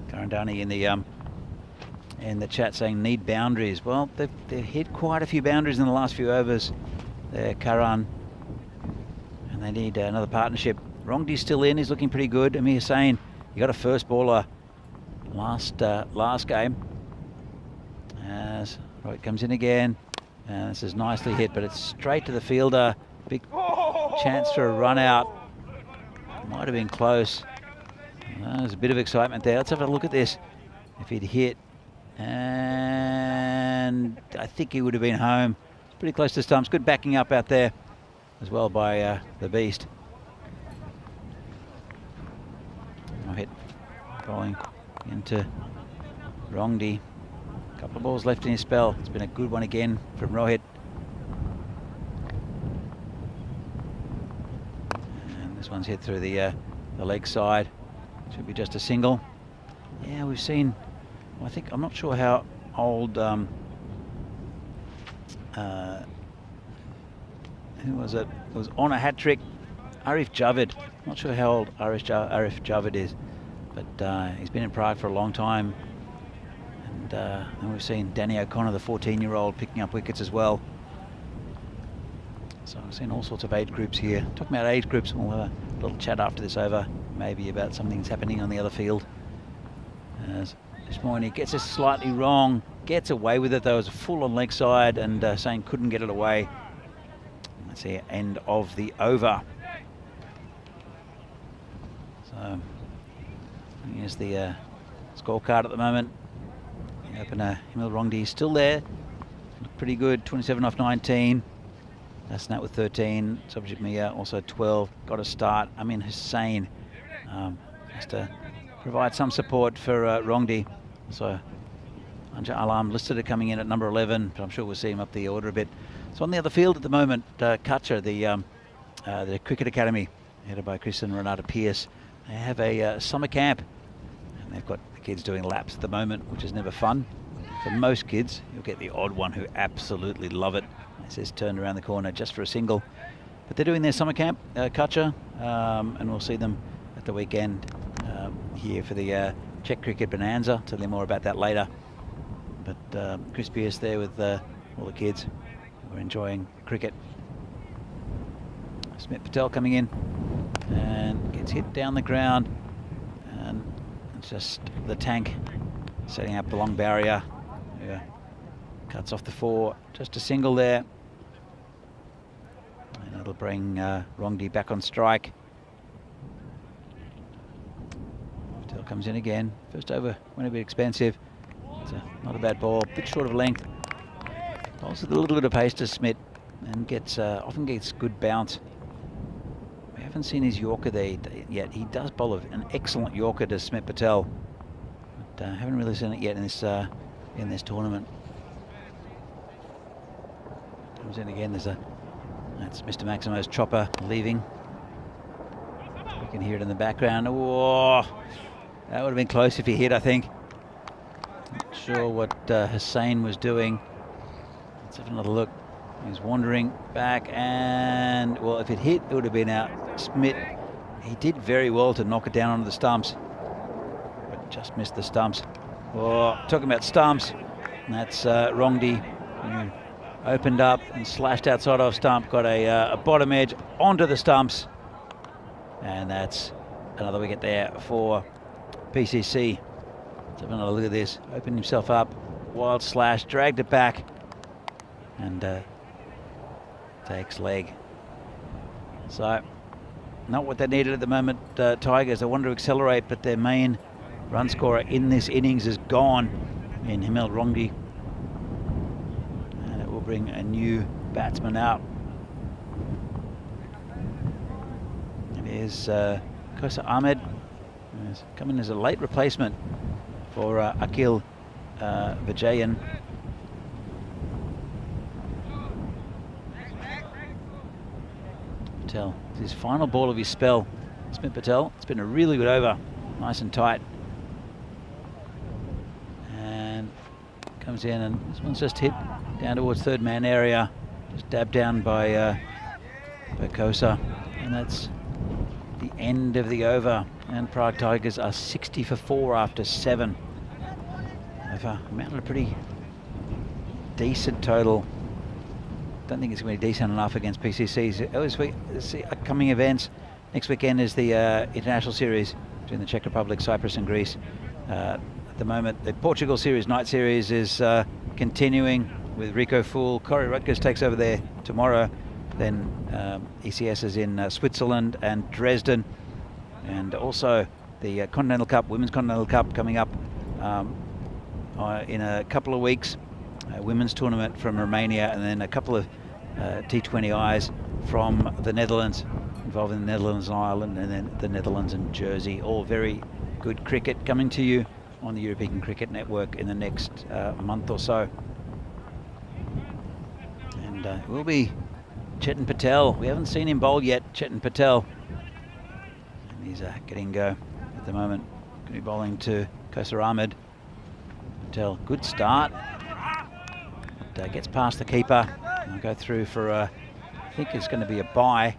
Karandani in the chat saying need boundaries. Well, they've hit quite a few boundaries in the last few overs there, Karan. And they need another partnership. Rongdi's still in, he's looking pretty good. Amir Hussain, he got a first baller last game. As Rohit comes in again. And this is nicely hit, but it's straight to the fielder. Big chance for a run out. Might have been close. There's a bit of excitement there. Let's have a look at this. If he'd hit, and I think he would have been home. Pretty close to stumps. Good backing up out there as well by the Beast. Hit bowling into Rongdi. A couple of balls left in his spell. It's been a good one again from Rohit. And this one's hit through the leg side. Should be just a single. Yeah, we've seen, I think, I'm not sure how old, who was it? It was on a hat trick. Arif Javid. Not sure how old Arif Javid is, but he's been in Prague for a long time. And then we've seen Danny O'Connor, the 14-year-old, picking up wickets as well. So I've seen all sorts of age groups here. Talking about age groups, we'll have a little chat after this over, maybe about something that's happening on the other field. As this morning he gets it slightly wrong, gets away with it though, as a full on leg side, and Sain couldn't get it away. That's the end of the over. So here's the scorecard at the moment. The opener, Himil Rongdi, is still there. Looked pretty good, 27 off 19. Hasnat with 13. Subject Mia also 12. Got a start. Amin Hussain has to provide some support for Rongdi. So Anja Alam listed it coming in at number 11, but I'm sure we'll see him up the order a bit. So on the other field at the moment, Kutcher, the Cricket Academy, headed by Chris and Renata Pierce. They have a summer camp, and they've got the kids doing laps at the moment, which is never fun. For most kids, you'll get the odd one who absolutely love it. It says turned around the corner just for a single. But they're doing their summer camp, Kutcher, and we'll see them at the weekend here for the Czech Cricket Bonanza. Tell you more about that later. But Chris Pierce there with all the kids who are enjoying cricket. Smith Patel coming in and gets hit down the ground, and it's just the tank setting up the long barrier. Yeah. Cuts off the 4, just a single there, and it'll bring Rongdi back on strike. Patel comes in again. First over went a bit expensive. It's not a bad ball, a bit short of length. Also a little bit of pace to Smith, and gets often gets good bounce. We haven't seen his Yorker there yet. He does bowl an excellent Yorker to Smith Patel, but haven't really seen it yet in this tournament. Comes in again. That's Mr. Maximo's chopper leaving. You can hear it in the background. Oh, that would have been close if he hit, I think. Not sure what Hussain was doing. Let's have another look. He's wandering back, and well, if it hit, it would have been out. Smith, he did very well to knock it down onto the stumps, but just missed the stumps. Oh, talking about stumps, that's Rongdi, who opened up and slashed outside off stump, got a bottom edge onto the stumps, and that's another wicket there for PCC. Let's have another look at this. Opened himself up, wild slash, dragged it back, and takes leg. So, not what they needed at the moment, Tigers. They wanted to accelerate, but their main run scorer in this innings is gone in Himil Rongdi. And it will bring a new batsman out. It is Kosa Ahmed, who's coming as a late replacement for Akil Vijayan. Patel, it's his final ball of his spell. Smith Patel, it's been a really good over, nice and tight. And comes in, and this one's just hit down towards third man area, just dabbed down by Kosa, and that's the end of the over. And Prague Tigers are 60 for 4 after 7. They've amounted a pretty decent total. Don't think it's going to be decent enough against PCC's. Upcoming events. Next weekend is the international series between the Czech Republic, Cyprus and Greece. At the moment, the Portugal series, night series, is continuing with Rico Fool. Corey Rutgers takes over there tomorrow. then ECS is in Switzerland and Dresden, and also the Continental Cup, Women's Continental Cup coming up in a couple of weeks. A women's tournament from Romania, and then a couple of T20Is from the Netherlands, involving the Netherlands and Ireland, and then the Netherlands and Jersey. All very good cricket coming to you on the European Cricket Network in the next month or so. And it will be Chetan Patel. We haven't seen him bowl yet, Chetan Patel. And he's getting go at the moment. Going to be bowling to Kosar Ahmed. Patel, good start. But, gets past the keeper. I'll go through for, I think it's going to be a bye.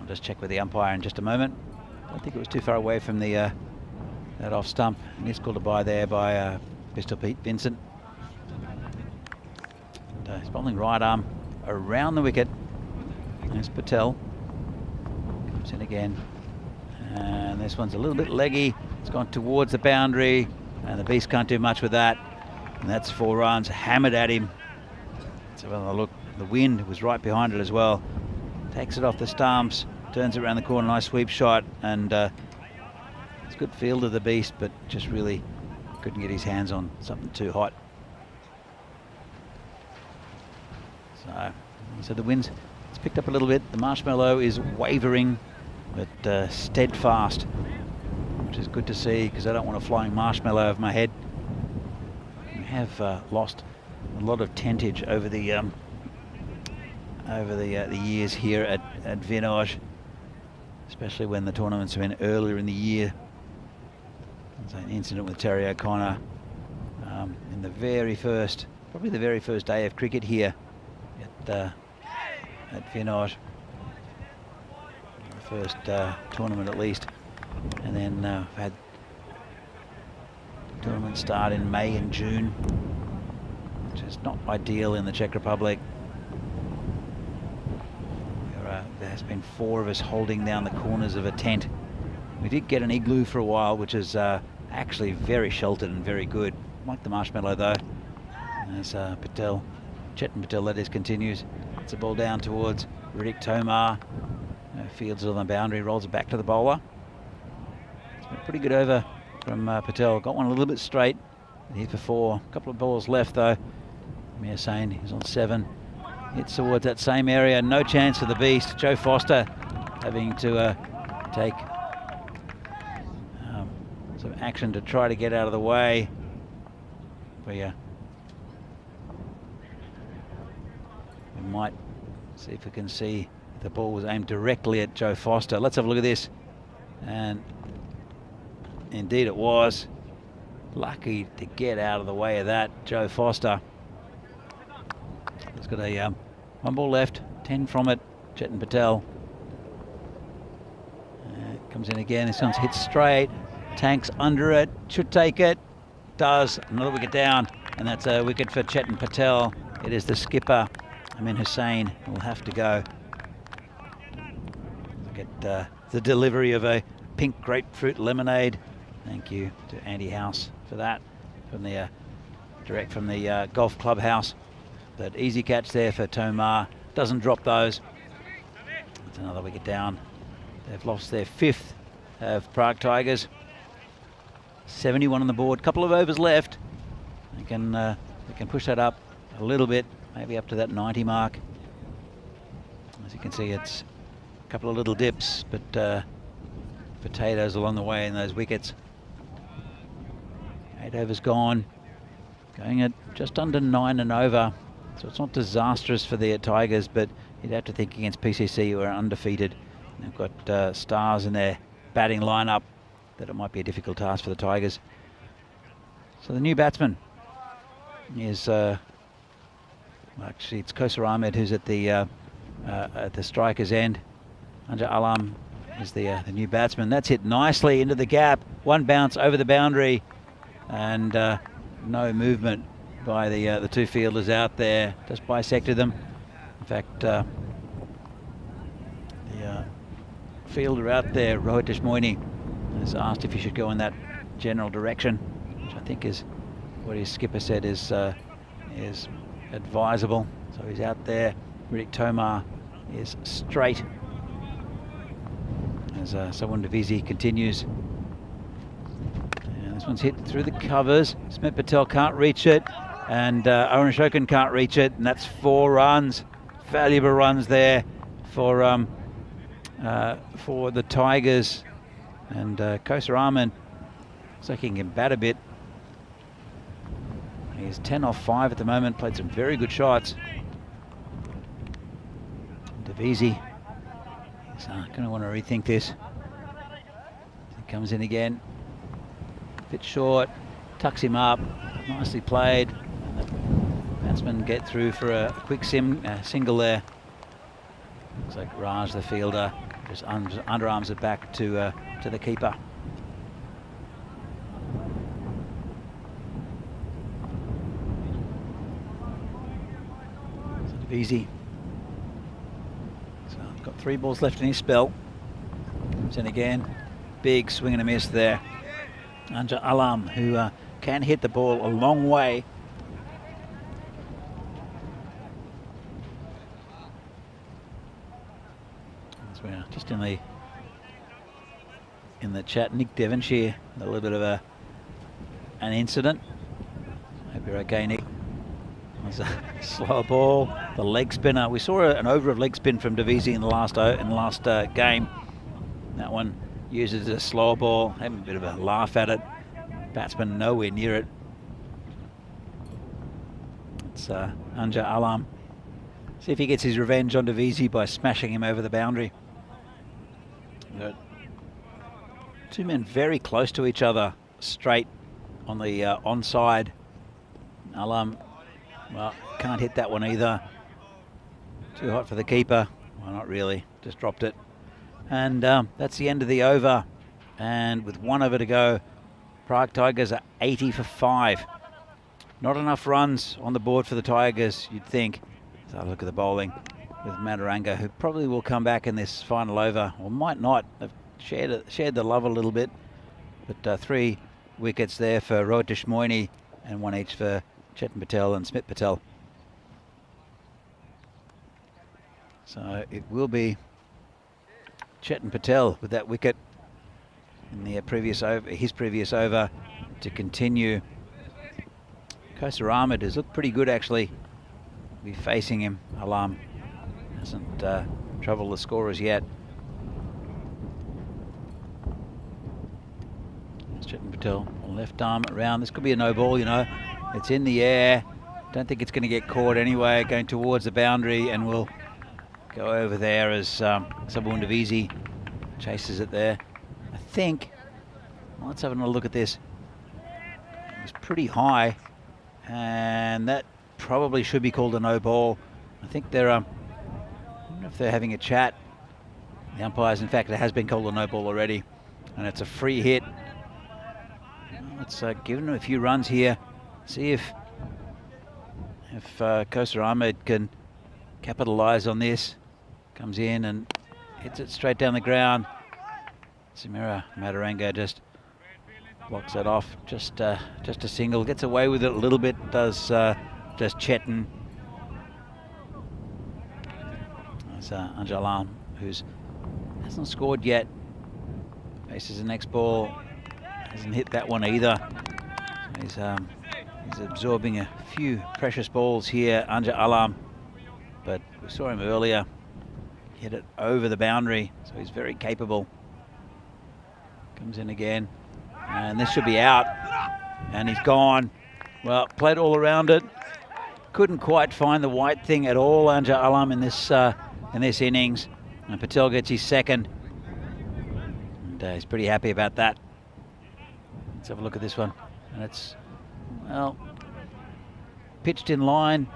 I'll just check with the umpire in just a moment. I don't think it was too far away from the that off stump. And he's called a bye there by Pistol Pete Vincent. And, he's bowling right arm around the wicket. There's Patel. Comes in again. And this one's a little bit leggy. It's gone towards the boundary. And the Beast can't do much with that. And that's 4 runs. Hammered at him. So well, look, the wind was right behind it as well. Takes it off the stumps. Turns it around the corner. Nice sweep shot. And it's a good field of the Beast, but just really couldn't get his hands on something too hot. So the wind's it's picked up a little bit. The marshmallow is wavering, but steadfast, which is good to see, because I don't want a flying marshmallow over my head. We have lost a lot of tentage over the years here at Vinage, especially when the tournaments went earlier in the year. There's an incident with Terry O'Connor in the very first, probably the very first day of cricket here at Vinage, the first tournament at least. And then we've had tournaments start in May and June, which is not ideal in the Czech Republic. There has been 4 of us holding down the corners of a tent. We did get an igloo for a while, which is actually very sheltered and very good. Like the marshmallow though. As Patel, Chetan Patel, that is, continues. It's a ball down towards Riddick Tomar. Fields it on the boundary, rolls it back to the bowler. It's been a pretty good over from Patel. Got one a little bit straight. Here for 4. A couple of balls left though. Mir Sain, he's on 7. Hits towards that same area. No chance for the Beast. Joe Foster having to take some action to try to get out of the way. But yeah, we might see if we can see if the ball was aimed directly at Joe Foster. Let's have a look at this. And indeed it was. Lucky to get out of the way of that, Joe Foster. He's got a 1 ball left, 10 from it, Chetan Patel. Comes in again, this one's hit straight, Tanks under it, should take it, does. Another wicket down, and that's a wicket for Chetan Patel. It is the skipper, Amin Hussain, who will have to go. Look at the delivery of a pink grapefruit lemonade. Thank you to Andy House for that, from the direct from the golf clubhouse. That easy catch there for Tomar, doesn't drop those. That's another wicket down. They've lost their 5th of Prague Tigers. 71 on the board, couple of overs left. They can push that up a little bit, maybe up to that 90 mark. As you can see, it's a couple of little dips, but potatoes along the way in those wickets. 8 overs gone, going at just under 9 and over. So it's not disastrous for the Tigers, but you'd have to think against PCC, who are undefeated. They've got stars in their batting lineup, that it might be a difficult task for the Tigers. So the new batsman is, actually it's Kosar Ahmed who's at the striker's end. Anja Alam is the new batsman. That's hit nicely into the gap. 1 bounce over the boundary, and no movement by the 2 fielders out there. Just bisected them. In fact, the fielder out there, Rohit Deshmoini, has asked if he should go in that general direction, which I think is what his skipper said is advisable. So he's out there. Riddick Tomar is straight. As Sawun Divisi continues. And this one's hit through the covers. Smith Patel can't reach it. And Arun Ashokan can't reach it. And that's 4 runs. Valuable runs there for the Tigers. And Kosar Ahmed looks like he can bat a bit. He's 10 off 5 at the moment. Played some very good shots. Divisi. He's going to want to rethink this. He comes in again. Bit short. Tucks him up. Nicely played. And the batsmen get through for a quick single there. Looks like Raj, the fielder, just underarms it back to the keeper. So Divisi. So got 3 balls left in his spell. Comes in again. Big swing and a miss there. Anja Alam, who can hit the ball a long way. As we're just in the chat, Nick Devonshire, a little bit of an incident. Hope you're okay, Nick. There's a slow ball, the leg spinner. We saw an over of leg spin from Divisi in the last game. That one uses a slow ball, having a bit of a laugh at it. Batsman nowhere near it. It's Anja Alam. See if he gets his revenge on Divisi by smashing him over the boundary. Got 2 men very close to each other, straight on the onside. Alam, well, can't hit that one either. Too hot for the keeper. Well, not really, just dropped it. And that's the end of the over. And with 1 over to go, Prague Tigers are 80 for 5. Not enough runs on the board for the Tigers, you'd think. So have a look at the bowling with Madaranga, who probably will come back in this final over, or might not. They've shared the love a little bit. But 3 wickets there for Rohit Deshmoini and 1 each for Chetan Patel and Smit Patel. So it will be Chetan Patel with that wicket in the previous over, his previous over, to continue. Kosar Ahmed has looked pretty good actually. Be facing him. Alam hasn't troubled the scorers yet. There's Chetan Patel, left arm around. This could be a no ball, you know. It's in the air. Don't think it's going to get caught anyway. Going towards the boundary, and we'll go over there as Sawun Divisi chases it there. I think, let's have a look at this. It was pretty high, and that probably should be called a no ball. I think they're, I don't know if they're having a chat. The umpires, in fact, it has been called a no ball already, and it's a free hit. Let's give them a few runs here. See if Kosar Ahmed can capitalise on this. Comes in and hits it straight down the ground. Samira Madaranga just blocks that off. Just a single. Gets away with it a little bit. Does just Chetan. There's Anjalan, who's hasn't scored yet. Faces the next ball. Hasn't hit that one either. He's absorbing a few precious balls here, Anja Alam. But we saw him earlier. Hit it over the boundary, so he's very capable. Comes in again, and this should be out. And he's gone. Well, played all around it. Couldn't quite find the white thing at all, Anja Alam, in this innings. And Patel gets his second. And he's pretty happy about that. Let's have a look at this one. And it's, well, pitched in line,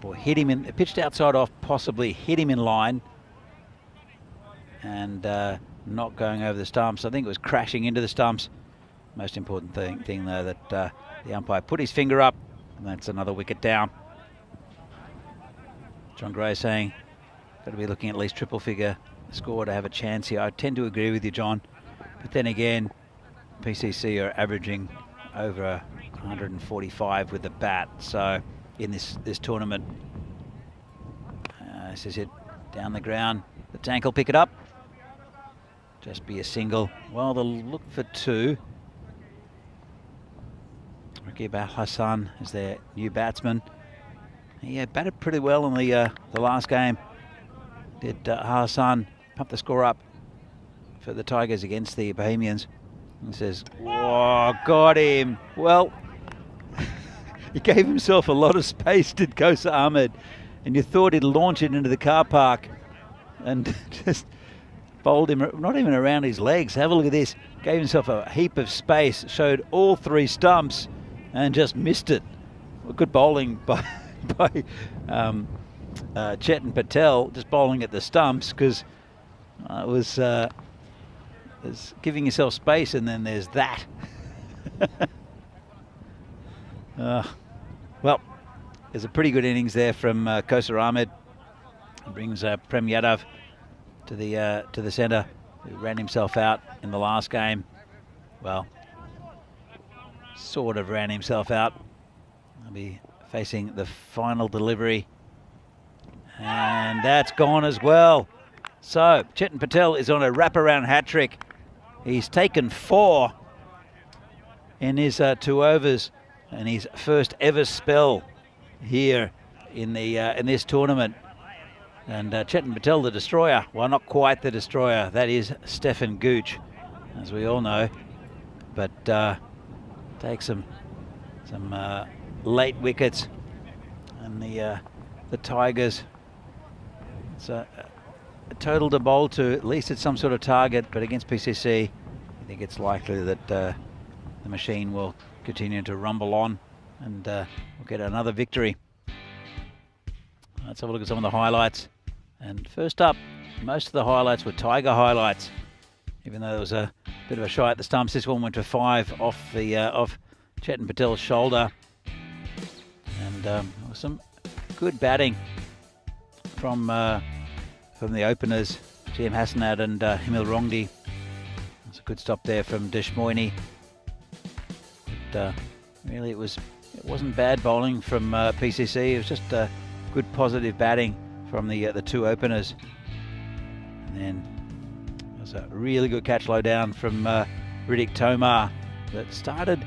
or hit him in, pitched outside off, possibly hit him in line, and not going over the stumps. I think it was crashing into the stumps. Most important thing though, that the umpire put his finger up, and that's another wicket down. John Gray saying, got to be looking at least triple figure score to have a chance here. I tend to agree with you, John, but then again, PCC are averaging over 145 with the bat. So in this tournament, this is it. down the ground. The tank will pick it up. Just be a single. Well, they'll look for two. Rakib Al-Hassan is their new batsman. He batted pretty well in the last game. Did Hassan pump the score up for the Tigers against the Bahamians? He says, "Oh, got him." Well, he gave himself a lot of space, did Kosa Ahmed, and you thought he'd launch it into the car park and just bowled him, not even around his legs. Have a look at this. Gave himself a heap of space, showed all three stumps and just missed it. Well, good bowling by Chetan Patel, just bowling at the stumps, because it was giving yourself space, and then there's that. Well, there's a pretty good innings there from Kosa Ahmed. It brings Prem Yadav to the centre, who ran himself out in the last game. Well, sort of ran himself out. I'll be facing the final delivery, and that's gone as well. So Chetan Patel is on a wraparound hat trick. He's taken 4 in his 2 overs and his first ever spell here in this tournament. And Chetan Patel, the destroyer. Well, not quite the destroyer. That is Stefan Gooch, as we all know. But takes some late wickets, and the Tigers. It's a total to bowl to. At least it's some sort of target. But against PCC, I think it's likely that the machine will continue to rumble on, and we'll get another victory. Let's have a look at some of the highlights. And first up, most of the highlights were Tiger highlights. Even though there was a bit of a shy at the stumps, this one went to 5 off Chetan Patel's shoulder. And there was some good batting from the openers, GM Hassanat and Himil Rongdi. That's a good stop there from Deshmoini. But really, it wasn't bad bowling from PCC. It was just good positive batting from the 2 openers. And then there was a really good catch low down from Riddick Tomar that started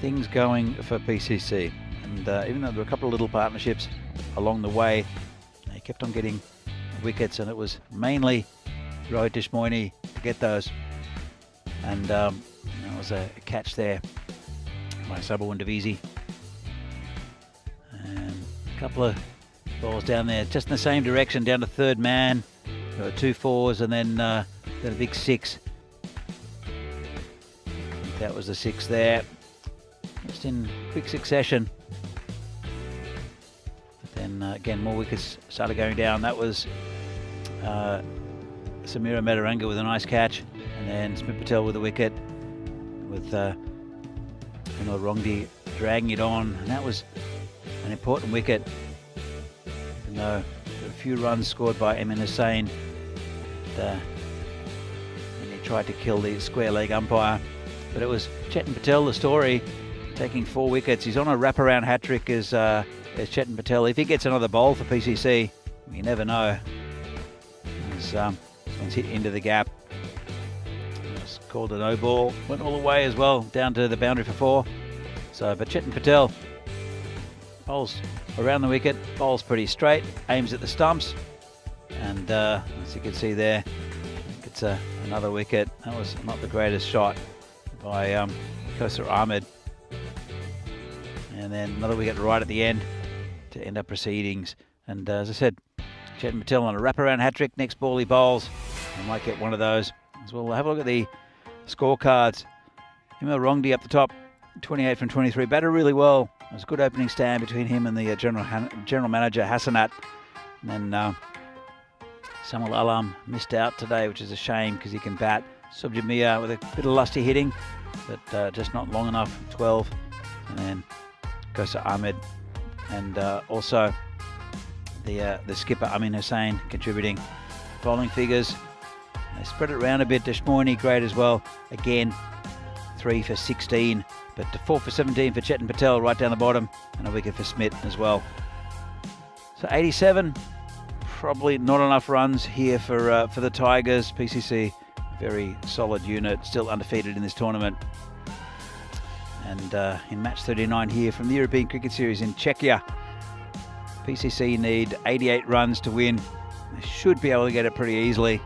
things going for PCC. And even though there were a couple of little partnerships along the way, they kept on getting wickets, and it was mainly Rohit Deshmoini to get those. And there was a catch there by Sabawun Divisi. And a couple of balls down there, just in the same direction, down to third man. There were 2 4s, and then a big 6. I think that was the 6 there, just in quick succession. But then again, more wickets started going down. That was Samira Metaranga with a nice catch, and then Smith Patel with a wicket, with Himil Rongdi dragging it on, and that was an important wicket. No, a few runs scored by Emin Hussain, and he tried to kill the square leg umpire. But it was Chetan Patel, the story, taking 4 wickets. He's on a wraparound hat trick as Chetan Patel. If he gets another bowl for PCC, you never know. This one's hit into the gap. It's called a no ball. Went all the way as well, down to the boundary for 4. So, but Chetan Patel bowls around the wicket, bowls pretty straight, aims at the stumps, and as you can see there, it's another wicket. That was not the greatest shot by Kosa Ahmed. And then another wicket right at the end to end up proceedings. And as I said, Chetan Patel on a wraparound hat-trick. Next ball he bowls, I might get one of those as well. We'll have a look at the scorecards. Himil Rongdi up the top, 28 from 23. Batted really well. It was a good opening stand between him and the general manager, Hassanat. And then Samuel Alam missed out today, which is a shame because he can bat. Subjit Mia with a bit of lusty hitting, but just not long enough, 12. And then Kosa Ahmed, and also the skipper Amin Hussain contributing. Bowling figures, they spread it around a bit. Deshmoini great as well. Again, 3 for 16, but 4 for 17 for Chetan Patel right down the bottom, and a wicket for Smith as well. So 87, probably not enough runs here for the Tigers. PCC, very solid unit, still undefeated in this tournament. And in match 39 here from the European Cricket Series in Czechia, PCC need 88 runs to win. They should be able to get it pretty easily.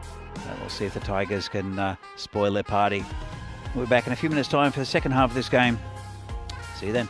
We'll see if the Tigers can spoil their party. We'll be back in a few minutes' time for the second half of this game. See you then.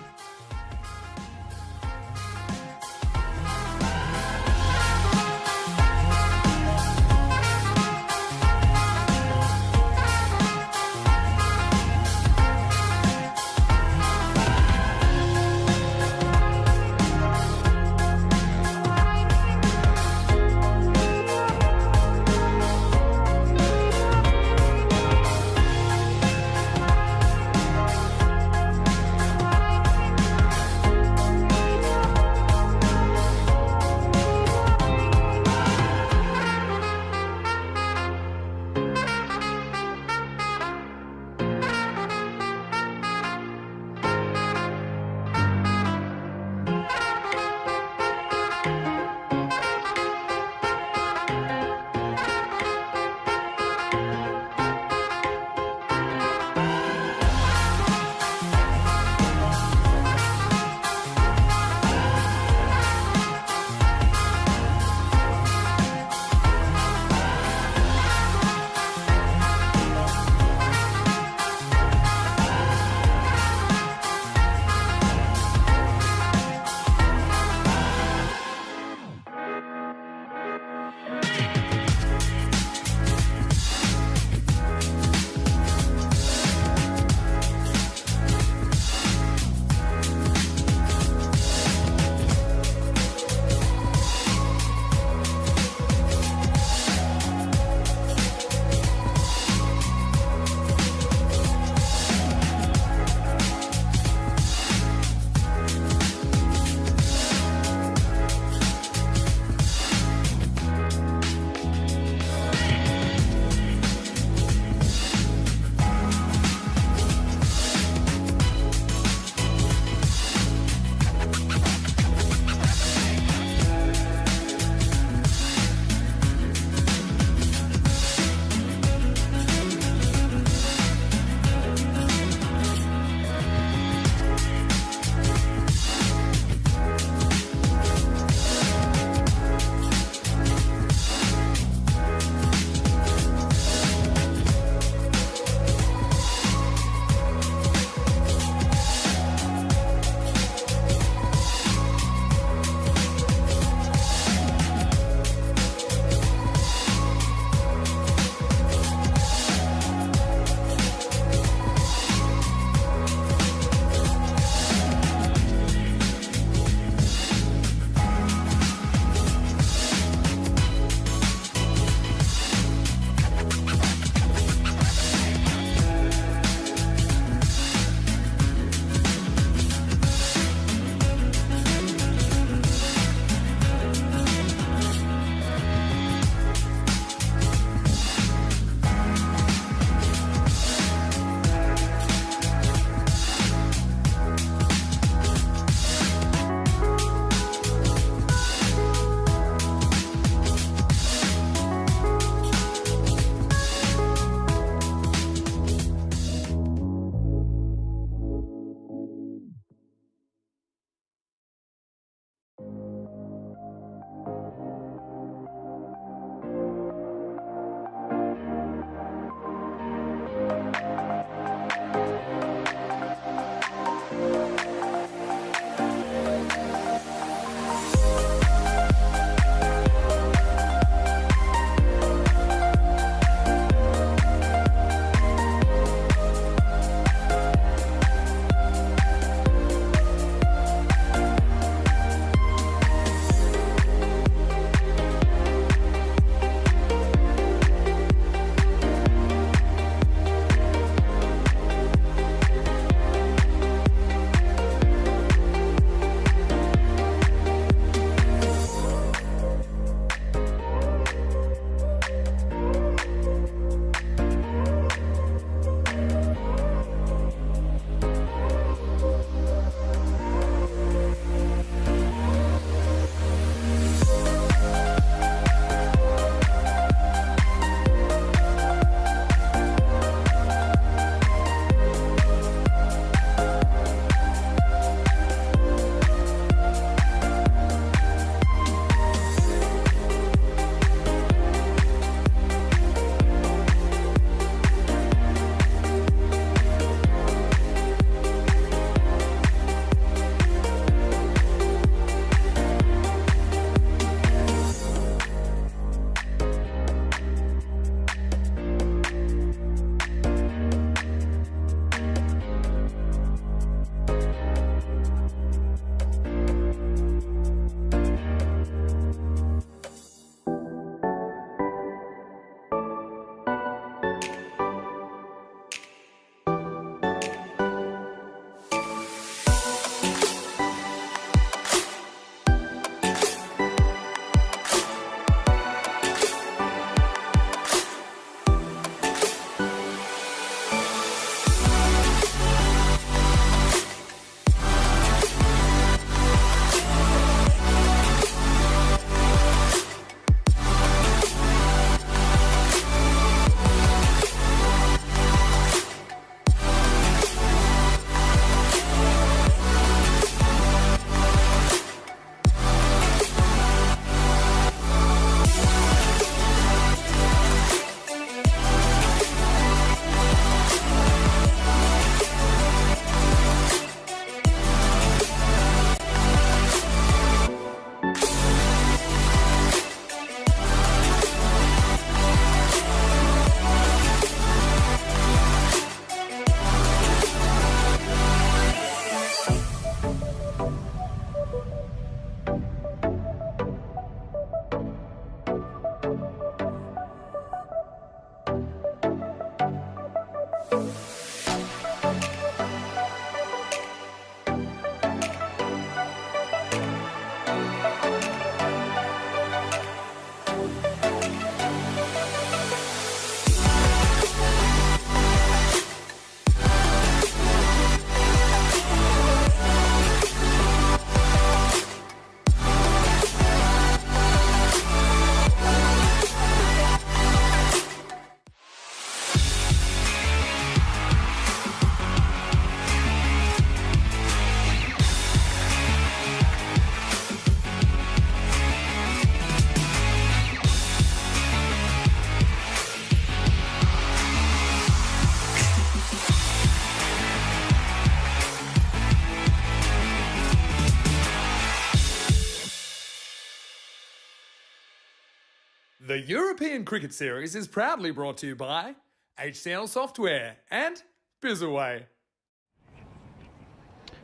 The European Cricket Series is proudly brought to you by HCL Software and Bizaway.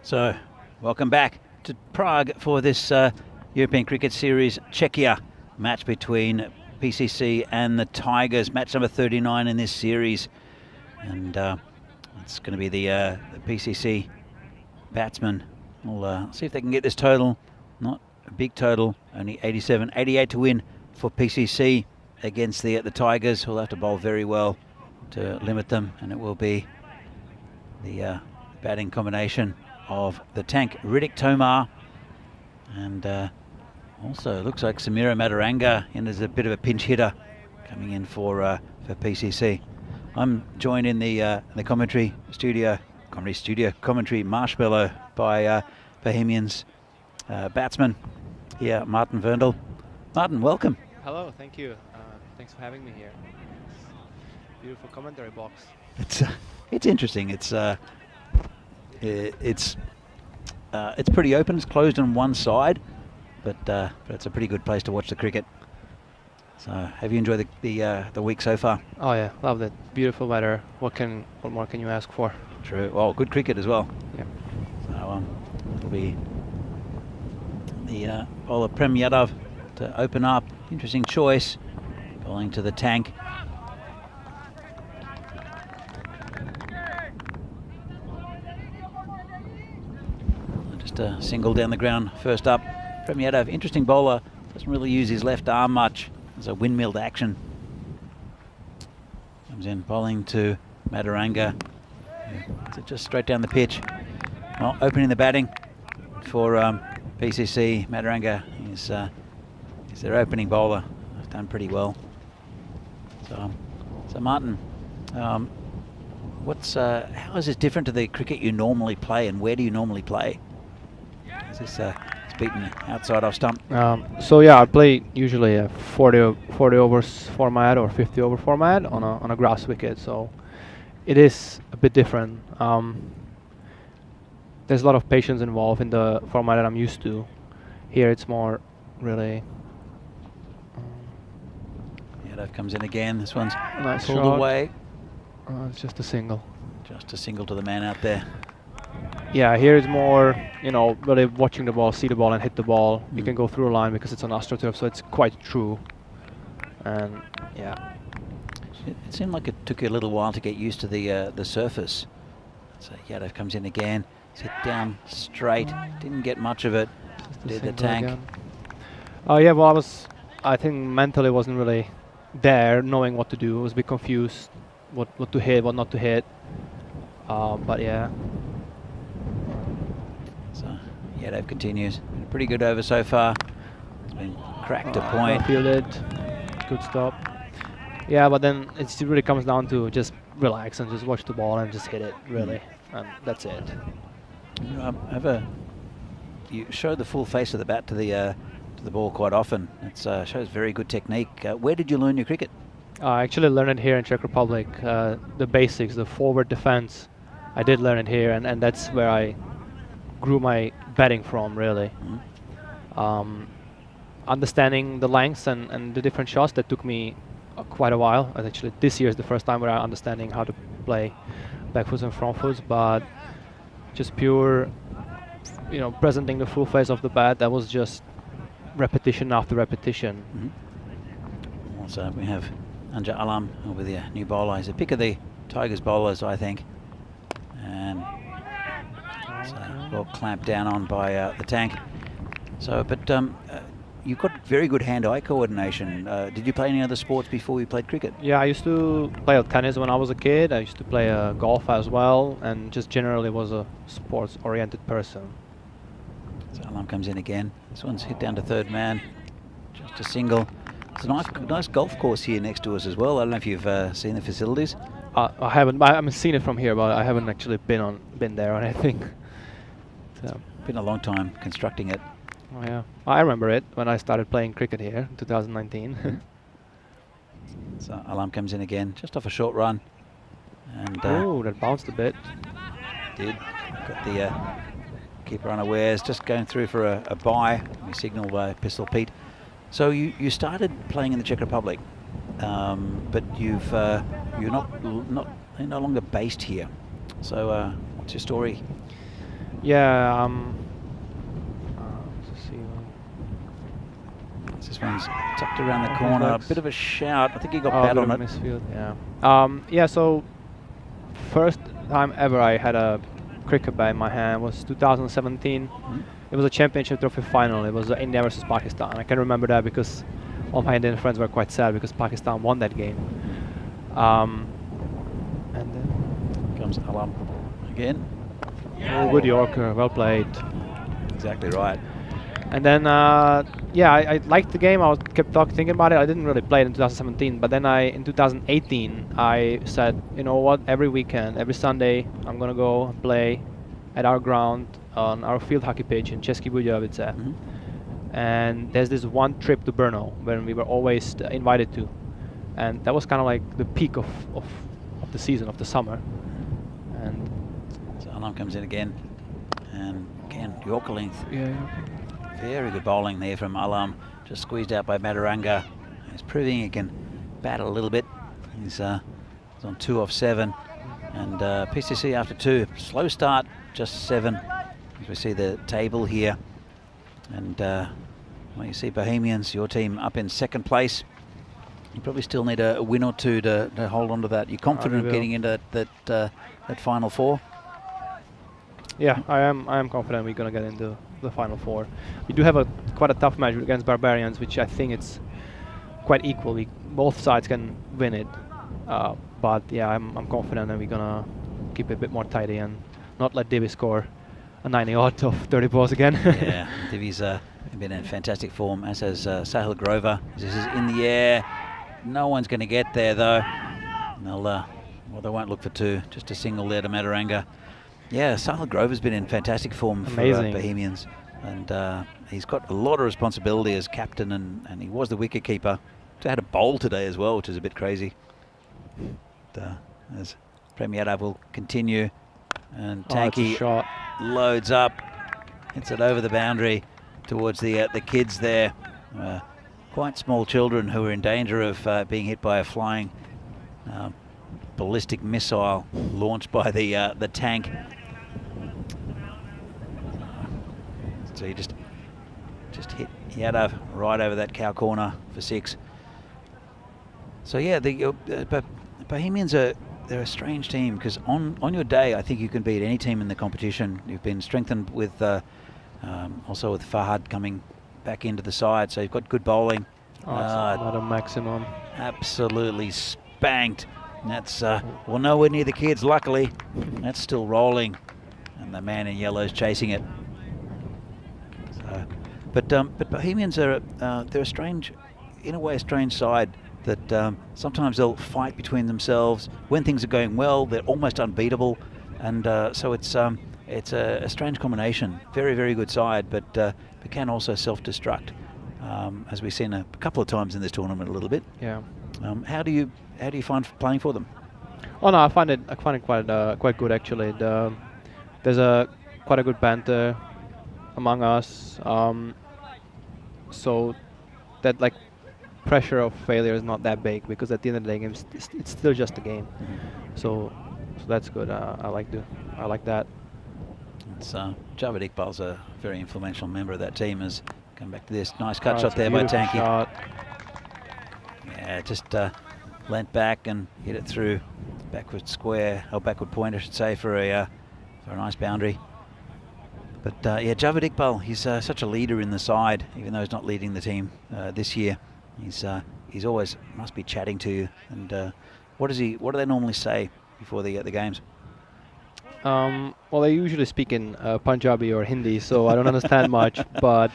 So, welcome back to Prague for this European Cricket Series Czechia match between PCC and the Tigers, match number 39 in this series. And it's going to be the PCC batsmen. We'll see if they can get this total. Not a big total, only 87, 88 to win for PCC against the Tigers, who'll have to bowl very well to limit them, and it will be the batting combination of the tank Riddick Tomar, and also looks like Samira Madaranga in as a bit of a pinch hitter coming in for PCC. I'm joined in the commentary marshmallow by Bohemians batsman here, Martin Verndl. Martin, welcome. Hello, thank you. Thanks for having me here. Beautiful commentary box. It's interesting. It's pretty open. It's closed on one side, but it's a pretty good place to watch the cricket. So, have you enjoyed the week so far? Oh yeah, loved it. Beautiful weather. What more can you ask for? True. Well, good cricket as well. Yeah. So it'll be the bowler Prem Yadav to open up. Interesting choice, bowling to the tank. Just a single down the ground first up. Prem Yadav, interesting bowler, doesn't really use his left arm much. There's a windmilled action. Comes in bowling to Madaranga. So just straight down the pitch. Well, opening the batting for PCC. Madaranga is their opening bowler. They've done pretty well. So Martin, how is this different to the cricket you normally play, and where do you normally play? Is this it's beaten outside off stump? So yeah, I play usually a 40 overs format or 50 over format on a grass wicket. So it is a bit different. There's a lot of patience involved in the format that I'm used to. Here it's more really. Yadav comes in again. This one's Nice pulled shot. away. It's just a single. Just a single to the man out there. Yeah, here it's more, really watching the ball, see the ball and hit the ball. You can go through a line because it's on AstroTurf, so it's quite true. And yeah. It seemed like it took you a little while to get used to the surface. So Yadav comes in again. It's hit down straight. Didn't get much of it. Did the tank. Oh yeah, well I think mentally wasn't really there, knowing what to do. I was a bit confused, what to hit, what not to hit. But yeah. So Yadav continues. Been a pretty good over so far. It's been cracked to point. Well fielded. Good stop. Yeah, but then it really comes down to just relax and just watch the ball and just hit it, really. And that's it. You show the full face of the bat to the ball quite often. It shows very good technique. Where did you learn your cricket? I actually learned it here in Czech Republic. The basics, the forward defense, I did learn it here, and that's where I grew my batting from, really. Understanding the lengths and the different shots, that took me quite a while. And actually, this year is the first time where I'm understanding how to play back foots and front foots, but just pure, presenting the full face of the bat, that was just repetition after repetition. Also, we have Anja Alam with the new bowler. He's a pick of the Tigers bowlers, I think. And so well clamped down on by the tank. So, but you've got very good hand-eye coordination. Did you play any other sports before you played cricket? Yeah, I used to play tennis when I was a kid. I used to play golf as well, and just generally was a sports-oriented person. So Alam comes in again. This one's hit down to third man. Just a single. It's a nice golf course here next to us as well. I don't know if you've seen the facilities. I haven't seen it from here, but I haven't actually been there or anything. So. Been a long time constructing it. Oh yeah, I remember it when I started playing cricket here in 2019. So Alam comes in again, just off a short run. And oh, that bounced a bit. Did. Got the keeper unawares, just going through for a bye. We signal by Pistol Pete So you started playing in the Czech Republic, but you're no longer based here. So what's your story? Yeah. Let's see. This one's tucked around the corner. A bit of a shout. I think he got bad on it. Misfield, yeah. Yeah. So first time ever I had a cricket bat in my hand was 2017. It was a championship trophy final. It was India versus Pakistan. I can remember that because all my Indian friends were quite sad because Pakistan won that game. And then Comes Alam again. oh, good Yorker, well played. Exactly right. And then, yeah, I liked the game. I kept thinking about it. I didn't really play it in 2017, but then in 2018, I said, you know what? Every weekend, every Sunday, I'm gonna go play at our ground on our field hockey pitch in Český Budějovice. And there's this one trip to Brno when we were always invited to, and that was kind of like the peak of the season, of the summer. And so Alam comes in again, and again Yorker length. yeah. Very good bowling there from Alam, just squeezed out by Mataranga. He's proving he can bat a little bit. He's on 2 off 7, and PCC after 2. Slow start, just 7. As we see the table here, and well, you see Bohemians, your team, up in 2nd place. You probably still need a win or two to hold on to that. You're confident of getting into that final 4? Yeah, I am confident we're gonna get into the final 4. We do have quite a tough match against Barbarians, which I think it's quite equal. Both sides can win it, but yeah, I'm confident that we're gonna keep it a bit more tidy and not let Divi score a 90-odd of 30 balls again. Yeah, Divi's been in fantastic form, as has Sahil Grover. This is in the air. No one's going to get there though. They'll, well, they won't look for 2. Just a single there to Mataranga. Yeah, Sahil Grover's been in fantastic form for Bohemians, and he's got a lot of responsibility as captain, and he was the wicketkeeper. He had a bowl today as well, which is a bit crazy. As Premierov will continue, and Tanky loads up, hits it over the boundary towards the kids there. Quite small children who are in danger of being hit by a flying ballistic missile launched by the tank. So you just hit Yadav right over that cow corner for 6. So yeah, the Bohemians they're a strange team, because on your day I think you can beat any team in the competition. You've been strengthened with also with Fahad coming back into the side, so you've got good bowling. Not a maximum. Absolutely spanked. And that's well, nowhere near the kids, luckily. That's still rolling, and the man in yellow's chasing it. So, but Bohemians are they're a strange, in a way, a strange side. That sometimes they'll fight between themselves. When things are going well, they're almost unbeatable, and so it's a strange combination. Very, very good side, but can also self-destruct, as we've seen a couple of times in this tournament a little bit. Yeah. How do you find playing for them? Oh no, I find it quite good actually. There's quite a good banter among us, so that like pressure of failure is not that big, because at the end of the day, it's still just a game. So that's good. I like that. It's Javed Iqbal's a very influential member of that team. Has come back to this nice cut shot there by Tanky. Shot. Yeah, just leant back and hit it through backward square, or backward point, I should say, for a nice boundary. But yeah, Javed Iqbal, he's such a leader in the side, even though he's not leading the team this year. He's always must be chatting to you. And what do they normally say before the games? Well, they usually speak in Punjabi or Hindi, so I don't understand much. But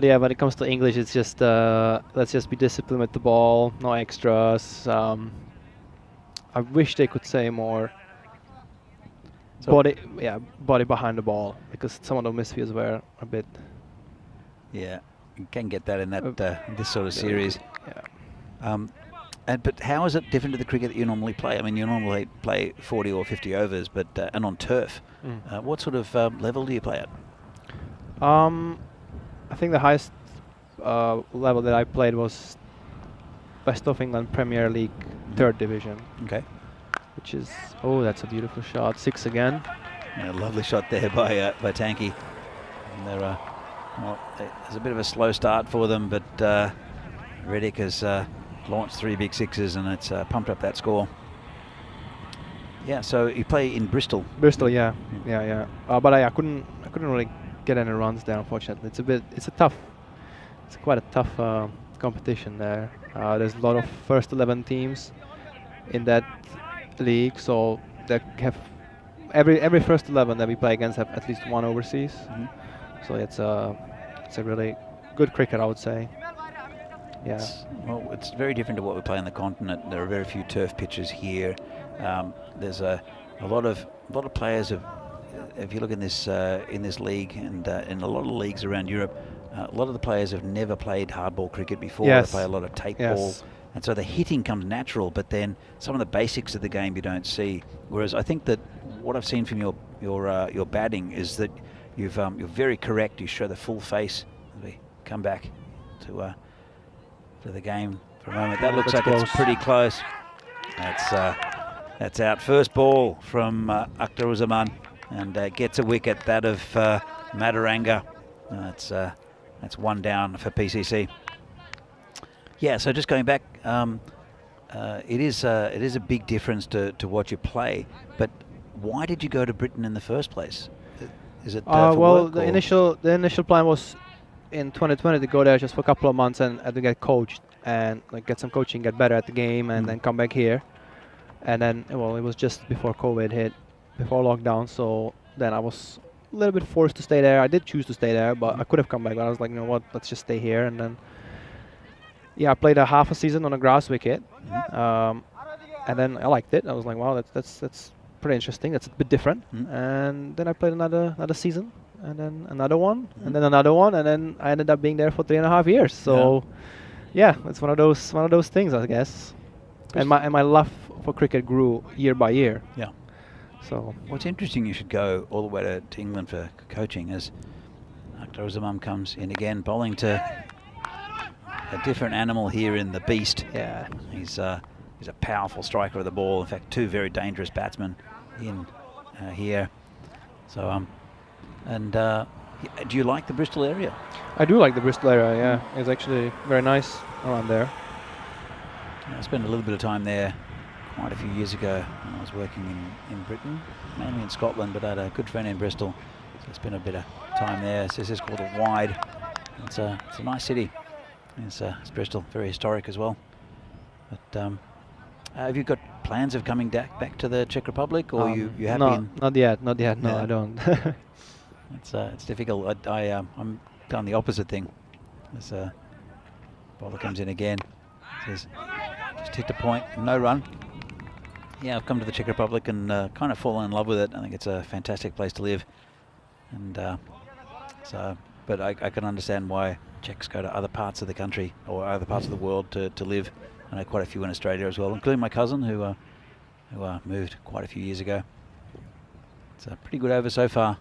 yeah, when it comes to English, it's just let's just be disciplined with the ball, no extras. I wish they could say more. So body behind the ball, because some of the misfields were a bit. Yeah, you can get that in that this sort of series. Yeah. But how is it different to the cricket that you normally play? I mean, you normally play 40 or 50 overs, but and on turf. What sort of level do you play at? I think the highest level that I played was West of England Premier League 3rd Division. Okay. Which is, oh, that's a beautiful shot. 6 again. Yeah, lovely shot there by Tanky. And they're, well, there's a bit of a slow start for them, but Reddick has launched 3 big sixes, and it's pumped up that score. Yeah, so you play in Bristol. Bristol, yeah. But I couldn't really get any runs there, unfortunately. It's quite a tough competition there. There's a lot of first 11 teams in that league, so they have every first 11 that we play against have at least one overseas. So it's a really good cricket, I would say. Yeah. It's very different to what we play on the continent. There are very few turf pitches here. There's a lot of players if you look in this league and in a lot of leagues around Europe, a lot of the players have never played hardball cricket before. Yes. They play a lot of take ball. And so the hitting comes natural, but then some of the basics of the game you don't see. Whereas I think that what I've seen from your batting is that you're very correct. You show the full face. We come back to the game for a moment. That looks like it's pretty close. That's out. First ball from Akhtaruzzaman, and gets a wicket. That of Madaranga. That's 1 down for PCC. Yeah, so just going back, it is a big difference to watch you play. But why did you go to Britain in the first place? Is it for well, work, the initial plan was in 2020 to go there just for a couple of months and to get coached and like get some coaching, get better at the game, and then come back here. And then, well, it was just before COVID hit, before lockdown. So then I was a little bit forced to stay there. I did choose to stay there, but I could have come back. But I was like, you know what? Let's just stay here. And then, yeah, I played a half a season on a grass wicket, and then I liked it. I was like, wow, that's pretty interesting. That's a bit different. And then I played another season, and then another one, and then another one, and then I ended up being there for 3.5 years. So, yeah, it's one of those things, I guess. And my love for cricket grew year by year. Yeah. So what's interesting, you should go all the way to England for coaching, as Akhtaruzzaman comes in again, bowling to a different animal here in the Beast. Yeah. He's a powerful striker of the ball. In fact, 2 very dangerous batsmen in here. So, do you like the Bristol area? I do like the Bristol area, yeah. It's actually very nice around there. I spent a little bit of time there quite a few years ago when I was working in Britain, mainly in Scotland, but I had a good friend in Bristol, so I spent a bit of time there. This is called a Wide. It's a nice city. It's Bristol, very historic as well. But have you got plans of coming back to the Czech Republic, or you happy? No, not yet. No, Yeah. I don't. It's difficult. I'm done the opposite thing. As bowler comes in again, says just hit the point, no run. Yeah, I've come to the Czech Republic and kind of fallen in love with it. I think it's a fantastic place to live, and but I can understand why Czechs go to other parts of the country or other parts of the world to live. I know quite a few in Australia as well, including my cousin who moved quite a few years ago. It's a pretty good over so far.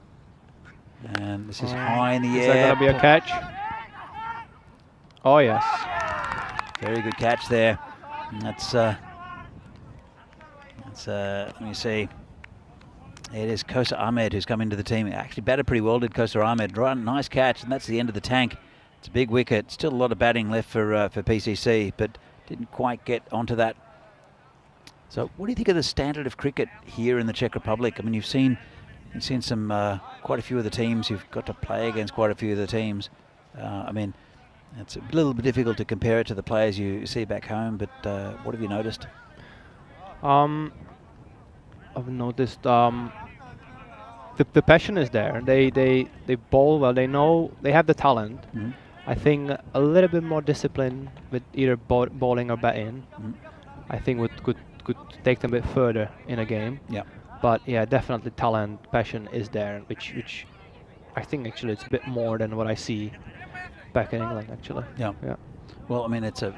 And this is high in the air. Is that going to be a catch? Oh, yes. Very good catch there. And that's let me see. It is Kosa Ahmed who's come into the team. Actually batted pretty well, did Kosa Ahmed. Right, nice catch, and that's the end of the tank. It's a big wicket. Still a lot of batting left for PCC, but didn't quite get onto that. So what do you think of the standard of cricket here in the Czech Republic? I mean, you've seen some quite a few of the teams. You've got to play against quite a few of the teams. I mean, it's a little bit difficult to compare it to the players you see back home, but what have you noticed? I've noticed the passion is there. They bowl well. They know they have the talent. I think a little bit more discipline with either bowling or batting. I think could take them a bit further in a game. Yeah. But yeah, definitely talent, passion is there, which I think actually it's a bit more than what I see back in England actually. Yeah. Yeah. Well, I mean, it's a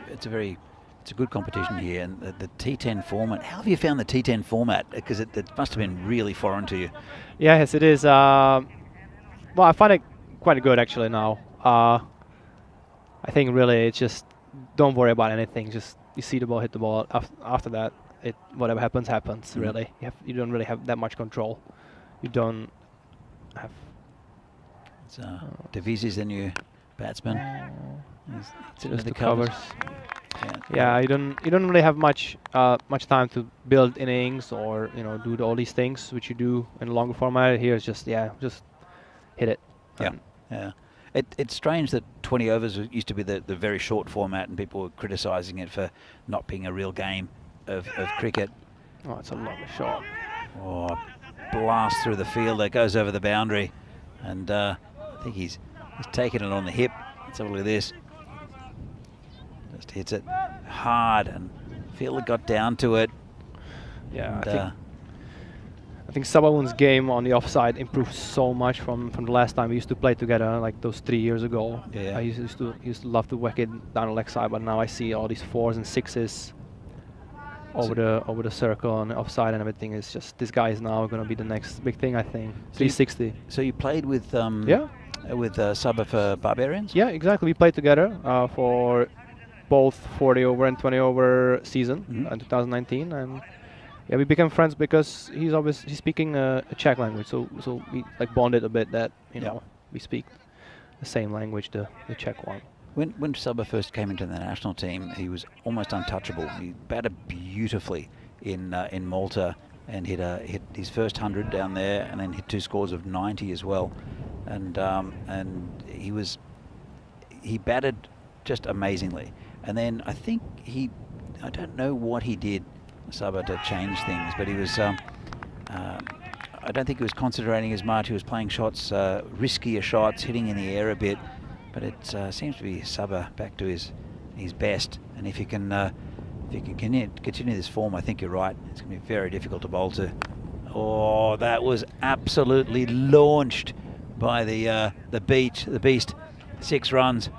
good competition here, and the T10 format. How have you found the T10 format? Because it must have been really foreign to you. Yeah, yes, it is. Well, I find it quite good actually now. I think really it's just don't worry about anything. Just you see the ball, hit the ball. After that, whatever happens, happens. Really, you don't really have that much control. You don't have. So Devisy's the new batsman. He's Just the the covers. Yeah, Yeah, you don't really have much time to build innings or do all these things which you do in a longer format. Here it's just just hit it. Yeah. It's strange that 20 overs used to be the very short format, and people were criticising it for not being a real game of cricket. Oh, it's a lovely shot. Oh, blast through the field that goes over the boundary, and I think he's taken it on the hip. Let's have a look at this. Just hits it hard, and fielder got down to it. Yeah, and, I think Sabawun's game on the offside improved so much from the last time we used to play together, like those 3 years ago. Yeah. I used to love to whack it down the leg side, but now I see all these 4s and 6s over the circle and the offside and everything. It's just this guy is now going to be the next big thing, I think. 360. So you played with with Sabah for Barbarians? Yeah, exactly. We played together for both 40 over and 20 over season in 2019, and yeah, we became friends because he's speaking a Czech language, so we like bonded a bit that we speak the same language, the Czech one. When Sabah first came into the national team, he was almost untouchable. He batted beautifully in Malta and hit his first 100 down there, and then hit 2 scores of 90 as well, and he batted just amazingly. And then I think I don't know what he did, Sabah, to change things, but he was I don't think he was concentrating as much. He was playing shots, riskier shots, hitting in the air a bit, but it seems to be Sabah back to his best. And if he can continue this form, I think you're right, it's going to be very difficult to bowl to. Oh, that was absolutely launched by the beast. 6 runs.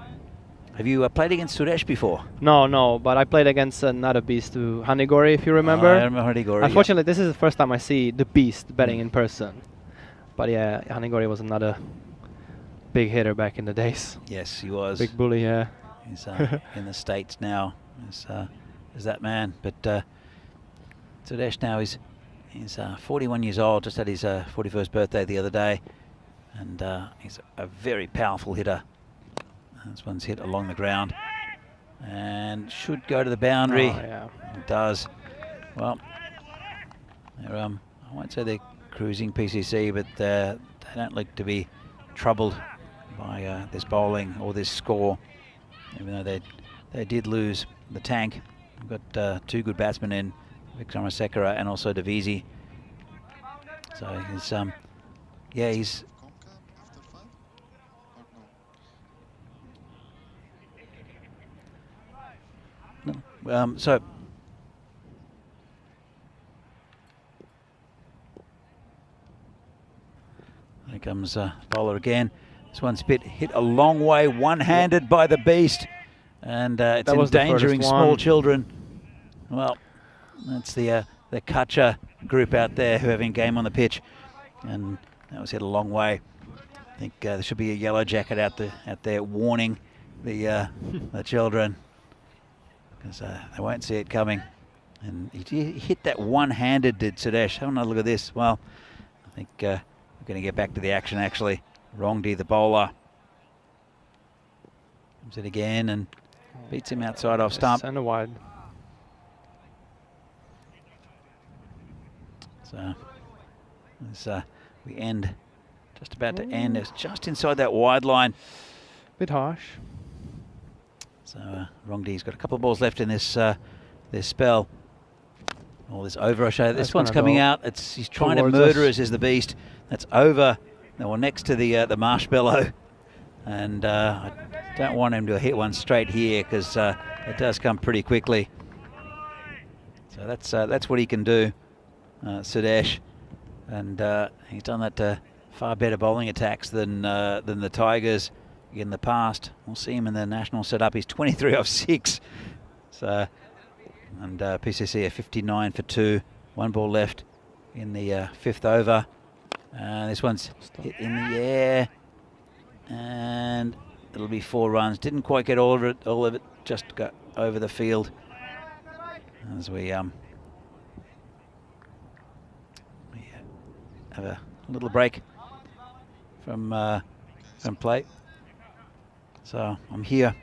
Have you played against Suresh before? No, but I played against another beast, Hanigori, if you remember. I remember Hanigori. Unfortunately, this is the first time I see the beast batting in person. But yeah, Hanigori was another big hitter back in the days. Yes, he was. Big bully, yeah. He's in the States now, is that man. But Suresh now he's 41 years old, just had his 41st birthday the other day. And he's a very powerful hitter. This one's hit along the ground and should go to the boundary. Oh, yeah. It does. Well, I won't say they're cruising PCC, but they don't like to be troubled by this bowling or this score, even though they did lose the tank. We've got 2 good batsmen in, Vikramasekara and also Devisy. So he's so here comes bowler again. This one's hit a long way, one-handed by the beast, and it's endangering small children. Well, that's the Kacha group out there who are having game on the pitch, and that was hit a long way. I think there should be a yellow jacket out there warning the children, because they won't see it coming. And he hit that one-handed, did Suresh. Have another look at this. Well, I think we're going to get back to the action, actually. Rongdi, the bowler, comes it again and beats him outside off stump. Centre wide. So we end, just about to end. It's just inside that wide line. Bit harsh. So Rongdi's got a couple of balls left in this this spell. All this over, I show. This one's coming out. He's trying to murder us as the beast. That's over. Well, next to the marshmallow, and I don't want him to hit one straight here because it does come pretty quickly. So that's what he can do, Suresh, and he's done that to far better bowling attacks than the Tigers in the past. We'll see him in the national setup. He's 23 off 6. So, and PCC are 59 for 2. 1 ball left in the 5th over. This one's hit in the air, and it'll be 4 runs. Didn't quite get all of it just got over the field. As we have a little break from play. So I'm here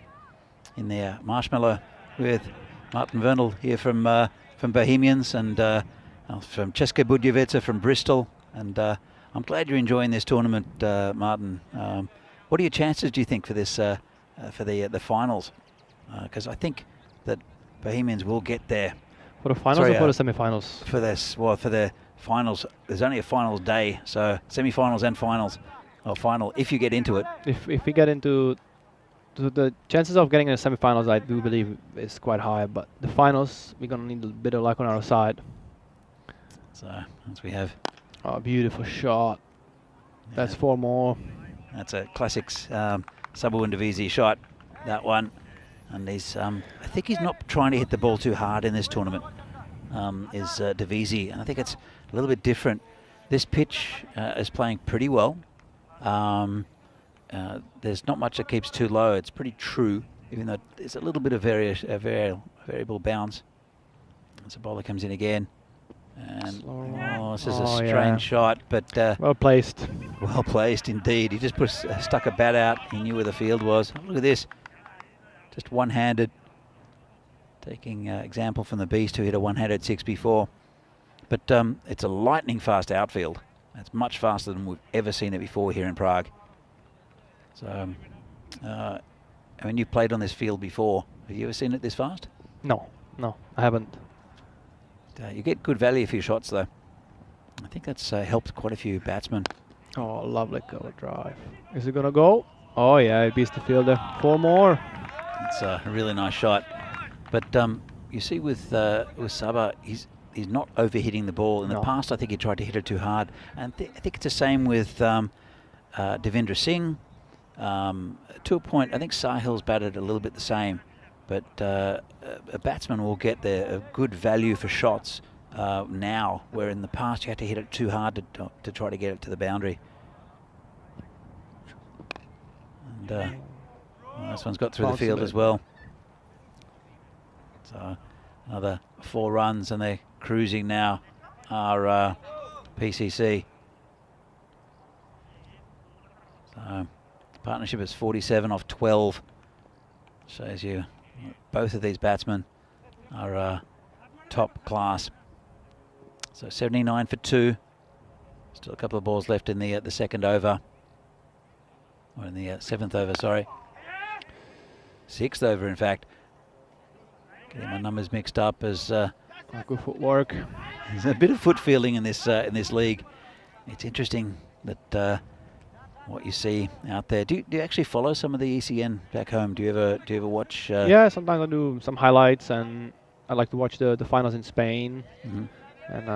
in the Marshmallow with Martin Vernal here from Bohemians and from Česká Budějovice from Bristol. And I'm glad you're enjoying this tournament, Martin. What are your chances, do you think, for this for the finals? Because I think that Bohemians will get there. For the finals or for the semi-finals? For this, well, for the finals, there's only a finals day, so semi-finals and finals, or final if you get into it. If we get into the chances of getting in the semi-finals, I do believe is quite high. But the finals, we're gonna need a bit of luck on our side. So as we have, oh, beautiful shot. Yeah. That's 4 more. That's a classics Sabo and Divisi shot. That one. And he's, I think he's not trying to hit the ball too hard in this tournament, is Divisi. And I think it's a little bit different. This pitch is playing pretty well. There's not much that keeps too low. It's pretty true, even though there's a little bit of variable bounce. As the bowler comes in again. And this is a strange shot, but well placed. Well placed indeed. He just stuck a bat out. He knew where the field was. Look at this. Just one-handed, taking example from the Beast who hit a one-handed 6 before. But it's a lightning fast outfield. It's much faster than we've ever seen it before here in Prague. So, I mean, you've played on this field before. Have you ever seen it this fast? No, I haven't. You get good value for your shots though. I think that's helped quite a few batsmen. Oh, lovely cover drive. Is it gonna go? Oh yeah, it beats the fielder. 4 more. It's a really nice shot, but you see with Saba, he's not overhitting the ball. In the past, I think he tried to hit it too hard, and I think it's the same with Devendra Singh. To a point, I think Sahil's batted a little bit the same, but a batsman will get a good value for shots now, where in the past you had to hit it too hard to try to get it to the boundary. And this one's got through the field as well. So another 4 runs, and they're cruising now, our PCC. So partnership is 47 off 12. Shows you both of these batsmen are top class. So 79 for 2. Still a couple of balls left in the second over. Or in the 7th over, sorry. 6th over, in fact. Getting my numbers mixed up as good footwork. There's a bit of foot feeling in this league. It's interesting that what you see out there. Do you actually follow some of the ECN back home? Do you ever watch? Yeah, sometimes I do some highlights, and I like to watch the finals in Spain. And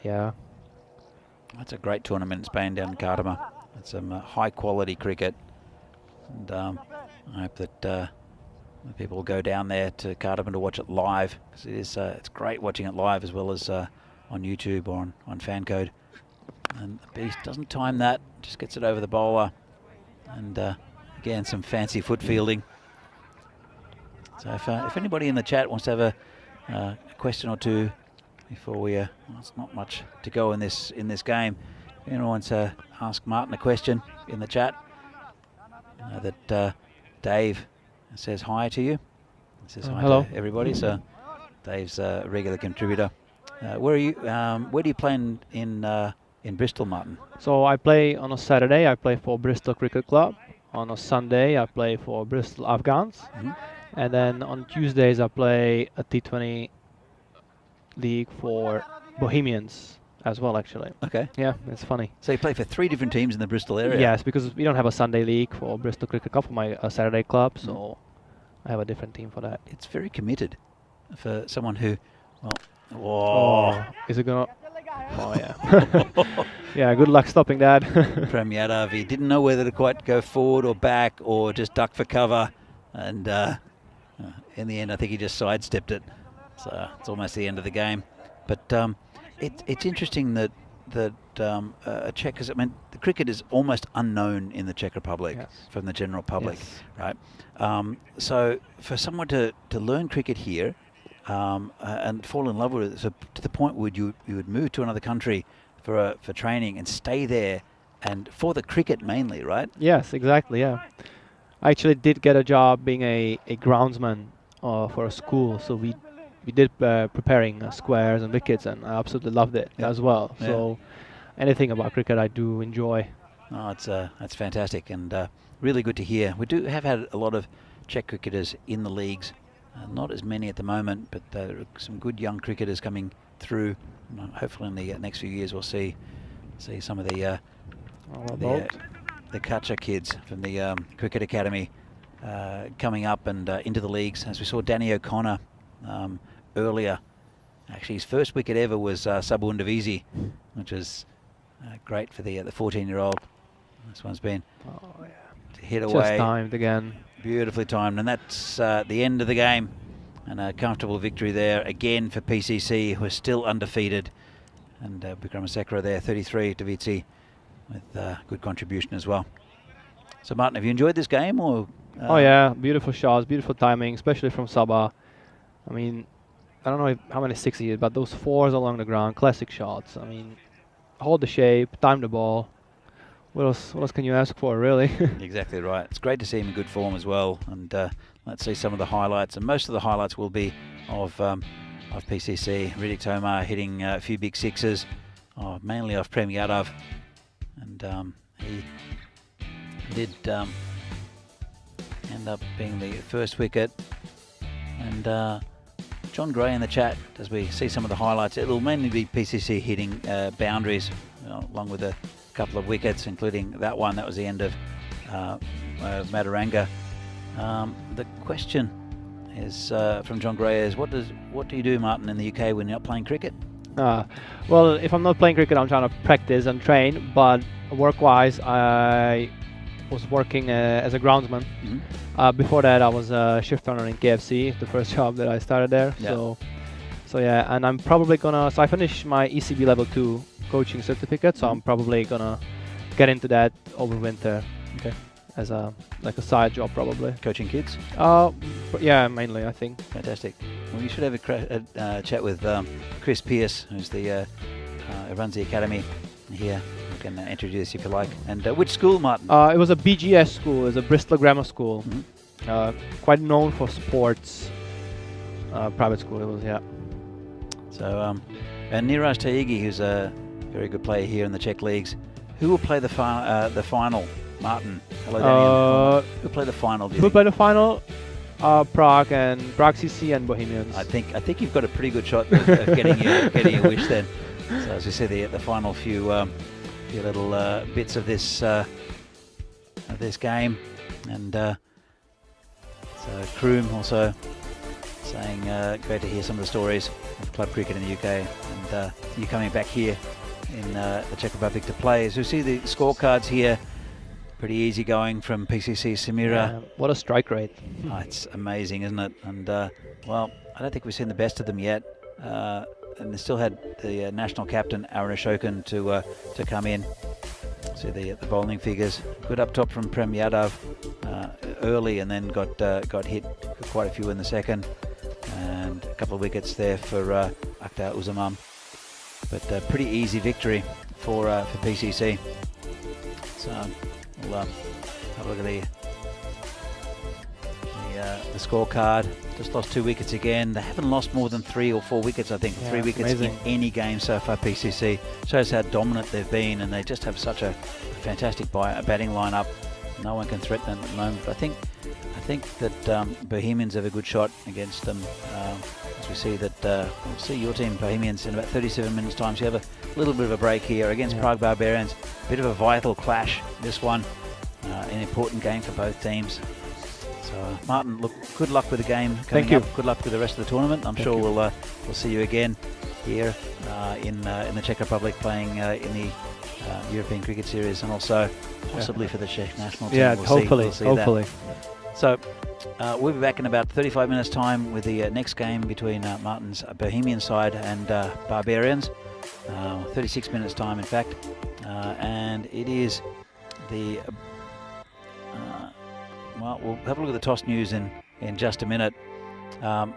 yeah, that's a great tournament in Spain down in Cartama. It's some high quality cricket, and I hope that people will go down there to Cartama to watch it live, because it's great watching it live as well as on YouTube or on Fancode. And the Beast doesn't time that, just gets it over the bowler, and again some fancy foot fielding. So if anybody in the chat wants to have a question or two before we, well, it's not much to go in this game. If anyone wants to ask Martin a question in the chat, that Dave says hi to you. He says hi hello to everybody. So Dave's a regular contributor. Where are you? Where do you play in Bristol, Martin? So I play on a Saturday. I play for Bristol Cricket Club. On a Sunday, I play for Bristol Afghans. And then on Tuesdays, I play a T20 league for Bohemians as well, actually. Okay. Yeah, it's funny. So you play for 3 different teams in the Bristol area? Yes, because we don't have a Sunday league for Bristol Cricket Club for my Saturday club, so I have a different team for that. It's very committed for someone who, well, oh, is it gonna? Oh yeah. Yeah, good luck stopping that. Prem he didn't know whether to quite go forward or back or just duck for cover, and in the end I think he just sidestepped it. So it's almost the end of the game. But it's interesting that a Czech, because I mean, the cricket is almost unknown in the Czech Republic from the general public, right? So for someone to learn cricket here and fall in love with it, so to the point where you would move to another country for training and stay there, and for the cricket mainly, right? Yes, exactly. Yeah, I actually did get a job being a groundsman for a school, so we did preparing squares and wickets, and I absolutely loved it as well. So anything about cricket I do enjoy. Oh, that's fantastic, and really good to hear. We do have had a lot of Czech cricketers in the leagues, not as many at the moment, but there are some good young cricketers coming through. Hopefully in the next few years we'll see some of the Kutcher kids from the Cricket Academy coming up and into the leagues. As we saw Danny O'Connor earlier, actually his first wicket ever was Sabu Undavisi, which was great for the 14-year-old. This one's been hit away. Just timed again. Beautifully timed, and that's the end of the game. And a comfortable victory there again for PCC, who are still undefeated. And Vikramasekara there, 33, Davitsi with good contribution as well. So Martin, have you enjoyed this game? Or oh yeah, beautiful shots, beautiful timing, especially from Sabah. I mean, I don't know how many six he hit, but those fours along the ground, classic shots. I mean, hold the shape, time the ball. What else can you ask for, really? Exactly right. It's great to see him in good form as well. And let's see some of the highlights. And most of the highlights will be of PCC. Riddick Tomar hitting a few big sixes, mainly off Prem Yadav. And he did end up being the first wicket. And John Gray in the chat, as we see some of the highlights, it'll mainly be PCC hitting boundaries, along with a couple of wickets, including that one. That was the end of Madaranga. The question is from John Gray is, what do you do, Martin, in the UK when you're not playing cricket? Well, if I'm not playing cricket, I'm trying to practice and train, but work-wise, I was working as a groundsman. Before that, I was a shift runner in KFC, the first job that I started there. So yeah, and I'm probably gonna, so I finished my ECB level 2 coaching certificate, so I'm probably gonna get into that over winter. Okay. As a side job, probably. Coaching kids? Yeah, mainly, I think. Fantastic. Well, you should have a chat with Chris Pearce, who's who runs the academy here. You can introduce if you like. And which school, Martin? It was a BGS school. It was a Bristol Grammar School. Quite known for sports. Private school it was, yeah. So, and Niraj Taigi, who's a very good player here in the Czech leagues. Who will play the final? Martin. Hello, Daniel. Who play the final? Who play the final? Prague and Prague CC and Bohemians. I think you've got a pretty good shot of getting your wish then. So as you see the final few little bits of this game, and so Kroom also saying great to hear some of the stories of club cricket in the UK, and you coming back here in the Czech Republic to play. As you see the scorecards here, pretty easy going from PCC Samira. Yeah, what a strike rate. Oh, it's amazing, isn't it? And well, I don't think we've seen the best of them yet. And they still had the national captain Aaron Ashokan to come in. See the bowling figures. Good up top from Prem Yadav early, and then got hit for quite a few in the second, and a couple of wickets there for Akhtar Uzamam. But pretty easy victory for PCC. So we'll have a look at the scorecard. Just lost 2 wickets again. They haven't lost more than 3 or 4 wickets, I think. Yeah, 3 wickets in any game so far, PCC. Shows how dominant they've been, and they just have such a fantastic batting lineup. No one can threaten them at the moment. But I think that Bohemians have a good shot against them. As we see that, we'll see your team, Bohemians, in about 37 minutes' time. So you have a little bit of a break here against Prague Barbarians. Bit of a vital clash, this one. An important game for both teams. So, Martin, look, good luck with the game coming up. Good luck with the rest of the tournament. I'm sure we'll see you again here in the Czech Republic, playing in the European Cricket Series, and also possibly for the Czech national team. Yeah, we'll hopefully. That. So we'll be back in about 35 minutes' time with the next game between Martin's Bohemian side and Barbarians. 36 minutes time, in fact. And it is the... well, we'll have a look at the toss news in just a minute.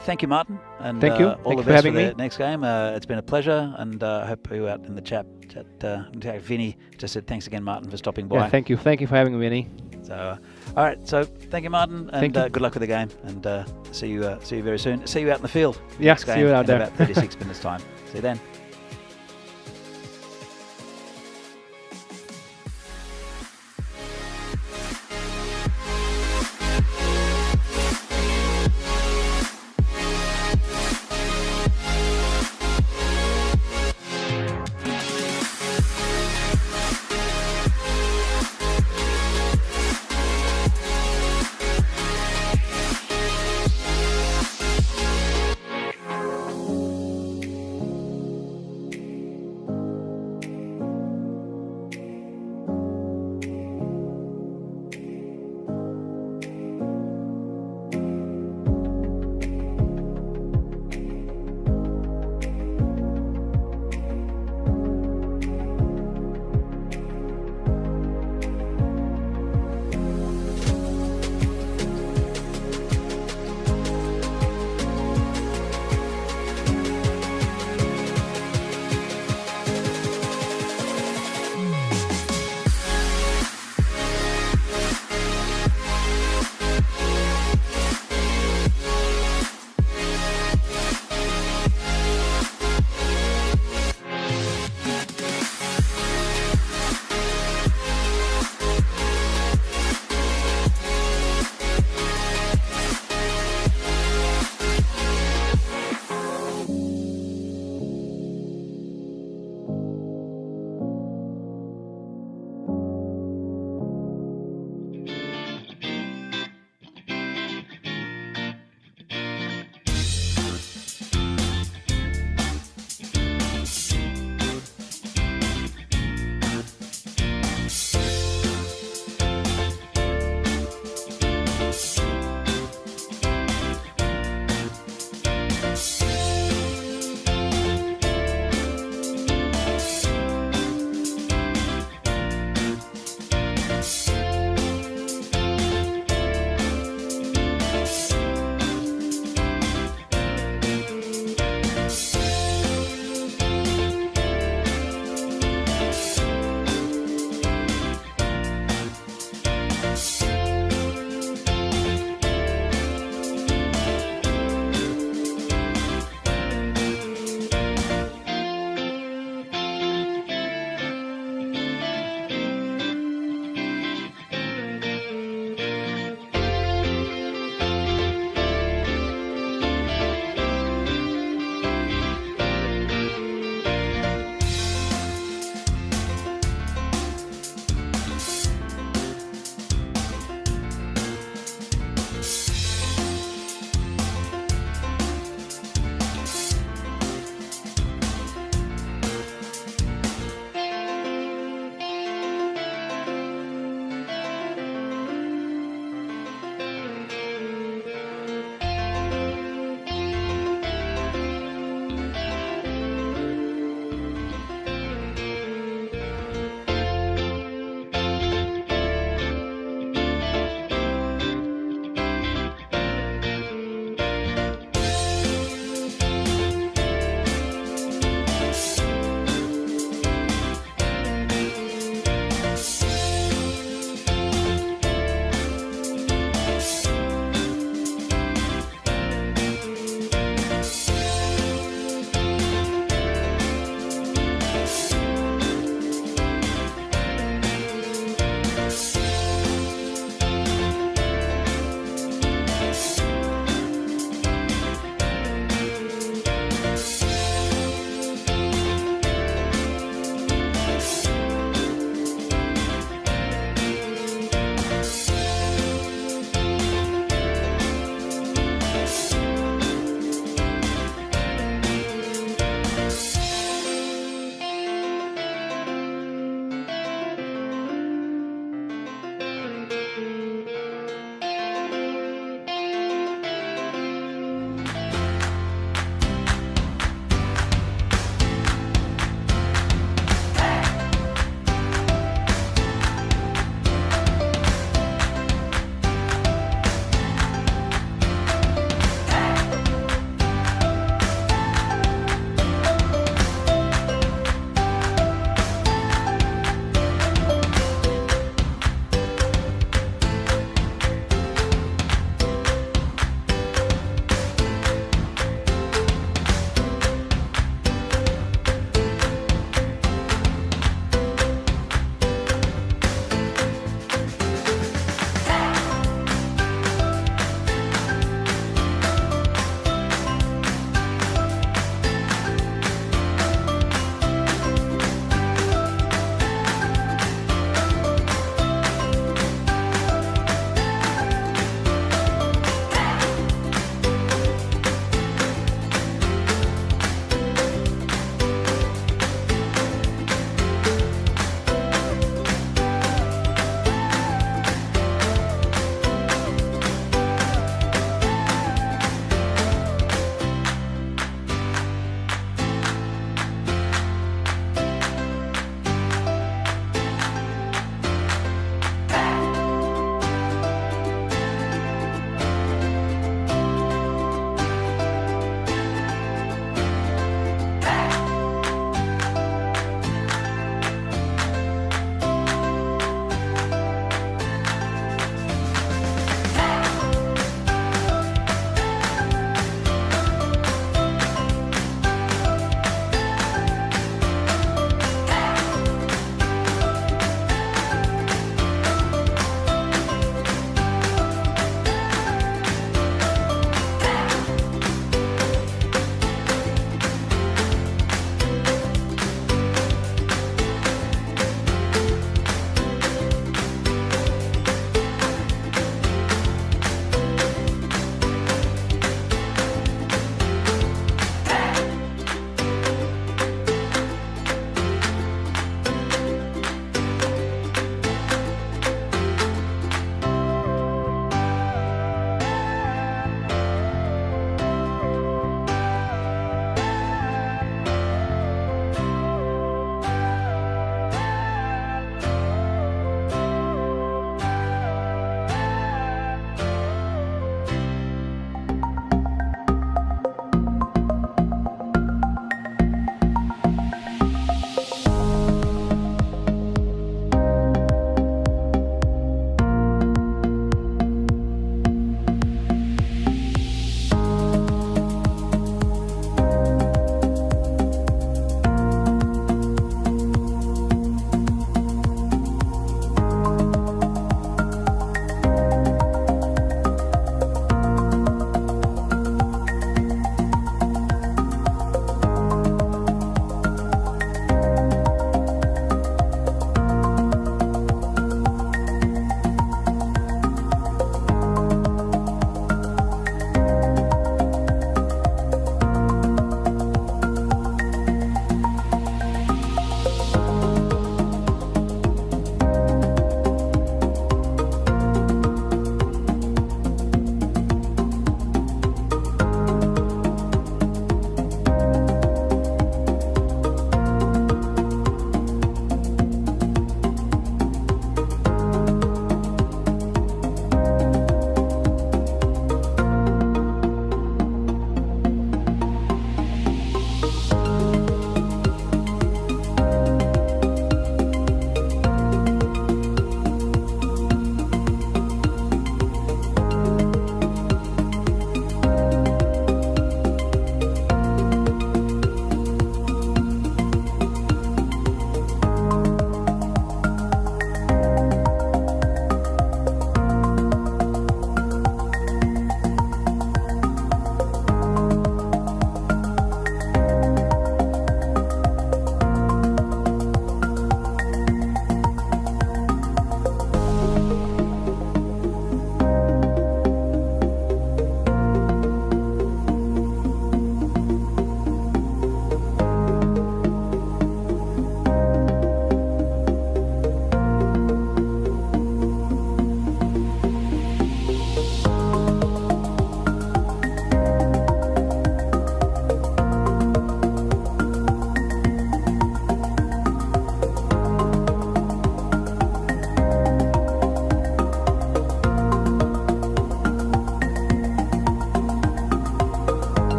Thank you, Martin, and Thank you. all Thank the you for best for having the me. next game. It's been a pleasure, and I hope you out in the chat. In fact, Vinny just said thanks again, Martin, for stopping by. Yeah, thank you. Thank you for having me, Vinny. So, all right. So, thank you, Martin, and Thank you. good luck with the game. And see you very soon. See you out in the field. Yeah, Next see game you out in there. about 36 minutes time. See you then.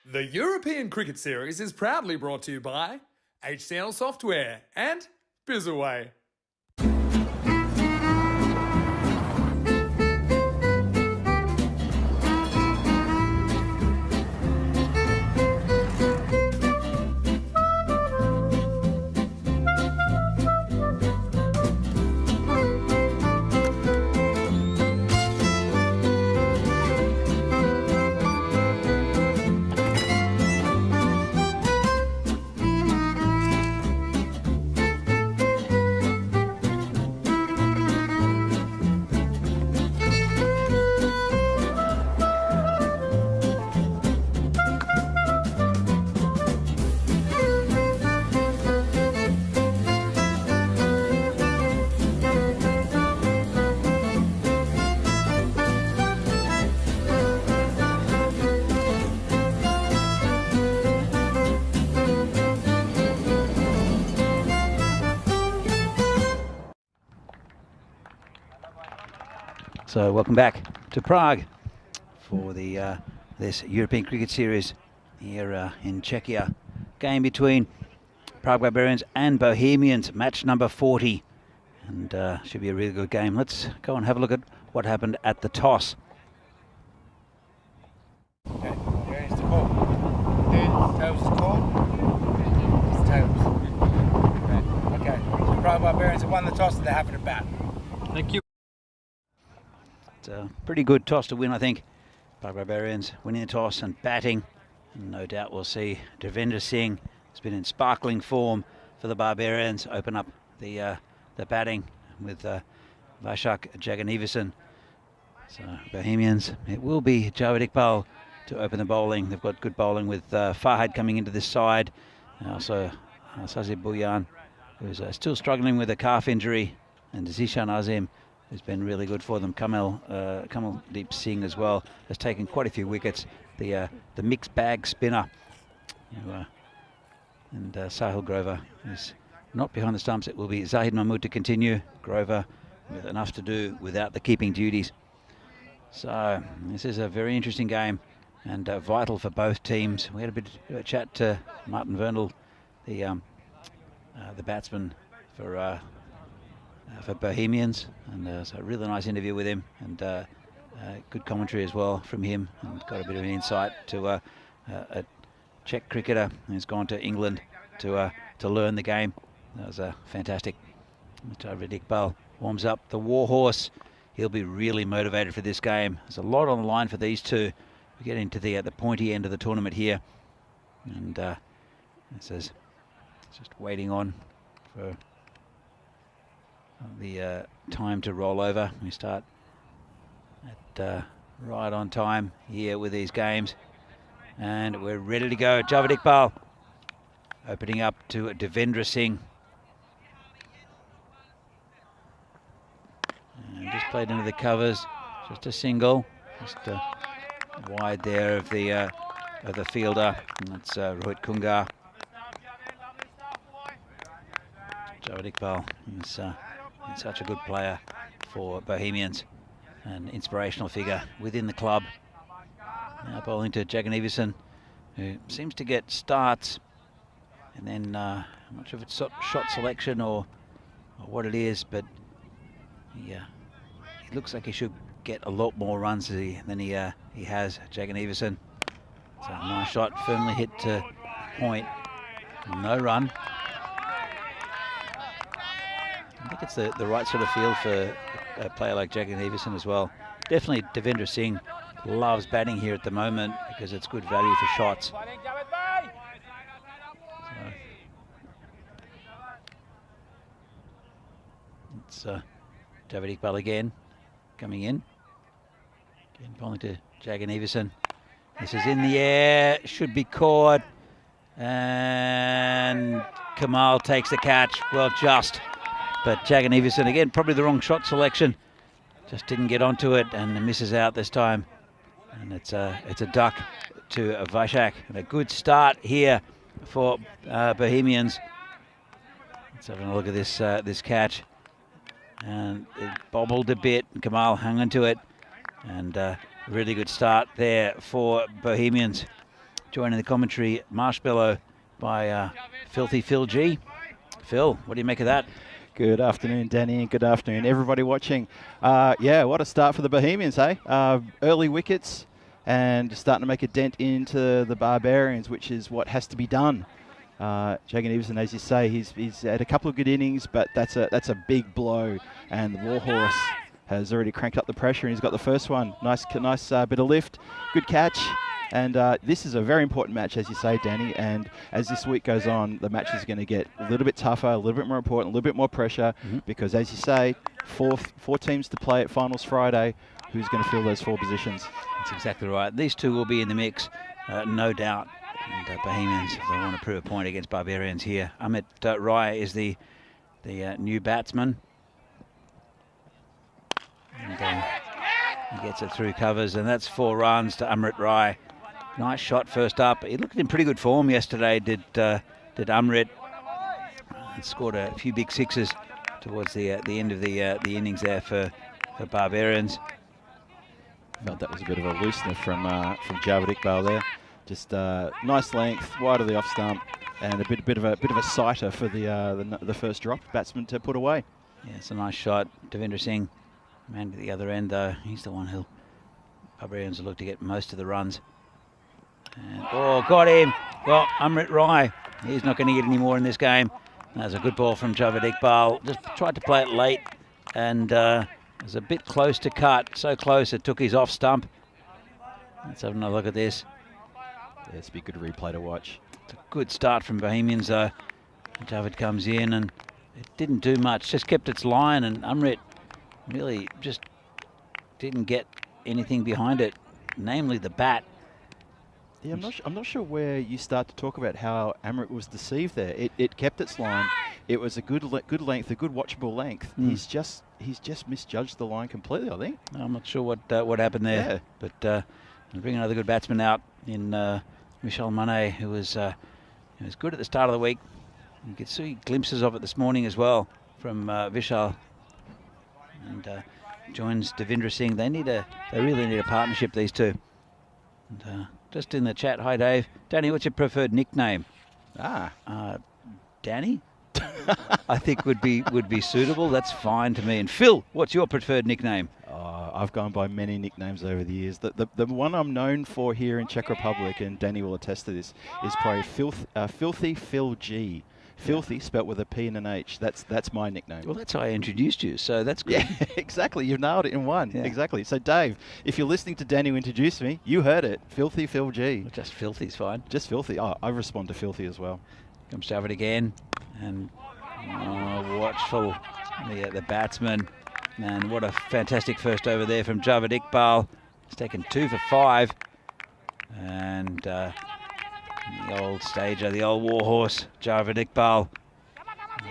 The European Cricket Series is proudly brought to you by HCL Software and Bizzaway. So welcome back to Prague for the this European Cricket Series here in Czechia. Game between Prague Barbarians and Bohemians, match number 40, and should be a really good game. Let's go and have a look at what happened at the toss. Okay, here's the call. Tails is called. It's tails. Okay. The Prague Barbarians have won the toss and they're happy to bat. Thank you. It's a pretty good toss to win, I think. Prague Barbarians winning the toss and batting. And no doubt we'll see Devendra Singh has been in sparkling form for the Barbarians. Open up the batting with Vaishak Jagannathan. So Bohemians, it will be Javed Iqbal to open the bowling. They've got good bowling with Fahad coming into this side. And also Sazib Bhuyan, who's still struggling with a calf injury, and Zishan Azim, who's been really good for them. Kamaldeep Singh as well has taken quite a few wickets. The mixed bag spinner, and Sahil Grover is not behind the stumps. It will be Zahid Mahmood to continue. Grover with enough to do without the keeping duties. So this is a very interesting game and vital for both teams. We had a bit of a chat to Martin Verndl, the batsman for Bohemians, and so a really nice interview with him, and good commentary as well from him, and got a bit of an insight to a Czech cricketer who's gone to England to learn the game. That was fantastic. Javed Iqbal warms up the Warhorse. He'll be really motivated for this game. There's a lot on the line for these two. We get into the pointy end of the tournament here, and this is just waiting on for the time to roll over. We start at right on time here with these games, and we're ready to go. Javed Iqbal opening up to Devendra Singh, and just played into the covers, just a single, just wide there of the fielder, and that's Rohit Kungar. Javed Iqbal is such a good player for Bohemians, an inspirational figure within the club. Now bowling to Jagannathan, who seems to get starts, and then I'm not sure if it's shot selection or what it is, but he looks like he should get a lot more runs than he has. Jagannathan, so a nice shot, firmly hit to point, no run. I think it's the right sort of feel for a player like Jagannathan as well. Definitely Devendra Singh loves batting here at the moment because it's good value for shots. So it's Javed Iqbal again coming in. Again bowling to Jagannathan. This is in the air, should be caught, and Kamal takes the catch. Well, just. But Jagannathan, again, probably the wrong shot selection. Just didn't get onto it and misses out this time. And it's a duck to Vaishak. And a good start here for Bohemians. Let's have a look at this catch. And it bobbled a bit. Kamal hung onto it. And really good start there for Bohemians. joined in the commentary, Marshmallow by Filthy Phil G. Phil, what do you make of that? Good afternoon, Danny, and good afternoon, everybody watching. Yeah, what a start for the Bohemians, eh? Early wickets and starting to make a dent into the Barbarians, which is what has to be done. Jagan Everson, as you say, he's had a couple of good innings, but that's a big blow, and the Warhorse has already cranked up the pressure, and he's got the first one. Nice bit of lift, good catch. And this is a very important match, as you say, Danny. And as this week goes on, the match is going to get a little bit tougher, a little bit more important, a little bit more pressure. Because, as you say, four teams to play at Finals Friday. Who's going to fill those 4 positions? That's exactly right. These two will be in the mix, no doubt. And Bohemians, they want to prove a point against Barbarians here. Amit Rai is the new batsman. And he gets it through covers, and that's 4 runs to Amrit Rai. Nice shot first up. He looked in pretty good form yesterday, did Amrit. And scored a few big sixes towards the end of the innings there for Barbarians. Felt that was a bit of a loosener from Javed Iqbal there. Just nice length, wide of the off stump, and a bit of a sighter for the first drop batsman to put away. Yeah, it's a nice shot. Devendra Singh, man to the other end though. He's the one who Barbarians will look to get most of the runs. And, oh, got him. Well, Amrit Rai, he's not going to get any more in this game. That was a good ball from Javed Iqbal. Just tried to play it late, and it was a bit close to cut. So close it took his off stump. Let's have another look at this. Yeah, it's a good replay to watch. It's a good start from Bohemians though. Javed comes in and it didn't do much, just kept its line, and Amrit really just didn't get anything behind it, namely the bat. Yeah, I'm not sure where you start to talk about how Amrit was deceived there. It kept its line. It was a good length, a good watchable length. He's just misjudged the line completely, I think. I'm not sure what happened there, but we'll bring another good batsman out in Michel Manet, who was good at the start of the week. You could see glimpses of it this morning as well from Vishal, and joins Devendra Singh. They really need a partnership, these two. And, just in the chat, hi Dave. Danny, what's your preferred nickname? Danny, I think would be suitable. That's fine to me. And Phil, what's your preferred nickname? I've gone by many nicknames over the years. The one I'm known for here in Czech Republic, and Danny will attest to this, is probably Filthy Phil G. Filthy, spelt with a P and an H. That's my nickname. Well, that's how I introduced you, so that's good. Yeah, exactly. You've nailed it in one. Yeah. Exactly. So, Dave, if you're listening to Danny who introduced me, you heard it. Filthy Phil G. Well, just Filthy's fine. Just Filthy. Oh, I respond to Filthy as well. Comes to have it again, and watchful the batsman. And what a fantastic first over there from Javed Iqbal. He's taken 2 for 5. And the old stager, the old warhorse, Javed Iqbal,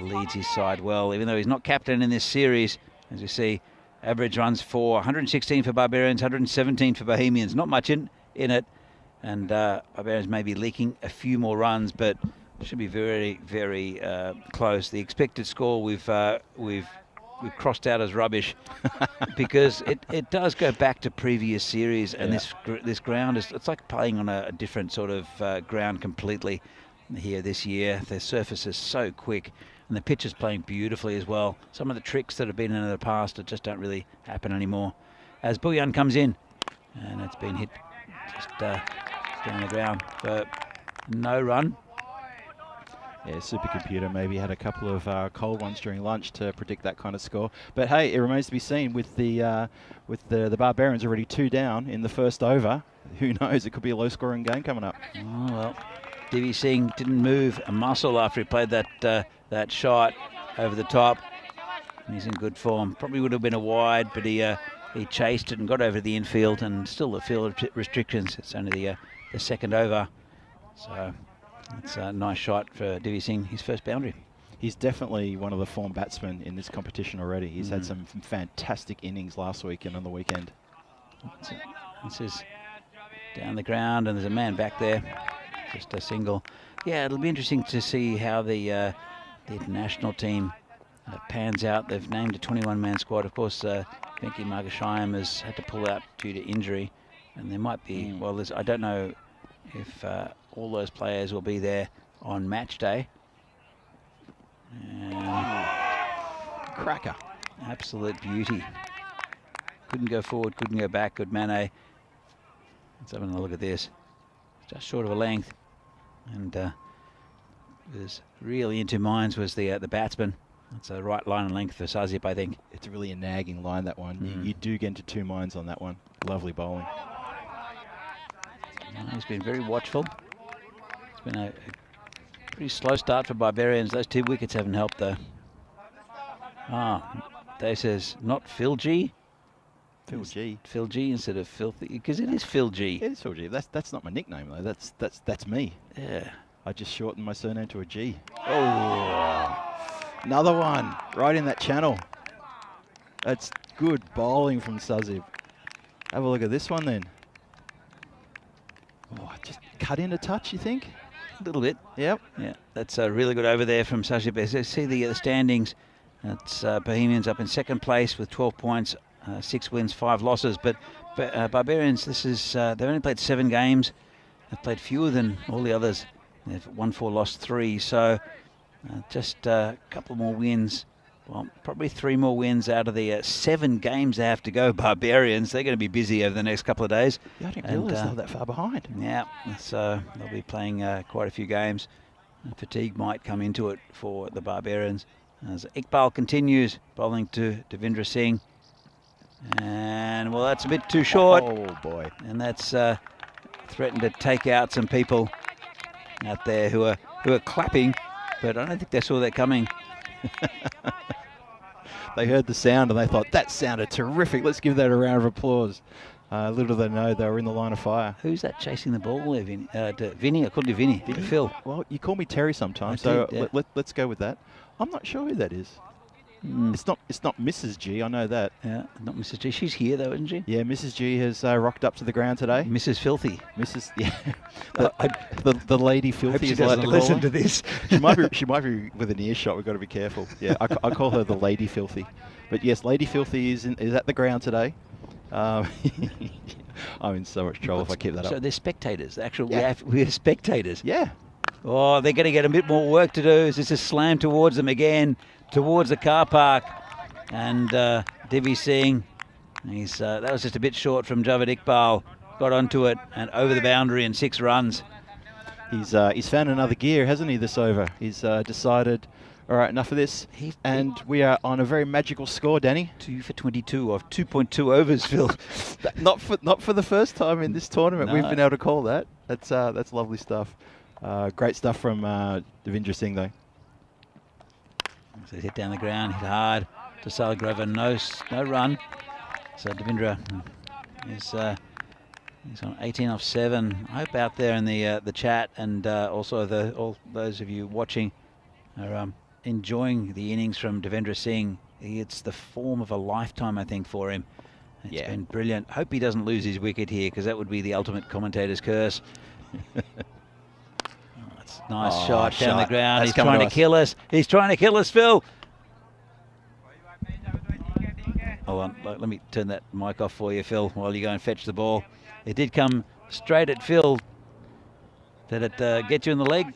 leads his side well, even though he's not captain in this series. As you see, average runs for 116 for Barbarians, 117 for Bohemians. Not much in it. And Barbarians may be leaking a few more runs, but should be very, very close. The expected score we've crossed out as rubbish because it does go back to previous series, and this ground it's like playing on a different sort of ground completely here this year. The surface is so quick, and the pitch is playing beautifully as well. Some of the tricks that have been in the past just don't really happen anymore. As Bullion comes in, and it's been hit just down the ground for no run. Yeah, supercomputer maybe had a couple of cold ones during lunch to predict that kind of score. But hey, it remains to be seen with the Barbarians already 2 down in the first over. Who knows? It could be a low-scoring game coming up. Oh well, Divi Singh didn't move a muscle after he played that shot over the top. And he's in good form. Probably would have been a wide, but he chased it and got over the infield, and still the field restrictions. It's only the second over, so. It's a nice shot for Divi Singh, his first boundary. He's definitely one of the form batsmen in this competition already. He's had some fantastic innings last week and on the weekend. This is down the ground, and there's a man back there. Just a single. Yeah, it'll be interesting to see how the international team pans out. They've named a 21-man squad. Of course, Venki Margashayam has had to pull out due to injury, and there might be, well, I don't know if all those players will be there on match day. And Cracker. absolute beauty. Couldn't go forward, couldn't go back. Good Manet. Let's have a look at this. Just short of a length. And was really into mines was the batsman. That's a right line and length for Sazip, I think. It's really a nagging line, that one. You do get into 2 mines on that one. Lovely bowling. He's been very watchful. It's been a pretty slow start for Barbarians. Those 2 wickets haven't helped, though. Dave says, not Phil G. Phil G. Phil G instead of Filthy, because it is Phil G. It is Phil G. That's not my nickname, though. That's me. Yeah. I just shortened my surname to a G. Oh, another one right in that channel. That's good bowling from Sazib. Have a look at this one then. Oh, just cut in a touch, you think? A little bit. Yep. Yeah, that's really good over there from Sazib. As you see the standings, it's Bohemians up in 2nd place with 12 points, 6 wins, 5 losses. But Barbarians, this is they've only played 7 games. They've played fewer than all the others. They've won 4, lost 3. So just a couple more wins. Well, probably 3 more wins out of the 7 games they have to go. Barbarians, they're going to be busy over the next couple of days. Yeah, I didn't realise they were that far behind. Yeah, so they'll be playing quite a few games. And fatigue might come into it for the Barbarians. As Iqbal continues bowling to Devendra Singh. And, well, that's a bit too short. Oh, boy. And that's threatened to take out some people out there who are clapping, but I don't think they saw that coming. They heard the sound and they thought, that sounded terrific. Let's give that a round of applause. Little did they know they were in the line of fire. Who's that chasing the ball there, Vinny? Vinny, I called you Vinny. Phil. Well, you call me Terry sometimes, I so did, yeah. let's go with that. I'm not sure who that is. It's not Mrs. G, I know that. Yeah, not Mrs. G. She's here though, isn't she? Yeah, Mrs. G has rocked up to the ground today. Mrs. Filthy. Mrs. Yeah, the lady Filthy. She is allowed doesn't to call listen her. to this. She might be with an earshot. We've got to be careful. Yeah, I call her the Lady Filthy. But yes, Lady Filthy is at the ground today. I'm in so much trouble if I keep that up. So they're spectators. Actually, Yeah. we're spectators. Yeah. Oh, they're going to get a bit more work to do. This is slammed towards them again, towards the car park. And Devi Singh, that was just a bit short from Javed Iqbal. Got onto it and over the boundary in 6 runs. He's found another gear, hasn't he, this over? He's decided, all right, enough of this. And we are on a very magical score, Danny. 2 for 22 of 2.2 overs, Phil. Not for the first time in this tournament. No. We've been able to call that. That's lovely stuff. Great stuff from Devendra Singh, though. So hit down the ground, hit hard to Salagrova, no run. So Devendra is he's on 18 off 7. I hope out there in the chat and also all those of you watching are enjoying the innings from Devendra Singh. It's the form of a lifetime, I think, for him. It's been brilliant. Hope he doesn't lose his wicket here, because that would be the ultimate commentator's curse. It's a nice shot down the ground. He's trying to kill us. He's trying to kill us, Phil. Hold on, let me turn that mic off for you, Phil, while you go and fetch the ball. It did come straight at Phil. Did it get you in the leg?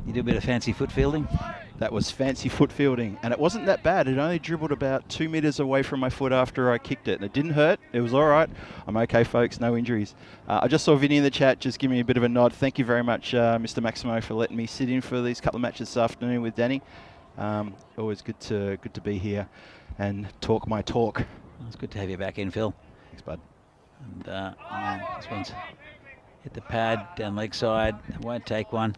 You do a bit of fancy foot fielding? That was fancy foot fielding, and it wasn't that bad. It only dribbled about 2 meters away from my foot after I kicked it, and it didn't hurt. It was all right. I'm okay, folks. No injuries. I just saw Vinny in the chat just give me a bit of a nod. Thank you very much, Mr. Maximo, for letting me sit in for these couple of matches this afternoon with Danny. Always good to be here and talk my talk. It's good to have you back in, Phil. Thanks, bud. And this one's hit the pad down leg side. Won't take one.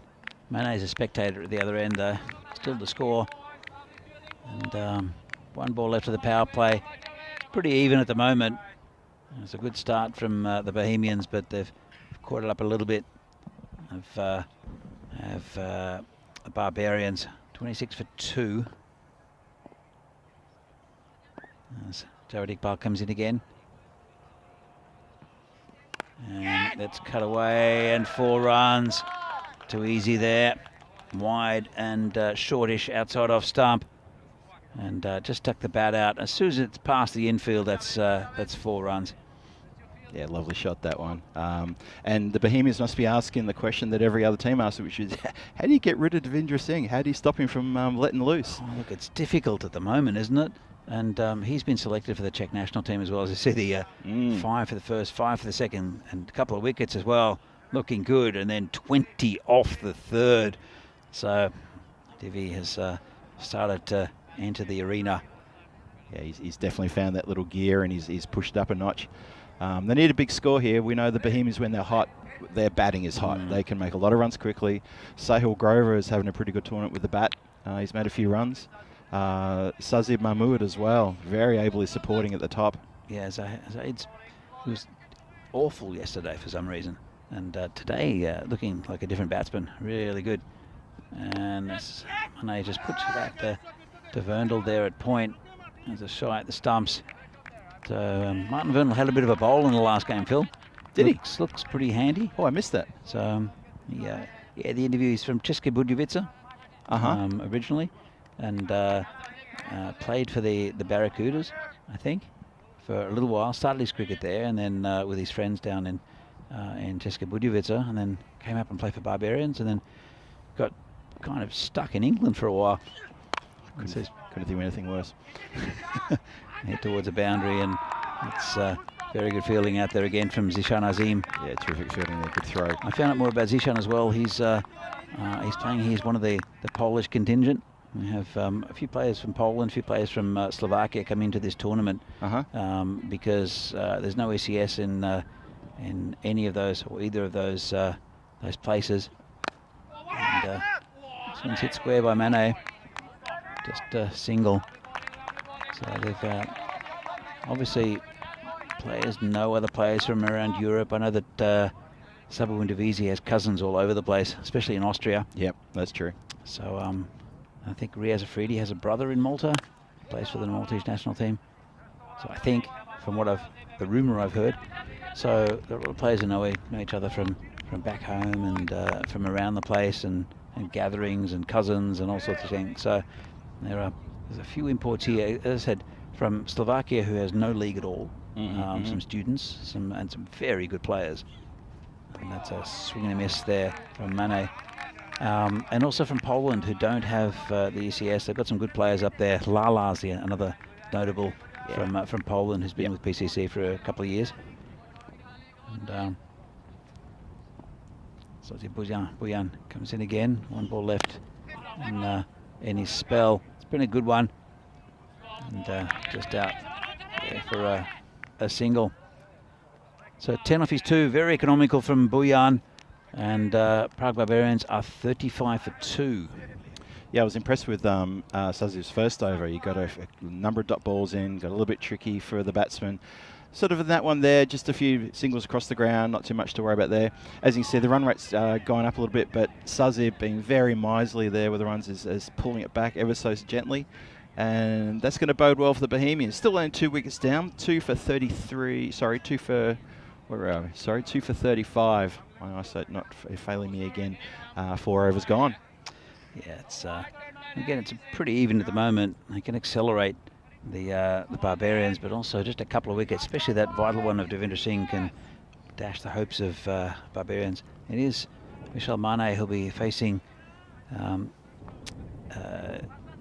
Mane's a spectator at the other end, though. Still to score. And 1 ball left of the power play. Pretty even at the moment. It's a good start from the Bohemians, but they've caught it up a little bit of the Barbarians. 26 for 2. As Jared Iqbal comes in again. And that's cut away, and 4 runs. Too easy there. Wide and shortish outside off stump. And just tuck the bat out. As soon as it's past the infield, that's 4 runs. Yeah, lovely shot, that one. And the Bohemians must be asking the question that every other team asks, which is, how do you get rid of Devendra Singh? How do you stop him from letting loose? Oh, look, it's difficult at the moment, isn't it? And he's been selected for the Czech national team as well. As I see, the 5 for the first, 5 for the second, and a couple of wickets as well. Looking good, and then 20 off the third. So Divi has started to enter the arena. Yeah, he's definitely found that little gear, and he's pushed up a notch. They need a big score here. We know the Bohemians, when they're hot, their batting is hot. They can make a lot of runs quickly. Sahil Grover is having a pretty good tournament with the bat. He's made a few runs. Sazib Mahmood as well, very ably supporting at the top. Yeah, it was awful yesterday for some reason. And today, looking like a different batsman, really good. And Mane just puts it back to Verndl there at point. There's a shot at the stumps. So Martin Verndl had a bit of a bowl in the last game, Phil. Did he? Looks pretty handy. Oh, I missed that. So, yeah, the interview is from České Budějovice originally, and played for the Barracudas, I think, for a little while. Started his cricket there, and then with his friends down in České Budějovice, and then came up and played for Barbarians, and then got kind of stuck in England for a while. Couldn't think of anything worse. Head towards a boundary, and it's very good fielding out there again from Zishan Azim. Yeah, terrific fielding there, good throw. I found out more about Zishan as well. He's playing. He's one of the Polish contingent. We have a few players from Poland, a few players from Slovakia come into this tournament because there's no ECS in any of those or either of those places. And this one's hit square by Mane, just a single. So they've obviously players know other players from around Europe. I know that Sabu Divisi has cousins all over the place, especially in Austria. Yep, that's true. So I think Riaz Afridi has a brother in Malta, plays for the Maltese national team. So I think, from the rumour I've heard, so there are a lot of players who know each other from back home and from around the place and gatherings and cousins and all sorts of things. So there's a few imports here, as I said, from Slovakia who has no league at all. Some students, and some very good players. And that's a swing and a miss there from Mane. And also from Poland, who don't have the ECS. They've got some good players up there. Lala's another notable from Poland, who's been with PCC for a couple of years. And so Bujan comes in again. One ball left in his spell. It's been a good one. And just out there for a single. So 10 off his 2, very economical from Bujan. And Prague Barbarians are 35 for 2. Yeah, I was impressed with Saziv's first over. He got a number of dot balls in, got a little bit tricky for the batsman. Sort of in that one there, just a few singles across the ground, not too much to worry about there. As you can see, the run rate's going up a little bit, but Saziv being very miserly there with the runs is pulling it back ever so gently. And that's going to bode well for the Bohemians. Still only 2 wickets down, 2 for 33, sorry, 2 for, where are we? Sorry, 2 for 35. My eyesight not failing me again. 4 overs gone. Yeah, it's again, it's pretty even at the moment. They can accelerate the Barbarians, but also just a couple of wickets, especially that vital one of Devendra Singh, can dash the hopes of Barbarians. It is Michel Mane who'll be facing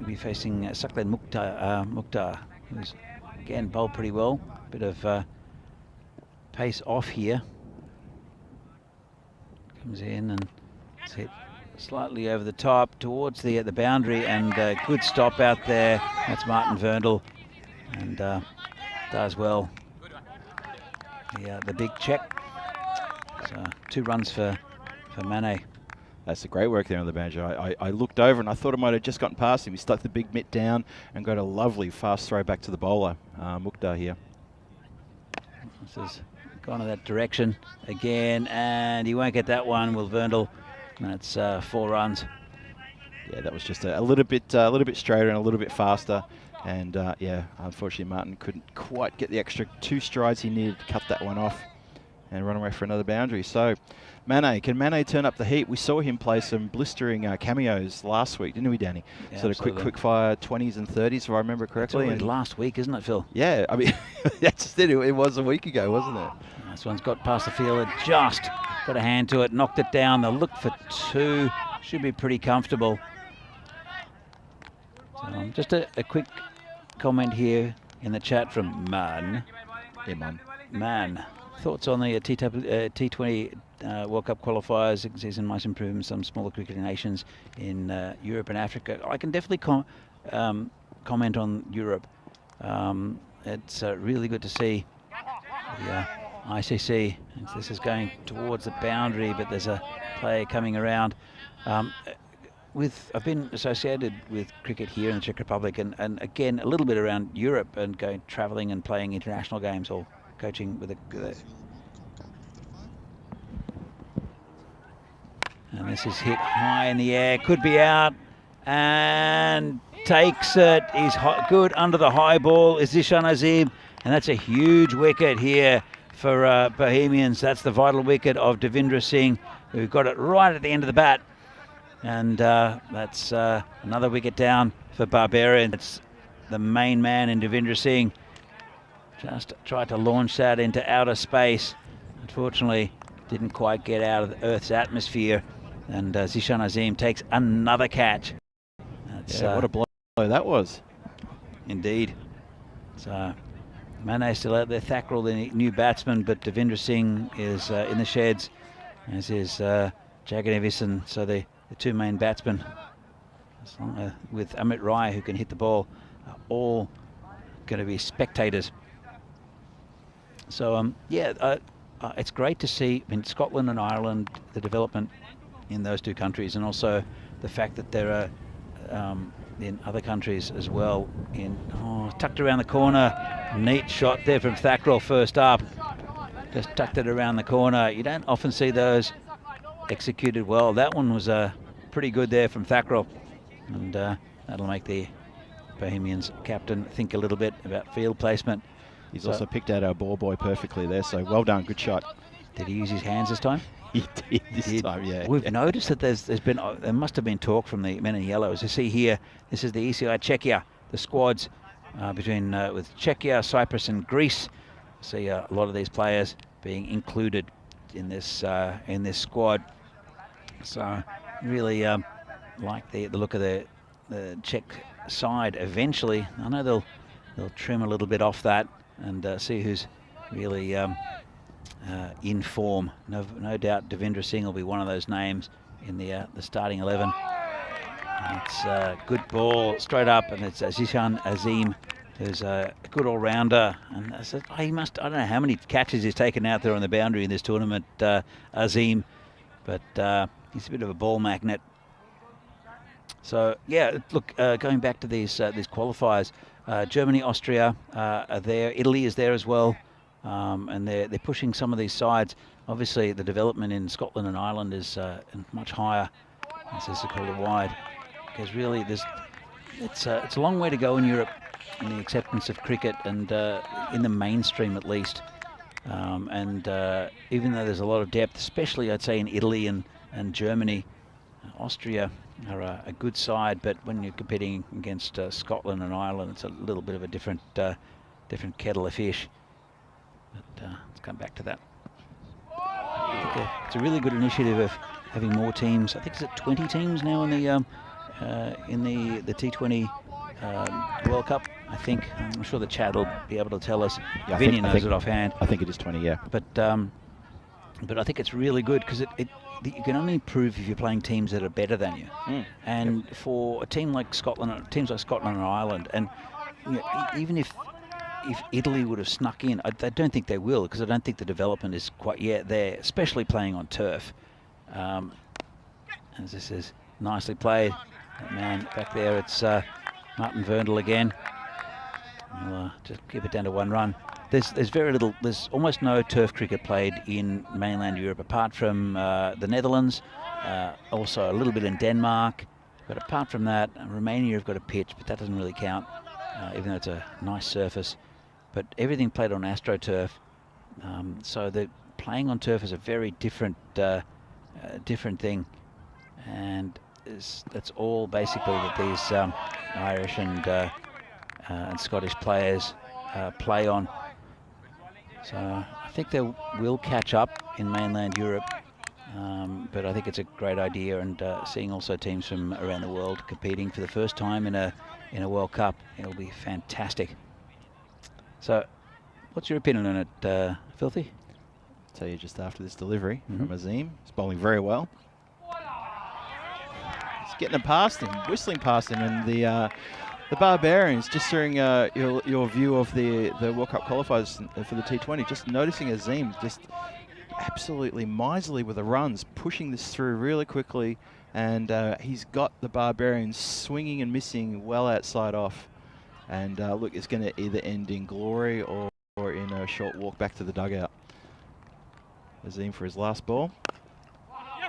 Saklen Mukhtar, who's again bowled pretty well. Bit of pace off here. Comes in and it's hit slightly over the top towards the boundary, and good stop out there. That's Martin Verndl, and does well. The big check. So 2 runs for Mane. That's a great work there on the boundary. I looked over and I thought I might have just gotten past him. He stuck the big mitt down and got a lovely fast throw back to the bowler, Mukhtar here. This has gone in that direction again, and he won't get that one, Will Verndl. That's 4 runs. Yeah, that was just a little bit straighter and a little bit faster. And yeah, unfortunately Martin couldn't quite get the extra 2 strides he needed to cut that one off and run away for another boundary. So can Mane turn up the heat? We saw him play some blistering cameos last week, didn't we, Danny? Yeah, sort of quick fire 20s and 30s, if I remember correctly. It's last week, isn't it, Phil? Yeah, I mean, that's it. It was a week ago, wasn't it? This one's got past the fielder, just got a hand to it, knocked it down. They'll look for 2, should be pretty comfortable. So, just a quick comment here in the chat from Man. Yeah, Man, thoughts on the T20 World Cup qualifiers? You can see some nice improvements, some smaller cricket nations in Europe and Africa. I can definitely comment on Europe. It's really good to see the ICC. This is going towards the boundary, but there's a player coming around. I've been associated with cricket here in the Czech Republic, and again a little bit around Europe, and travelling and playing international games or coaching with and this is hit high in the air, could be out, and takes it. He's good under the high ball is Zishan Azim, and that's a huge wicket here for Bohemians. That's the vital wicket of Devendra Singh, who got it right at the end of the bat. And that's another wicket down for Barbarian. It's the main man in Devendra Singh. Just tried to launch that into outer space. Unfortunately, didn't quite get out of the Earth's atmosphere. And Zishan Azim takes another catch. That's, what a blow that was. Indeed. So Mane still out there. Thakral, the new batsman, but Devendra Singh is in the sheds, as is Jagadevisan. So the 2 main batsmen, with Amit Rai, who can hit the ball, are all going to be spectators. So it's great to see in Scotland and Ireland the development in those 2 countries, and also the fact that there are in other countries as well. Tucked around the corner, neat shot there from Thakral first up. Just tucked it around the corner. You don't often see those executed well. That one was pretty good there from Thakral, and that'll make the Bohemians captain think a little bit about field placement. He's also picked out our ball boy perfectly there, so well done, good shot. Did he use his hands this time? He did this time, yeah. We've noticed that there must have been talk from the men in yellow. As you see here, this is the ECI Czechia, the squads between with Czechia, Cyprus and Greece. See a lot of these players being included in this squad. So really like the look of the Czech side eventually. I know they'll trim a little bit off that and see who's really in form. No doubt Devendra Singh will be one of those names in the starting 11. And it's a good ball straight up, and it's Zishan Azim, who's a good all-rounder. And I don't know how many catches he's taken out there on the boundary in this tournament, Azim, but he's a bit of a ball magnet. So yeah, look, going back to these qualifiers, Germany, Austria are there. Italy is there as well, and they're pushing some of these sides. Obviously, the development in Scotland and Ireland is much higher. This is called a wide, because really it's a long way to go in Europe in the acceptance of cricket, and in the mainstream at least. And even though there's a lot of depth, especially I'd say in Italy and Germany, Austria are a good side, but when you're competing against Scotland and Ireland, it's a little bit of a different kettle of fish. But let's come back to that. It's a really good initiative of having more teams. I think it's at 20 teams now in the T20 World Cup. I think I'm sure the chat will be able to tell us. Yeah, Vinny knows it offhand. I think it is 20, yeah. But I think it's really good because you can only improve if you're playing teams that are better than you. And for a team like Scotland, teams like Scotland and Ireland, and even if Italy would have snuck in, I don't think they will, because I don't think the development is quite yet there, especially playing on turf. As this is nicely played. That man back there, it's Martin Verndl again. We'll just keep it down to 1 run. There's very little, there's almost no turf cricket played in mainland Europe, apart from the Netherlands, also a little bit in Denmark. But apart from that, Romania have got a pitch, but that doesn't really count, even though it's a nice surface. But everything played on AstroTurf, so the playing on turf is a very different thing, and that's all basically that these Irish and Scottish players play on. So I think they will catch up in mainland Europe, but I think it's a great idea, and seeing also teams from around the world competing for the first time in a World Cup, it'll be fantastic. So, what's your opinion on it, Filthy? I'll tell you just after this delivery from Azim. He's bowling very well. He's getting it past him, whistling past him, and the Barbarians, just during your view of the World Cup qualifiers for the T20, just noticing Azim just absolutely miserly with the runs, pushing this through really quickly, and he's got the Barbarians swinging and missing well outside off. And look, it's going to either end in glory or in a short walk back to the dugout. Azim for his last ball.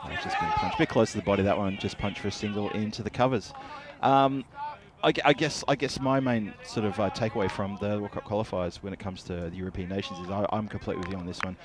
It's just been punched a bit close to the body, that one. Just punched for a single into the covers. I guess my main sort of takeaway from the World Cup qualifiers when it comes to the European nations is I'm completely with you on this one.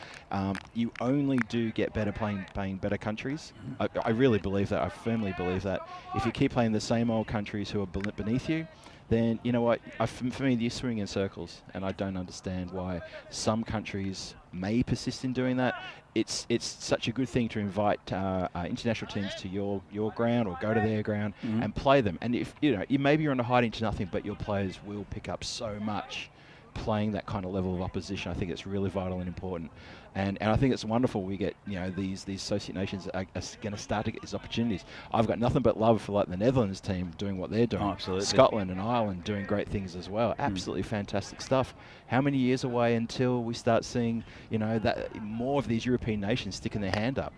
You only do get better playing better countries. I really believe that. I firmly believe that. If you keep playing the same old countries who are beneath you, then you know what? For me, you swing in circles, and I don't understand why some countries may persist in doing that. It's such a good thing to invite international teams to your ground or go to their ground and play them. And if maybe you're on a hiding to nothing, but your players will pick up so much playing that kind of level of opposition. I think it's really vital and important. And I think it's wonderful we get, these associate nations are going to start to get these opportunities. I've got nothing but love for the Netherlands team doing what they're doing. Oh, absolutely. Scotland and Ireland doing great things as well. Absolutely fantastic stuff. How many years away until we start seeing, that more of these European nations sticking their hand up?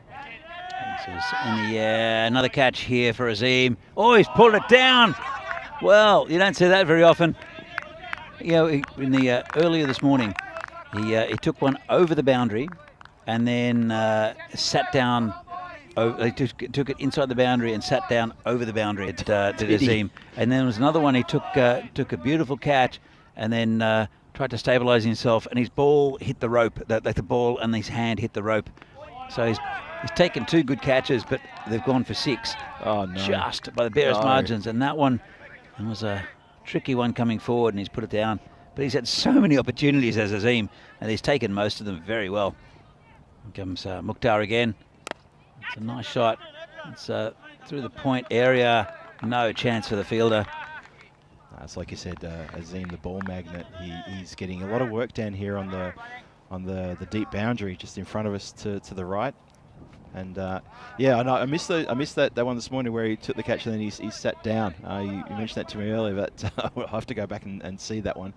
Another catch here for Azim. Oh, he's pulled it down. Well, you don't see that very often. In the earlier this morning, he took one over the boundary, and then sat down. He took it inside the boundary and sat down over the boundary. Did Azim. And then there was another one. He took a beautiful catch, and then tried to stabilise himself, and his ball hit the rope. The ball and his hand hit the rope. So he's taken 2 good catches, but they've gone for 6. Oh no! Just by the barest margins, and that one was a tricky one coming forward, and he's put it down. But he's had so many opportunities as Azim, and he's taken most of them very well. Here comes Mukhtar again. It's a nice shot. It's through the point area. No chance for the fielder. It's like you said, Azim, the ball magnet. He's getting a lot of work down here on the deep boundary, just in front of us to the right. And I missed that one this morning where he took the catch and then he sat down. You mentioned that to me earlier, but I'll have to go back and see that one.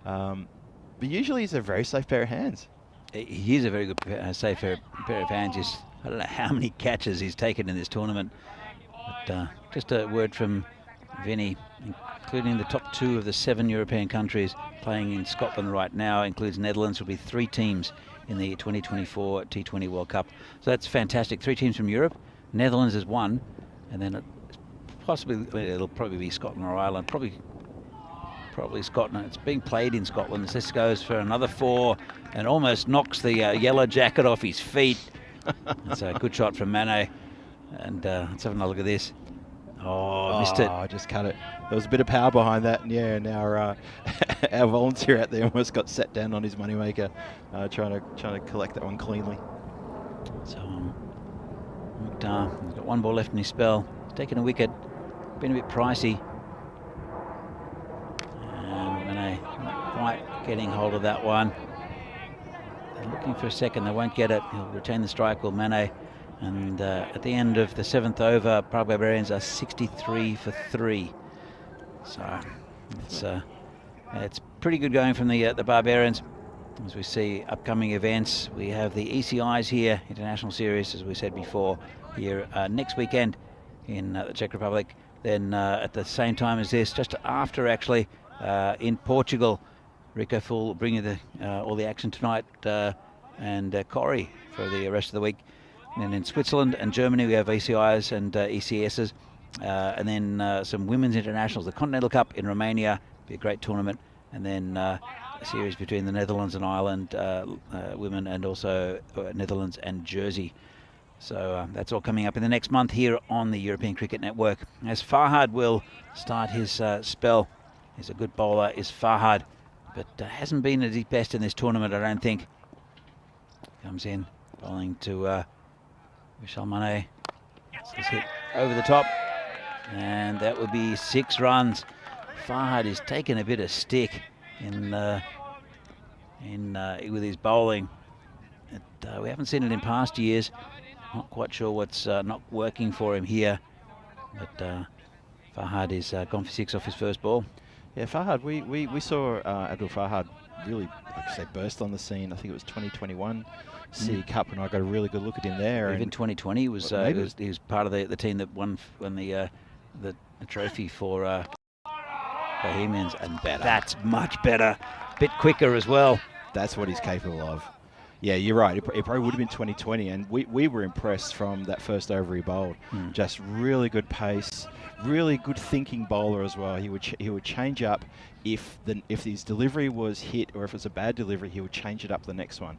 But usually he's a very safe pair of hands. He is a very good safe pair of hands. I don't know how many catches he's taken in this tournament. But just a word from Vinny, including the top 2 of the 7 European countries playing in Scotland right now, includes Netherlands. Will be 3 teams in the 2024 T20 World Cup. So that's fantastic. 3 teams from Europe. Netherlands is 1, and then it'll probably be Scotland or Ireland. Probably Scotland. It's being played in Scotland. This goes for another 4 and almost knocks the yellow jacket off his feet. That's a good shot from Mane. And let's have another look at this. Missed it. I just cut it. There was a bit of power behind that, and our volunteer out there almost got sat down on his moneymaker, trying to collect that one cleanly. So Mukhtar, he's got 1 ball left in his spell. He's taken a wicket, been a bit pricey. And Mane not quite getting hold of that one. They're looking for a second, they won't get it. He'll retain the strike, will Mane. And at the end of the 7th over, Prague Barbarians are 63 for 3. So it's pretty good going from the Barbarians. As we see upcoming events, we have the ECIs here, International Series, as we said before, here next weekend in the Czech Republic. Then at the same time as this, just after actually, in Portugal, Rico will bring you all the action tonight, and Corey for the rest of the week. And in Switzerland and Germany, we have ECIs and ECSs. And then some women's internationals. The Continental Cup in Romania, be a great tournament. And then a series between the Netherlands and Ireland women, and also Netherlands and Jersey. So that's all coming up in the next month here on the European Cricket Network. As Farhad will start his spell. He's a good bowler, is Farhad. But hasn't been at his best in this tournament, I don't think. Comes in, bowling to Vishal Mane. This hit over the top, and that would be 6 runs. Farhad is taking a bit of stick with his bowling. We haven't seen it in past years. Not quite sure what's not working for him here, but Farhad is gone for 6 off his first ball. Yeah, Farhad, we saw Abdul Farhad really, like I say, burst on the scene. I think it was 2021 C Cup, and I got a really good look at him there. Even 2020 he was part of the team that won the trophy for Bohemians, and better. That's much better, bit quicker as well. That's what he's capable of. Yeah, you're right. It probably would have been 2020, and we were impressed from that first over he bowled. Just really good pace, really good thinking bowler as well. He would change up if his delivery was hit or if it's a bad delivery, he would change it up the next one.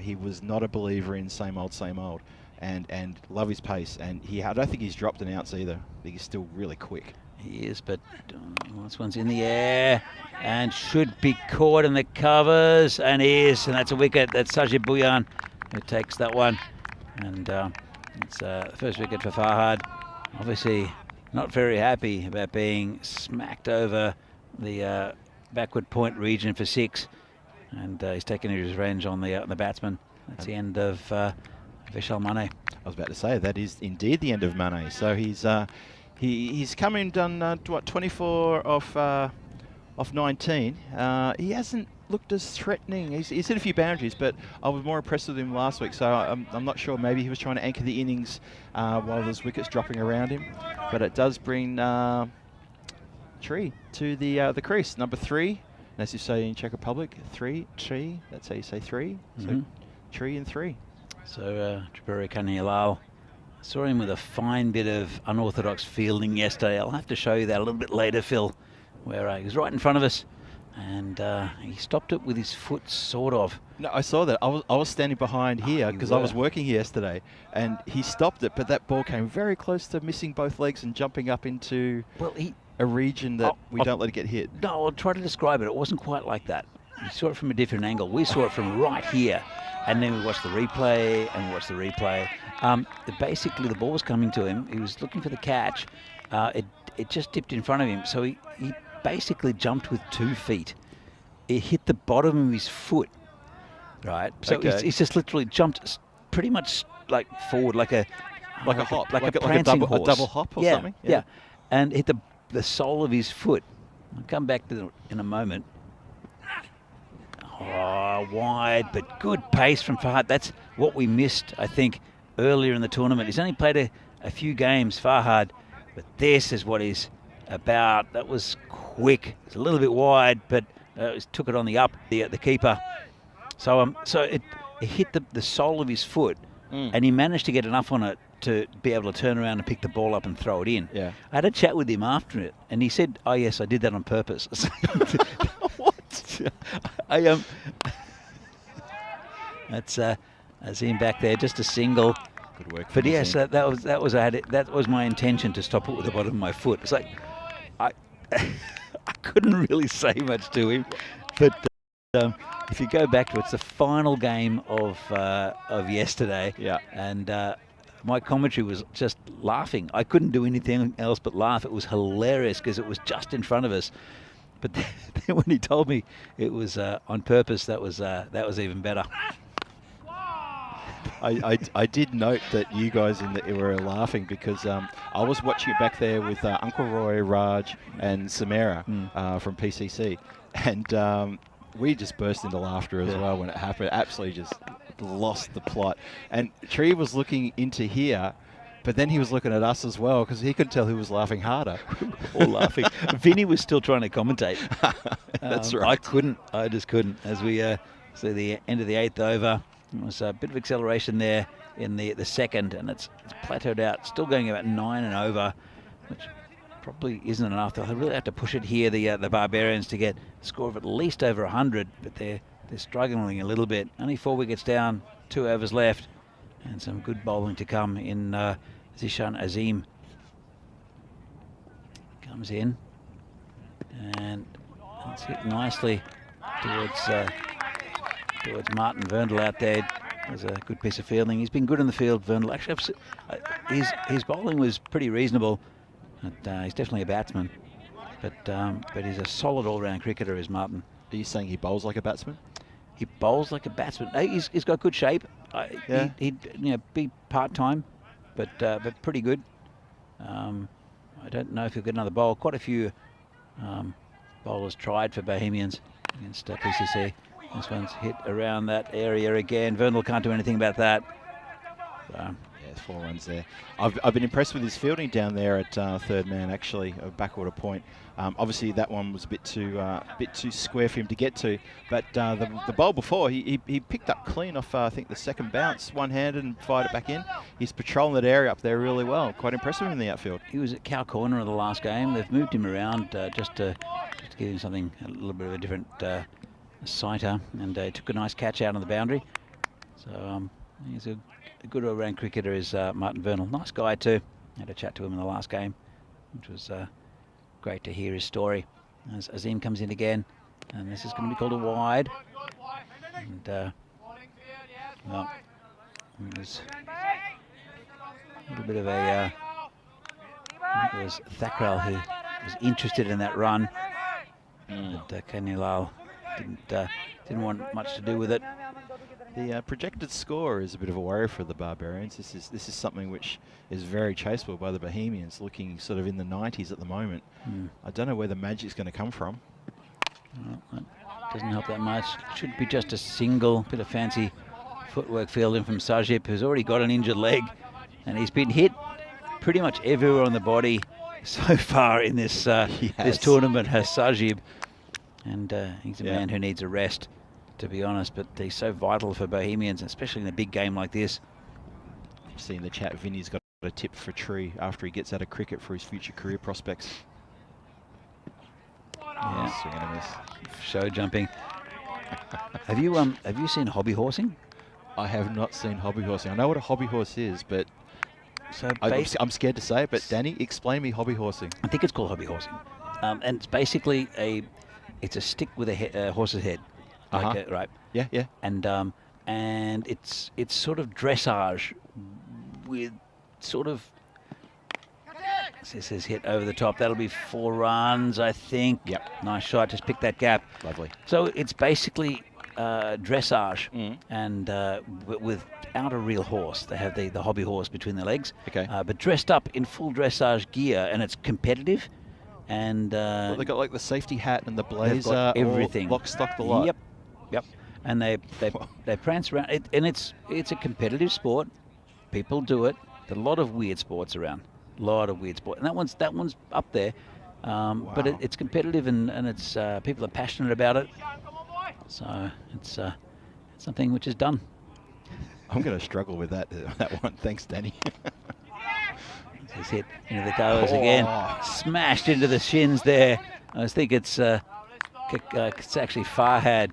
He was not a believer in same old, and love his pace. And I don't think he's dropped an ounce either. I think he's still really quick. He is, but this one's in the air and should be caught in the covers, and is, and that's a wicket. That's Sajid Bhuyan who takes that one, and it's the first wicket for Farhad. Obviously not very happy about being smacked over the backward point region for 6, and he's taking his revenge on the batsman. That's the end of Vishal Mane. I was about to say that is indeed the end of Mane. So he's come in, done what, 24 off 19. He hasn't looked as threatening. He's hit a few boundaries, but I was more impressed with him last week. So I'm not sure. Maybe he was trying to anchor the innings while there's wickets dropping around him. But it does bring Tree to the crease. Number 3, as you say in Czech Republic, Tree. That's how you say 3. So Tree and 3. So Tripuri Kanyalal. Saw him with a fine bit of unorthodox fielding yesterday. I'll have to show you that a little bit later, Phil, where he was right in front of us, and he stopped it with his foot, sort of. No, I saw that. I was standing behind here because I was working here yesterday, and he stopped it, but that ball came very close to missing both legs and jumping up into a region that we don't let it get hit. No, I'll try to describe it. It wasn't quite like that. You saw it from a different angle. We saw it from right here. And then we watched the replay and watched the replay. Basically, the ball was coming to him. He was looking for the catch. It just dipped in front of him. So he basically jumped with 2 feet. It hit the bottom of his foot, right? So he's just literally jumped pretty much like forward, like a hop, like a prancing horse. A double hop or something. Yeah, and hit the sole of his foot. I'll come back to it in a moment. Oh, wide, but good pace from Farhad. That's what we missed, I think, earlier in the tournament. He's only played a few games, Farhad, but this is what he's about. That was quick. It's a little bit wide, but took it on the up, the keeper. So it hit the sole of his foot, and he managed to get enough on it to be able to turn around and pick the ball up and throw it in. Yeah. I had a chat with him after it, and he said, "Oh yes, I did that on purpose." That's him back there, just a single. Good work. But yes, that was my intention, to stop it with the bottom of my foot. It's like I couldn't really say much to him, but if you go back to it's the final game of yesterday. Yeah. And my commentary was just laughing. I couldn't do anything else but laugh. It was hilarious because it was just in front of us. But then when he told me it was on purpose, that was even better. I did note that you guys were laughing because I was watching it back there with Uncle Roy, Raj, and Samara from PCC, and we just burst into laughter as well when it happened. Absolutely just lost the plot. And Tree was looking into here. But then he was looking at us as well because he could tell who was laughing harder. All laughing. Vinny was still trying to commentate. That's right. I just couldn't. As we see the end of the 8th over, there was a bit of acceleration there in the second, and it's plateaued out. Still going about 9 and over, which probably isn't enough. They'll really have to push it here, the Barbarians, to get a score of at least over 100. But they're struggling a little bit. Only 4 wickets down, 2 overs left. And some good bowling to come in Zishan Azim. Comes in. And it's hit nicely towards Martin Verndl out there. was a good piece of fielding. He's been good in the field, Vernal. Actually, his bowling was pretty reasonable. And, he's definitely a batsman. But he's a solid all-round cricketer, is Martin. Are you saying he bowls like a batsman? He bowls like a batsman. He's got good shape. Yeah. He'd be part-time, but pretty good. I don't know if he'll get another bowl. Quite a few bowlers tried for Bohemians against PCC. This one's hit around that area again. Vernal can't do anything about that. So. Yeah, 4 runs there. I've been impressed with his fielding down there at third man, actually, of backwater point. Obviously, that one was a bit too square for him to get to. But the bowl before, he picked up clean off, I think, the second bounce, one-handed, and fired it back in. He's patrolling that area up there really well. Quite impressive in the outfield. He was at cow corner in the last game. They've moved him around just to give him something, a little bit of a different sighter, and he took a nice catch out on the boundary. So he's a good all-round cricketer, is Martin Vernal. Nice guy too. Had a chat to him in the last game, which was great to hear his story. As Azim comes in again, and this is going to be called a wide. And well, it was a little bit of a. It was Thakral who was interested in that run, but Kanilal didn't want much to do with it. The projected score is a bit of a worry for the Barbarians. This is something which is very chaseable by the Bohemians, looking sort of in the 90s at the moment. I don't know where the magic's going to come from. Well, that doesn't help that much. Should be just a single bit of fancy footwork fielding from Sajib, who's already got an injured leg, and he's been hit pretty much everywhere on the body so far in this this tournament. Has Sajib, and he's a man who needs a rest, to be honest, but he's so vital for Bohemians, especially in a big game like this. I've seen the chat, Vinny's got a tip for Tree after he gets out of cricket for his future career prospects. Yeah, swing and a miss. Show jumping. Have you seen hobby horsing? I have not seen hobby horsing. I know what a hobby horse is, but so I'm scared to say it. But Danny, explain me hobby horsing. I think it's called hobby horsing, and it's basically it's a stick with a horse's head. Like right. Yeah, yeah. And it's sort of dressage with sort of. This is hit over the top. That'll be 4 runs, I think. Yep. Nice shot. Just pick that gap. Lovely. So it's basically dressage, and without a real horse. They have the hobby horse between their legs. Okay. But dressed up in full dressage gear, and it's competitive. And well, they got like the safety hat and the blazer, everything, lock, stock, the lot. Yep. And they prance around it, and it's a competitive sport. People do it. There's a lot of weird sports around. A lot of weird sport, and that one's up there. But it's competitive, and it's people are passionate about it. So it's something which is done. I'm going to struggle with that one. Thanks, Danny. He's hit into the goers again, smashed into the shins there. I think it's actually Farhad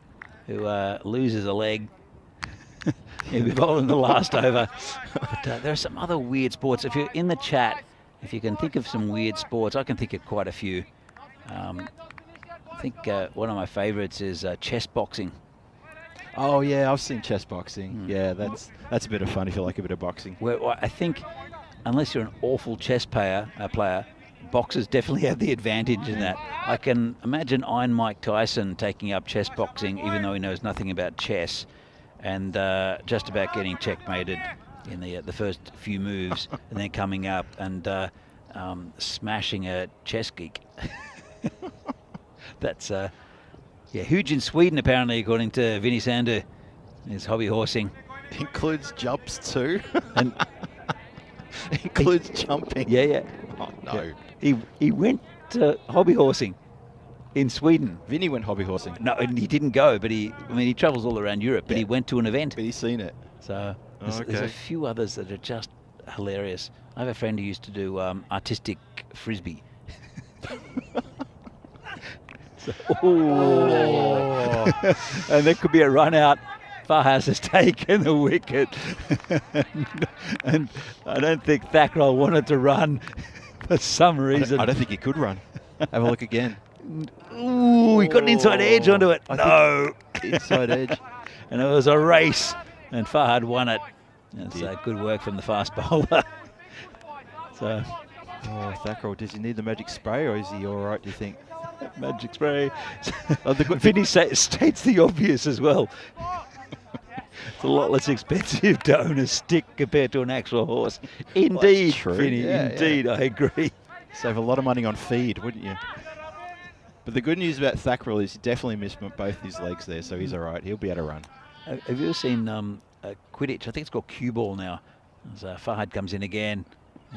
who loses a leg. He'll be bowling the last over. But there are some other weird sports. If you're in the chat, if you can think of some weird sports, I can think of quite a few. I think one of my favourites is chess boxing. Oh yeah, I've seen chess boxing. Yeah, that's a bit of fun if you like a bit of boxing. Well, I think unless you're an awful chess player, boxers definitely have the advantage in that. I can imagine Iron Mike Tyson taking up chess boxing, even though he knows nothing about chess, and just about getting checkmated in the first few moves, and then coming up and smashing a chess geek. That's huge in Sweden apparently, according to Vinny Sander. His hobby horsing includes jumps too, and includes jumping. Yeah. Oh no. Yeah. He went to hobby horsing in Sweden. Vinny went hobby horsing. No, and he didn't go, but he travels all around Europe, but he went to an event. But he's seen it. So there's a few others that are just hilarious. I have a friend who used to do artistic frisbee. And there could be a run out. Farhas has taken the wicket. and I don't think Thakral wanted to run for some reason. I don't think he could run. Have a look again. Ooh, he got an inside edge onto it. No. Inside edge. And it was a race And Farhad won it. It's good work from the fast bowler. So, Thackrell, does he need the magic spray or is he all right, do you think? Magic spray. Vinny states the obvious as well. It's a lot less expensive to own a stick compared to an actual horse. Indeed, true. Vinny, indeed, I agree. Save a lot of money on feed, wouldn't you? But the good news about Thackrell is he definitely missed both his legs there, so he's all right. He'll be able to run. Have you ever seen Quidditch? I think it's called cue ball now. As Farhad comes in again.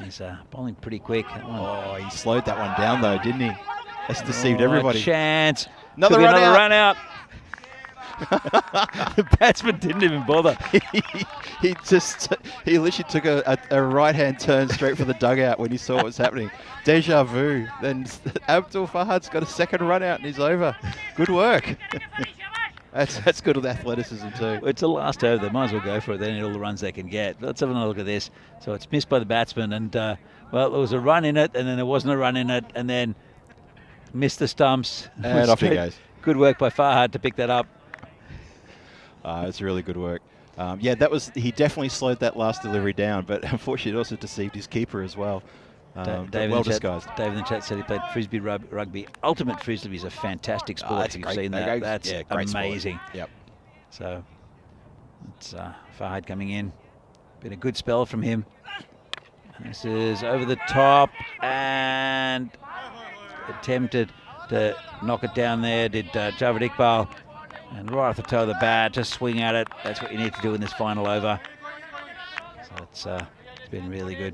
He's bowling pretty quick. Oh, he slowed that one down though, didn't he? That's deceived everybody. Chance. Another run out. The batsman didn't even bother. he literally took a right-hand turn straight for the dugout when he saw what was happening. Deja vu. Then Abdul Fahad's got a second run out and he's over. Good work. That's good with athleticism too. It's a last over. They might as well go for it. They need all the runs they can get. Let's have another look at this. So it's missed by the batsman, and well, there was a run in it, and then there wasn't a run in it, and then missed the stumps. And off he goes. Good work by Farhad to pick that up. It's really good work. Yeah, he definitely slowed that last delivery down, but unfortunately it also deceived his keeper as well. Well disguised. Dave in the chat said he played frisbee rugby. Ultimate frisbee is a fantastic sport. If you've seen that, that's amazing. Sport. Yep. So it's Farhad coming in. Been a good spell from him. And this is over the top and attempted to knock it down there. Did Javed Iqbal, and right off the toe of the bat, just swing at it. That's what you need to do in this final over. So it's been really good.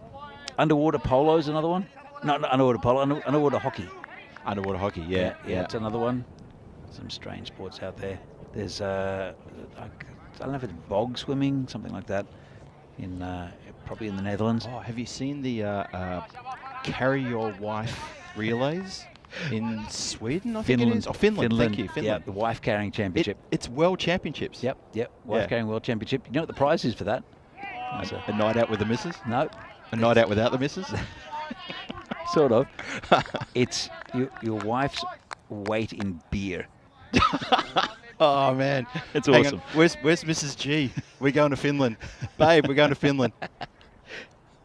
Underwater polo is another one. Not underwater polo, underwater hockey. Underwater hockey, yeah. It's another one. Some strange sports out there. There's, I don't know if it's bog swimming, something like that, in probably in the Netherlands. Oh, have you seen the carry your wife relays in Sweden? I think it is. Oh, Finland. Thank you, Finland. Yeah, the wife carrying championship. It's World Championships. Yep. Wife carrying World Championship. You know what the prize is for that? A night out with the missus? No. A night out without the missus? Sort of. It's your wife's weight in beer. Oh man, it's Hang awesome. On. Where's Mrs. G? We're going to Finland, babe. We're going to Finland.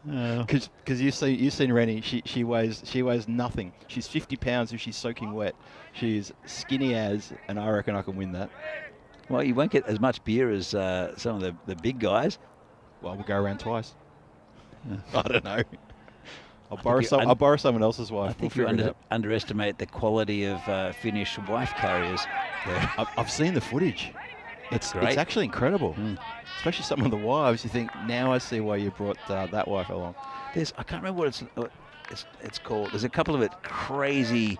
Because you've seen Rennie. She weighs nothing. She's 50 pounds if she's soaking wet. She's skinny as, and I reckon I can win that. Well, you won't get as much beer as some of the big guys. Well, we'll go around twice. I don't know. I'll borrow someone else's wife. I think you underestimate the quality of Finnish wife carriers. I've seen the footage. It's great. It's actually incredible. Especially some of the wives. You think, now I see why you brought that wife along. I can't remember what it's called. There's a couple of it crazy.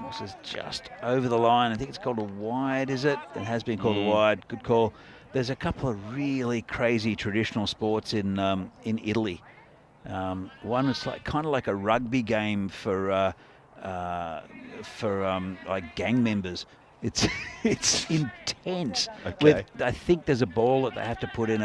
This is just over the line. I think it's called a wide, is it? It has been called a wide. Good call. There's a couple of really crazy traditional sports in Italy. One is kind of like a rugby game for like gang members. It's intense. Okay. I think there's a ball that they have to put in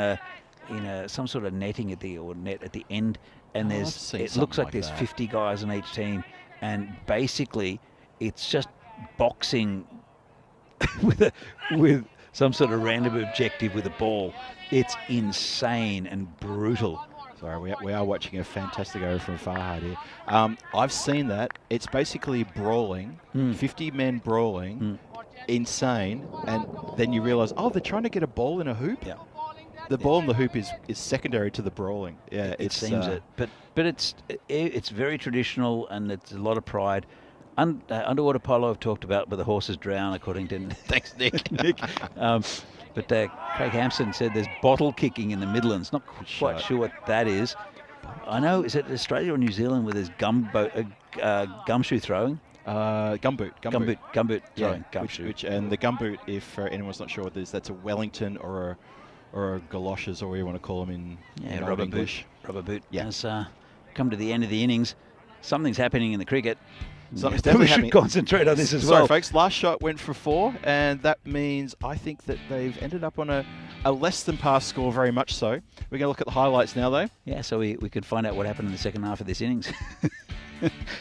some sort of netting net at the end, and it looks like there's 50 guys on each team, and basically it's just boxing with some sort of random objective with a ball. It's insane and brutal. Sorry, we are watching a fantastic over from Farhad here. I've seen that. It's basically brawling, 50 men brawling, insane, and then you realise, oh, they're trying to get a ball in a hoop? Yeah. The ball in the hoop is secondary to the brawling. Yeah, it seems it. But it's very traditional, and it's a lot of pride. Underwater polo I've talked about, but the horses drown, according to Thanks, Nick. But Craig Hampson said there's bottle kicking in the Midlands. Not quite sure what that is. I know, is it Australia or New Zealand where there's gumshoe throwing? Gumboot throwing. Gumshoe. And the gumboot, if anyone's not sure what it is, that's a Wellington or a galoshes, or what you want to call them in rubber English. Rubber boot. Yeah. Has come to the end of the innings. Something's happening in the cricket. Something's definitely we should happening. Concentrate on this as well. Sorry, folks. Last shot went for 4, and that means I think that they've ended up on a less than par score, very much so. We're going to look at the highlights now, though. Yeah, so we could find out what happened in the second half of this innings.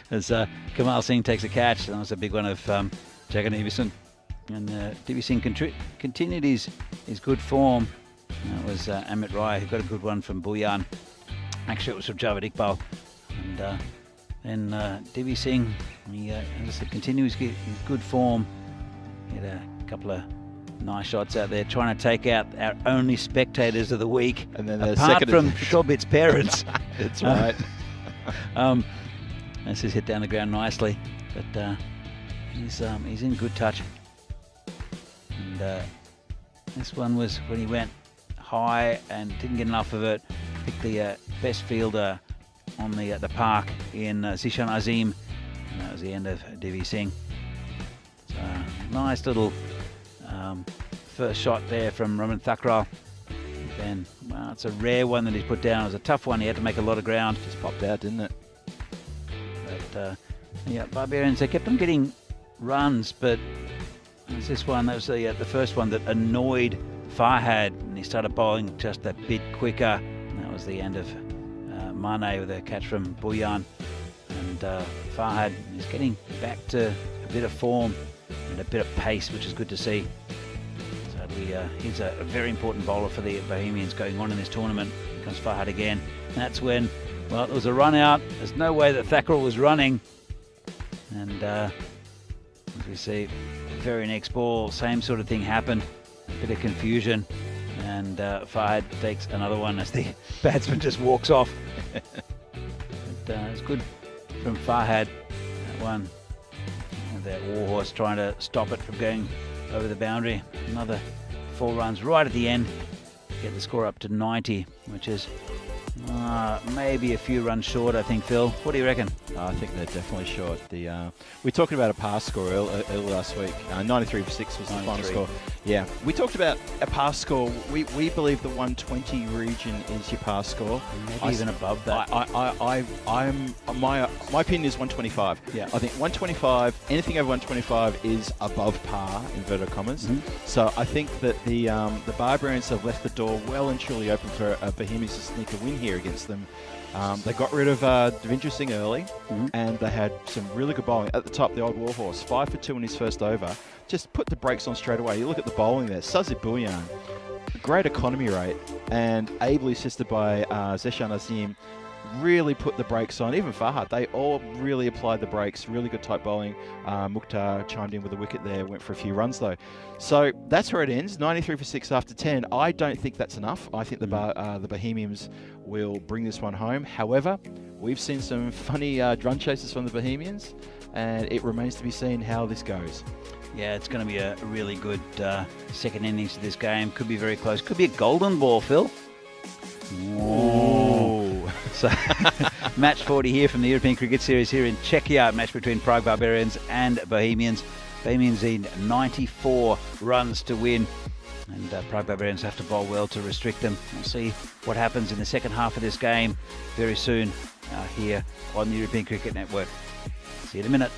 As Kamal Singh takes a catch. That was a big one of Jagan Davison. And Davison continued his good form. That was Amit Rai, who got a good one from Bhuyan. Actually, it was from Javed Iqbal. And then Divi Singh, he, as I said, continues his good form. He had a couple of nice shots out there, trying to take out our only spectators of the week, And then apart from Shobit's parents. That's right. That's his hit down the ground nicely, but he's in good touch. And this one was when he went high and didn't get enough of it. Picked the best fielder on the park in Zishan Azim, and that was the end of Divi Singh. So nice little first shot there from Raman Thakral. Then, well, it's a rare one that he's put down. It was a tough one. He had to make a lot of ground. Just popped out, didn't it? But yeah, Barbarians, they kept on getting runs, but it was this one, that was the first one that annoyed Farhad, and he started bowling just a bit quicker. And that was the end of Mane with a catch from Bhuyan. And Farhad is getting back to a bit of form and a bit of pace, which is good to see. So he's a very important bowler for the Bohemians going on in this tournament. Here comes Farhad again. And that's when, well, there was a run out. There's no way that Thakral was running. And as we see, very next ball, same sort of thing happened. A bit of confusion. And Farhad takes another one as the batsman just walks off. But it's good from Farhad, that one. And that Warhorse trying to stop it from going over the boundary. Another 4 runs right at the end. Get the score up to 90, which is maybe a few runs short, I think, Phil. What do you reckon? I think they're definitely short. We talked about a pass score earlier last week. 93 for 6 was the final score. Yeah, we talked about a pass score. We believe the 120 region is your pass score. Maybe even above that. My opinion is 125. Yeah. I think 125, anything over 125 is above par, inverted commas. Mm-hmm. So I think that the Barbarians have left the door well and truly open for Bohemians to sneak a win here against them. They got rid of Devendra Singh early, and they had some really good bowling. At the top, the old Warhorse, 5 for 2 in his first over. Just put the brakes on straight away. You look at the bowling there. Sazid Bhuyan, great economy rate, and ably assisted by Zeshan Azim, really put the brakes on. Even Farhad, they all really applied the brakes. Really good tight bowling. Mukhtar chimed in with a wicket there, went for a few runs though. So that's where it ends. 93 for 6 after 10. I don't think that's enough. I think the Bohemians will bring this one home. However, we've seen some funny run chases from the Bohemians, and it remains to be seen how this goes. Yeah, it's going to be a really good second innings to this game. Could be very close. Could be a golden ball, Phil. Ooh. So, match 40 here from the European Cricket Series here in Czechia. Match between Prague Barbarians and Bohemians. Bohemians need 94 runs to win. And Prague Barbarians have to bowl well to restrict them. We'll see what happens in the second half of this game very soon here on the European Cricket Network. See you in a minute.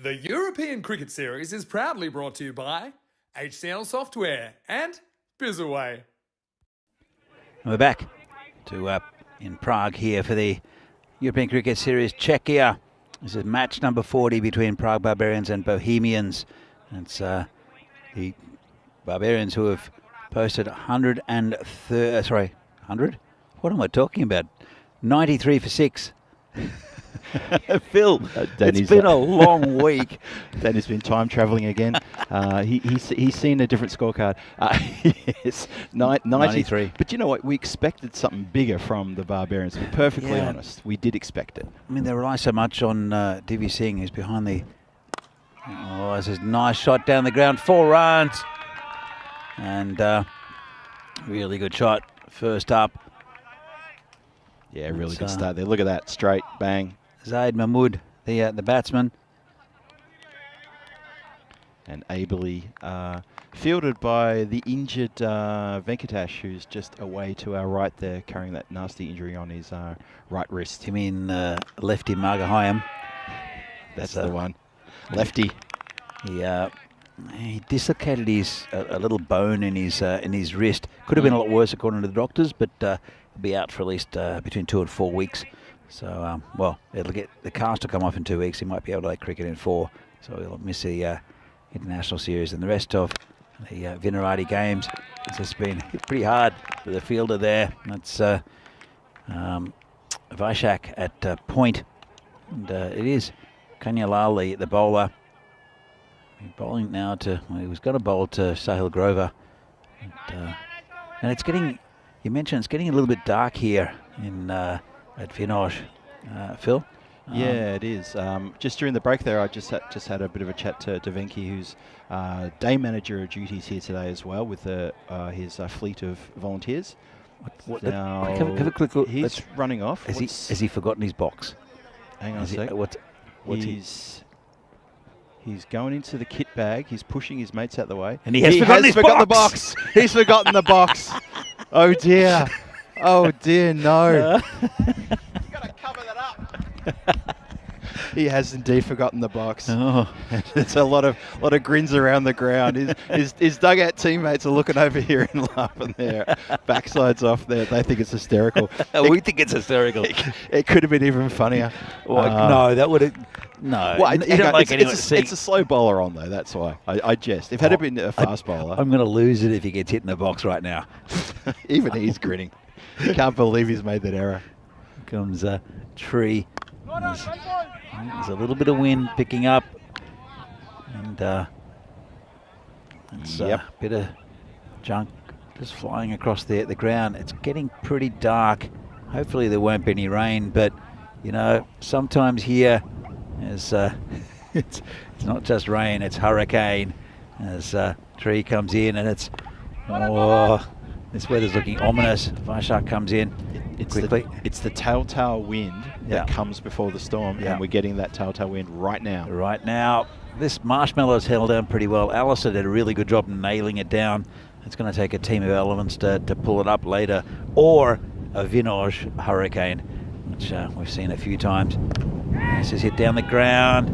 The European Cricket Series is proudly brought to you by HCL Software and Bizzaway. We're back to in Prague here for the European Cricket Series Czechia. This is match number 40 between Prague Barbarians and Bohemians. It's the Barbarians who have posted 100. What am I talking about? 93 for 6. Phil, it's been a long week. Danny's been time travelling again. He's seen a different scorecard. Yes, 93. But you know what? We expected something bigger from the Barbarians. To be perfectly honest, we did expect it. I mean, they rely so much on Divi Singh, who's behind the... Oh, this is a nice shot down the ground. 4 runs. And really good shot. First up. Yeah, really good start there. Look at that. Straight, bang. Zaid Mahmood, the batsman. And ably fielded by the injured Venkatesh, who's just away to our right there, carrying that nasty injury on his right wrist. You mean lefty Margahayam? That's the one. Lefty. He dislocated a little bone in his wrist. Could have been a lot worse according to the doctors, but he'll be out for at least between 2 and 4 weeks. So, well, it'll get the cast will come off in 2 weeks. He might be able to play cricket in 4. So he'll miss the international series and the rest of the Vinarati games. It's just been hit pretty hard with the fielder there. That's Vaishak at point. And it is Kanyalal, the bowler. He's bowling now to, well, he was going to bowl to Sahil Grover. And it's getting, you mentioned it's getting a little bit dark here in at Vinoj, Phil. Yeah, it is. Just during the break there, I just had a bit of a chat to Venki, who's day manager of duties here today as well, with his fleet of volunteers. Now, have a quick look. He's running off. Has he forgotten his box? Hang on a sec. He's going into the kit bag. He's pushing his mates out the way. And he has forgotten the box. He's forgotten the box. Oh, dear. Oh, dear, no. You've got to cover that up. He has indeed forgotten the box. Oh. There's a lot of grins around the ground. His dugout teammates are looking over here and laughing their backsides off there. They think it's hysterical. We think it's hysterical. It could have been even funnier. No, that would have... No, well, you don't like anyone it's a slow bowler on, though. That's why. I jest. If it had been a fast bowler... I'm going to lose it if he gets hit in the box right now. Even he's grinning. He can't believe he's made that error. Here comes a tree. There's a little bit of wind picking up. And it's a bit of junk just flying across the ground. It's getting pretty dark. Hopefully there won't be any rain, but, you know, sometimes here... it's not just rain, it's hurricane. As tree comes in and it's this weather's looking ominous. Vaishak comes in quickly. It's the telltale wind that comes before the storm, and we're getting that telltale wind right now. Right now, this marshmallow's held down pretty well. Alistair did a really good job nailing it down. It's going to take a team of elements to pull it up later, or a Vinoj hurricane, which we've seen a few times. This is hit down the ground.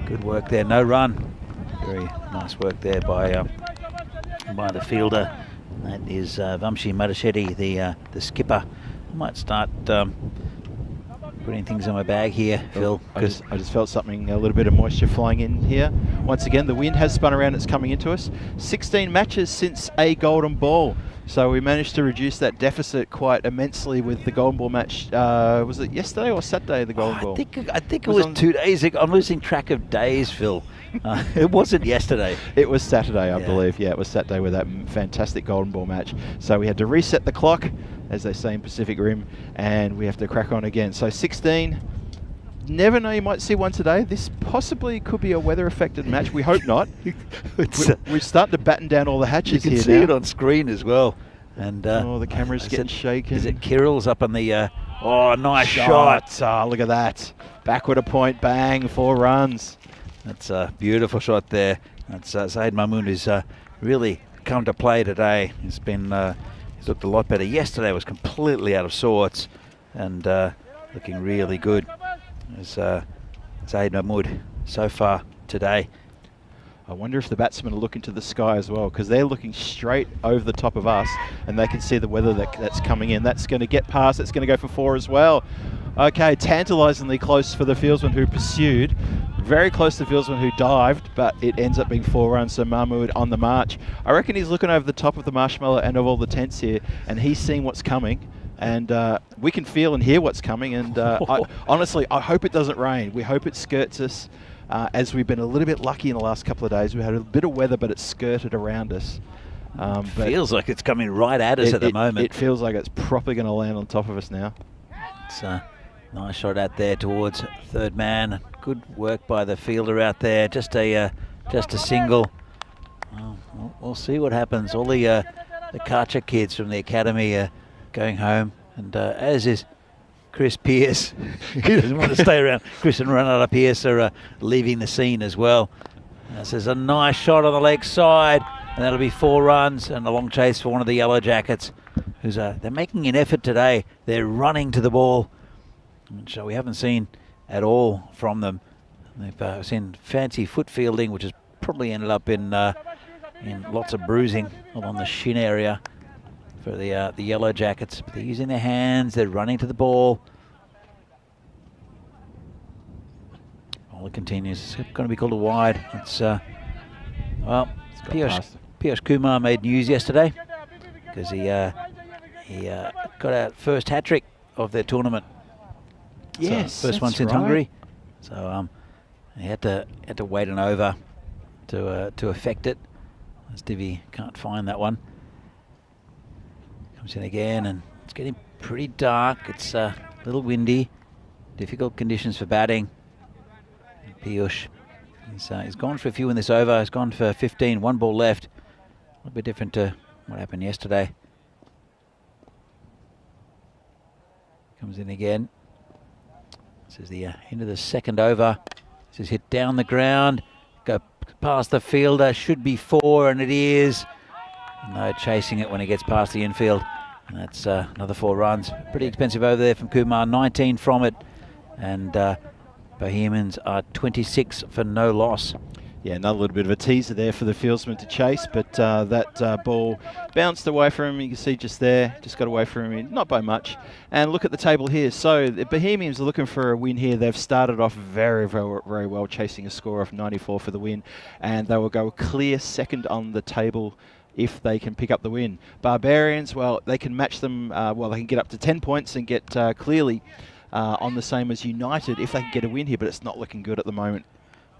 Good work there. No run. Very nice work there by the fielder. That is Vamshi Madashetty, the skipper. I might start putting things in my bag here, Phil. I just felt something, a little bit of moisture flying in here. Once again, the wind has spun around. It's coming into us. 16 matches since a golden ball. So we managed to reduce that deficit quite immensely with the golden ball match. Was it yesterday or Saturday, the golden ball? I think it was 2 days ago. I'm losing track of days, Phil. It wasn't yesterday. It was Saturday, I believe. Yeah, it was Saturday with that fantastic golden ball match. So we had to reset the clock, as they say in Pacific Rim, and we have to crack on again. So 16. Never know, you might see one today. This possibly could be a weather-affected match. We hope not. We're starting to batten down all the hatches here. You can see it on screen as well. And the camera's getting shaken. Is it Kirill's up on the... nice shot. Oh, look at that. Backward a point, bang, 4 runs. That's a beautiful shot there. That's Zaid Mahmood, who's really come to play today. He's been... he's looked a lot better. Yesterday was completely out of sorts and looking really good. As Zaid Mahmood so far today. I wonder if the batsmen are looking to the sky as well, because they're looking straight over the top of us, and they can see the weather that's coming in. That's going to get past. It's going to go for 4 as well. Okay, tantalisingly close for the fieldsman who pursued. Very close to the fieldsman who dived, but it ends up being 4 runs, so Mahmood on the march. I reckon he's looking over the top of the marshmallow and of all the tents here, and he's seeing what's coming. And we can feel and hear what's coming, and honestly, I hope it doesn't rain. We hope it skirts us. As we've been a little bit lucky in the last couple of days. We had a bit of weather, but it's skirted around us. Feels like it's coming right at us at the moment. It feels like it's properly going to land on top of us now. It's a nice shot out there towards third man. Good work by the fielder out there. Just a single. We'll see what happens. All the Karcher kids from the academy are going home, and as is Chris Pearce. He doesn't want to stay around. Chris and Renata Pearce are leaving the scene as well. This is a nice shot on the leg side, and that'll be 4 runs and a long chase for one of the Yellow Jackets. They're making an effort today. They're running to the ball, which we haven't seen at all from them. They've seen fancy foot fielding, which has probably ended up in lots of bruising along the shin area for the Yellow Jackets. But they're using their hands, they're running to the ball. All it continues. It's going to be called a wide. It's well, Piyush Kumar made news yesterday because he got our first hat-trick of their tournament. Yes, so first one since Hungary. So he had to wait an over to effect it. As Divi can't find that one. Comes in again, and it's getting pretty dark. It's a little windy. Difficult conditions for batting. And Piyush, he's gone for a few in this over. He's gone for 15, 1 ball left. A little bit different to what happened yesterday. Comes in again. This is the end of the second over. This is hit down the ground. Go past the fielder. Should be 4, and it is. No chasing it when he gets past the infield. And that's another 4 runs. Pretty expensive over there from Kumar. 19 from it. And Bohemians are 26 for no loss. Yeah, another little bit of a teaser there for the fieldsman to chase, but that ball bounced away from him. You can see just there, just got away from him, not by much. And look at the table here. So the Bohemians are looking for a win here. They've started off very, very, very well, chasing a score of 94 for the win, and they will go clear second on the table if they can pick up the win. Barbarians, well, they can match them, they can get up to 10 points and get clearly on the same as United if they can get a win here, but it's not looking good at the moment.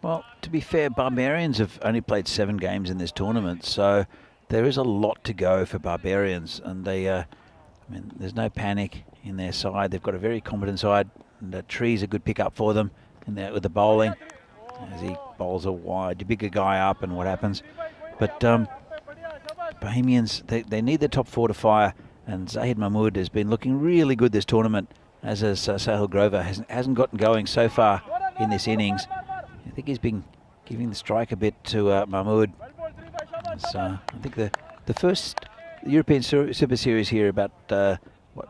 Well, to be fair, Barbarians have only played 7 games in this tournament, so there is a lot to go for Barbarians, and there's no panic in their side. They've got a very competent side, and Tree's a good pick-up for them in there with the bowling, as he bowls a wide, a bigger guy up, and what happens. But Bohemians, they need the top 4 to fire, and Zahid Mahmood has been looking really good this tournament, as has Sahil Grover. Hasn't gotten going so far in this innings. I think he's been giving the strike a bit to Mahmood. So I think the first European Super Series here about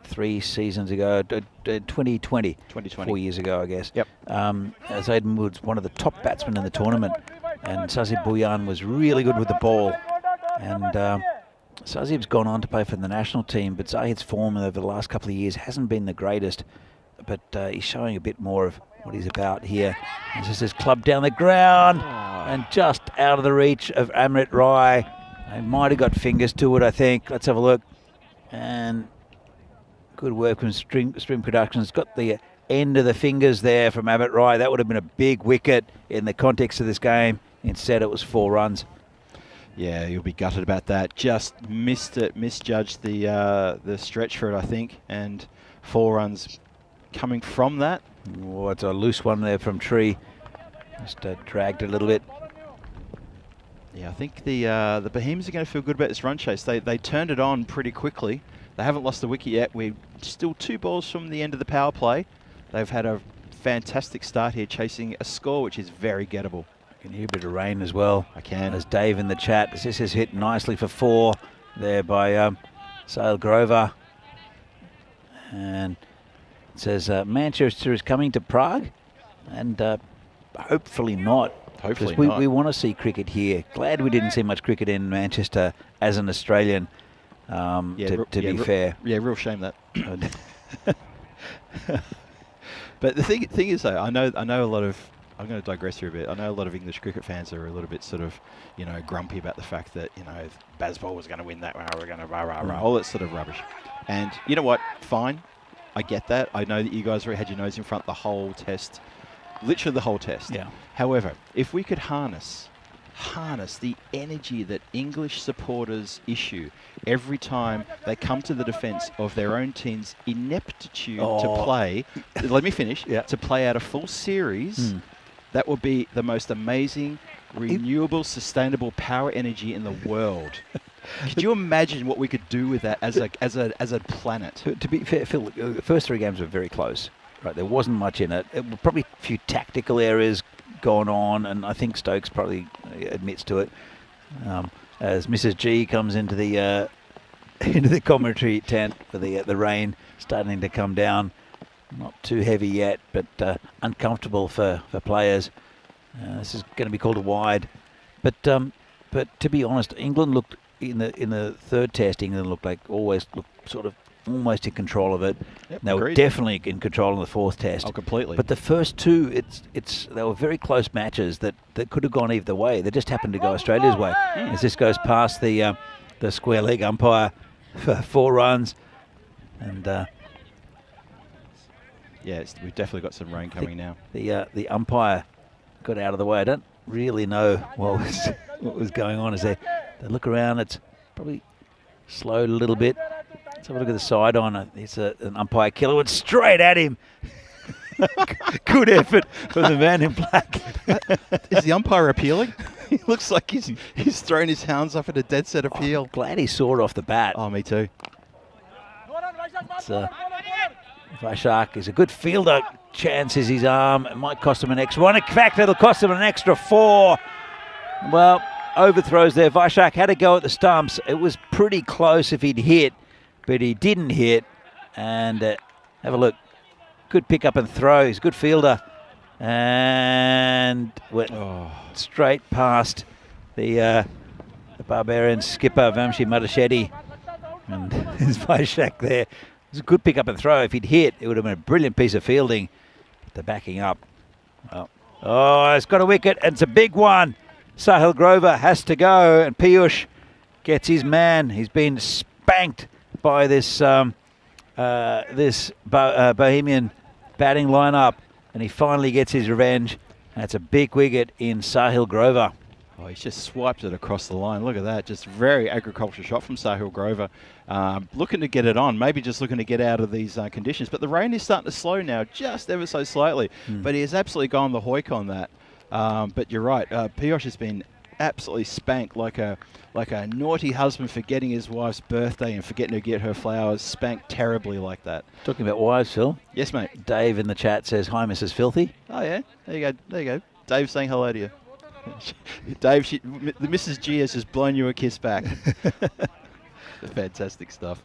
3 seasons ago, 2020, 4 years ago, I guess. Yep. Zahid Mahmood's one of the top batsmen in the tournament, and Sazib Bhuyan was really good with the ball. And Sazib's gone on to play for the national team, but Zahid's form over the last couple of years hasn't been the greatest. But he's showing a bit more of what he's about here. This is his club down the ground and just out of the reach of Amrit Rai. He might have got fingers to it, I think. Let's have a look. And good work from Stream Productions. Got the end of the fingers there from Amrit Rai. That would have been a big wicket in the context of this game. Instead, it was 4 runs. Yeah, you'll be gutted about that. Just missed it, misjudged the stretch for it, I think. And 4 runs coming from that. Oh, it's a loose one there from Tree. Just dragged it a little bit. Yeah, I think the Bohemians are going to feel good about this run chase. They turned it on pretty quickly. They haven't lost the wicket yet. We're still 2 balls from the end of the power play. They've had a fantastic start here, chasing a score which is very gettable. I can hear a bit of rain as well. I can. As Dave in the chat. This is hit nicely for 4 there by Sahil Grover. And it says Manchester is coming to Prague, and hopefully not. Hopefully we, not. we want to see cricket here. Glad we didn't see much cricket in Manchester as an Australian, to be fair. Yeah, real shame that. But the thing is, though, I know a lot of. I'm going to digress here a bit. I know a lot of English cricket fans are a little bit sort of, grumpy about the fact that Bazball was going to win that one. We're going to all that sort of rubbish. And you know what? Fine, I get that. I know that you guys had your nose in front the whole test, literally the whole test. Yeah. However, if we could harness the energy that English supporters issue every time they come to the defence of their own team's ineptitude to play, let me finish, to play out a full series, that would be the most amazing, renewable, sustainable power energy in the world. Could you imagine what we could do with that as a planet? To be fair, Phil, the first 3 games were very close. Right, there wasn't much in it. It was probably a few tactical errors gone on, and I think Stokes probably admits to it. As Mrs. G comes into the commentary tent for the rain starting to come down, not too heavy yet, but uncomfortable for players. This is going to be called a wide, but to be honest, England looked in the third test. England looked sort of almost in control of it. Yep, they were definitely in control in the fourth test. Oh, completely. But the first 2, they were very close matches that could have gone either way. They just happened to go Australia's way. As this goes past the square leg umpire for 4 runs, and we've definitely got some rain coming now. The umpire got out of the way. I don't really know what was going on as they look around. It's probably slowed a little bit. Let's have a look at the side on. It's an umpire killer. It's straight at him. Good effort from the man in black. Is the umpire appealing? He looks like he's thrown his hounds up at a dead set appeal. Glad he saw it off the bat. Oh, me too. Vaishak is a good fielder. Chances his arm. It might cost him an extra 1. In fact, it'll cost him an extra 4. Well, overthrows there. Vaishak had a go at the stumps. It was pretty close if he'd hit, but he didn't hit. And have a look. Good pick up and throw. He's a good fielder. And went straight past the Barbarian skipper, Vamshi Madashedi. And there's Vaishak there. It was a good pick up and throw. If he'd hit, it would have been a brilliant piece of fielding. But the backing up. Well, it's got a wicket, and it's a big one. Sahil Grover has to go, and Piyush gets his man. He's been spanked by this Bohemian batting lineup, and he finally gets his revenge. That's a big wicket in Sahil Grover. Oh, he's just swiped it across the line. Look at that. Just very agricultural shot from Sahil Grover. Looking to get it on, maybe just looking to get out of these conditions. But the rain is starting to slow now, just ever so slightly. But he has absolutely gone the hoik on that. But you're right. Piyush has been absolutely spanked like a naughty husband forgetting his wife's birthday and forgetting to get her flowers. Spanked terribly like that. Talking about wives, Phil. Yes, mate. Dave in the chat says, "Hi, Mrs. Filthy." Oh, yeah. There you go. Dave saying hello to you. Dave, the Mrs. G has just blown you a kiss back. Fantastic stuff.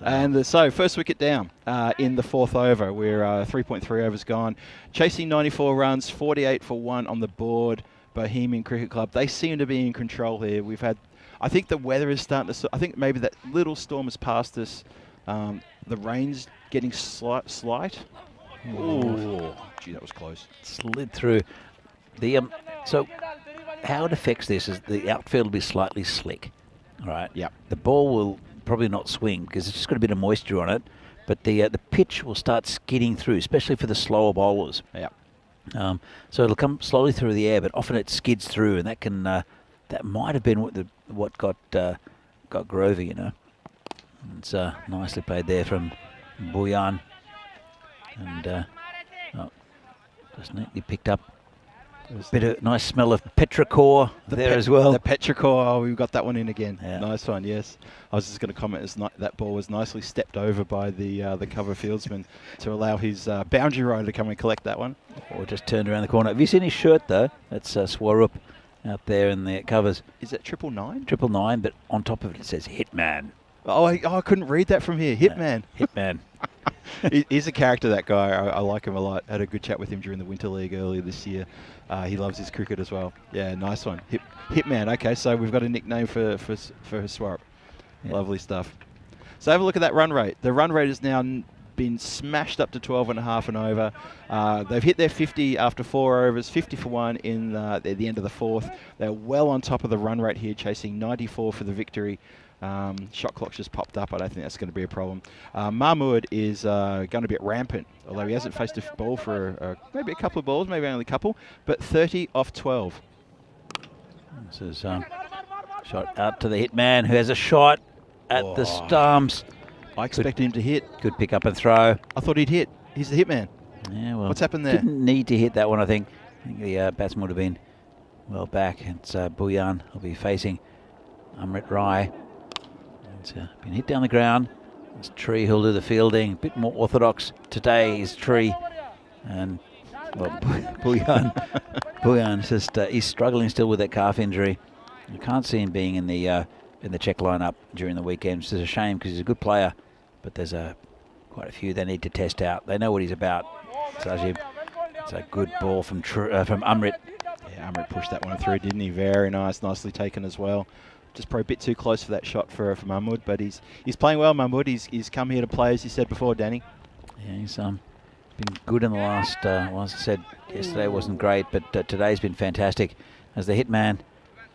And so first wicket down in the 4th over. We're 3.3 overs gone. Chasing 94 runs, 48 for 1 on the board. Bohemian Cricket Club. They seem to be in control here. I think the weather is starting to, I think maybe that little storm has passed us. The rain's getting slight. Ooh, gee, that was close. Slid through. So how it affects this is the outfield will be slightly slick. All right. Yeah. The ball will probably not swing because it's just got a bit of moisture on it, but the pitch will start skidding through, especially for the slower bowlers. Yeah. So it'll come slowly through the air, but often it skids through, and that can that might have been what got Grover, you know. It's nicely played there from Boyan, and just neatly picked up. Bit of nice smell of petrichor there as well. The petrichor, we've got that one in again. Yeah. Nice one, yes. I was just going to comment that ball was nicely stepped over by the cover fieldsman to allow his boundary rider to come and collect that one. Or just turned around the corner. Have you seen his shirt though? That's Swarup out there in the covers. Is it 999? 999, but on top of it says Hitman. Oh, I couldn't read that from here. Hitman. Hitman. He's a character, that guy. I like him a lot. Had a good chat with him during the Winter League earlier this year. He loves his cricket as well. Yeah, nice one. Hitman. Okay, so we've got a nickname for Swarup. Yeah. Lovely stuff. So have a look at that run rate. The run rate has now been smashed up to 12.5 and over. They've hit their 50 after 4 overs, 50 for 1 in the end of the 4th. They're well on top of the run rate here, chasing 94 for the victory. Shot clock's just popped up. I don't think that's going to be a problem. Mahmood is going to be rampant, although he hasn't faced a ball for maybe a couple of balls, maybe only a couple, but 30 off 12. This is shot out to the hitman, who has a shot at the stumps. I expected him to hit. Good pick up and throw. I thought he'd hit. He's the hitman. Yeah, well, what's happened there? Didn't need to hit that one, I think. I think the batsman would have been well back. It's Bhuyan will be facing Amrit Rai. It's been hit down the ground. It's Tree who'll do the fielding. A bit more orthodox today is Tree. And, well, Bhuyan's just, he's struggling still with that calf injury. You can't see him being in the Czech lineup during the weekend, which is a shame because he's a good player. But there's quite a few they need to test out. They know what he's about. Sajib. It's a good ball from Amrit. Yeah, Amrit pushed that one through, didn't he? Very nice. Nicely taken as well. Just probably a bit too close for that shot for Mahmood, but he's playing well, Mahmood. He's come here to play, as you said before, Danny. Yeah, he's been good in the last, well, as I said, yesterday wasn't great, but today's been fantastic. As the hitman,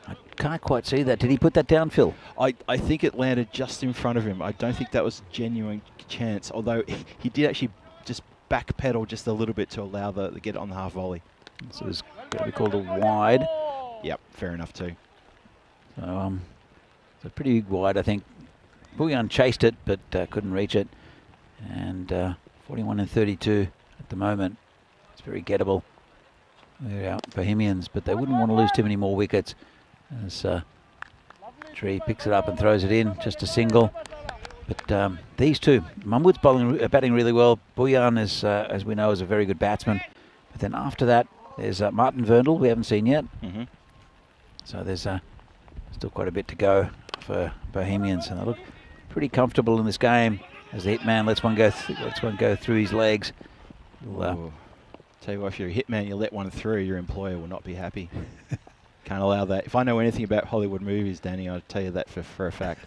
I can't quite see that. Did he put that down, Phil? I think it landed just in front of him. I don't think that was a genuine chance, although he did actually just backpedal just a little bit to allow the get it on the half volley. So it's going to be called a wide. Yep, fair enough too. So, it's a pretty wide, I think. Bhuyan chased it, but couldn't reach it. And 41 and 32 at the moment. It's very gettable. They're out Bohemians, but they wouldn't want to lose too many more wickets. As Tree picks it up and throws it in, just a single. But these two, Mahmood's batting really well. Bhuyan is, as we know, is a very good batsman. But then after that, there's Martin Verndl, we haven't seen yet. Mm-hmm. So there's still quite a bit to go for Bohemians, and they look pretty comfortable in this game as the hitman lets one go through his legs. Tell you what, if you're a hitman, you let one through, your employer will not be happy. Can't allow that. If I know anything about Hollywood movies, Danny, I'll tell you that for a fact.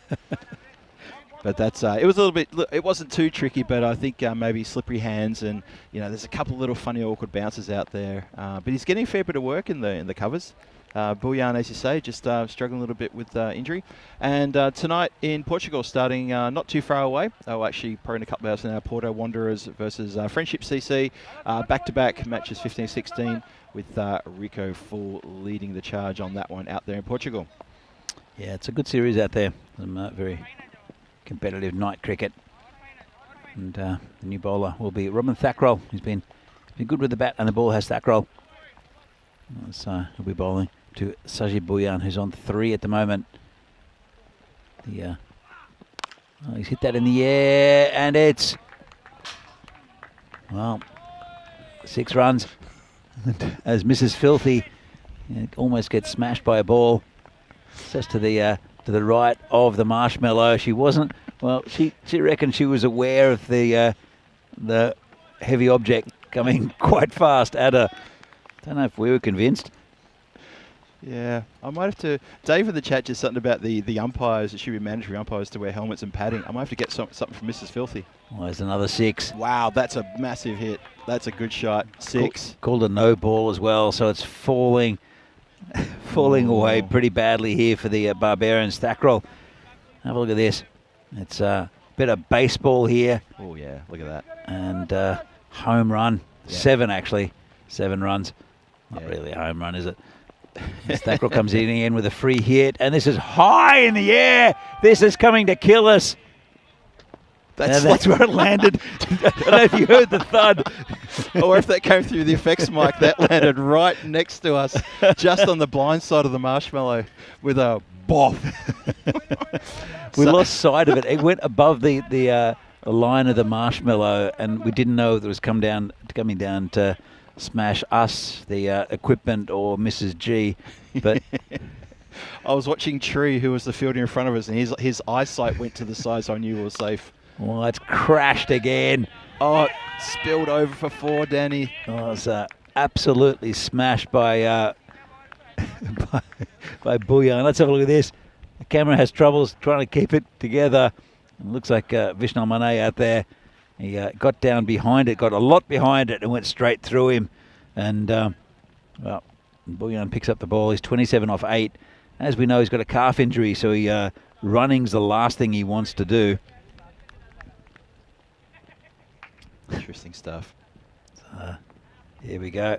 But that's it was a little bit. It wasn't too tricky, but I think maybe slippery hands, and there's a couple of little funny, awkward bounces out there. But he's getting a fair bit of work in the covers. Bhuyan, as you say, just struggling a little bit with injury. And tonight in Portugal, starting not too far away. Oh, actually, probably in a couple of hours now, Porto Wanderers versus Friendship CC. Back-to-back matches, 15-16, with Rico Full leading the charge on that one out there in Portugal. Yeah, it's a good series out there. Some very competitive night cricket. And the new bowler will be Robin Thakral. He's been good with the bat, and the ball has Thakral. So he'll be bowling to Sajib Bhuyan, who's on 3 at the moment. He's hit that in the air, and it's, well, 6 runs. As Mrs. Filthy almost gets smashed by a ball just to the right of the marshmallow. She wasn't. Well, she reckoned she was aware of the heavy object coming quite fast at her. Don't know if we were convinced. Yeah, I might have to. Dave in the chat just something about the umpires. It should be mandatory umpires to wear helmets and padding. I might have to get something from Mrs. Filthy. Well, there's another 6. Wow, that's a massive hit. That's a good shot. 6. Called a no ball as well, so it's falling away pretty badly here for the Barbarians. Thakral, have a look at this. It's a bit of baseball here. Oh yeah, look at that. And home run. Yeah. 7 actually. 7 runs. Not really a home run, is it? Thakral comes in with a free hit, and this is high in the air. This is coming to kill us. That's where it landed. I don't know if you heard the thud. Or if that came through the effects mic, that landed right next to us, just on the blind side of the marshmallow, with a boff. We lost sight of it. It went above the line of the marshmallow, and we didn't know if it was coming down to smash us, the equipment, or Mrs. G. But I was watching Tree, who was the fielder in front of us, and his eyesight went to the side, so I knew we were safe. Well, it's crashed again. Oh, it spilled over for 4, Danny. Oh, it's absolutely smashed by by Bouillon. Let's have a look at this. The camera has troubles trying to keep it together. It looks like Vishnal Mane out there. He got down behind it, got a lot behind it, and went straight through him. And, well, Bouillon picks up the ball. He's 27 off 8. As we know, he's got a calf injury, so running's the last thing he wants to do. Interesting stuff. Here we go.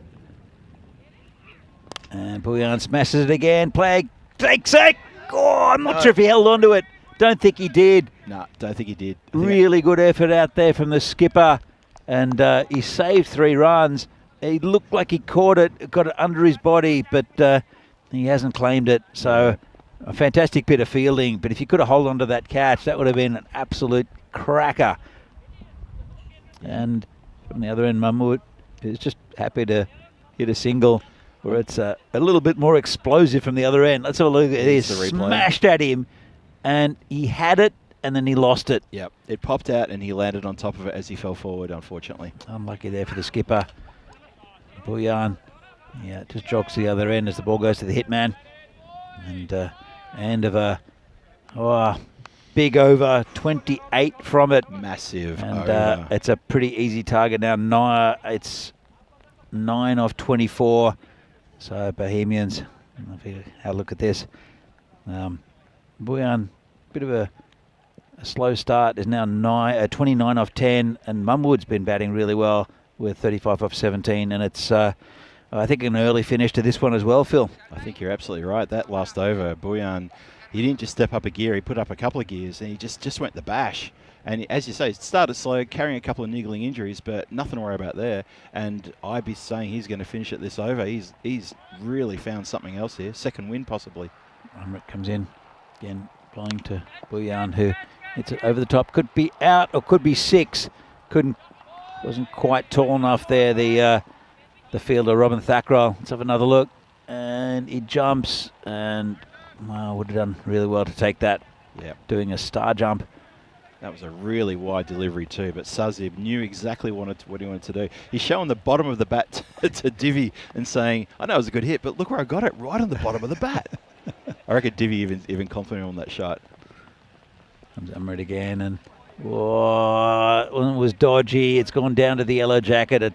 And Bouillon smashes it again. Plague takes it. Oh, I'm not sure if he held on to it. Don't think he did. No, don't think he did. Really good effort out there from the skipper. And he saved 3 runs. He looked like he caught it, got it under his body, but he hasn't claimed it. So a fantastic bit of fielding. But if you could have held on to that catch, that would have been an absolute cracker. And from the other end, Mahmood is just happy to hit a single where it's a little bit more explosive from the other end. Let's have a look at this. Smashed at him, and he had it, and then he lost it. Yep, it popped out, and he landed on top of it as he fell forward, unfortunately. Unlucky there for the skipper. Bouillon, yeah, just jogs the other end as the ball goes to the hitman. And end of a big over, 28 from it. Massive and over. It's a pretty easy target now. It's 9 off 24. So Bohemians, have a look at this. Bouillon, bit of a slow start, is now 29 off 10, and Mumwood's been batting really well with 35 off 17, and it's I think an early finish to this one as well, Phil. I think you're absolutely right. That last over, Bouillon, he didn't just step up a gear, he put up a couple of gears, and he just went the bash. And as you say, it started slow, carrying a couple of niggling injuries, but nothing to worry about there. And I'd be saying he's going to finish at this over. He's really found something else here. Second win, possibly. Umrit comes in, again, playing to Bouillon, who hits it over the top. Could be out or could be 6. Wasn't quite tall enough there, the fielder, Robin Thackrell. Let's have another look. And he jumps, and would have done really well to take that. Yeah, doing a star jump. That was a really wide delivery too, but Sazib knew exactly what he wanted to do. He's showing the bottom of the bat to Divi and saying, I know it was a good hit, but look where I got it, right on the bottom of the bat. I reckon Divi even complimented on that shot. Comes Umrit again, and whoa, it was dodgy. It's gone down to the yellow jacket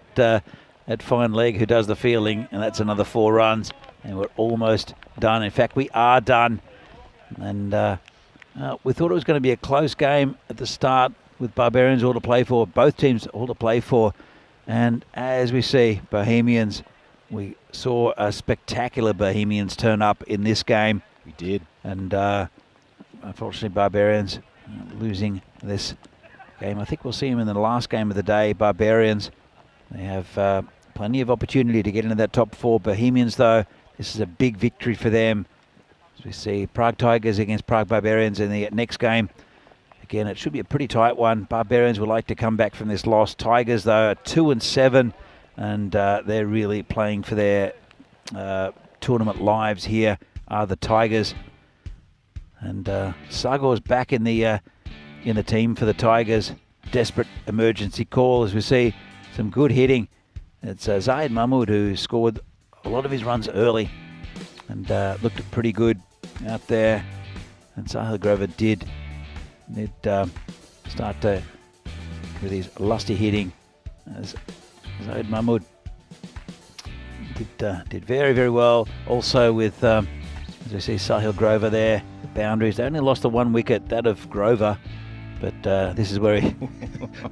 at Fine Leg, who does the fielding, and that's another 4 runs, and we're almost done. In fact, we are done. And we thought it was going to be a close game at the start with Barbarians all to play for, both teams all to play for. And as we see, Bohemians, we saw a spectacular Bohemians turn up in this game. We did. And unfortunately, Barbarians losing this game. I think we'll see them in the last game of the day. Barbarians, they have plenty of opportunity to get into that top 4. Bohemians, though, this is a big victory for them. We see Prague Tigers against Prague Barbarians in the next game. Again, it should be a pretty tight one. Barbarians would like to come back from this loss. Tigers, though, are 2-7, and they're really playing for their tournament lives here, are the Tigers. And Sagor's back in the team for the Tigers. Desperate emergency call as we see some good hitting. It's Zayed Mahmood who scored a lot of his runs early and looked pretty good out there. And Sahil Grover did start with his lusty hitting. As Zayed Mahmood did very, very well. Also with, as we see, Sahil Grover there, the boundaries. They only lost the 1 wicket, that of Grover. But this is where he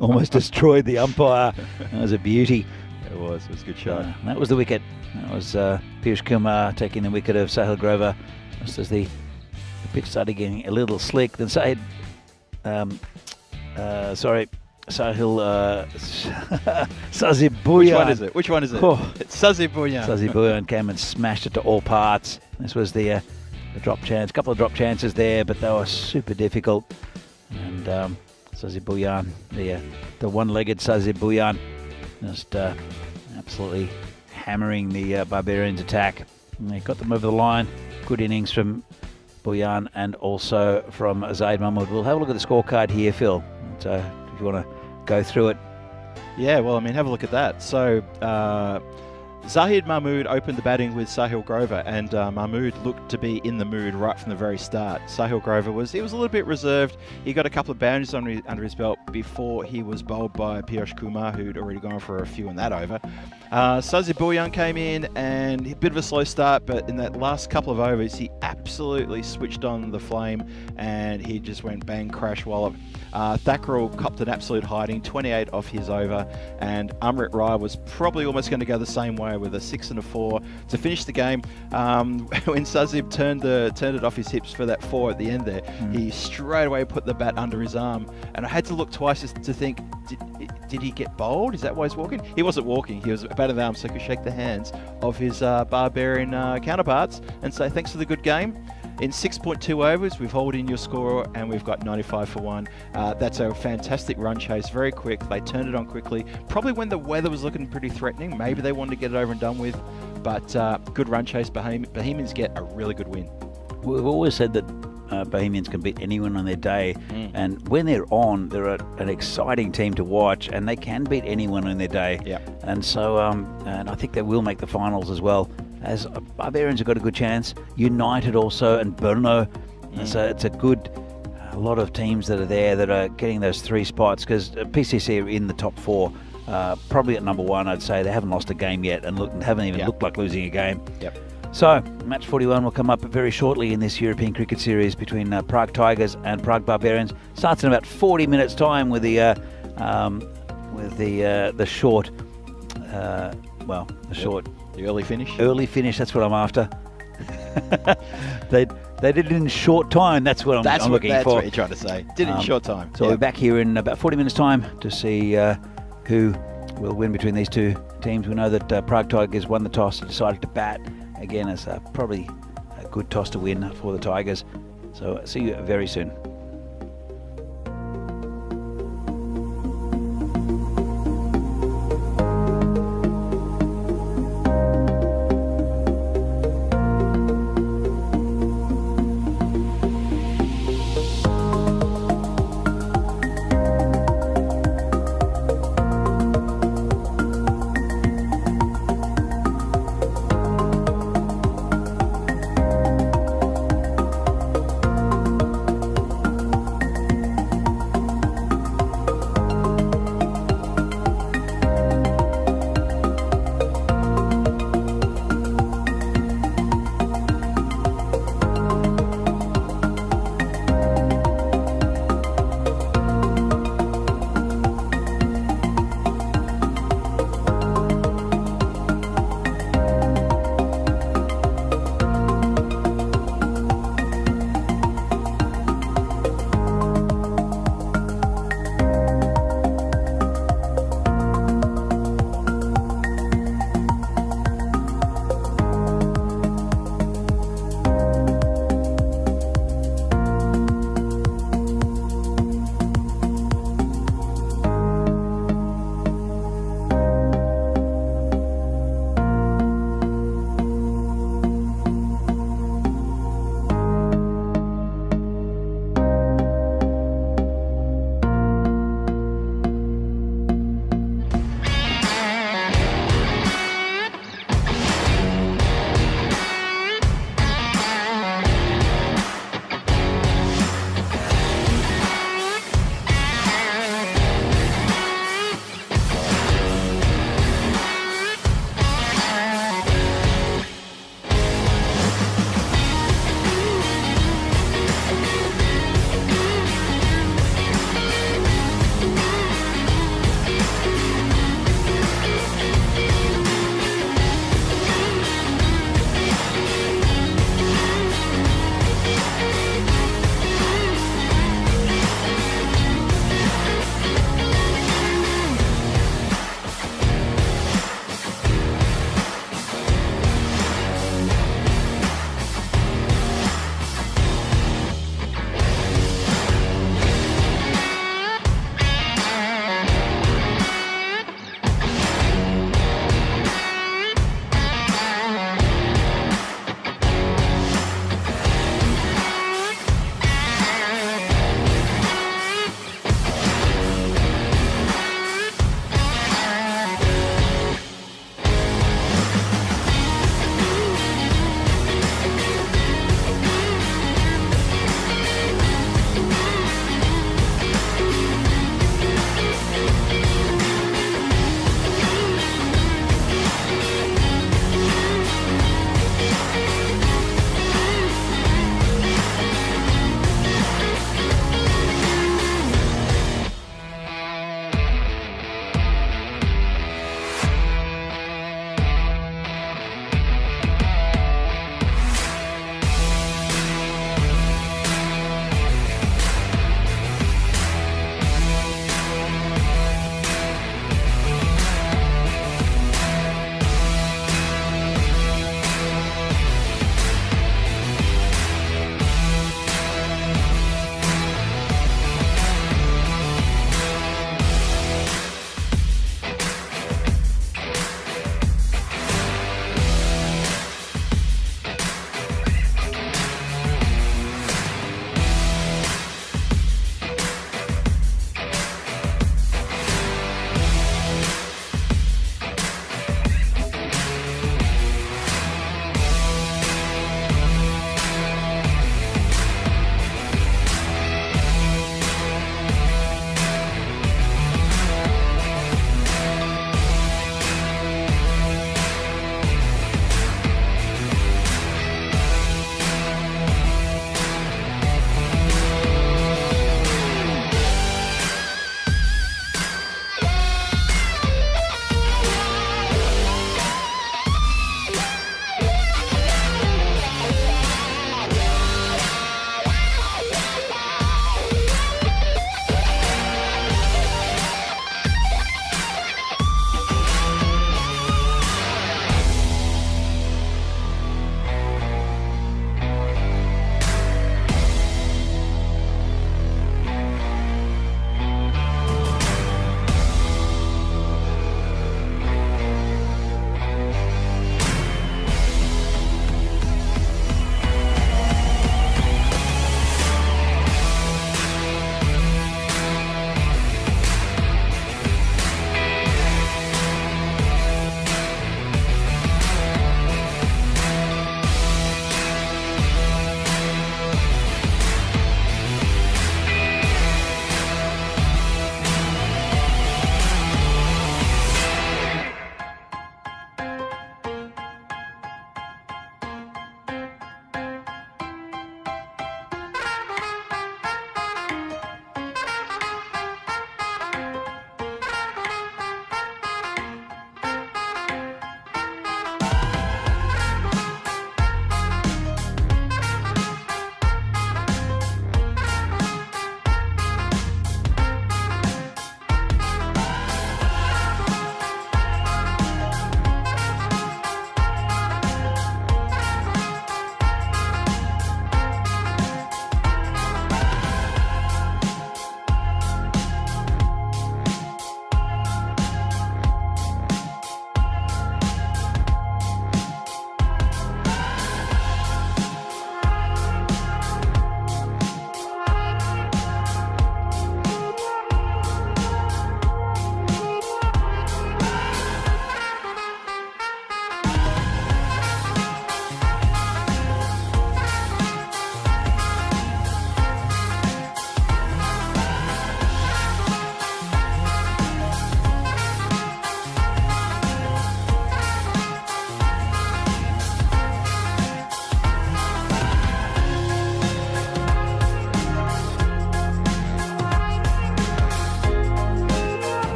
almost destroyed the umpire. That was a beauty. It was a good shot. That was the wicket. That was Piyush Kumar taking the wicket of Sahil Grover just as the pitch started getting a little slick. Then Sahil Sazib Bouillon. Which one is it? Oh. It's Sazib Bouillon. Sazib Bouillon came and smashed it to all parts. This was the drop chance. A couple of drop chances there, but they were super difficult. And Sazib Bouillon, the one-legged Sazib Bouillon, just absolutely hammering the Barbarians' attack. And they got them over the line. Good innings from Bouillon and also from Zayed Mahmood. We'll have a look at the scorecard here, Phil. So if you want to go through it. Yeah, well, I mean, have a look at that. So, Zahid Mahmood opened the batting with Sahil Grover, and Mahmood looked to be in the mood right from the very start. Sahil Grover was a little bit reserved. He got a couple of boundaries under his belt before he was bowled by Piyush Kumar, who'd already gone for a few in that over. Sazib Bhuyan came in, and a bit of a slow start, but in that last couple of overs, he absolutely switched on the flame, and he just went bang, crash, wallop. Thakral copped an absolute hiding, 28 off his over, and Amrit Rai was probably almost going to go the same way with a 6 and a 4 to finish the game. When Sazib turned it off his hips for that 4 at the end there, he straight away put the bat under his arm, and I had to look twice to think, did he get bowled? Is that why he's walking? He wasn't walking. He was bat of the arm, so he could shake the hands of his Barbarian counterparts and say thanks for the good game. In 6.2 overs, we've hauled in your score and we've got 95 for 1. That's a fantastic run chase, very quick. They turned it on quickly, probably when the weather was looking pretty threatening. Maybe they wanted to get it over and done with, but good run chase. Bohemians get a really good win. We've always said that Bohemians can beat anyone on their day, and when they're on, they're an exciting team to watch, and they can beat anyone on their day. And so, and I think they will make the finals as well. As Barbarians have got a good chance, United also, and Brno. So it's a lot of teams that are there that are getting those 3 spots, because PCC are in the top 4, probably at number 1. I'd say they haven't lost a game yet, and haven't even looked like losing a game. So match 41 will come up very shortly in this European cricket series between Prague Tigers and Prague Barbarians. Starts in about 40 minutes time with the short, The early finish. Early finish. That's what I'm after. They did it in short time. That's what I'm looking for. That's what you're trying to say. Did it in short time. So we'll be back here in about 40 minutes time to see who will win between these two teams. We know that Prague Tigers won the toss and decided to bat. Again, it's probably a good toss to win for the Tigers. So see you very soon.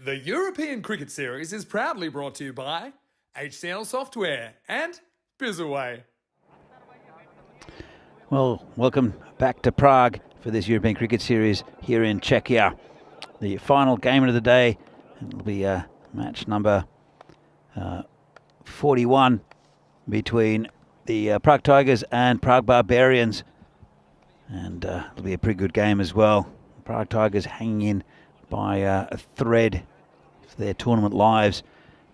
The European Cricket Series is proudly brought to you by HCL Software and Bizzaway. Well, welcome back to Prague for this European Cricket Series here in Czechia. The final game of the day, it'll be match number 41 between the Prague Tigers and Prague Barbarians. And it'll be a pretty good game as well. Prague Tigers hanging in by a thread for their tournament lives.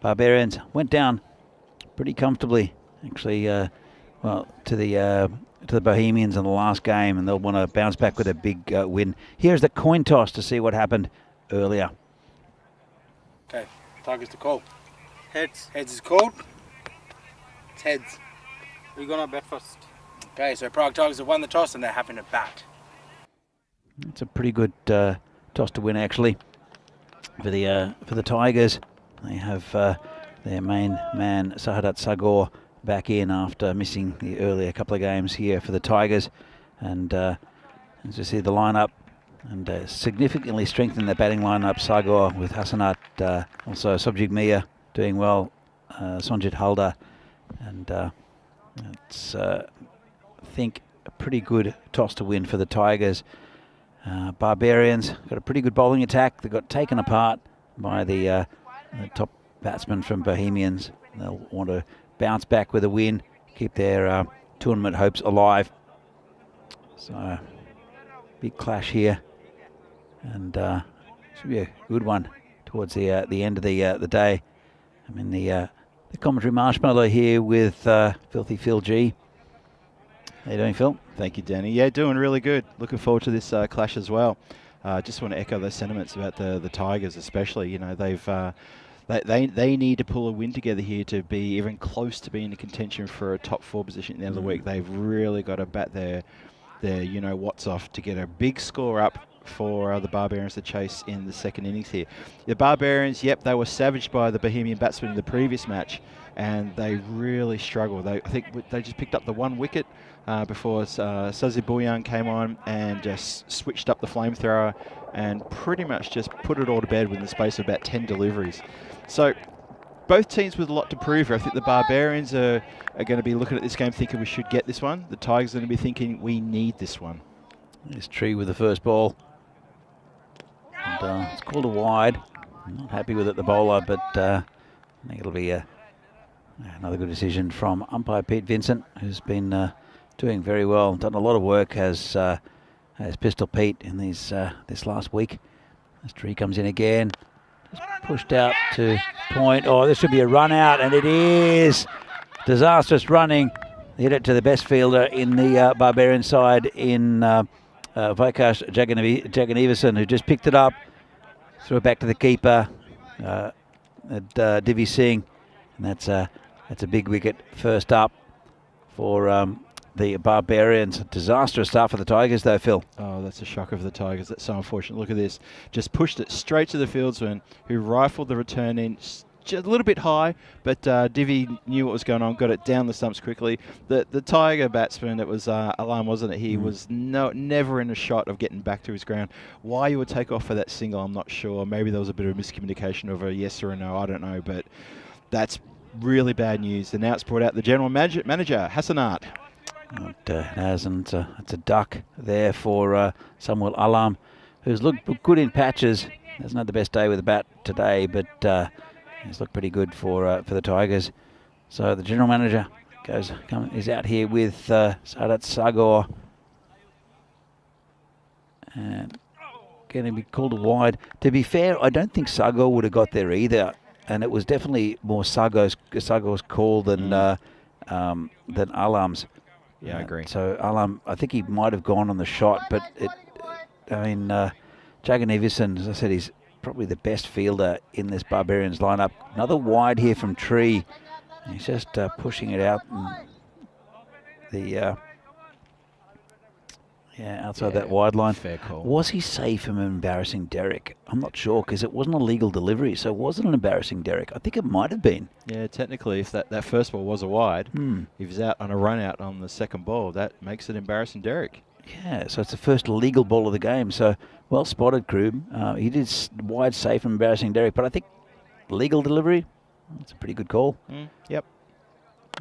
Barbarians went down pretty comfortably, actually, well, to the Bohemians in the last game, and they'll want to bounce back with a big win. Here's the coin toss to see what happened earlier. Okay, Tigers to call. Heads. Heads is called. It's heads. We're gonna bat first. Okay, so Prague Tigers have won the toss and they're having a bat. It's a pretty good toss to win, actually, for the Tigers. They have their main man Sahadat Sagor back in after missing the earlier couple of games here for the Tigers, and as you see the lineup, and significantly strengthened their batting lineup. Sagor with Hasanat, also Sobjig Mia doing well, Sonjit Halder, and it's I think a pretty good toss to win for the Tigers. Barbarians got a pretty good bowling attack. They got taken apart by the top batsmen from Bohemians. They'll want to bounce back with a win, keep their tournament hopes alive. So big clash here, and should be a good one towards the end of the day. I'm in the commentary marshmallow here with Filthy Phil G. How you doing, Phil? Thank you, Danny. Yeah, doing really good. Looking forward to this clash as well. Just want to echo those sentiments about the Tigers, especially. You know, they need to pull a win together here to be even close to being in contention for a top 4 position at the end of the week. They've really got to bat their you know what's off to get a big score up for the Barbarians to chase in the second innings here. The Barbarians, yep, they were savaged by the Bohemian batsmen in the previous match, and they really struggled. I think they just picked up the 1 wicket before Sazi Bouyan came on and just switched up the flamethrower and pretty much just put it all to bed within the space of about 10 deliveries. So both teams with a lot to prove here. I think the Barbarians are going to be looking at this game thinking we should get this one. The Tigers are going to be thinking we need this one. There's Tree with the first ball. And, it's called a wide. I'm not happy with it, the bowler, but I think it'll be another good decision from umpire Pete Vincent, who's been doing very well, done a lot of work as Pistol Pete in this last week. As Tree comes in again, just pushed out to point. Oh, this should be a run out, and it is. Disastrous running. They hit it to the best fielder in the Barbarian side in Vikash Jagannathan, who just picked it up, threw it back to the keeper, Divi Singh, and that's a big wicket first up for the Barbarians. Disastrous start for the Tigers though, Phil. Oh, that's a shocker for the Tigers. That's so unfortunate. Look at this. Just pushed it straight to the fieldsman, who rifled the return in just a little bit high, but Divi knew what was going on, got it down the stumps quickly. The Tiger batsman, it was Alam, wasn't it? He was never in a shot of getting back to his ground. Why you would take off for that single, I'm not sure. Maybe there was a bit of miscommunication of a yes or a no, I don't know, but that's really bad news. And now it's brought out the general manager, Hasanat. It hasn't. It's a duck there for Samuel Alam, who's looked good in patches. Hasn't had the best day with the bat today, but he's looked pretty good for the Tigers. So the general manager is out here with Sahadat Sagor, and going to be called a wide. To be fair, I don't think Sagor would have got there either, and it was definitely more Sagor's call than Alam's. Yeah, I agree. So Alam, I think he might have gone on the shot, but Jagannathan, as I said, he's probably the best fielder in this Barbarians lineup. Another wide here from Tree. He's just pushing it out. And outside that wide line. Fair call. Was he safe from embarrassing Derek? I'm not sure, because it wasn't a legal delivery, so it wasn't an embarrassing Derek. I think it might have been. Yeah, technically, if that first ball was a wide, if he's out on a run out on the second ball, that makes it embarrassing Derek. Yeah, so it's the first legal ball of the game. So well spotted, Krub. He did wide, safe, and embarrassing Derek, but I think legal delivery, that's a pretty good call. Yep.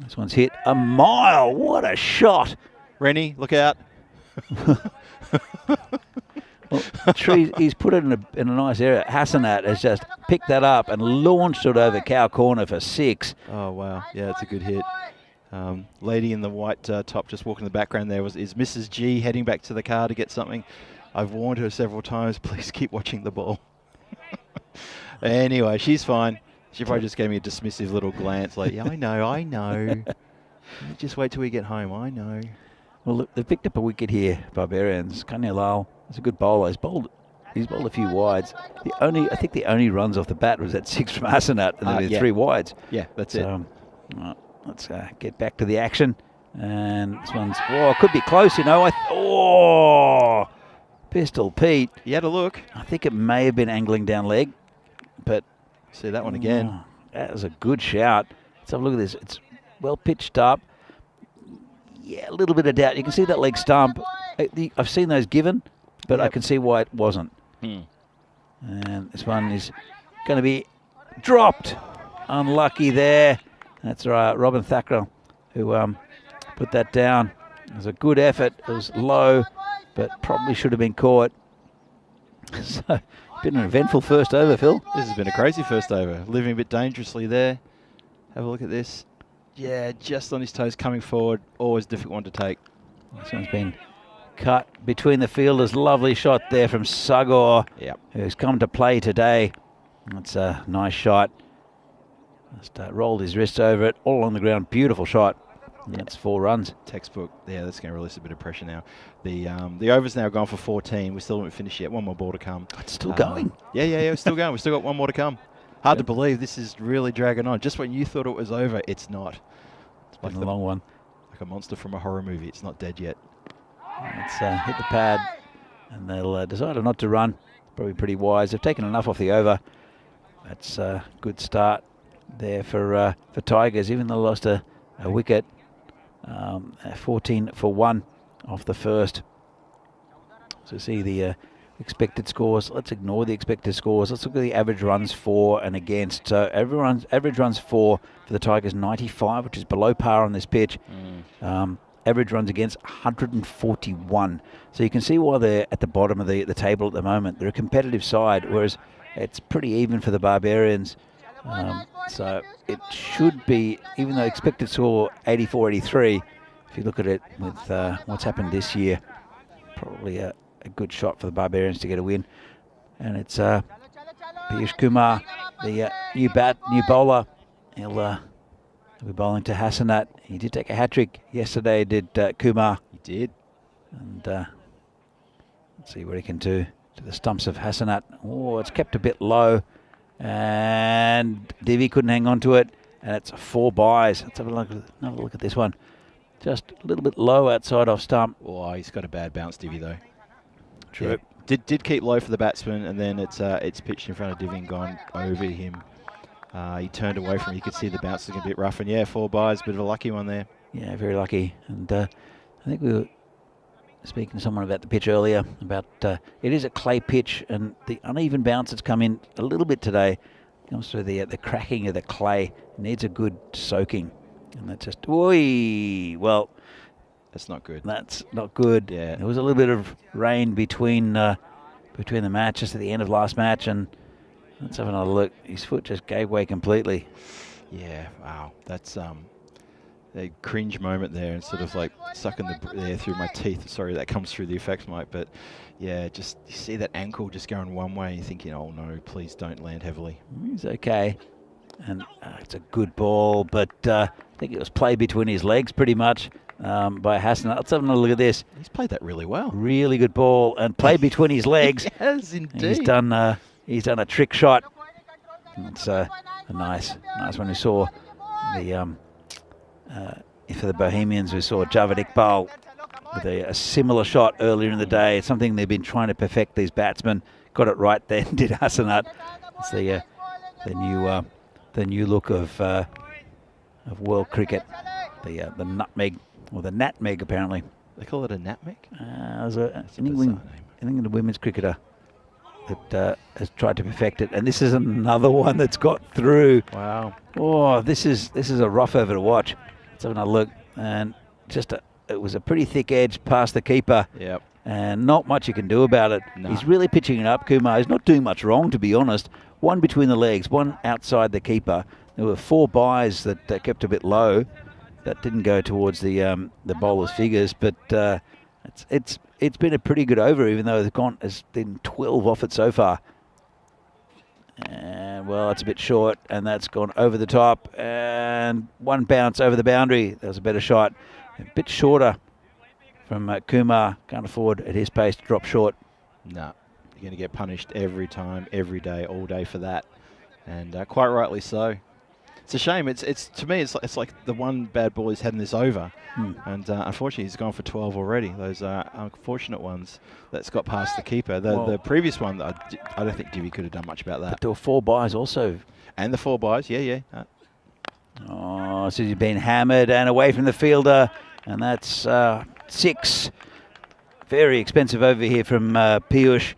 This one's hit a mile. What a shot. Rennie, look out. Well, he's put it in a nice area. Hassanat has just picked that up and launched it over cow corner for 6. Oh, wow. Yeah, it's a good hit. Lady in the white top just walking in the background there is Mrs. G heading back to the car to get something. I've warned her several times, please keep watching the ball. Anyway, she's fine. She probably just gave me a dismissive little glance like, yeah, I know. Just wait till we get home, I know. Well, look, they've picked up a wicket here, Barbarians. Kanyalal is a good bowler. He's bowled a few wides. I think the only runs off the bat was that 6 from Hassanat, and then 3 wides. Yeah, that's it. Let's get back to the action. And this one's, could be close, Pistol Pete. He had a look. I think it may have been angling down leg, but see that one again. That was a good shout. Let's have a look at this. It's well pitched up. Yeah, a little bit of doubt. You can see that leg stump. I've seen those given, but I can see why it wasn't. And this one is going to be dropped. Unlucky there. That's right, Robin Thackrell, who put that down. It was a good effort. It was low, but probably should have been caught. So, been an eventful first over, Phil. This has been a crazy first over. Living a bit dangerously there. Have a look at this. Yeah, just on his toes coming forward. Always a difficult one to take. This one's been cut between the fielders. Lovely shot there from Sagor, who's come to play today. That's a nice shot. Just rolled his wrist over it, all on the ground. Beautiful shot. Yeah, that's 4 runs. Textbook. Yeah, that's going to release a bit of pressure now. The over's now gone for 14. We still haven't finished yet. One more ball to come. It's still going. Yeah, we're still going. We've still got one more to come. Hard to believe this is really dragging on. Just when you thought it was over, it's not. It's been a long one. Like a monster from a horror movie. It's not dead yet. Let's hit the pad, and they'll decide not to run. Probably pretty wise. They've taken enough off the over. That's a good start there for Tigers, even though they lost a wicket. 14 for 1 off the first. So see the expected scores. Let's ignore the expected scores. Let's look at the average runs for and against. So average runs for the Tigers 95, which is below par on this pitch. Average runs against 141. So you can see why they're at the bottom of the table at the moment. They're a competitive side, whereas it's pretty even for the Barbarians. So it should be, even though expected score 84-83, if you look at it with what's happened this year, probably a good shot for the Barbarians to get a win. And it's Piyush Kumar, the new bowler. He'll be bowling to Hassanat. He did take a hat-trick yesterday, did Kumar. He did. And let's see what he can do to the stumps of Hassanat. Oh, it's kept a bit low. And Divi couldn't hang on to it. And it's 4 byes. Let's have another look at this one. Just a little bit low outside off stump. Oh, he's got a bad bounce, Divi, though. True. Yeah. Did keep low for the batsman, and then it's pitched in front of Divi and gone over him. He turned away from it. You could see the bounce looking a bit rough. And yeah, 4 byes, bit of a lucky one there. Yeah, very lucky. And I think we were speaking to someone about the pitch earlier, about it is a clay pitch, and the uneven bounce that's come in a little bit today comes through the cracking of the clay. It needs a good soaking. And that's just, well, that's not good. That's not good. Yeah. There was a little bit of rain between the matches at the end of last match, and let's have another look. His foot just gave way completely. Yeah, wow. That's a cringe moment there, and sort of like sucking the air through my teeth. Sorry, that comes through the effects mic, but yeah, just you see that ankle just going one way, and you're thinking, oh no, please don't land heavily. He's okay. And it's a good ball, but I think it was played between his legs pretty much by Hassan. Let's have another look at this. He's played that really well. Really good ball, and played between his legs. Yes, indeed. He's done a trick shot. It's a nice one. We saw the for the Bohemians, we saw Javed Iqbal with a similar shot earlier in the day. It's something they've been trying to perfect, these batsmen. Got it right then, did Hassanat. It's the new look of world cricket. The nutmeg, or the natmeg apparently. They call it a Natmec? There's an England women's cricketer that has tried to perfect it, and this is another one that's got through. Wow. Oh, this is a rough over to watch. Let's have another look, and it was a pretty thick edge past the keeper. Yep. And not much you can do about it. No. He's really pitching it up, Kumar. He's not doing much wrong, to be honest. One between the legs, one outside the keeper. There were 4 byes that kept a bit low. That didn't go towards the bowler's figures, but it's been a pretty good over, even though there's been 12 off it so far. And well, it's a bit short, and that's gone over the top, and one bounce over the boundary. That was a better shot. A bit shorter from Kumar. Can't afford at his pace to drop short. No, you're going to get punished every time, every day, all day for that, and quite rightly so. It's a shame. It's to me, it's like the one bad ball he's had in this over, and unfortunately he's gone for 12 already. Those unfortunate ones that's got past the keeper. The previous one, I don't think Divi could have done much about that. But there were 4 byes also. And the 4 byes, yeah. Oh, so he's been hammered and away from the fielder, and that's 6. Very expensive over here from Piyush.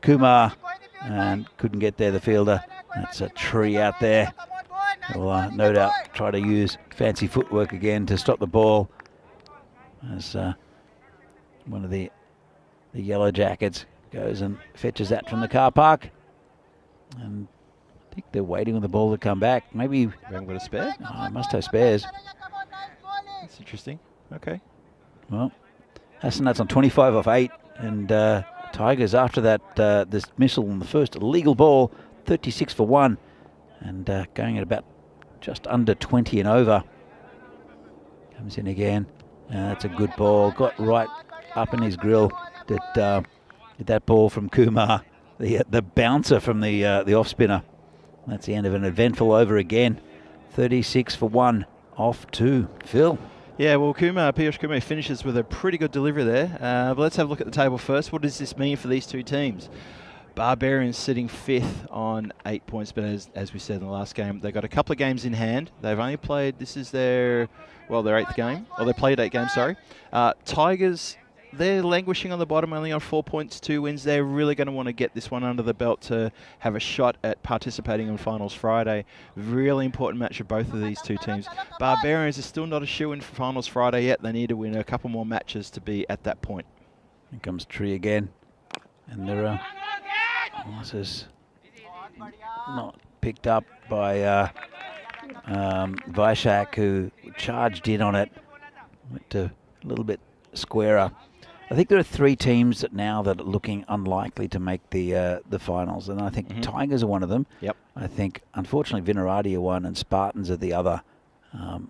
Kumar, and couldn't get there, the fielder. That's a tree out there. Will no doubt try to use fancy footwork again to stop the ball. As one of the yellow jackets goes and fetches that from the car park. And I think they're waiting on the ball to come back. Maybe we haven't got a spare? I must have spares. That's interesting. Okay. Well, Hassanat's on 25 off 8, and Tigers after that this missile on the first illegal ball, 36 for 1, and going at about just under 20 and over. Comes in again. That's a good ball. Got right up in his grill. That ball from Kumar, the bouncer from the off spinner. That's the end of an eventful over again. 36 for 1 off 2. Phil. Yeah, well, Piyush Kumar finishes with a pretty good delivery there. But let's have a look at the table first. What does this mean for these two teams? Barbarians sitting 5th on 8 points, but as we said in the last game, they've got a couple of games in hand. They've only played, this is their 8th game. Or they played 8 games, sorry. Tigers, they're languishing on the bottom, only on 4 points, 2 wins. They're really going to want to get this one under the belt to have a shot at participating in Finals Friday. Really important match for both of these two teams. Barbarians are still not a shoo-in for Finals Friday yet. They need to win a couple more matches to be at that point. Here comes Tree again. And there are... This is not picked up by Vaishak, who charged in on it. Went to a little bit squarer. I think there are 3 teams that are looking unlikely to make the finals, and I think Tigers are one of them. Yep. I think, unfortunately, Vinarati are one, and Spartans are the other.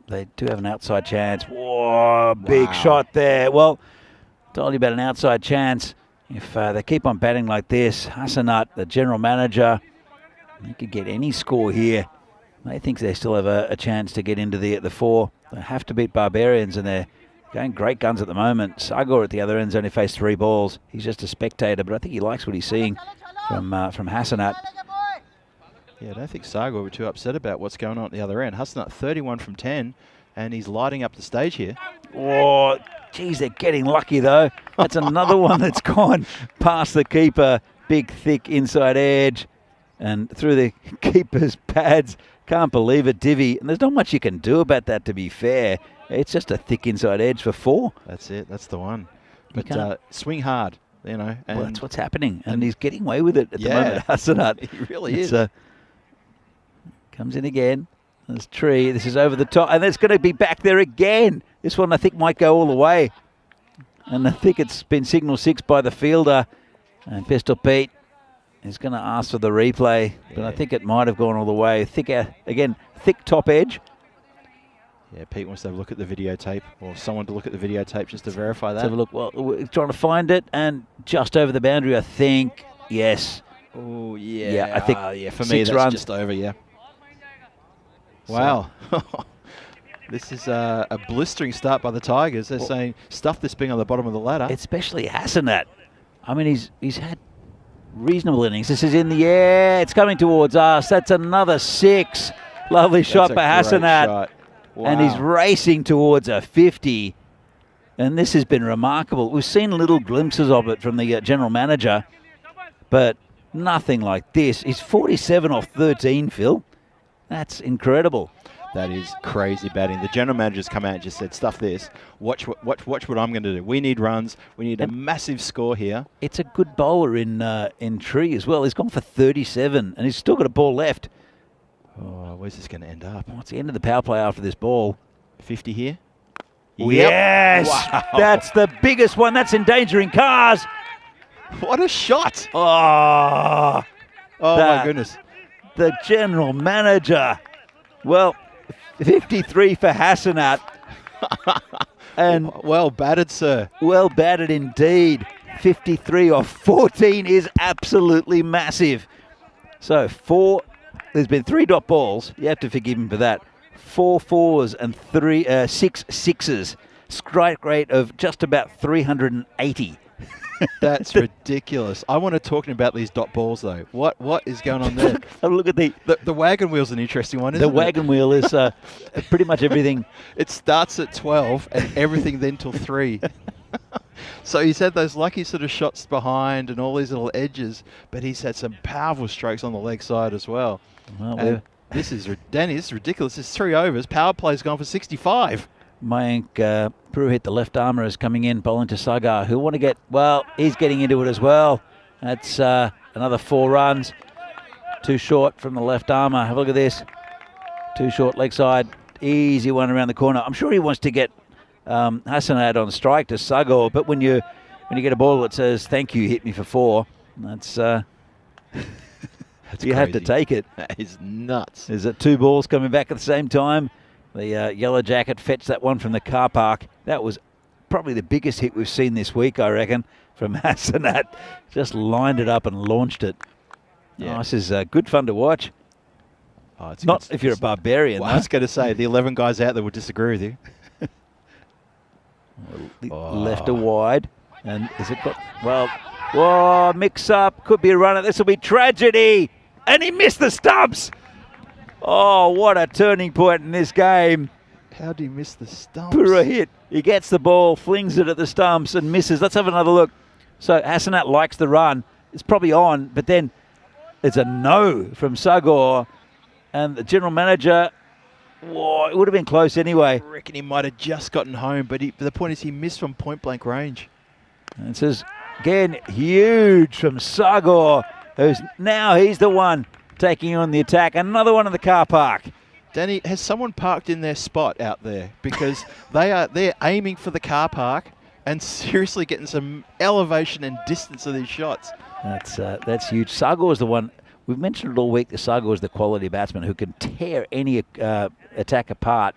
They do have an outside chance. Whoa, big shot there. Well, told you about an outside chance. If they keep on batting like this, Hassanat, the general manager, they could get any score here. They think they still have a chance to get into the 4. They have to beat Barbarians, and they're going great guns at the moment. Sagor at the other end's only faced 3 balls. He's just a spectator, but I think he likes what he's seeing from Hassanat. Yeah, I don't think Sagor were too upset about what's going on at the other end. Hassanat 31 from 10, and he's lighting up the stage here. Oh, geez, they're getting lucky, though. That's another one that's gone past the keeper. Big, thick inside edge and through the keeper's pads. Can't believe it, Divi. And there's not much you can do about that, to be fair. It's just a thick inside edge for 4. That's it. That's the one. But swing hard, you know. And well, that's what's happening. And he's getting away with it at the moment, Hassanat. He really is. Comes in again. There's Tree. This is over the top. And it's going to be back there again. This one, I think, might go all the way. And I think it's been signal 6 by the fielder. And Pistol Pete is going to ask for the replay. But I think it might have gone all the way. Thick top edge. Yeah, Pete wants to have a look at the videotape, or someone to look at the videotape just to verify that. Let's have a look. Well, we're trying to find it. And just over the boundary, I think. Yes. Oh, yeah. Yeah, I think for me, that's runs. Just over, yeah. Wow. This is a blistering start by the Tigers. They're saying stuff this being on the bottom of the ladder. Especially Hassanat. I mean, he's had reasonable innings. This is in the air. It's coming towards us. That's another 6. Lovely shot by Hassanat. Shot. Wow. And he's racing towards a 50. And this has been remarkable. We've seen little glimpses of it from the general manager, but nothing like this. He's 47 off 13, Phil. That's incredible. That is crazy batting. The general manager's come out and just said, stuff this. Watch what I'm going to do. We need runs. We need a massive score here. It's a good bowler in Tree as well. He's gone for 37, and he's still got a ball left. Oh, where's this going to end up? What's the end of the power play after this ball? 50 here? Yes! Wow. That's the biggest one. That's endangering cars. What a shot! Oh, My goodness. The general manager. Well, 53 for Hassanat. And well batted, sir. Well batted indeed. 53 off 14 is absolutely massive. So there's been 3 dot balls. You have to forgive him for that. 4 fours and 6 sixes. Strike rate of just about 380. That's ridiculous. I want to talk about these dot balls, though. What is going on there? Have a look at the wagon wheel's an interesting one, isn't it? The wagon wheel is pretty much everything. It starts at 12 and everything then till 3. So he's had those lucky sort of shots behind and all these little edges, but he's had some powerful strokes on the leg side as well. Well, this is ridiculous. It's 3 overs. Power play's gone for 65. Mayank Purohit, the left armour, is coming in, bowling to Sagar, who want to get, well, he's getting into it as well. That's another 4 runs. Too short from the left armour. Have a look at this. Too short leg side. Easy one around the corner. I'm sure he wants to get Hassanat on strike to Sagar, but when you get a ball that says, thank you, hit me for 4, that's you crazy. have to take it. That is nuts. There's 2 balls coming back at the same time. The yellow jacket fetched that one from the car park. That was probably the biggest hit we've seen this week, I reckon, from Hassanat. Just lined it up and launched it. Yeah. Oh, this is good fun to watch. Oh, it's Not if you're a barbarian. Well, I was going to say, the 11 guys out there would disagree with you. Left a wide. And has it got, well, whoa, mix up. Could be a runner. This will be tragedy. And he missed the stumps. Oh, what a turning point in this game. How do you miss the stumps? Purohit. He gets the ball, flings it at the stumps and misses. Let's have another look. So Hassanat likes the run. It's probably on, but then it's a no from Sagar. And the general manager, whoa, it would have been close anyway. I reckon he might have just gotten home, but the point is he missed from point-blank range. And it says, again, huge from Sagar, who's now he's the one taking on the attack. Another one in the car park. Danny, has someone parked in their spot out there? Because they're aiming for the car park and seriously getting some elevation and distance of these shots. That's huge. Sagar is the one. We've mentioned it all week. The Sagar is the quality batsman who can tear any attack apart.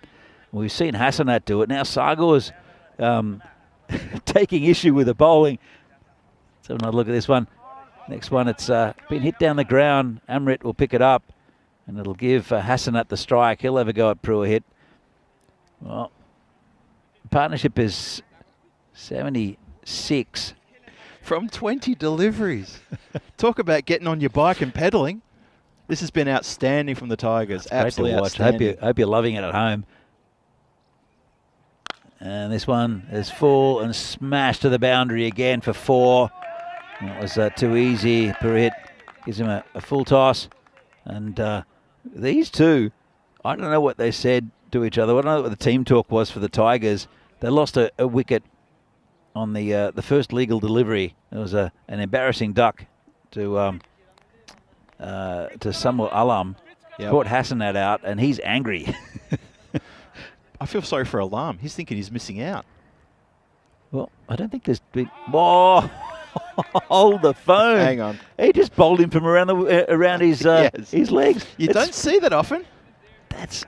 We've seen Hassanat do it. Now Sagar's taking issue with the bowling. Let's have another look at this one. Next one, it's been hit down the ground. Amrit will pick it up, and it'll give Hassanat the strike. He'll have a go at Purohit. Well, the partnership is 76. From 20 deliveries. Talk about getting on your bike and pedaling. This has been outstanding from the Tigers. Absolutely outstanding. Hope you're loving it at home. And this one is full and smashed to the boundary again for 4. That was too easy. Purohit gives him a full toss. And these two, I don't know what they said to each other. I don't know what the team talk was for the Tigers. They lost a wicket on the first legal delivery. It was an embarrassing duck to Samuel Alam. Yep. Caught Hassanat out, and he's angry. I feel sorry for Alam. He's thinking he's missing out. Well, I don't think there's been... Oh! Hold the phone. Hang on. He just bowled him from around his Yes. his legs. You don't see that often. That's...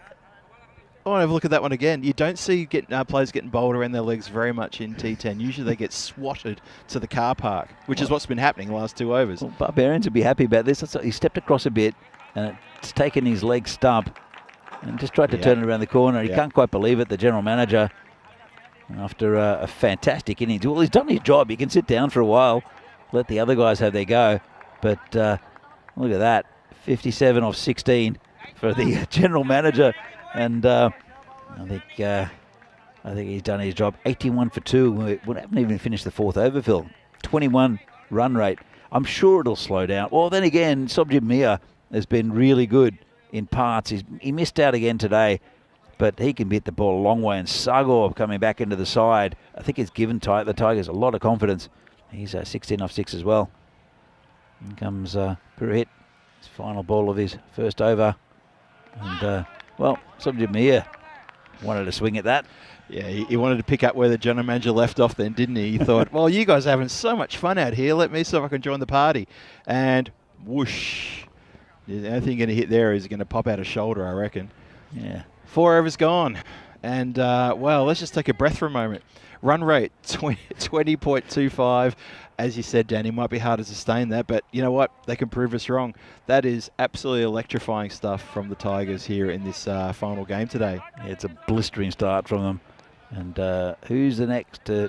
I want to have a look at that one again. You don't see players getting bowled around their legs very much in T10. Usually they get swatted to the car park, which is what's been happening the last 2 overs. Well, Barbarians would be happy about this. He stepped across a bit, and it's taken his leg stump and just tried to turn it around the corner. He can't quite believe it, the general manager, after a fantastic innings. Well, he's done his job. He can sit down for a while, let the other guys have their go. But look at that, 57 off 16 for the general manager. And I think I think he's done his job. 81 for 2. We haven't even finished the 4th over, Phil. 21 run rate. I'm sure it'll slow down. Well, then again, Sobjib Mia has been really good in parts. He missed out again today, but he can hit the ball a long way. And Sagor coming back into the side, I think it's given the Tigers a lot of confidence. He's 16 off 6 as well. In comes Purohit, his final ball of his first over. And, well, Sobjib Mia wanted to swing at that. Yeah, he wanted to pick up where the general manager left off then, didn't he? He thought, well, you guys are having so much fun out here. Let me see if I can join the party. And whoosh. The only thing going to hit there is going to pop out a shoulder, I reckon. Yeah. 4 overs gone. And, well, let's just take a breath for a moment. Run rate, 20.25. As you said, Danny, might be hard to sustain that, but you know what? They can prove us wrong. That is absolutely electrifying stuff from the Tigers here in this final game today. Yeah, it's a blistering start from them. And who's the next to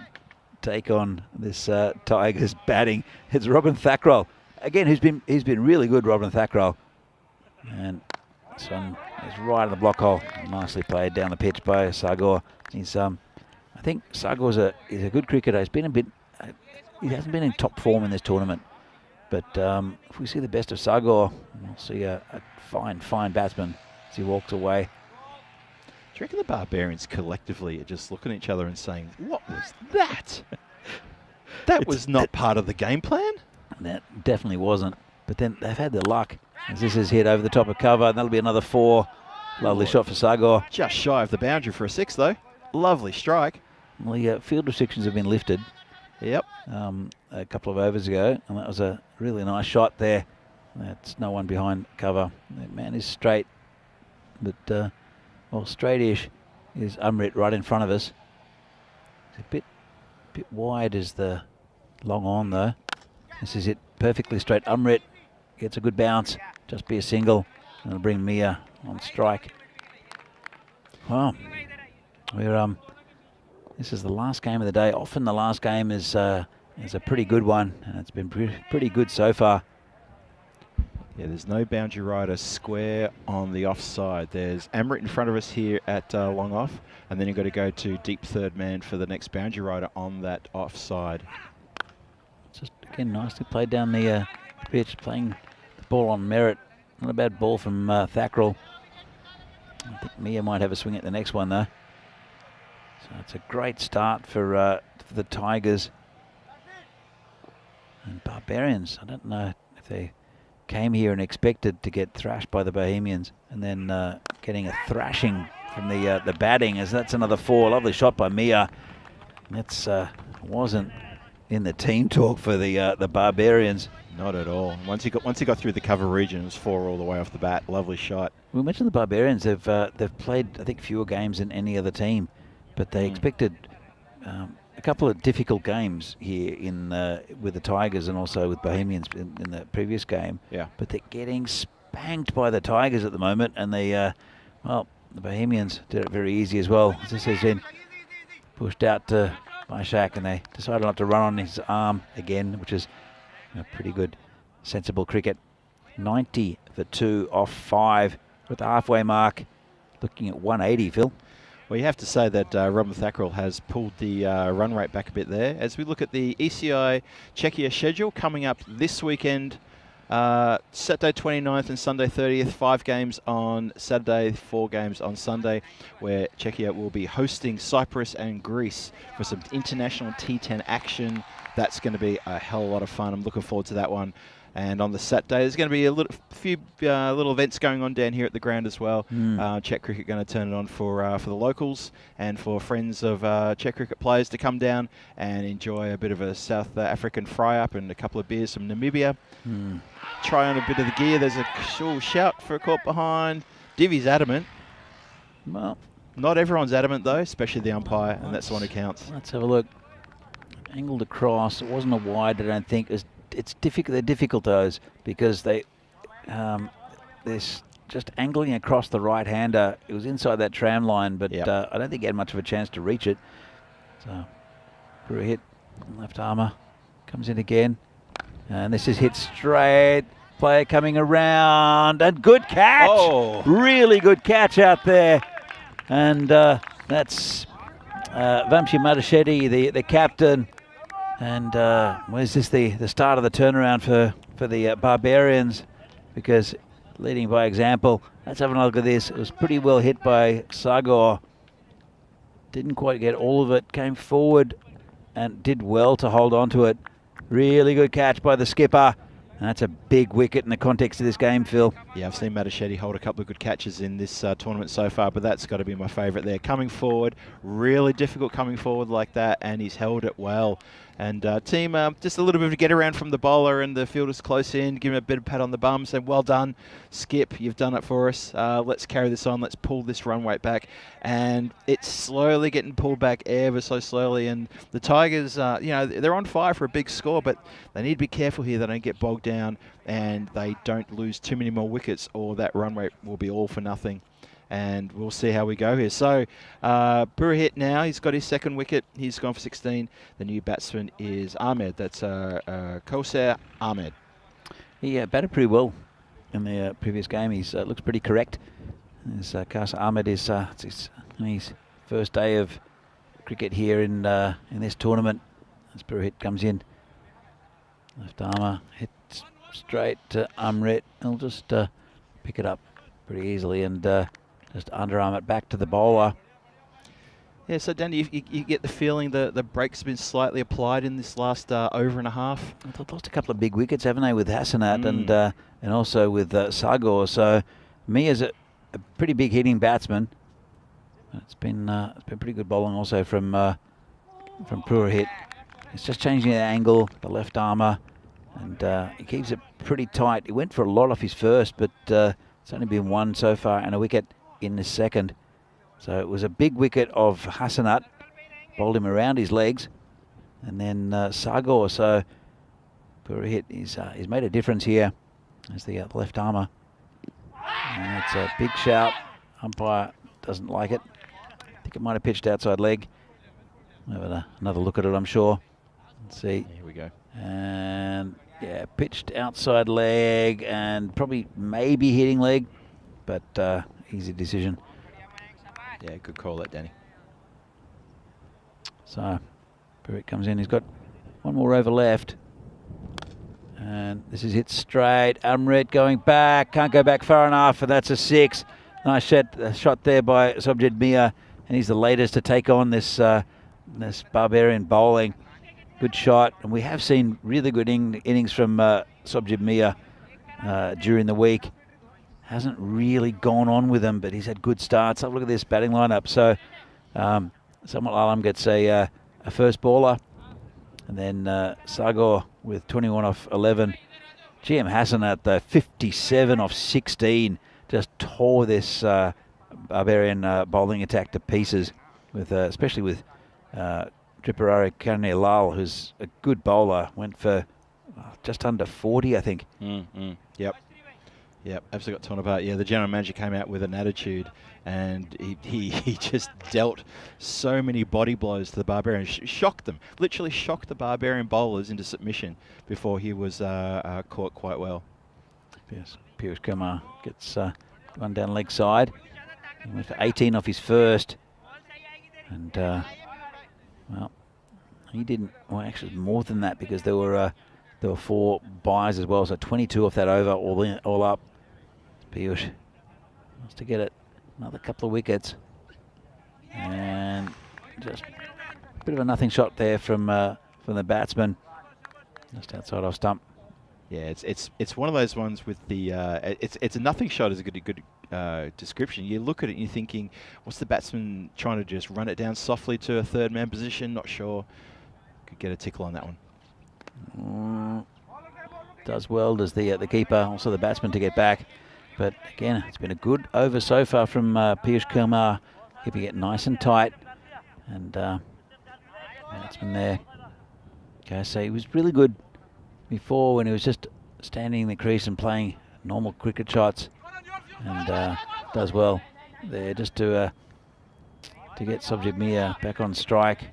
take on this Tigers batting? It's Robin Thakral. Again, he's been really good, Robin Thakral. And this one is right in the block hole. Nicely played down the pitch by Sagor. He's I think Sagor's is a good cricketer. He's been a bit. He hasn't been in top form in this tournament. But if we see the best of Sagor, we'll see a fine batsman as he walks away. Do you reckon the Barbarians collectively are just looking at each other and saying, what was that? That was not part of the game plan? That definitely wasn't. But then they've had the luck. As this is hit over the top of cover, and that'll be another 4. Lovely shot for Sagor. Just shy of the boundary for a 6, though. Lovely strike. Well, the field restrictions have been lifted. Yep. A couple of overs ago, and that was a really nice shot there. That's no one behind cover. That man is straight, but well, straight-ish is Umrit right in front of us. It's a bit wide as the long on though. This is it perfectly straight. Umrit gets a good bounce, just be a single, and it'll bring Mia on strike. Well, we're this is the last game of the day. Often the last game is a pretty good one, and it's been pretty good so far. Yeah, there's no boundary rider square on the offside. There's Amrit in front of us here at long off, and then you've got to go to deep third man for the next boundary rider on that offside. Just again nicely played down the pitch, playing the ball on merit. Not a bad ball from Thakral. I think Mia might have a swing at the next one though. So it's a great start for the Tigers. And Barbarians, I don't know if they came here and expected to get thrashed by the Bohemians, and then getting a thrashing from the batting, as that's another 4. Lovely shot by Mia. That's wasn't in the team talk for the Barbarians. Not at all. Once he got through the cover region, it was 4 all the way off the bat. Lovely shot. We mentioned the Barbarians. They've played, I think, fewer games than any other team, but they expected a couple of difficult games here with the Tigers and also with Bohemians in the previous game. Yeah. But they're getting spanked by the Tigers at the moment, and well, the Bohemians did it very easy as well. As this has been pushed out by Shaq, and they decided not to run on his arm again, which is pretty good, sensible cricket. 90 for 2 off 5 at the halfway mark, looking at 180, Phil. Well, you have to say that Robin Thakral has pulled the run rate back a bit there. As we look at the ECI Czechia schedule coming up this weekend, Saturday 29th and Sunday 30th, 5 games on Saturday, 4 games on Sunday, where Czechia will be hosting Cyprus and Greece for some international T10 action. That's going to be a hell of a lot of fun. I'm looking forward to that one. And on the Saturday, there's going to be a few little events going on down here at the ground as well. Czech Cricket going to turn it on for the locals and for friends of Czech Cricket players to come down and enjoy a bit of a South African fry-up and a couple of beers from Namibia. Try on a bit of the gear. There's a shout for a caught behind. Divi's adamant. Well, not everyone's adamant though, especially the umpire, and that's the one who counts. Let's have a look. Angled across. It wasn't a wide, I don't think. It's difficult. They're difficult those because they're just angling across the right-hander. It was inside that tram line, but I don't think he had much of a chance to reach it. So, for a hit, left armour comes in again, and this is hit straight. Player coming around, and good catch. Oh, really good catch out there, and that's Vamshi Madashetty, the captain. And was this the start of the turnaround for the Barbarians? Because leading by example. Let's have a look at this. It was pretty well hit by Sagor. Didn't quite get all of it. Came forward and did well to hold on to it. Really good catch by the skipper. And that's a big wicket in the context of this game, Phil. Yeah, I've seen Madashetty hold a couple of good catches in this tournament so far, but that's got to be my favourite there. Coming forward, really difficult coming forward like that, and he's held it well. And team, just a little bit of a get around from the bowler, and the fielder's close in, give him a bit of pat on the bum, saying, well done, Skip, you've done it for us. Let's carry this on, let's pull this run rate back. And it's slowly getting pulled back ever so slowly, and the Tigers, you know, they're on fire for a big score, but they need to be careful here they don't get bogged down and they don't lose too many more wickets, or that run rate will be all for nothing. And we'll see how we go here. So, Purohit now, he's got his second wicket. He's gone for 16. The new batsman is Ahmed. That's Kauser Ahmed. He batted pretty well in the previous game. He looks pretty correct. Kauser Ahmed is his first day of cricket here in this tournament. As Purohit comes in, left armour hits straight to Amrit. He'll just pick it up pretty easily and just underarm it back to the bowler. Yeah, so Danny, you get the feeling that the brakes have been slightly applied in this last over and a half. They've lost a couple of big wickets, haven't they, with Hassanat and also with Sagor. So Mia's a pretty big hitting batsman. It's been pretty good bowling also from Purohit. It's just changing the angle, the left armour, and he keeps it pretty tight. He went for a lot off his first, but it's only been one so far and a wicket in the second. So it was a big wicket of Hassanat, bowled him around his legs, and then Sagor. So Purohit he's made a difference here as the left armour. And it's a big shout. Umpire doesn't like it. I think it might have pitched outside leg. We'll have another look at it, I'm sure. Let's see. Here we go. And yeah, pitched outside leg and probably maybe hitting leg, but easy decision. Yeah, good call that, Danny. So Purohit comes in. He's got one more over left. And this is hit straight. Amrit going back. Can't go back far enough, and that's a 6. Nice shot there by Sobjid Mia, and he's the latest to take on this Barbarian bowling. Good shot, and we have seen really good innings from Sobjid Mia during the week. Hasn't really gone on with him, but he's had good starts. Have a look at this batting lineup. So Samuel Alam gets a first baller, and then Sagor with 21 off 11. GM Hassanat, though, 57 off 16. Just tore this Barbarian bowling attack to pieces, with especially with Tripurari Karnilal, who's a good bowler. Went for just under 40, I think. Yep, absolutely got torn apart. Yeah, the general manager came out with an attitude, and he just dealt so many body blows to the Barbarians. Shocked them, literally shocked the Barbarian bowlers into submission before he was caught quite well. Yes, Piyush Kumar gets one down leg side. He went for 18 off his first, and well, he didn't. Well, actually, more than that, because there were 4 buys as well. So 22 off that over, all up. Piyush wants to get it another couple of wickets, and just a bit of a nothing shot there from the batsman, just outside off stump. Yeah, it's one of those ones with the it's a nothing shot is a good description. You look at it and you're thinking, what's the batsman trying to just run it down softly to a third man position? Not sure. Could get a tickle on that one. Does well, does the keeper, also the batsman, to get back. But again, it's been a good over so far from Piyush Kumar, keeping it nice and tight. And batsman there. Okay, so he was really good before when he was just standing in the crease and playing normal cricket shots, and does well there just to get Sobjid Mia back on strike.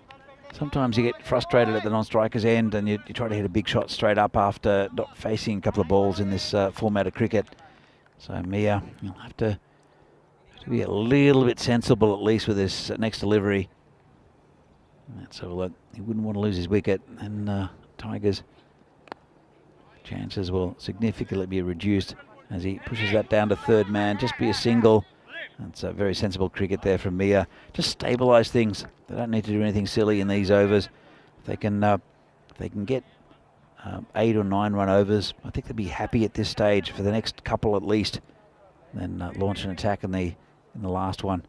Sometimes you get frustrated at the non-striker's end, and you try to hit a big shot straight up after not facing a couple of balls in this format of cricket. So Mia, you'll have to be a little bit sensible at least with this next delivery. Let's have a look. He wouldn't want to lose his wicket, and Tigers' chances will significantly be reduced as he pushes that down to third man. Just be a single. That's a very sensible cricket there from Mia. Just stabilise things. They don't need to do anything silly in these overs. If they can get 8 or 9 run overs, I think they'll be happy at this stage for the next couple at least. Then launch an attack in the last one.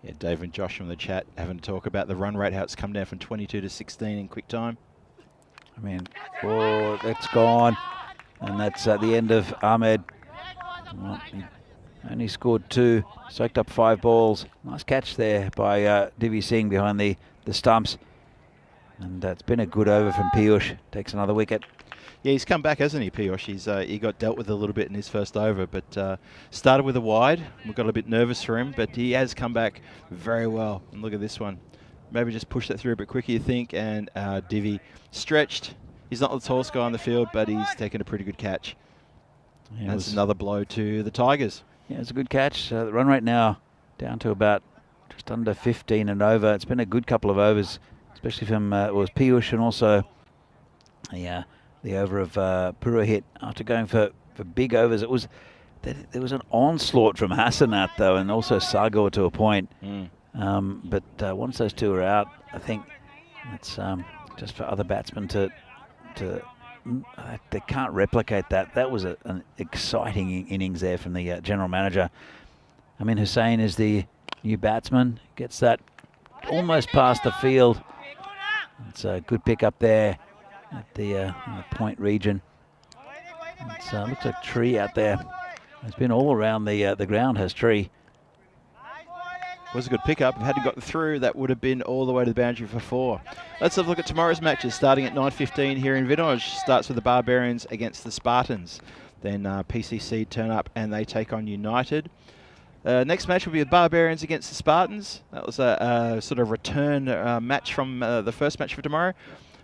Yeah, Dave and Josh from the chat having to talk about the run rate, how it's come down from 22 to 16 in quick time. I mean, oh, that's gone. And that's at the end of Ahmed. Well, he only scored 2, soaked up 5 balls. Nice catch there by Divi Singh behind the stumps. And it's been a good over from Piyush. Takes another wicket. Yeah, he's come back, hasn't he, Piyush? He got dealt with a little bit in his first over, but started with a wide. We got a bit nervous for him, but he has come back very well. And look at this one. Maybe just push that through a bit quicker, you think, and Divi stretched. He's not the tallest guy on the field, but he's taken a pretty good catch. Yeah, that's another blow to the Tigers. Yeah, it's a good catch. The run rate now down to about just under 15 and over. It's been a good couple of overs, especially from it was Piyush and also the over of Purohit after going for big overs. There was an onslaught from Hassanat though, and also Sagor to a point. But once those two are out, I think it's just for other batsmen to they can't replicate that. That was an exciting innings there from the general manager. I mean, Hussain is the new batsman. Gets that almost past the field. It's a good pick up there at the point region. It looks like tree out there. It's been all around the ground, has tree. Was a good pickup. If had he got through, that would have been all the way to the boundary for 4. Let's have a look at tomorrow's matches. Starting at 9:15 here in Vinoj. Starts with the Barbarians against the Spartans. Then PCC turn up and they take on United. Next match will be the Barbarians against the Spartans. That was a sort of return match from the first match for tomorrow.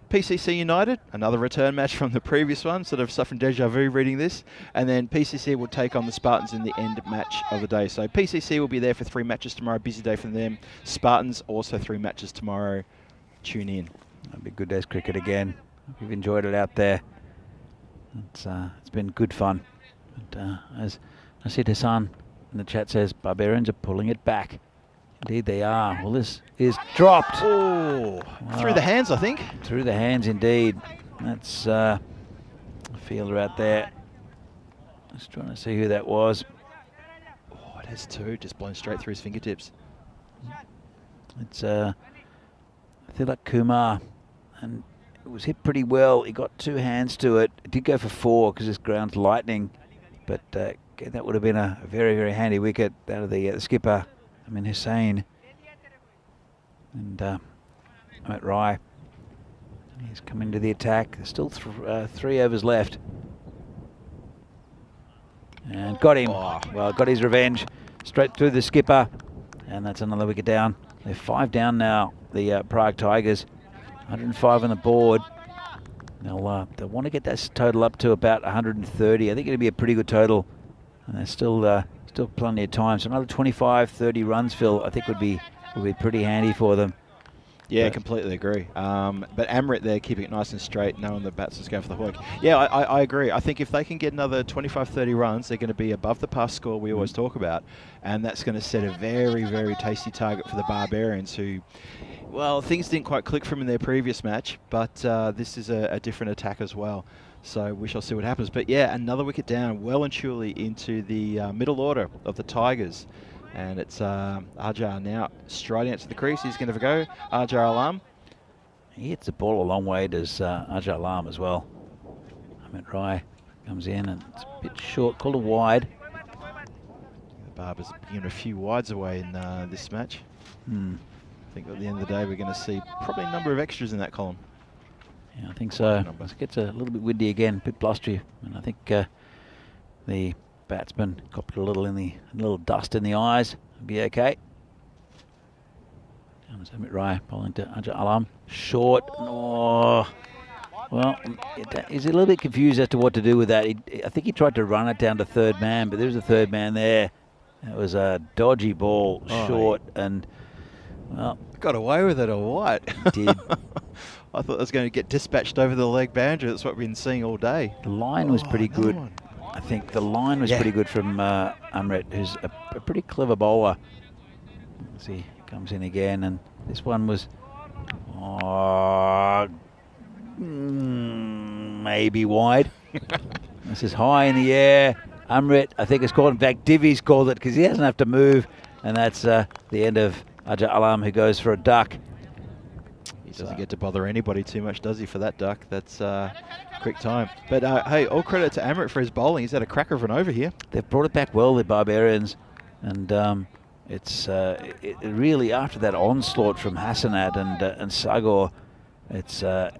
PCC United, another return match from the previous one, sort of suffering deja vu reading this. And then PCC will take on the Spartans in the end match of the day. So PCC will be there for 3 matches tomorrow, busy day for them. Spartans also 3 matches tomorrow. Tune in. That'll be good day's cricket again. Hope you've enjoyed it out there. It's been good fun. But, as I said, Hassan in the chat says, Barbarians are pulling it back. Indeed they are. Well, this is dropped. Oh, wow. Through the hands, I think. Through the hands, indeed. That's a fielder out there. Just trying to see who that was. Oh, it has 2, just blown straight through his fingertips. It's I feel like Kumar, and it was hit pretty well. He got 2 hands to it. It did go for 4 because this ground's lightning, but that would have been a very, very handy wicket out of the skipper. I mean, Hussain and Amit Rai. He's coming to the attack. There's still 3 overs left. And got him. Oh. Well, got his revenge. Straight through the skipper. And that's another wicket down. They're 5 down now, the Prague Tigers. 105 on the board. They'll want to get that total up to about 130. I think it'll be a pretty good total. And there's still plenty of time. So another 25, 30 runs, Phil, I think would be pretty handy for them. Yeah, completely agree. But Amrit there keeping it nice and straight, knowing the batsman's going for the hook. Yeah, I agree. I think if they can get another 25, 30 runs, they're going to be above the pass score we always talk about. And that's going to set a very, very tasty target for the Barbarians who, well, things didn't quite click for them in their previous match, but this is a different attack as well. So we shall see what happens. But yeah, another wicket down, well and truly into the middle order of the Tigers. And it's Ajar now striding out to the crease. He's going to have a go. Ajar Alam. He hits the ball a long way, does Ajar Alam as well. Amit Rai comes in and it's a bit short, called a wide. The Barbers given a few wides away in this match. I think at the end of the day we're going to see probably a number of extras in that column. Yeah, I think so. It gets a little bit windy again, a bit blustery, and I think the batsman copped a little dust in the eyes. It'll be okay. Down to Amit Rai, bowling to Ajar Alam. Short. Oh, well, he's a little bit confused as to what to do with that. I think he tried to run it down to third man, but there's a third man there. It was a dodgy ball, short, and Well, Got away with it or what? did. I thought it was going to get dispatched over the leg boundary. That's what we've been seeing all day. The line was pretty another good. one. I think the line was Yeah. pretty good from Amrit, who's a pretty clever bowler. As he comes in again, and this one was maybe wide. This is high in the air. Amrit, I think, has called. In fact, Divi's called it because he doesn't have to move, and that's the end of Aja Alam, who goes for a duck. He doesn't get to bother anybody too much, does he, for that duck? That's quick time. But hey, all credit to Amrit for his bowling. He's had a cracker of an over here. They've brought it back well, the Barbarians, and it's it really, after that onslaught from Hassanat and Sagor, it's I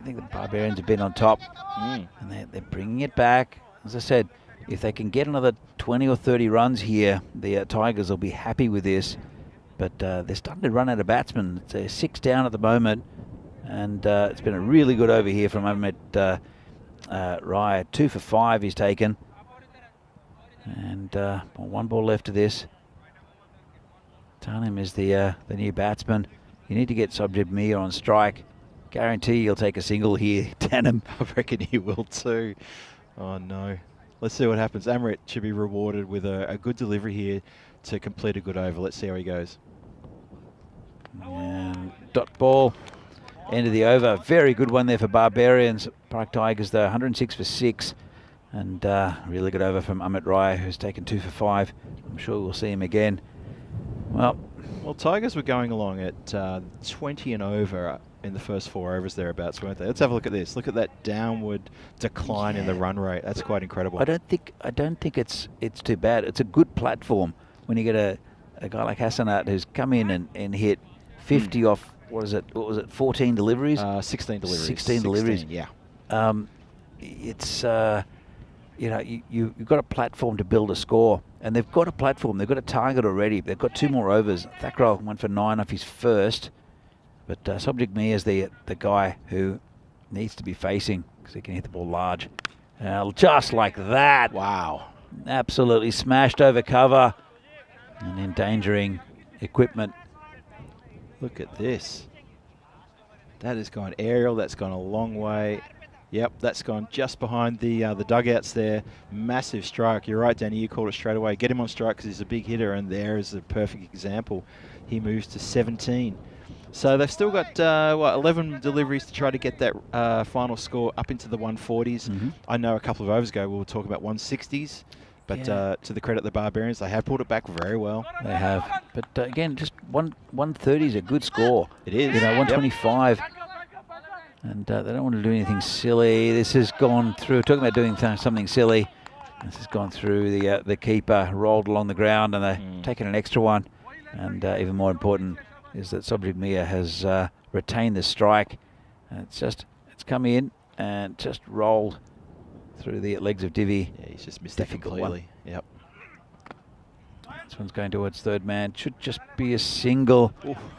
think the Barbarians have been on top, and they're bringing it back. As I said, if they can get another 20 or 30 runs here, the Tigers will be happy with this. But they're starting to run out of batsmen. It's 6 down at the moment, and it's been a really good over here from Ahmed Raya. 2 for 5 he's taken, and 1 ball left to this. Tanim is the new batsman. You need to get Subjib Mir on strike. Guarantee he'll take a single here, Tanim. I reckon he will too. Oh no. Let's see what happens. Amrit should be rewarded with a good delivery here to complete a good over. Let's see how he goes. And dot ball, end of the over. Very good one there for Barbarians. Park Tigers though, 106 for 6. And really good over from Amit Rai, who's taken 2 for 5. I'm sure we'll see him again. Well, Tigers were going along at 20 and over in the first 4 overs thereabouts, weren't they? Let's have a look at this. Look at that downward decline in the run rate. That's quite incredible. I don't think it's too bad. It's a good platform when you get a guy like Hassanat who's come in and hit 50 off, what was it, 14 deliveries? 16 deliveries. 16 deliveries. Yeah. It's, you know, you've got a platform to build a score. And they've got a platform. They've got a target already. They've got 2 more overs. Thakral went for 9 off his first. But Subject Me is the guy who needs to be facing because he can hit the ball large. Just like that. Wow. Absolutely smashed over cover and endangering equipment. Look at this. That has gone aerial. That's gone a long way. Yep, that's gone just behind the dugouts there. Massive strike. You're right, Danny. You called it straight away. Get him on strike because he's a big hitter, and there is a perfect example. He moves to 17. So they've still got 11 deliveries to try to get that final score up into the 140s. I know a couple of overs ago we were talking about 160s. But to the credit of the Barbarians, they have pulled it back very well. They have. But again, just 130 is a good score. It is. You know, 125. Yep. And they don't want to do anything silly. This has gone through, talking about doing something silly. This has gone through the keeper, rolled along the ground, and they're taking an extra one. And even more important is that Subject Mir has retained the strike. And it's come in and just rolled through the legs of Divi. Yeah, he's just missed that completely. Yep. This one's going towards third man. Should just be a single.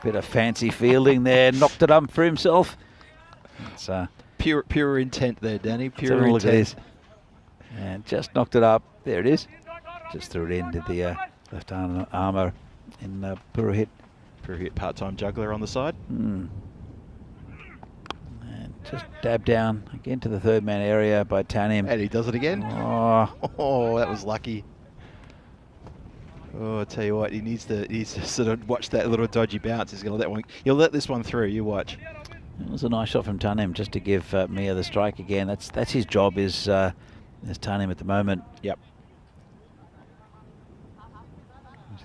Bit of fancy fielding there. Knocked it up for himself. It's pure intent there, Danny. Pure intent. Look at this. And just knocked it up. There it is. Just threw it into the left armour in Purohit. Purohit, part-time juggler on the side. And just dabbed down again to the third man area by Tanim. And he does it again. Oh, that was lucky. Oh, I tell you what, he needs to sort of watch that little dodgy bounce. He's going to let one. He'll let this one through. You watch. It was a nice shot from Tanim just to give Mia the strike again. That's his job is Tanim at the moment. Yep.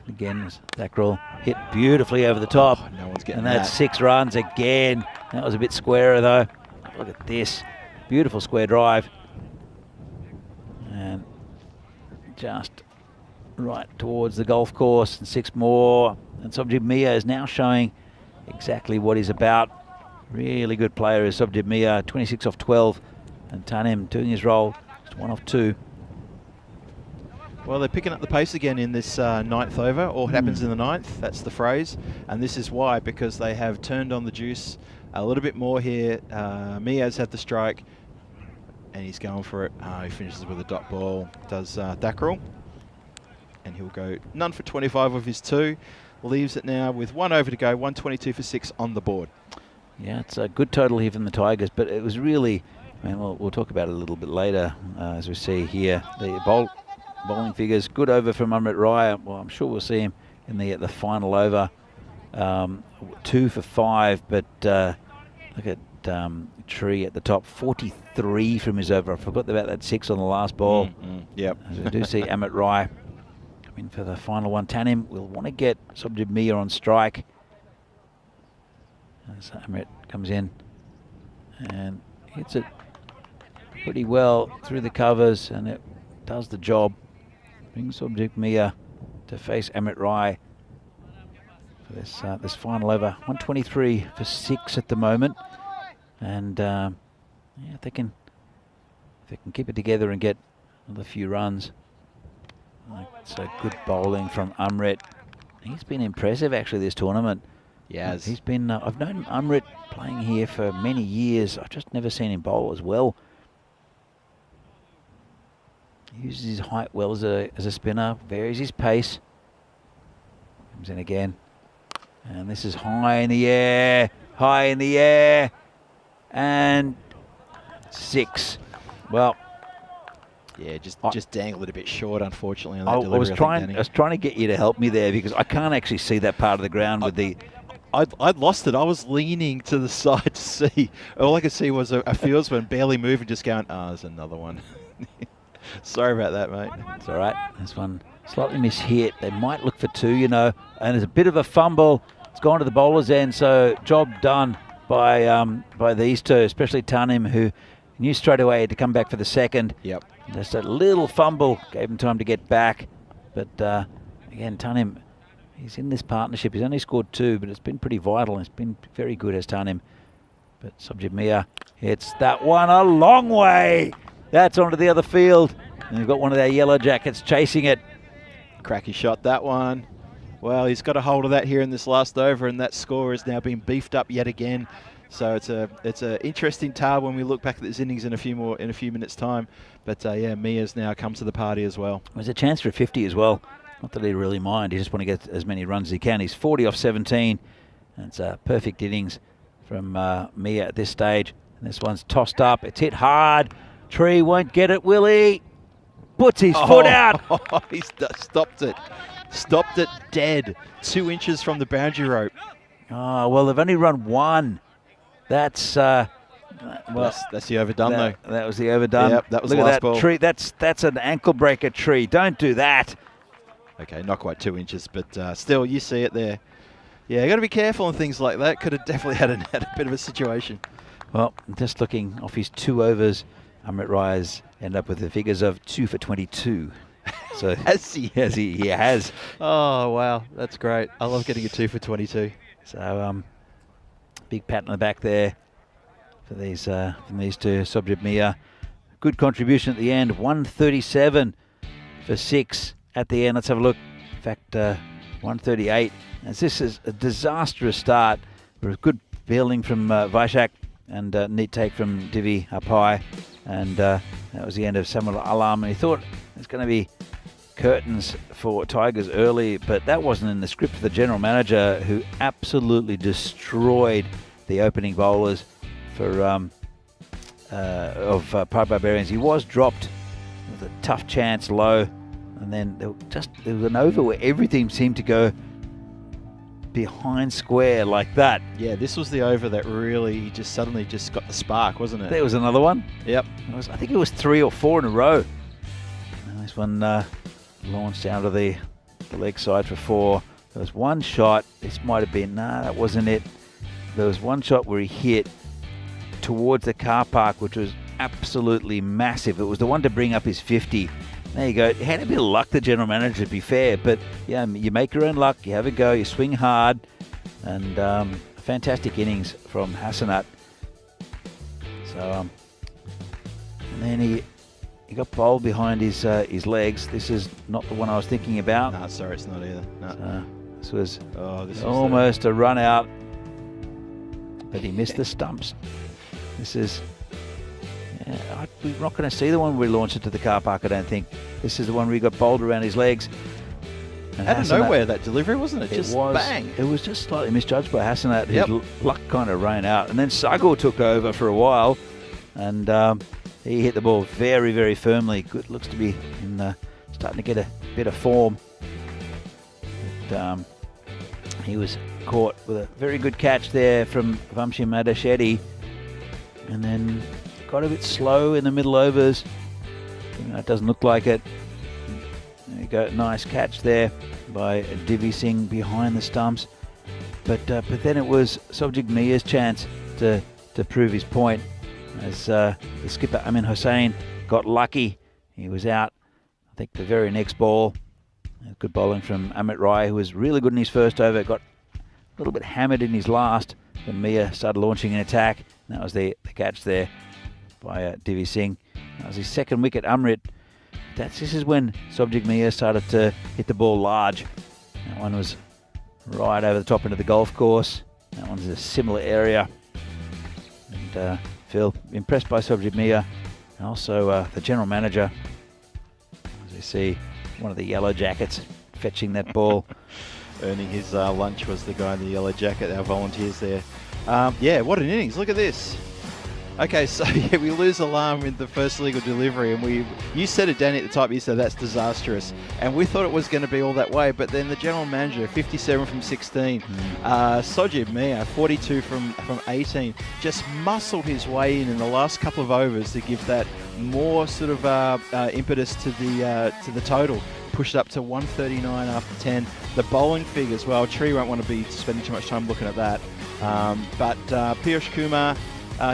Again, Thakral hit beautifully over the top. Oh, no one's getting and that's 6 runs again. That was a bit squarer though. Look at this. Beautiful square drive. And just right towards the golf course, and 6 more. And Subjib Mia is now showing exactly what he's about. Really good player is Subjib Mia, 26 off 12. And Tanim doing his role, just 1 off 2. Well, they're picking up the pace again in this 9th over. All happens in the 9th, that's the phrase. And this is why, because they have turned on the juice a little bit more here. Mia's had the strike, and he's going for it. He finishes with a dot ball, does Thakral. And he'll go none for 25 of his 2. leaves it now with 1 over to go, 122 for 6 on the board. Yeah, it's a good total here from the Tigers, but it was really, I mean, we'll talk about it a little bit later as we see here. The bowling figures, good over from Amrit Rai. Well, I'm sure we'll see him in the final over. 2 for 5, but look at Tree at the top, 43 from his over. I forgot about that 6 on the last ball. Yep. As we do see Amrit Rai come in for the final one. Tanim will want to get Subjib Mia on strike. As Amrit comes in and hits it pretty well through the covers, and it does the job. Brings Subjib Mia to face Amrit Rai for this final over. 123 for 6 at the moment, and yeah, if they can keep it together and get another few runs. It's a good bowling from Amrit. He's been impressive actually this tournament. Yes. He's been, I've known Amrit playing here for many years. I've just never seen him bowl as well. He uses his height well as a spinner, varies his pace. Comes in again. And this is high in the air, and 6. Well, yeah, just dangled it a bit short, unfortunately. On that I delivery, was trying to get you to help me there because I can't actually see that part of the ground with the. I'd lost it. I was leaning to the side to see. All I could see was a fieldsman barely moving, just going, there's another one. Sorry about that, mate. It's all right. This one slightly mishit. They might look for 2, you know. And there's a bit of a fumble. It's gone to the bowler's end, so job done by these two, especially Tanim, who knew straight away he had to come back for the second. Yep. Just a little fumble gave him time to get back. But again, Tanim, he's in this partnership. He's only scored 2, but it's been pretty vital. It's been very good as Tanim. But Subjib Mia hits that one a long way. That's onto the other field. And we've got one of their yellow jackets chasing it. Cracky shot, that one. Well, he's got a hold of that here in this last over, and that score has now been beefed up yet again. So it's a interesting tale when we look back at this innings in a few minutes' time. But yeah, Mia's now come to the party as well. There's a chance for a 50 as well. Not that he really mind. He just want to get as many runs as he can. He's 40 off 17. And it's a perfect innings from Mia at this stage. And this one's tossed up. It's hit hard. Tree won't get it, will he? Puts his foot out. He's stopped it. Stopped it dead. 2 inches from the boundary rope. Oh, well, they've only run 1. That's well, that's the overdone though. That was the overdone. Yep, that was Look the at last that ball. Tree. That's an ankle breaker, Tree. Don't do that. Okay, not quite 2 inches, but still, you see it there. Yeah, got to be careful on things like that. Could have definitely had a bit of a situation. Well, just looking off his 2 overs, Amrit Rai's end up with the figures of 2 for 22. So has he? Yes, he has. Oh wow, that's great. I love getting a 2 for 22. So big pat on the back there for these from these two. Subjib Mia, good contribution at the end. 137 for 6 at the end. Let's have a look. In fact, 138. As this is a disastrous start. There was good fielding from Vaishak and neat take from Divi up high. And that was the end of Samuel Alam. And he thought it's going to be curtains for Tigers early, but that wasn't in the script for the general manager, who absolutely destroyed the opening bowlers for of Pride Barbarians. He was dropped with a tough chance low, and then there was an over where everything seemed to go behind square like that. Yeah, this was the over that really just suddenly just got the spark, wasn't it? There was another one. Yep. I think it was 3 or 4 in a row. And this one launched down to the leg side for 4. There was one shot. This might have been, that wasn't it. There was one shot where he hit towards the car park, which was absolutely massive. It was the one to bring up his 50. There you go. He had a bit of luck, the general manager, to be fair. But yeah, you make your own luck. You have a go. You swing hard. And a fantastic innings from Hassanat. So, and then he got bowled behind his legs. This is not the one I was thinking about. No, sorry, it's not either. No. So this was this almost a run out. But he missed the stumps. This is... Yeah, we're not going to see the one where we launched it to the car park, I don't think. This is the one where he got bowled around his legs. And Out of Hassanat- nowhere, that delivery, wasn't it? Just bang. It was just slightly misjudged by Hassanat. Yep. His luck kind of ran out. And then Sagor took over for a while, and he hit the ball very, very firmly. Good, looks to be starting to get a bit of form. But, he was caught with a very good catch there from Vamshi Madasheti, and then got a bit slow in the middle overs. It doesn't look like it. There you go, nice catch there by Divi Singh behind the stumps. But then it was Sobjik Mia's chance to prove his point, as the skipper Amin Hossain got lucky. He was out, I think, the very next ball. Good bowling from Amit Rai, who was really good in his first over. Got a little bit hammered in his last when Mia started launching an attack. And that was the catch there by Divi Singh. That was his second wicket, Amrit. This is when Sobjik Mia started to hit the ball large. That one was right over the top into the golf course. That one's a similar area. And Phil, impressed by Sobjik Mia. And also the general manager, as we see, one of the yellow jackets fetching that ball. Earning his lunch was the guy in the yellow jacket, our volunteers there. Yeah, what an innings. Look at this. Okay, so yeah, we lose alarm in the first legal delivery, and you said it, Danny, at the top, you said that's disastrous. And we thought it was going to be all that way, but then the general manager, 57 from 16, Sojib Mia, 42 from 18, just muscled his way in the last couple of overs to give that more sort of impetus to the total. Pushed up to 139 after 10. The bowling figures, well, Tree won't want to be spending too much time looking at that. But Piyush Kumar,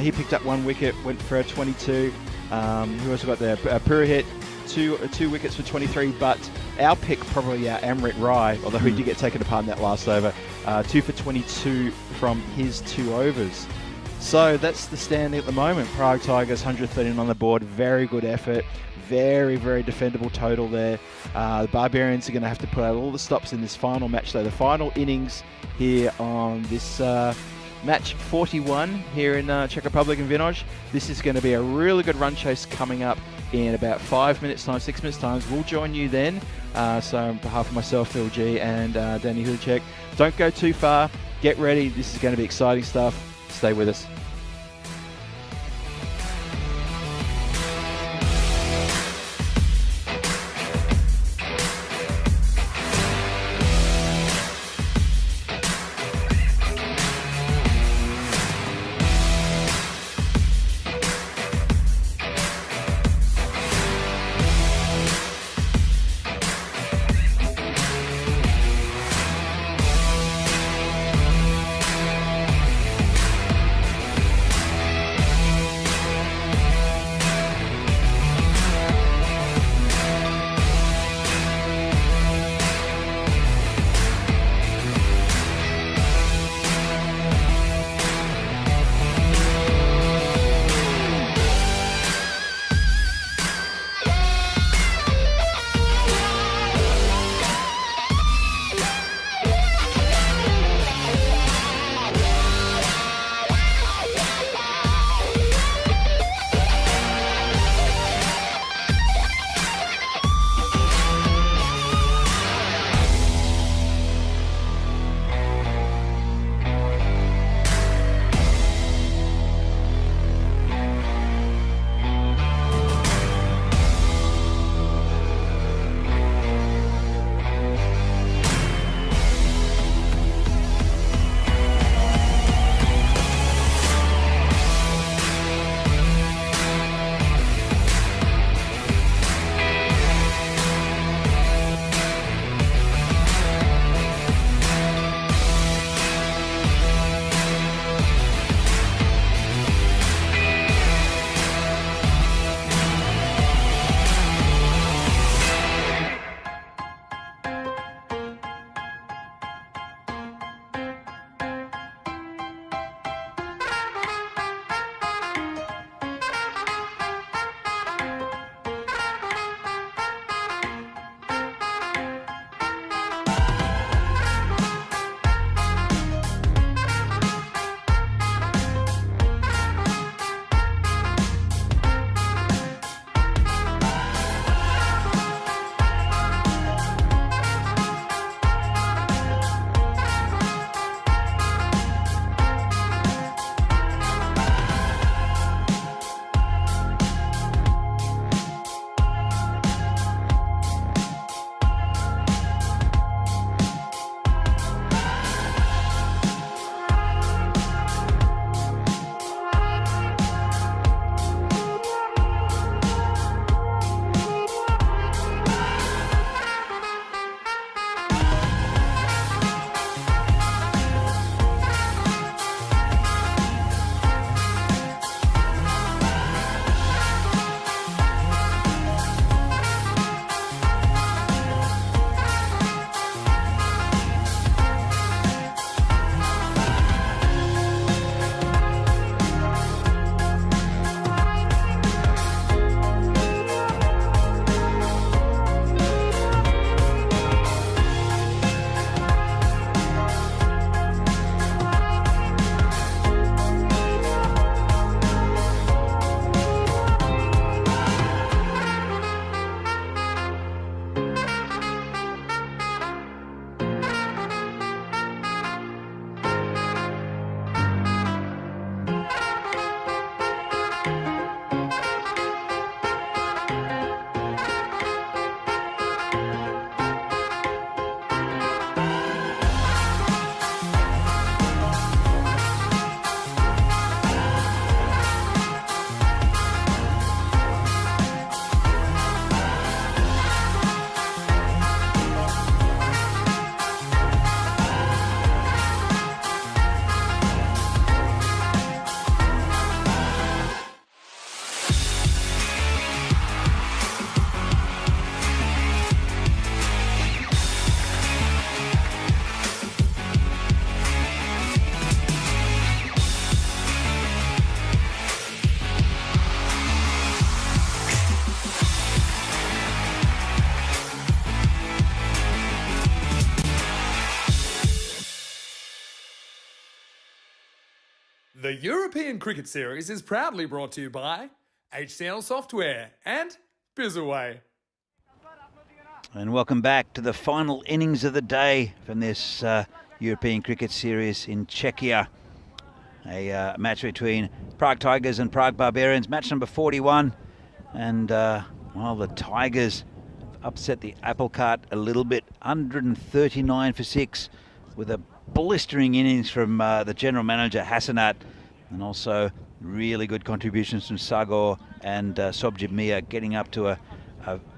he picked up 1 wicket, went for a 22. Who else got there? Purohit, two wickets for 23. But our pick, probably Amrit Rai, although he did get taken apart in that last over, 2 for 22 from his 2 overs. So that's the standing at the moment. Prague Tigers, 113 on the board. Very good effort. Very, very defendable total there. The Barbarians are going to have to put out all the stops in this final match, though. The final innings here on this match 41 here in Czech Republic and Vinoj. This is going to be a really good run chase coming up in about 5 minutes time, 6 minutes time. We'll join you then. So on behalf of myself, Phil G, and Danny Hudacek, don't go too far. Get ready. This is going to be exciting stuff. Stay with us. The European Cricket Series is proudly brought to you by HCL Software and Bizaway. And welcome back to the final innings of the day from this European Cricket Series in Czechia. A match between Prague Tigers and Prague Barbarians, match number 41. And, well, the Tigers upset the apple cart a little bit, 139 for 6, with a blistering innings from the general manager Hassanat, and also really good contributions from Sagor and Sobjib Mia, getting up to an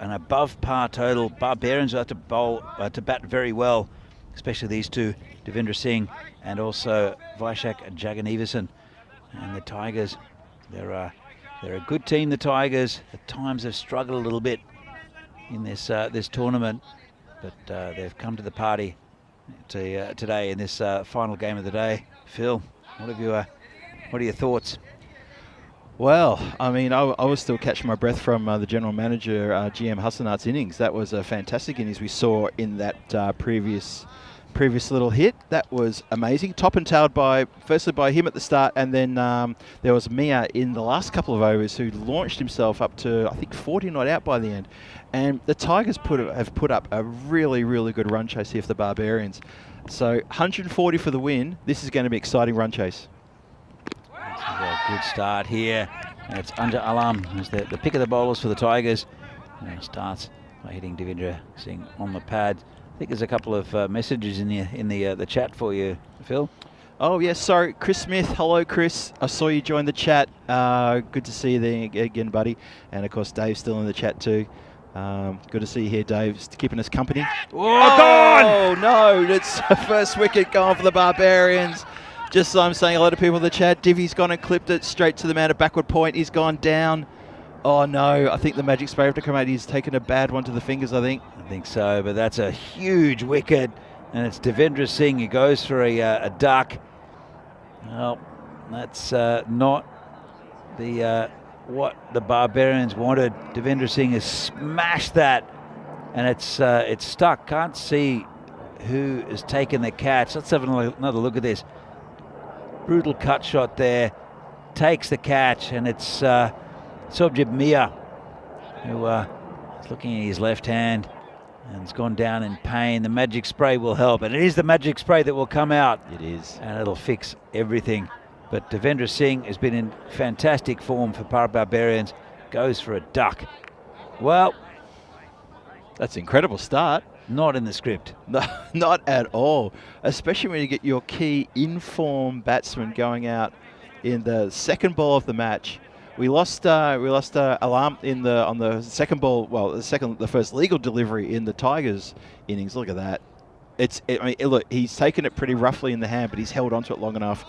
above par total. Barbarians have to bat very well, especially these two, Devendra Singh and also Vaishak Jagannathan. And the Tigers, they're a good team. The Tigers at times have struggled a little bit in this tournament, but they've come to the party today in this final game of the day. Phil, what are your thoughts? Well, I mean, I was still catching my breath from the general manager, GM Hassanat's innings. That was a fantastic innings we saw in that previous little hit. That was amazing. Top and tailed firstly by him at the start, and then there was Mia in the last couple of overs who launched himself up to, I think, 40 not out by the end. And the Tigers have put up a really, really good run chase here for the Barbarians. So 140 for the win. This is going to be exciting run chase. A good start here. And it's Anja Alam who's the pick of the bowlers for the Tigers. Starts by hitting Devendra Singh on the pad. I think there's a couple of messages in the chat for you, Phil. Oh, yes, sorry. Chris Smith. Hello, Chris. I saw you join the chat. Good to see you there again, buddy. And, of course, Dave's still in the chat too. Good to see you here, Dave. Just keeping us company. Oh, no. It's the first wicket gone for the Barbarians. Just so I'm saying, a lot of people in the chat, Divi's gone and clipped it straight to the man at backward point. He's gone down. Oh, no. I think the magic spray after come out, he's taken a bad one to the fingers, I think. I think so, but that's a huge wicket. And it's Devendra Singh who goes for a duck. Well, that's not what the Barbarians wanted. Devendra Singh has smashed that, and it's stuck. Can't see who has taken the catch. Let's have another look at this. Brutal cut shot there. Takes the catch, and it's Sobjib Mia who is looking at his left hand and has gone down in pain. The magic spray will help, and it is the magic spray that will come out. It is. And it'll fix everything. But Devendra Singh has been in fantastic form for Prague Barbarians. Goes for a duck. Well, that's an incredible start. Not in the script. No, not at all. Especially when you get your key in-form batsman going out in the second ball of the match. We lost Alam on the second ball. Well, the first legal delivery in the Tigers innings. Look at that. Look, he's taken it pretty roughly in the hand, but he's held onto it long enough.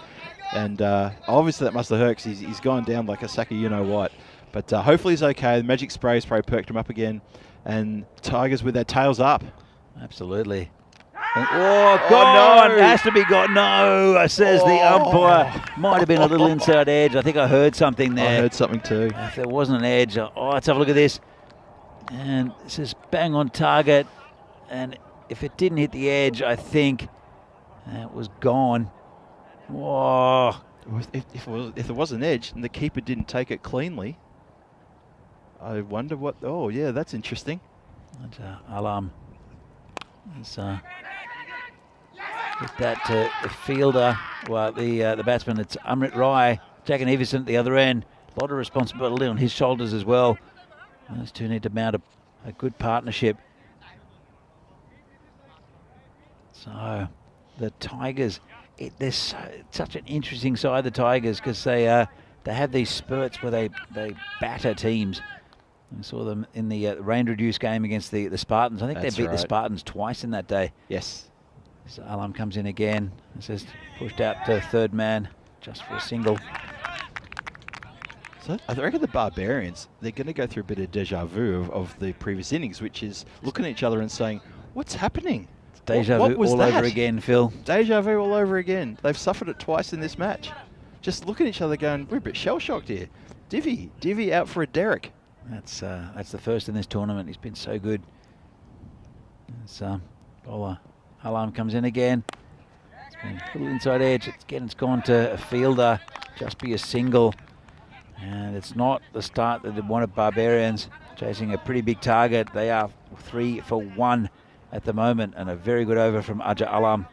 And obviously that must have hurt because he's gone down like a sack of you-know-what. But hopefully he's okay. The magic spray's probably perked him up again. And Tigers with their tails up. Absolutely. No. Has to be gone. No, says the umpire. Might have been a little inside edge. I think I heard something there. I heard something too. If there wasn't an edge, let's have a look at this. And this is bang on target. And if it didn't hit the edge, I think it was gone. Whoa. If there was an edge and the keeper didn't take it cleanly, I wonder what... Oh, yeah, that's interesting. That's Alam. With that the fielder, well, the batsman, it's Amrit Rai, Jagannathan at the other end. A lot of responsibility on his shoulders as well. Those two need to mount a good partnership. So the Tigers, they're such an interesting side, the Tigers, because they have these spurts where they batter teams. We saw them in the rain-reduced game against the Spartans. I think they beat the Spartans twice in that day. Yes. So Alam comes in again. This is pushed out to third man just for a single. So I reckon the Barbarians, they're going to go through a bit of deja vu of the previous innings, which is looking at each other and saying, what's happening? It's deja vu all over again, Phil. Deja vu all over again. They've suffered it twice in this match. Just looking at each other going, we're a bit shell-shocked here. Divi out for a derrick. That's the first in this tournament. He's been so good. Bowler Alam comes in again. It's been a little inside edge. It's gone to a fielder. just be a single. And it's not the start that they wanted Barbarians, chasing a pretty big target. They are 3 for 1 at the moment, and a very good over from Aja Alam.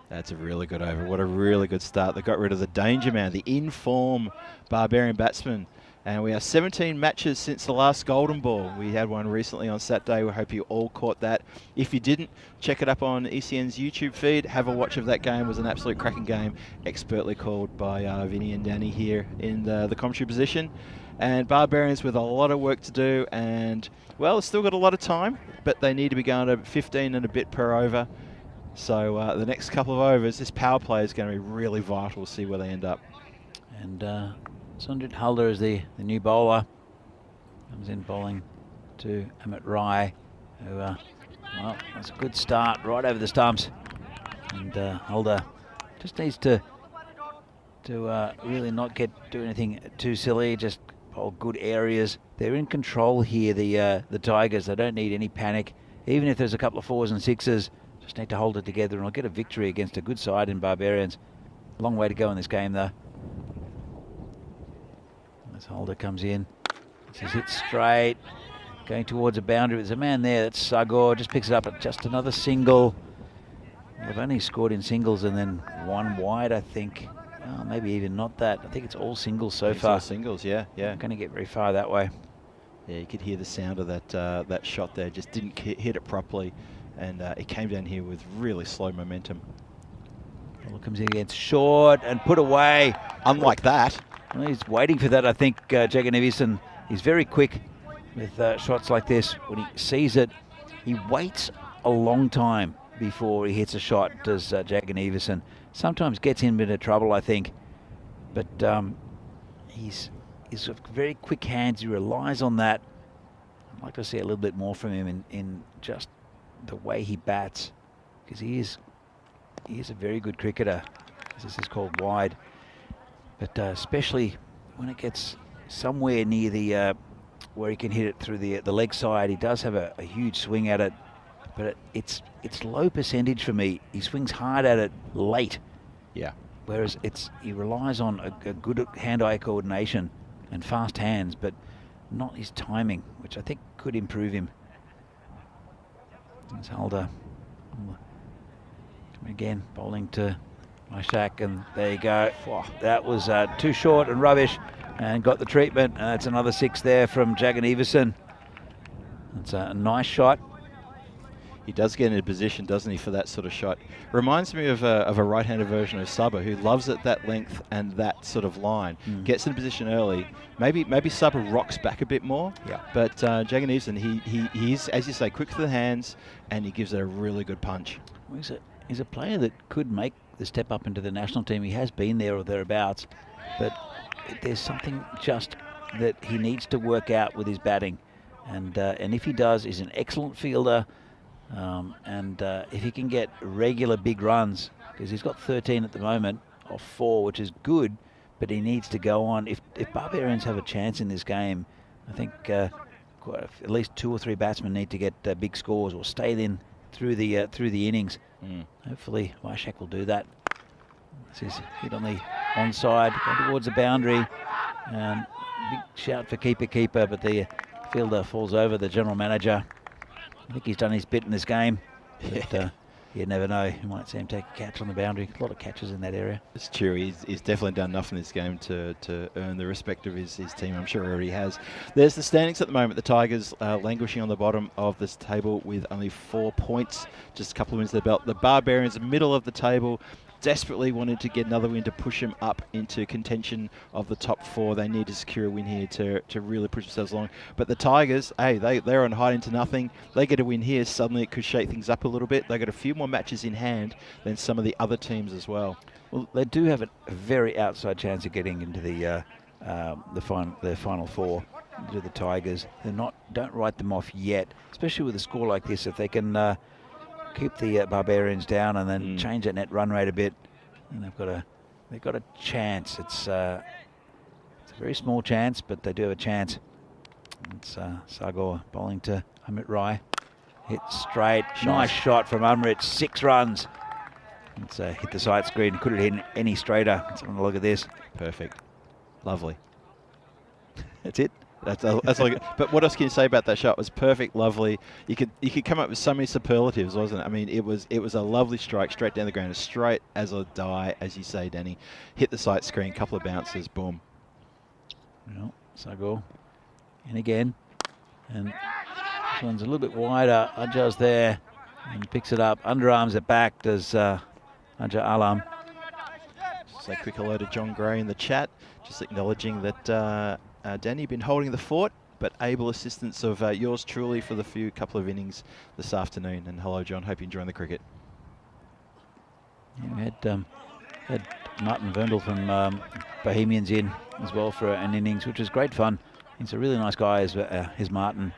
That's a really good over. What a really good start. They got rid of the danger man, the in-form Barbarian batsman. And we have 17 matches since the last Golden Ball. We had one recently on Saturday. We hope you all caught that. If you didn't, check it up on ECN's YouTube feed. Have a watch of that game. It was an absolute cracking game, expertly called by Vinny and Danny here in the commentary position. And Barbarians with a lot of work to do. And, well, it's still got a lot of time, but they need to be going to 15 and a bit per over. So the next couple of overs, this power play is going to be really vital. We'll see where they end up. And Sundrit Halder is the new bowler. Comes in bowling to Amit Rai, who, well, that's a good start right over the stumps. And Halder just needs to really not do anything too silly, just bowl good areas. They're in control here, the Tigers. They don't need any panic. Even if there's a couple of 4s and 6s, just need to hold it together and I'll get a victory against a good side in Barbarians. Long way to go in this game, though. As Holder comes in, this is hit straight, going towards a boundary. There's a man there, that's Sagor, just picks it up at just another single. They've only scored in singles and then 1 wide, I think. Well, maybe even not that. I think it's all singles so far. All singles, yeah. Not going to get very far that way. Yeah, you could hear the sound of that shot there. Just didn't hit it properly, and it came down here with really slow momentum. Ball comes in against short and put away. Unlike that. Well, he's waiting for that, I think, Jaganeesan. He's very quick with shots like this. When he sees it, he waits a long time before he hits a shot, does Jaganeesan. Sometimes gets him into trouble, I think. But he's got very quick hands. He relies on that. I'd like to see a little bit more from him in just the way he bats, because he is a very good cricketer. This is called wide. But especially when it gets somewhere near the where he can hit it through the leg side, he does have a huge swing at it. But it's low percentage for me. He swings hard at it late. Yeah. Whereas he relies on a good hand-eye coordination and fast hands, but not his timing, which I think could improve him. There's Halder. Again, bowling to Ishak, and there you go. That was too short and rubbish, and got the treatment. It's another 6 there from Jaganeesan. It's a nice shot. He does get into position, doesn't he, for that sort of shot. Reminds me of a right-handed version of Sabah, who loves it that length and that sort of line. Gets in position early. Maybe Sabah rocks back a bit more. Yeah. But Jaganeesan, he's, as you say, quick to the hands, and he gives it a really good punch. Well, he's a player that could make the step up into the national team. He has been there or thereabouts, but there's something just that he needs to work out with his batting. And if he does, he's an excellent fielder. If he can get regular big runs, because he's got 13 at the moment off 4, which is good, but he needs to go on. If Barbarians have a chance in this game, I think at least 2 or 3 batsmen need to get big scores or stay in through the innings. Hopefully Ishak will do that. This is hit on the onside, going towards the boundary, and big shout for keeper, but the fielder falls over the general manager. I think he's done his bit in this game, but you never know. You might see him take a catch on the boundary. A lot of catches in that area. It's true. He's definitely done enough in this game to earn the respect of his team. I'm sure he already has. There's the standings at the moment. The Tigers languishing on the bottom of this table with only 4 points. Just a couple of wins to the belt. The Barbarians, middle of the table, desperately wanted to get another win to push them up into contention of the top 4. They need to secure a win here to really push themselves along. But the Tigers, hey, they're on hiding to nothing. They get a win here, suddenly it could shake things up a little bit. They got a few more matches in hand than some of the other teams as well. Well, they do have a very outside chance of getting into the final 4. To the Tigers, don't write them off yet, especially with a score like this. If they can keep the Barbarians down and then change that net run rate a bit, and they've got a chance. It's a very small chance, but they do have a chance. It's Sagor bowling to Amit Rai. Hit straight. Nice shot from Amrit. 6 runs. It's hit the side screen. Could have hit any straighter. Let's have a look at this. Perfect. Lovely. That's it. That's like. But what else can you say about that shot? It was perfect, lovely. You could come up with so many superlatives, wasn't it? I mean, it was a lovely strike, straight down the ground, as straight as a die, as you say, Danny. Hit the sight screen, couple of bounces, boom. Well, Sagor in again, and this one's a little bit wider. Ajah's there and picks it up. Underarms it back. Does Ajah Alam. Just a quick hello to John Gray in the chat, just acknowledging that. Danny, been holding the fort, but able assistance of yours truly for the couple of innings this afternoon. And hello, John. Hope you're enjoying the cricket. Yeah, we had Martin Verndl from Bohemians in as well for an innings, which was great fun. He's a really nice guy, is Martin,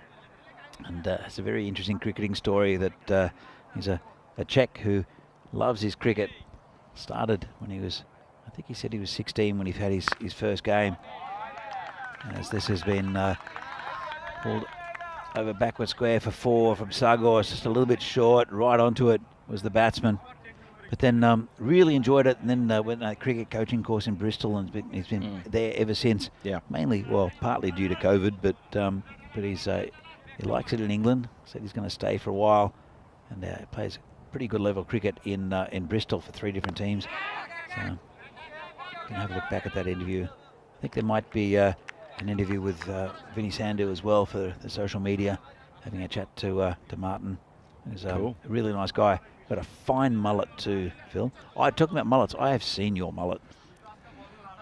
and it's a very interesting cricketing story that he's a Czech who loves his cricket. Started when he was, I think he said he was 16 when he had his first game. As this has been pulled over backward square for 4 from Sagor. It's just a little bit short. Right onto it was the batsman. But then really enjoyed it. And then went on a cricket coaching course in Bristol, and he's been there ever since. Yeah. Mainly, well, partly due to COVID, but he likes it in England. Said he's going to stay for a while, and he plays pretty good level cricket in Bristol for 3 different teams. So, can have a look back at that interview. I think there might be an interview with Vinny Sandu as well for the social media, having a chat to Martin, who's cool. A really nice guy. Got a fine mullet too, Phil. Talking about mullets, I have seen your mullet.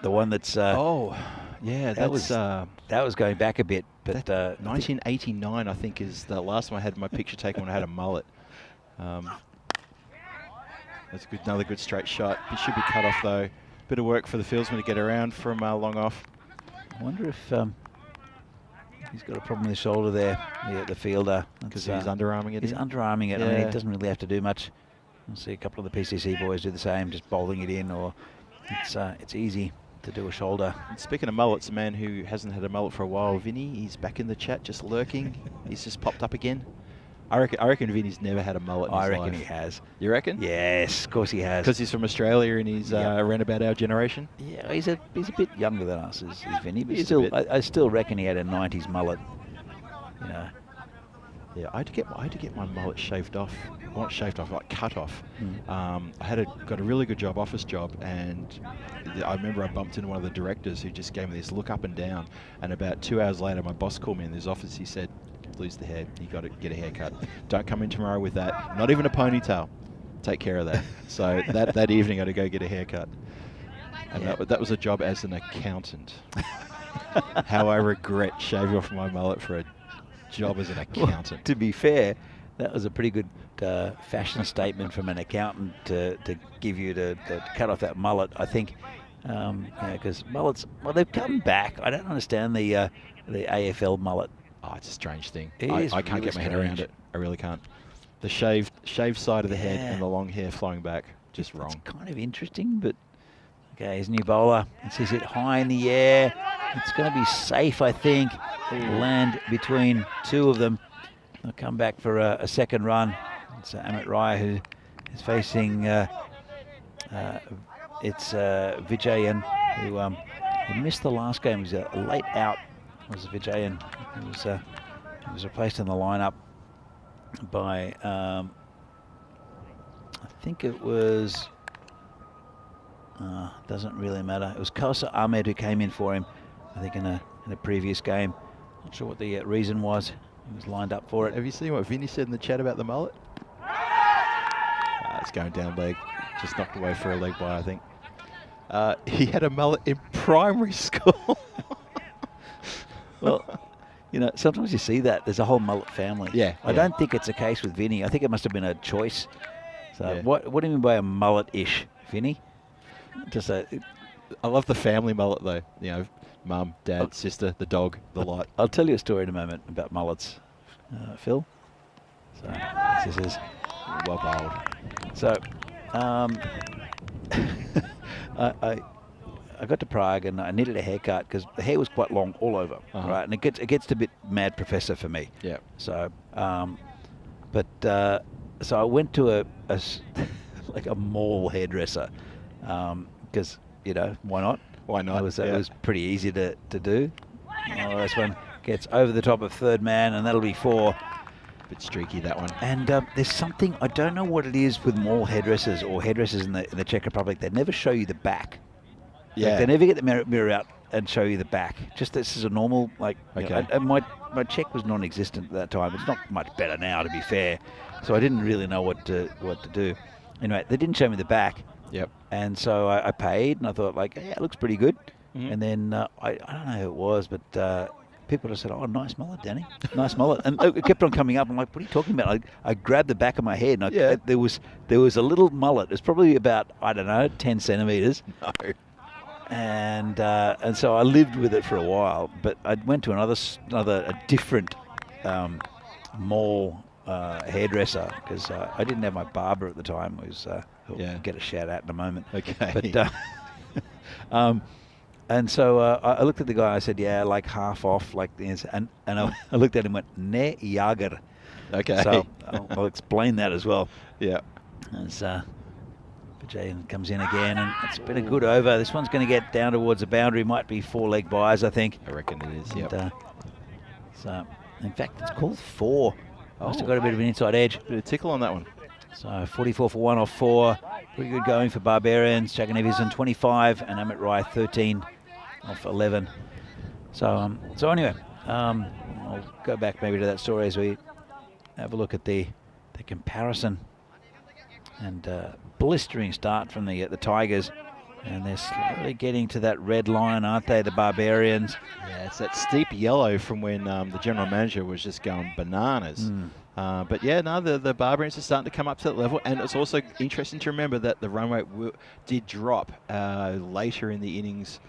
The one that's... oh, yeah, that was going back a bit. But 1989, I think, is the last time I had my picture taken when I had a mullet. That's another good straight shot. It should be cut off, though. Bit of work for the fieldsman to get around from long off. I wonder if he's got a problem with his shoulder there, the fielder. Because he's underarming it. He's underarming it. Yeah. I mean, he doesn't really have to do much. I'll see a couple of the PCC boys do the same, just bowling it in, or it's easy to do a shoulder. And speaking of mullets, a man who hasn't had a mullet for a while, Vinny, he's back in the chat, just lurking. He's just popped up again. I reckon Vinny's never had a mullet in his life. I reckon he has. You reckon? Yes, of course he has. Because he's from Australia and he's around about our generation? Yeah, he's a bit younger than us, is Vinny, but still, I still reckon he had a 90s mullet. You know. Yeah, I had to get my mullet shaved off. Well, not shaved off, like cut off. I got a really good office job, and I remember I bumped into one of the directors who just gave me this look up and down. And about 2 hours later, my boss called me in his office. He said, "Lose the hair. You got to get a haircut. Don't come in tomorrow with that. Not even a ponytail. Take care of that." So that evening, I had to go get a haircut, and that was a job as an accountant. How I regret shaving off my mullet for a job as an accountant. Well, to be fair, that was a pretty good fashion statement from an accountant to give you to cut off that mullet. I think, because mullets, well, they've come back. I don't understand the AFL mullet. Oh, it's a strange thing. I can't get my head around it. I really can't. The shaved side of the head and the long hair flowing back, just wrong. It's kind of interesting, but okay, his new bowler. It says it high in the air. It's going to be safe, I think. Land between 2 of them. They'll come back for a second run. It's Amit Rai who is facing. It's Vijayan who missed the last game. He was a late out. It was Vijayan. He was replaced in the lineup by I think it was. Doesn't really matter. It was Kausa Ahmed who came in for him, I think, in a previous game. Not sure what the reason was. He was lined up for it. Have you seen what Vinny said in the chat about the mullet? It's going down leg. Just knocked away for a leg by, I think. He had a mullet in primary school. Well, you know, sometimes you see that. There's a whole mullet family. Yeah. I don't think it's a case with Vinny. I think it must have been a choice. So what do you mean by a mullet-ish, Vinny? Just I love the family mullet, though. You know, mum, dad, sister, the dog, the lot. I'll tell you a story in a moment about mullets, Phil. So this is well bowled. So I got to Prague and I needed a haircut because the hair was quite long all over, right? And it gets a bit mad professor for me. Yeah. So, so I went to a like a mall hairdresser, because you know, why not? Why not? It was pretty easy to do. Oh, this one gets over the top of third man, and that'll be 4. Bit streaky, that one. And there's something, I don't know what it is with mall hairdressers or hairdressers in the Czech Republic. They never show you the back. Yeah. Like, they never get the mirror out and show you the back. Just this is a normal, like, you know, and my Czech was non-existent at that time. It's not much better now, to be fair. So I didn't really know what to do. Anyway, they didn't show me the back. Yep. And so I paid, and I thought, like, yeah, it looks pretty good. And then I don't know who it was, but people just said, oh, nice mullet, Danny. Nice mullet. And it kept on coming up. I'm like, what are you talking about? I grabbed the back of my head, and there was a little mullet. It's probably about, I don't know, 10 centimetres. No. And so I lived with it for a while. But I went to a different mall hairdresser, because I didn't have my barber at the time. It was, I'll get a shout out in a moment. Okay. But and so I looked at the guy. I said, "Yeah, like half off, like this." And I looked at him and went, "Ne jager." Okay. So I'll explain that as well. Yeah. As Vijay comes in again, and it's been a good over. This one's going to get down towards the boundary. Might be 4-leg buys, I think. I reckon it is. Yep. And, so, in fact, it's called 4. Must have got a bit of an inside edge. Bit of tickle on that one. So 44 for 1 off 4. Pretty good going for Barbarians. Jaganevison 25 and Amit Rai 13 off 11. So anyway, I'll go back maybe to that story as we have a look at the comparison. And blistering start from the Tigers. And they're slowly getting to that red line, aren't they, the Barbarians? Yeah, it's that steep yellow from when the general manager was just going bananas. But yeah, no, the Barbarians are starting to come up to that level, and it's also interesting to remember that the run rate did drop later in the innings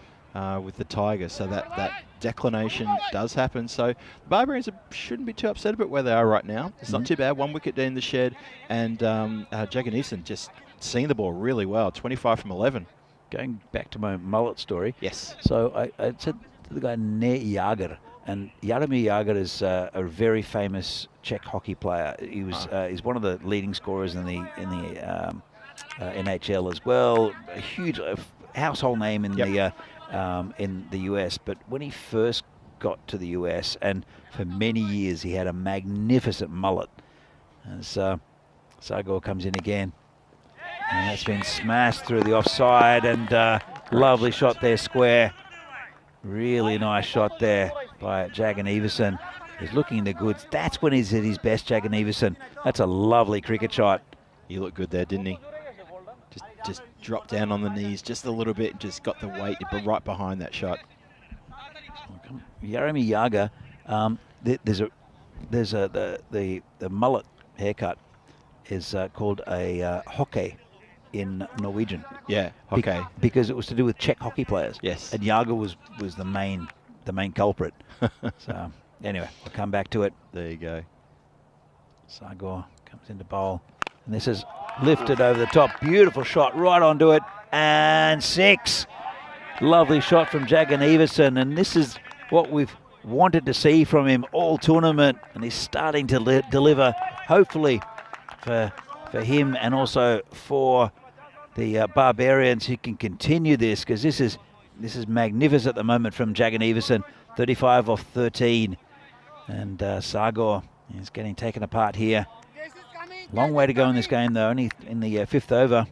with the Tigers, so that declination does happen. So the Barbarians shouldn't be too upset about where they are right now. It's not too bad. 1 wicket in the shed, and Jaganevison just seeing the ball really well, 25 from 11. Going back to my mullet story. Yes. So I said to the guy, Ne Jager. And Jaromir Jagr is a very famous Czech hockey player. He was he's one of the leading scorers in the NHL as well. A huge household name in the US. But when he first got to the US, and for many years he had a magnificent mullet. As Sagor comes in again, and that's been smashed through the offside, and lovely shot there, square. Really nice shot there by Jaganevison. He's looking the goods. That's when he's at his best, Jaganevison. That's a lovely cricket shot. He looked good there, didn't he? Just dropped down on the knees just a little bit, just got the weight right behind that shot. Jaromir Jagr, the mullet haircut is called a hockey in Norwegian. Yeah, hockey. Because it was to do with Czech hockey players. Yes. And Jagr was the main culprit. So anyway, we'll come back to it. There you go. Sagor comes into bowl, and this is lifted over the top. Beautiful shot right onto it, and 6. Lovely shot from Jaganevison, and this is what we've wanted to see from him all tournament, and he's starting to deliver, hopefully for him and also for the Barbarians, who can continue this, because this is magnificent at the moment from Jaganevison. 35 off 13, and Sagor is getting taken apart here. Long way to go in this game, though, only in the 5th over.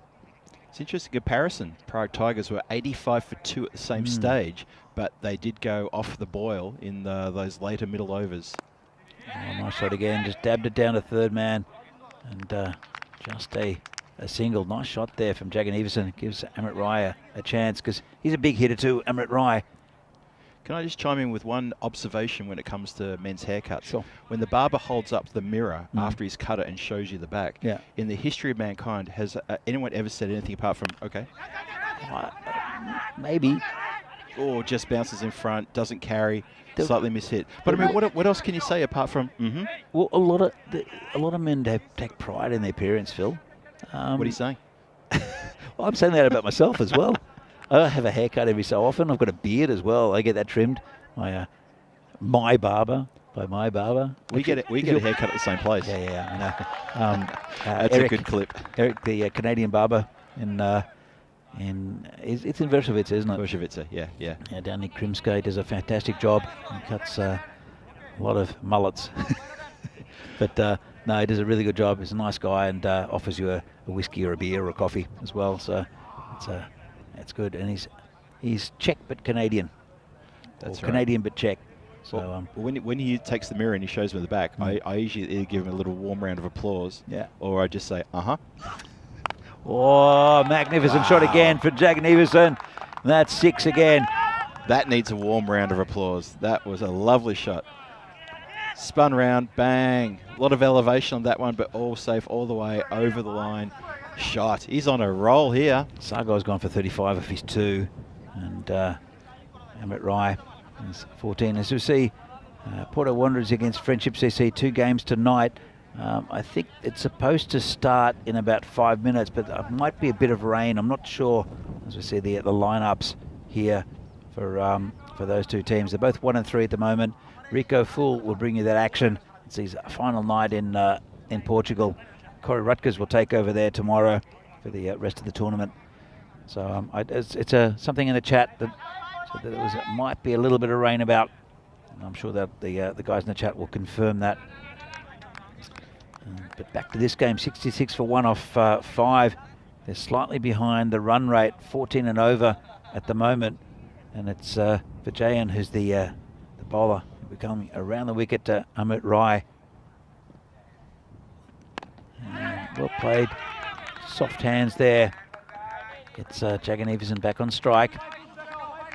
It's an interesting comparison. Prague Tigers were 85 for 2 at the same stage, but they did go off the boil in those later middle overs. Oh, nice shot again, just dabbed it down to third man, and just a single. Nice shot there from Jaganevison. It gives Amit Rai a chance, because he's a big hitter too, Amit Rai. Can I just chime in with one observation when it comes to men's haircuts? Sure. When the barber holds up the mirror after he's cut it and shows you the back, in the history of mankind, has anyone ever said anything apart from, okay? Maybe. Or just bounces in front, doesn't carry, slightly mishit. But I mean, what else can you say apart from, Well, a lot of men take pride in their appearance, Phil. What are you saying? Well, I'm saying that about myself as well. I have a haircut every so often. I've got a beard as well. I get that trimmed. My barber. by my barber. We get a haircut at the same place. Yeah, I know. That's Eric, a good clip. Eric, the Canadian barber it's in Versovitz, isn't it? Versovitz, yeah. Yeah, down near Krimskate does a fantastic job. He cuts a lot of mullets. But no, he does a really good job. He's a nice guy and offers you a whiskey or a beer or a coffee as well. So it's good. And he's Czech but Canadian. That's right. Canadian but Czech. So well, when he takes the mirror and he shows me the back, I usually either give him a little warm round of applause, or I just say, Oh, magnificent shot again for Jagan Everson. That's 6 again. That needs a warm round of applause. That was a lovely shot. Spun round, bang. A lot of elevation on that one, but all safe all the way over the line. Shot. He's on a roll here. Sargo's gone for 35 of his 2. And Amit Rai is 14. As we see, Porto Wanderers against Friendship CC, 2 games tonight. I think it's supposed to start in about 5 minutes, but there might be a bit of rain. I'm not sure. As we see the lineups here for those 2 teams. They're both 1 and 3 at the moment. Rico Full will bring you that action. It's his final night in Portugal. Corey Rutgers will take over there tomorrow for the rest of the tournament. So it's something in the chat that said that might be a little bit of rain about. And I'm sure that the guys in the chat will confirm that. But back to this game, 66 for 1 off 5. They're slightly behind the run rate, 14 and over at the moment. And it's Vijayan who's the bowler, becoming around the wicket to Amit Rai. Well played. Soft hands there. Gets Jagan Everson back on strike.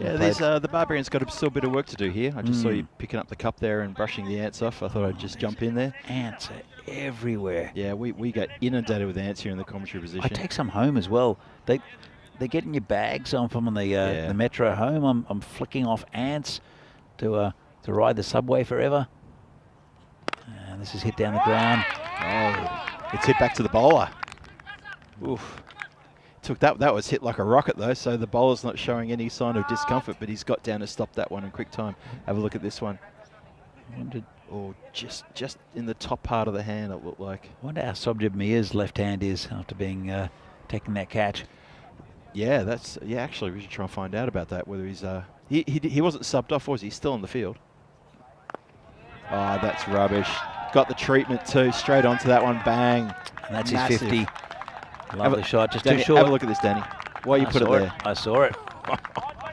Yeah, the Barbarians got still a bit of work to do here. I just saw you picking up the cup there and brushing the ants off. I thought I'd just jump in there. Ants are everywhere. Yeah, we get inundated with ants here in the commentary position. I take some home as well. They get in your bags. I'm from the metro home. I'm flicking off ants to ride the subway forever. And this is hit down the ground. Oh, it's hit back to the bowler. Oof. That was hit like a rocket though, so the bowler's not showing any sign of discomfort, but he's got down to stop that one in quick time. Have a look at this one. Just in the top part of the hand it looked like. I wonder how Sobjib Mir's left hand is after being taking that catch. Yeah, actually we should try and find out about that, whether he's he wasn't subbed off, was he? He's still on the field. Oh, that's rubbish. Got the treatment too, straight onto that one, bang. And that's massive. his 50. Lovely shot, just Danny, too short. Have a look at this, Danny. Why you put it there? I saw it.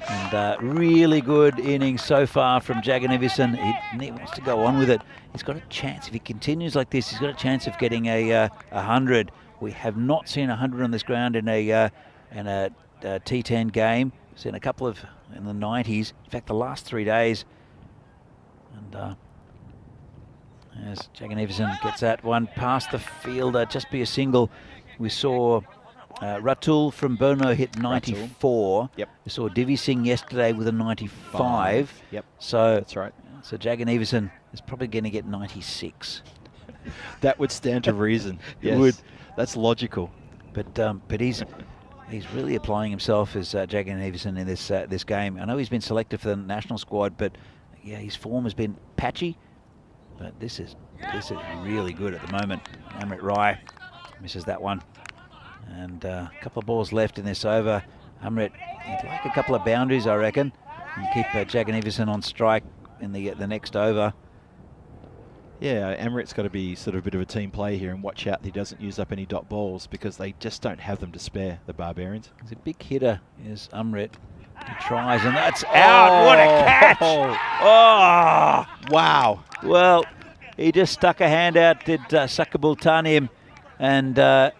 And really good innings so far from Jagan Everson. He wants to go on with it. He's got a chance. If he continues like this, he's got a chance of getting a 100. We have not seen 100 on this ground in a T10 game. We've seen a couple of in the 90s. In fact, the last 3 days. And as Jagan Everson gets that one past the fielder, just be a single. We saw Ratul from Bono hit 94. Yep. We saw Divi Singh yesterday with a 95. Yep. So that's right. So Jagan Everson is probably going to get 96. That would stand to reason. Yes. It would. That's logical. But he's really applying himself as Jagan Everson in this game. I know he's been selected for the national squad, but yeah, his form has been patchy. But this is really good at the moment. Amit Rai misses that one. And a couple of balls left in this over. Amrit, he'd like a couple of boundaries, I reckon, and keep Jagan Everson on strike in the next over. Yeah, Amrit's got to be sort of a bit of a team play here and watch out that he doesn't use up any dot balls because they just don't have them to spare, the Barbarians. He's a big hitter, is Amrit. He tries, and that's out. What a catch! Oh, wow. Well, he just stuck a hand out, did Sakabul Tanim, and the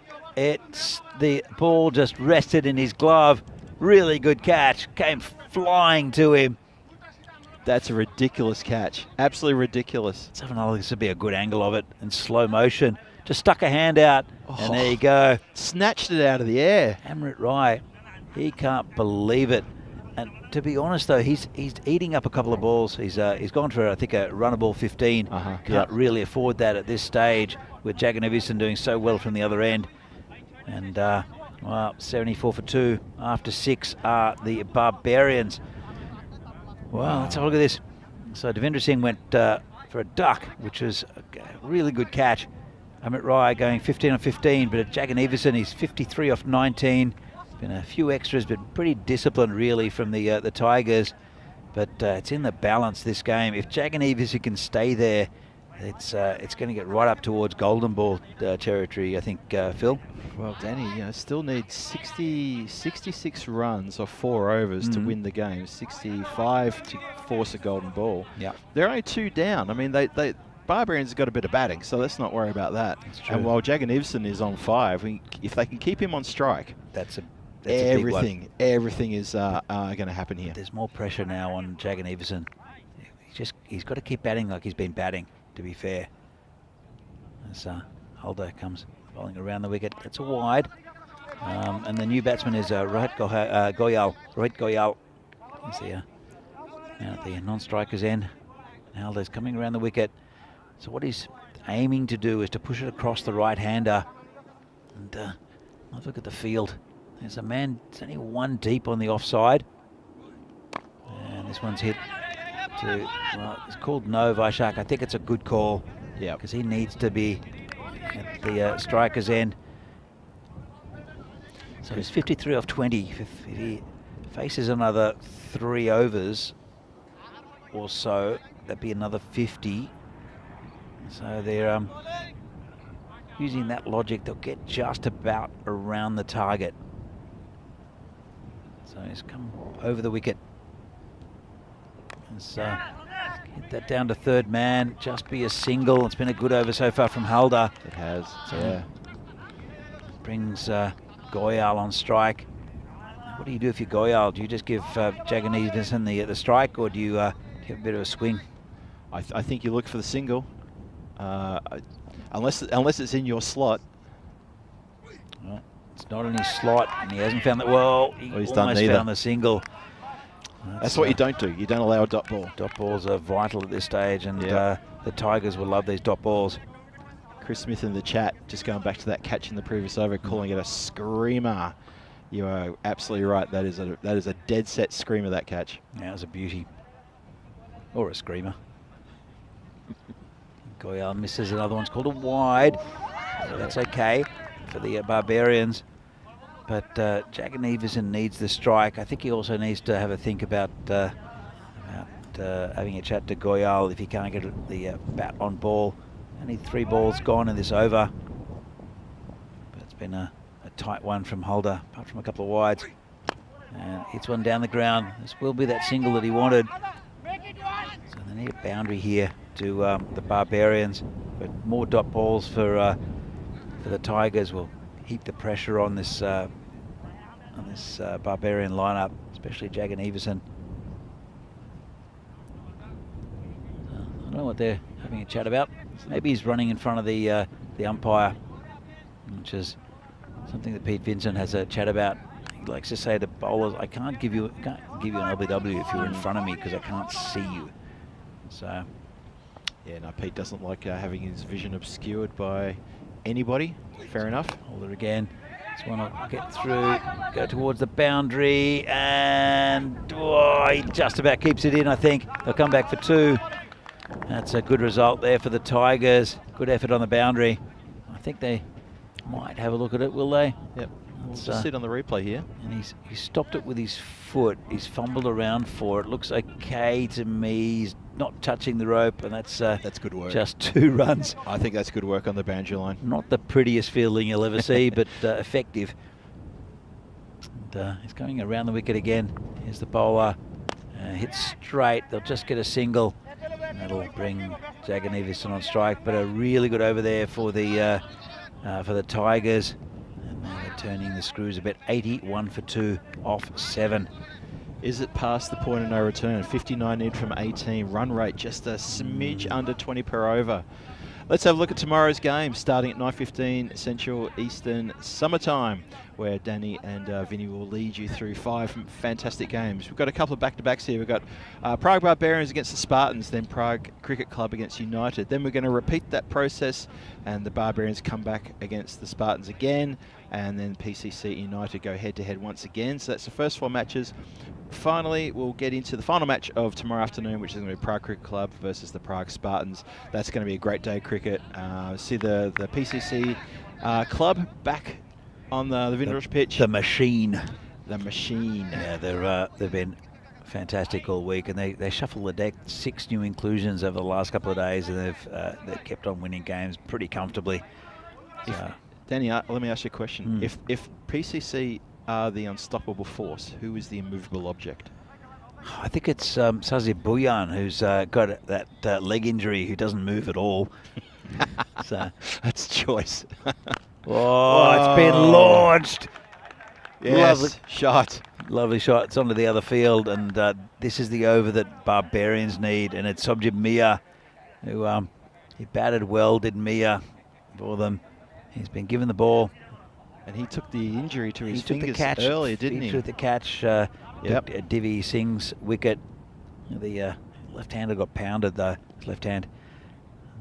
ball just rested in his glove. Really good catch. Came flying to him. That's a ridiculous catch. Absolutely ridiculous. Let's have another look. This would be a good angle of it in slow motion. Just stuck a hand out, and there you go. Snatched it out of the air. Amrit Rai, he can't believe it. And to be honest, though, he's eating up a couple of balls. He's gone for, I think, a runner ball 15. Can't really afford that at this stage with Jagan Everson doing so well from the other end. And, well, 74 for 2 after 6 are the Barbarians. Well, let's have a look at this. So Devendra Singh went for for a duck, which was a really good catch. Amit Rai going 15 on 15, but Jagan Everson, he's 53 off 19. Been a few extras, but pretty disciplined really from the Tigers. But it's in the balance this game. If Jagan Everson can stay there, it's going to get right up towards golden ball territory, I think, Phil. Well, Danny, still needs 66 runs or 4 overs to win the game. 65 to force a golden ball. Yeah, they're only 2 down. I mean, they Barbarians have got a bit of batting, so let's not worry about that. That's true. And while Jagan Everson is on 5, if they can keep him on strike, that's everything a big one. is going to happen here. There's more pressure now on Jagan Everson. He's got to keep batting like he's been batting, to be fair. As Holder comes bowling around the wicket, that's a wide. And the new batsman is Rohit Goyal. Rohit Goyal is now at the non-striker's end. Holder's coming around the wicket. So what he's aiming to do is to push it across the right-hander. And let's look at the field. There's a man, it's only 1 deep on the offside. And this one's hit to, well, it's called no, Vaishak. I think it's a good call. Yeah, because he needs to be at the striker's end. So he's 53 off 20. If he faces another 3 overs or so, that'd be another 50. So they're using that logic, they'll get just about around the target. So he's come over the wicket. Let's hit that down to third man, just be a single. It's been a good over so far from Halder. It has, so yeah. Brings Goyal on strike. What do you do if you're Goyal? Do you just give Jagan Everson the strike, or do you give a bit of a swing? I think you look for the single. Unless it's in your slot. Well, it's not in his slot, and he hasn't found that. Well, he's almost found the single. That's what you don't do. You don't allow a dot ball. Dot balls are vital at this stage, and the Tigers will love these dot balls. Chris Smith in the chat, just going back to that catch in the previous over, calling it a screamer. You are absolutely right. That is a dead set screamer, that catch. Yeah, it was a beauty. Or a screamer. Goyal misses another one's called a wide. So that's okay for the Barbarians. But Jagan Everson needs the strike. I think he also needs to have a think about having a chat to Goyal if he can't get the bat on ball. Only 3 balls gone in this over. But it's been a tight one from Holder, apart from a couple of wides. And hits one down the ground. This will be that single that he wanted. So they need a boundary here to the Barbarians. But more dot balls for the Tigers will heap the pressure on this Barbarian lineup, especially Jagan Everson. I don't know what they're having a chat about. Maybe he's running in front of the umpire, which is something that Pete Vincent has a chat about. He likes to say to bowlers, I can't give you an LBW if you're in front of me because I can't see you. So yeah, no, Pete doesn't like having his vision obscured by anybody. Fair enough. Holder again. This one will get through, go towards the boundary, and he just about keeps it in, I think. They'll come back for 2. That's a good result there for the Tigers. Good effort on the boundary. I think they might have a look at it, will they? Yep. We'll just sit on the replay here. And he stopped it with his foot. He's fumbled around for it. Looks okay to me. He's not touching the rope, and that's good work. Just 2 runs. I think that's good work on the boundary line. Not the prettiest fielding you'll ever see, but effective. And, he's going around the wicket again. Here's the bowler. Hits straight. They'll just get a single. And that'll bring Jagan Everson on strike. But a really good over there for the Tigers. And now they're turning the screws a bit. 81 for 2 off 7. Is it past the point of no return? 59 in from 18. Run rate just a smidge under 20 per over. Let's have a look at tomorrow's game, starting at 9:15 Central Eastern Summertime, where Danny and Vinny will lead you through 5 fantastic games. We've got a couple of back-to-backs here. We've got Prague Barbarians against the Spartans, then Prague Cricket Club against United. Then we're going to repeat that process, and the Barbarians come back against the Spartans again. and then PCC United go head-to-head once again. So that's the first 4 matches. Finally, we'll get into the final match of tomorrow afternoon, which is going to be Prague Cricket Club versus the Prague Spartans. That's going to be a great day of cricket. See the PCC club back on the Windrush pitch. The machine. The machine. Yeah, they've been fantastic all week, and they shuffle the deck. 6 new inclusions over the last couple of days, and they've kept on winning games pretty comfortably. Danny, let me ask you a question. If PCC are the unstoppable force, who is the immovable object? I think it's Sazi Buyan, who's got that leg injury, who doesn't move at all. So that's choice. Oh, it's been launched. Yes, Lovely shot. Lovely shot. It's onto the other field, and this is the over that Barbarians need, and it's Sobjib Mia, who he batted well, did Mia for them. He's been given the ball. And he took the injury to his took fingers the catch earlier, didn't he? He took the catch. Divi Singh's wicket. The left-hander got pounded, though. His left hand.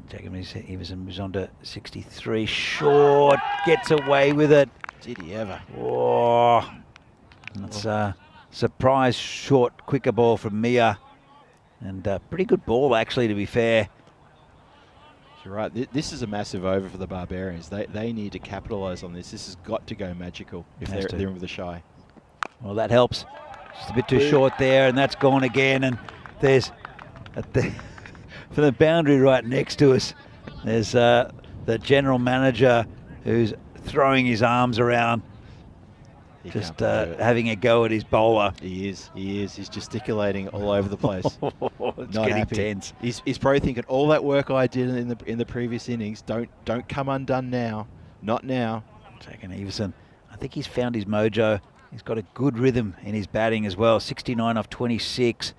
Jacob Everson moves on to 63. Short. Gets away with it. Did he ever? Oh. That's a surprise short, quicker ball from Mia. And pretty good ball, actually, to be fair. You're right. This is a massive over for the Barbarians. They need to capitalise on this. This has got to go magical if they're in with the shy. Well, that helps. Just a bit too short there, and that's gone again. And there's for the boundary right next to us, there's the general manager who's throwing his arms around, just having a go at his bowler. He is. He's gesticulating all over the place. It's Not getting happy. tense. He's probably thinking, all that work I did in the previous innings, don't come undone now. Not now. Jacob Everson, I think he's found his mojo. He's got a good rhythm in his batting as well. 69 off 26.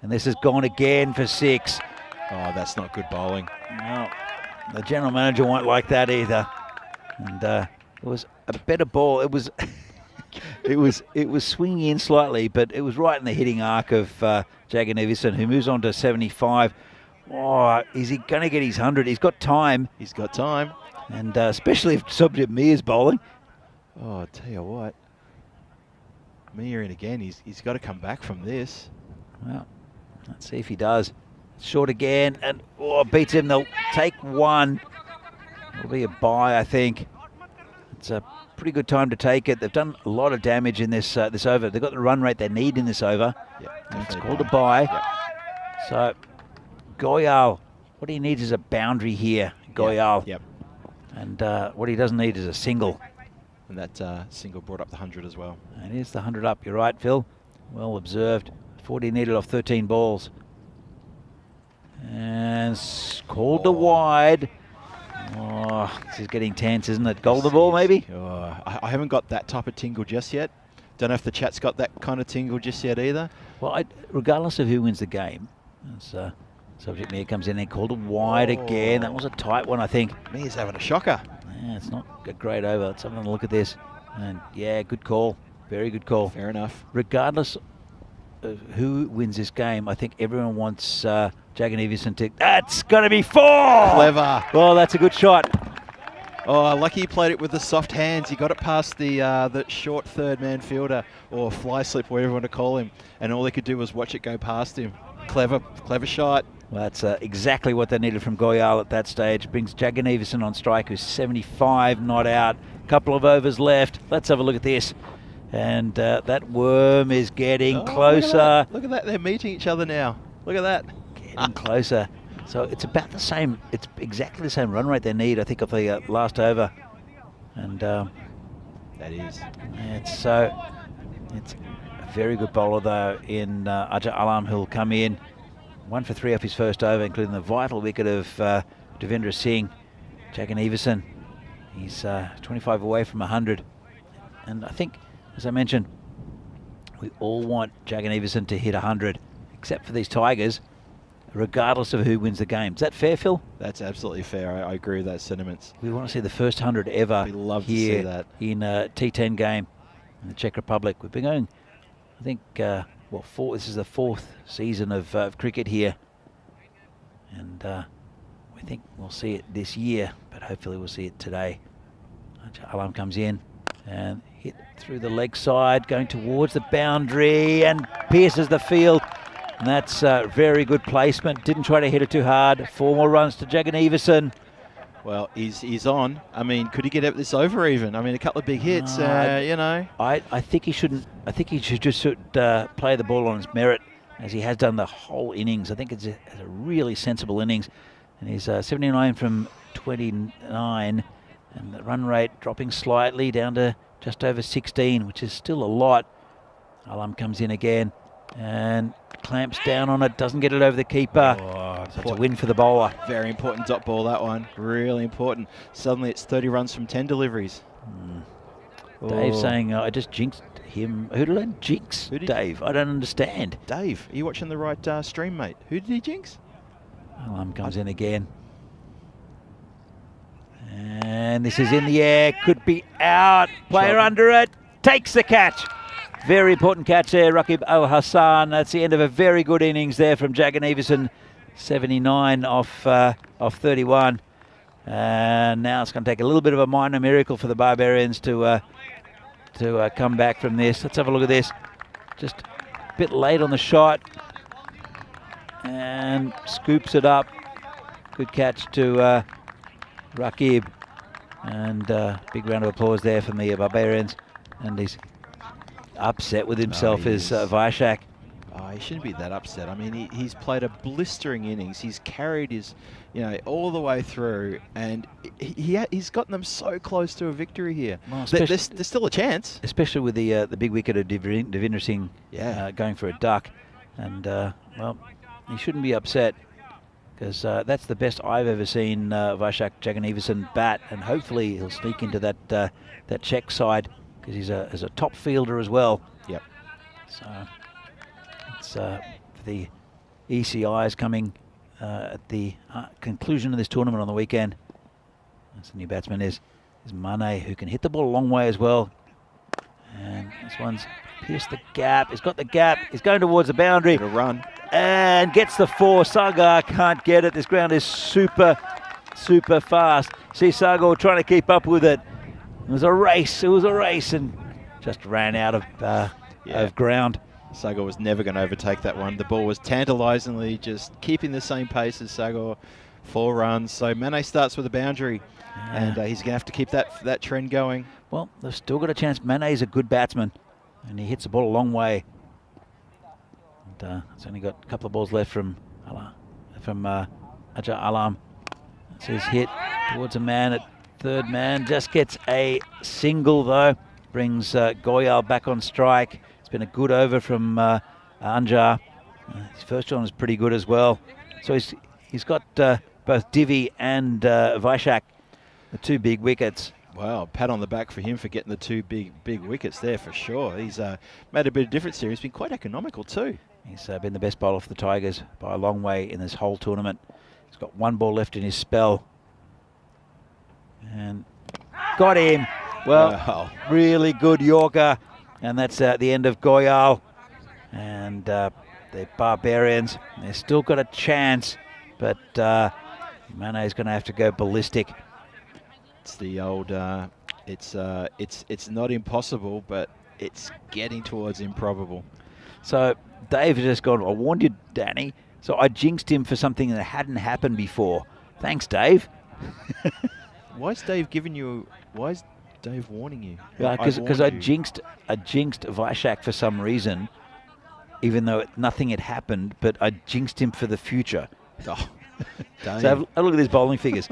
And this has gone again for 6. Oh, that's not good bowling. No, the general manager won't like that either. And it was a better ball. It was it was swinging in slightly, but it was right in the hitting arc of Jagan Everson, who moves on to 75. Oh, is he going to get his 100? He's got time. He's got time. And especially if Sobjib Mir is bowling. Oh, I tell you what. Mir in again. He's got to come back from this. Well, let's see if he does. Short again, and beats him. They'll take 1. It'll be a bye, I think. It's a pretty good time to take it. They've done a lot of damage in this this over. They've got the run rate they need in this over. It's called a bye. So, Goyal, what he needs is a boundary here. Goyal. And what he doesn't need is a single. And that single brought up the 100 as well. And here's the 100 up. You're right, Phil. Well observed. 40 needed off 13 balls. And called to wide. Oh, this is getting tense, isn't it? Golden ball, maybe? Oh, I haven't got that type of tingle just yet. Don't know if the chat's got that kind of tingle just yet either. Well, regardless of who wins the game, as Subject Mir comes in and called it wide again. That was a tight one, I think. Mir's having a shocker. Yeah, it's not a great over. Let's have a look at this. And yeah, good call. Very good call. Fair enough. Regardless of who wins this game, I think everyone wants Jagan Everson to... That's going to be 4! Clever. Well, that's a good shot. Oh, lucky he played it with the soft hands. He got it past the short third-man fielder, or fly slip, whatever you want to call him, and all they could do was watch it go past him. Clever shot. Well, that's exactly what they needed from Goyal at that stage. Brings Jagan Everson on strike, who's 75, not out. Couple of overs left. Let's have a look at this. And that worm is getting closer. Look at that. They're meeting each other now. Look at that. Getting closer. So it's about the same. It's exactly the same run rate they need, I think, of the last over. And that is. It's a very good bowler, though, in Ajay Alam, who'll come in. 1 for 3 off his first over, including the vital wicket of Devendra Singh. Jagan Everson, he's 25 away from 100. And I think, as I mentioned, we all want Jagan Everson to hit 100, except for these Tigers, regardless of who wins the game. Is that fair, Phil? That's absolutely fair. I agree with that sentiment. We want to see the first 100 ever We'd love to here see that. in a T10 game in the Czech Republic. We've been going, I think, this is the 4th season of cricket here. And we think we'll see it this year, but hopefully we'll see it today. Alam comes in and hit through the leg side, going towards the boundary and pierces the field. And that's very good placement. Didn't try to hit it too hard. 4 more runs to Jagan Everson. Well, he's on. I mean, could he get this over even? I mean, a couple of big hits, you know. I think he shouldn't. I think he should just play the ball on his merit, as he has done the whole innings. I think it's a really sensible innings. And he's 79 from 29. And the run rate dropping slightly down to just over 16, which is still a lot. Alam comes in again and clamps down on it, doesn't get it over the keeper. So it's a win for the bowler. Very important dot ball, that one. Really important. Suddenly it's 30 runs from 10 deliveries. Dave saying, I just jinxed him. Who did I jinx? Dave, I don't understand. Dave, are you watching the right stream, mate? Who did he jinx? Alam comes in again. And this is in the air, could be out. Player under it, takes the catch. Very important catch there, Rakib Al Hassan. That's the end of a very good innings there from Jagan Everson. 79 off 31. And now it's going to take a little bit of a minor miracle for the Barbarians to come back from this. Let's have a look at this. Just a bit late on the shot. And scoops it up. Good catch to Rakib. And big round of applause there from the Barbarians. And he's upset with himself is Vaishak. Oh, he shouldn't be that upset. I mean, he's played a blistering innings. He's carried his, you know, all the way through, and he's gotten them so close to a victory here. Well, there's still a chance, especially with the big wicket of Devinder Singh going for a duck. And well, he shouldn't be upset, because that's the best I've ever seen Vaishak Jagan Everson bat, and hopefully he'll sneak into that check side, because he's a top fielder as well. Yep. So it's for the ECIs coming at the conclusion of this tournament on the weekend. That's the new batsman is Mane, who can hit the ball a long way as well. And this one's pierced the gap. He's got the gap. He's going towards the boundary. Good run. And gets the 4. Sagar can't get it. This ground is super fast. See Sagar trying to keep up with it. It was a race. It was a race, and just ran out of ground. Sagar was never going to overtake that one. The ball was tantalisingly just keeping the same pace as Sagar. 4 runs. So Mane starts with a boundary, and he's going to have to keep that trend going. Well, they've still got a chance. Mane's a good batsman, and he hits the ball a long way. And it's only got a couple of balls left from Ajay Alam. It's his hit towards a man at third man. Just gets a single though. Brings Goyal back on strike. It's been a good over from Anjar. His first one was pretty good as well. So he's got both Divi and Vaishak, the 2 big wickets. Wow, pat on the back for him for getting the 2 big wickets there for sure. He's made a bit of difference here. He's been quite economical too. He's been the best bowler for the Tigers by a long way in this whole tournament. He's got 1 ball left in his spell. And got him. Well, really good Yorker. And that's the end of Goyal. And the Barbarians, they've still got a chance. But Mane's going to have to go ballistic. It's the old, it's not impossible, but it's getting towards improbable. So Dave has just gone, I warned you, Danny. So I jinxed him for something that hadn't happened before. Thanks, Dave. Why is Dave warning you? Yeah, because I jinxed Vaishak for some reason, even though nothing had happened, but I jinxed him for the future. Oh, so have a look at these bowling figures.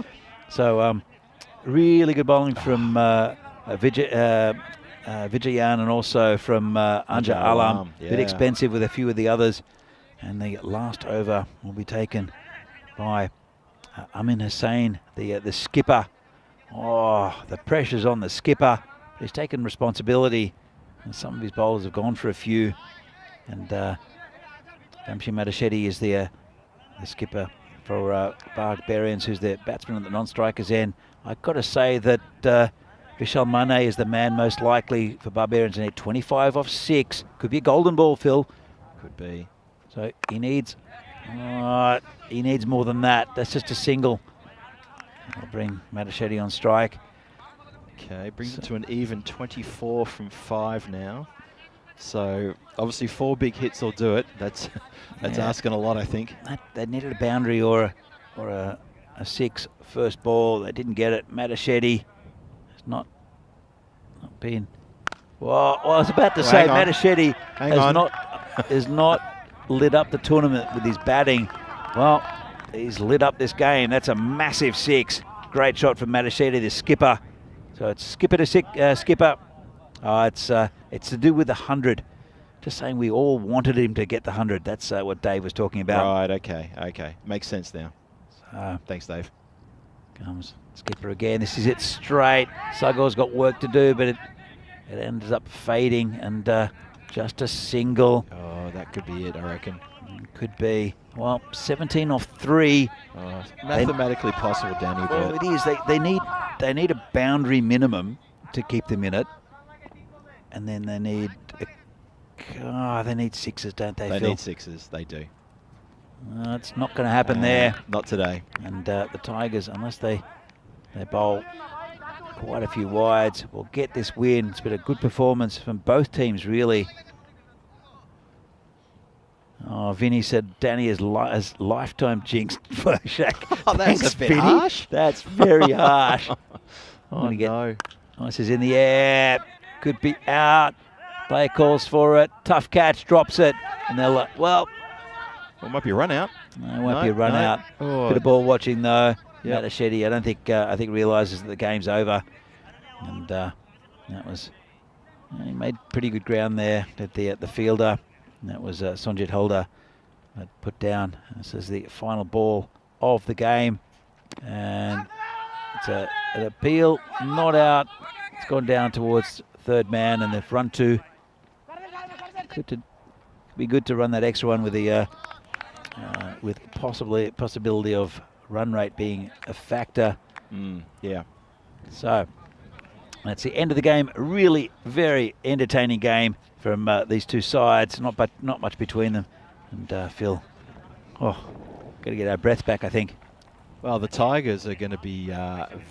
So really good bowling from Vijayan and also from Anjar Alam. A bit expensive with a few of the others. And the last over will be taken by Amin Hussain, the skipper. Oh, the pressure's on the skipper. He's taken responsibility. And some of his bowlers have gone for a few. And Vamshi Madashetty is the skipper for Barbarians, who's the batsman at the non-strikers end. I've got to say that Vishal Mane is the man most likely for Barbarians. And 25 off 6. Could be a golden ball, Phil. Could be. So he needs more than that. That's just a single. I'll bring Madashetty on strike. Okay, brings it to an even 24 from 5 now. So obviously 4 big hits will do it. That's asking a lot, I think. They needed a boundary or a 6 first ball. They didn't get it. Matachetti has not been. Well, I was about to say Matachetti has not lit up the tournament with his batting. Well, he's lit up this game. That's a massive 6. Great shot from Matachetti, the skipper. So it's skipper to skipper. It's to do with the 100. Just saying, we all wanted him to get the 100. That's what Dave was talking about. Right. Okay. Makes sense now. Thanks, Dave. Comes skipper again. This is it straight. Sugor's got work to do, but it ends up fading and just a single. Oh, that could be it, I reckon. Could be. Well, 17 off 3. Mathematically possible, Danny. Well, it is. They need a boundary minimum to keep them in it, and then they need they need 6s, don't they? They Phil? need 6s. They do. It's not going to happen there. Not today. And the Tigers, unless they bowl quite a few wides, will get this win. It's been a good performance from both teams, really. Oh, Vinny said Danny has lifetime jinxed Shaq. Oh, that's Thanks, a bit Vinny. harsh. That's very harsh. Oh, no. This is in the air. Could be out. Player calls for it. Tough catch, drops it. And they're like, well, it might be a run out. No, it won't be a run out. Oh. Bit of ball watching though. Yep. Matachetti, I think realises that the game's over. And that was, he made pretty good ground there at the fielder. And that was Sonjit Holder put down. This is the final ball of the game. And it's an appeal, not out. It's gone down towards third man, and they've run 2. Could be good to run that extra one with the with possibility of run rate being a factor. Yeah. So that's the end of the game. Really very entertaining game from these two sides. Not much between them. And Phil, got to get our breath back, I think. Well, the Tigers are going to be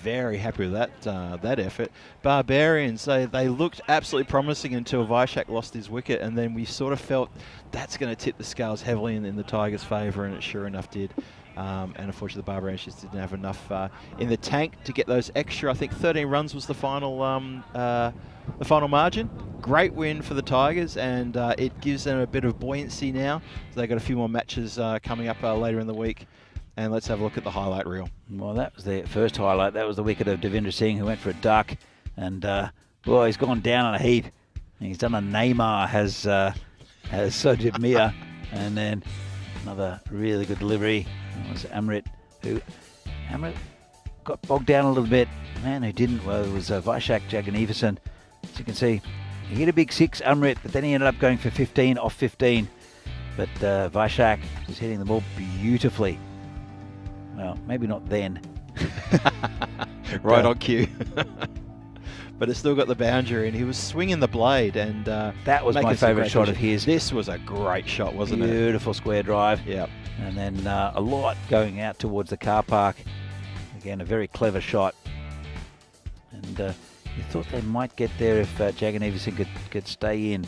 very happy with that effort. Barbarians, they looked absolutely promising until Vaishak lost his wicket, and then we sort of felt that's going to tip the scales heavily in the Tigers' favour, and it sure enough did. And unfortunately, the Barbarians just didn't have enough in the tank to get those extra. I think 13 runs was the final margin. Great win for the Tigers, and it gives them a bit of buoyancy now. So they've got a few more matches coming up later in the week. And let's have a look at the highlight reel. Well, that was the first highlight. That was the wicket of Devendra Singh, who went for a duck. And, he's gone down on a heap. He's done a Neymar, has Sojit Mia. And then another really good delivery. That was Amrit, Amrit got bogged down a little bit. Man who didn't, well, it was Vaishak Jagannathan. As you can see, he hit a big 6, Amrit, but then he ended up going for 15 off 15. But Vaishak was hitting the ball beautifully. Well, maybe not then. Right on cue. But it's still got the boundary, and he was swinging the blade. And that was my favourite shot of his. This was a great shot, wasn't it? Beautiful square drive. Yep. And then a lot going out towards the car park. Again, a very clever shot. And you thought they might get there if Jagannathan could stay in.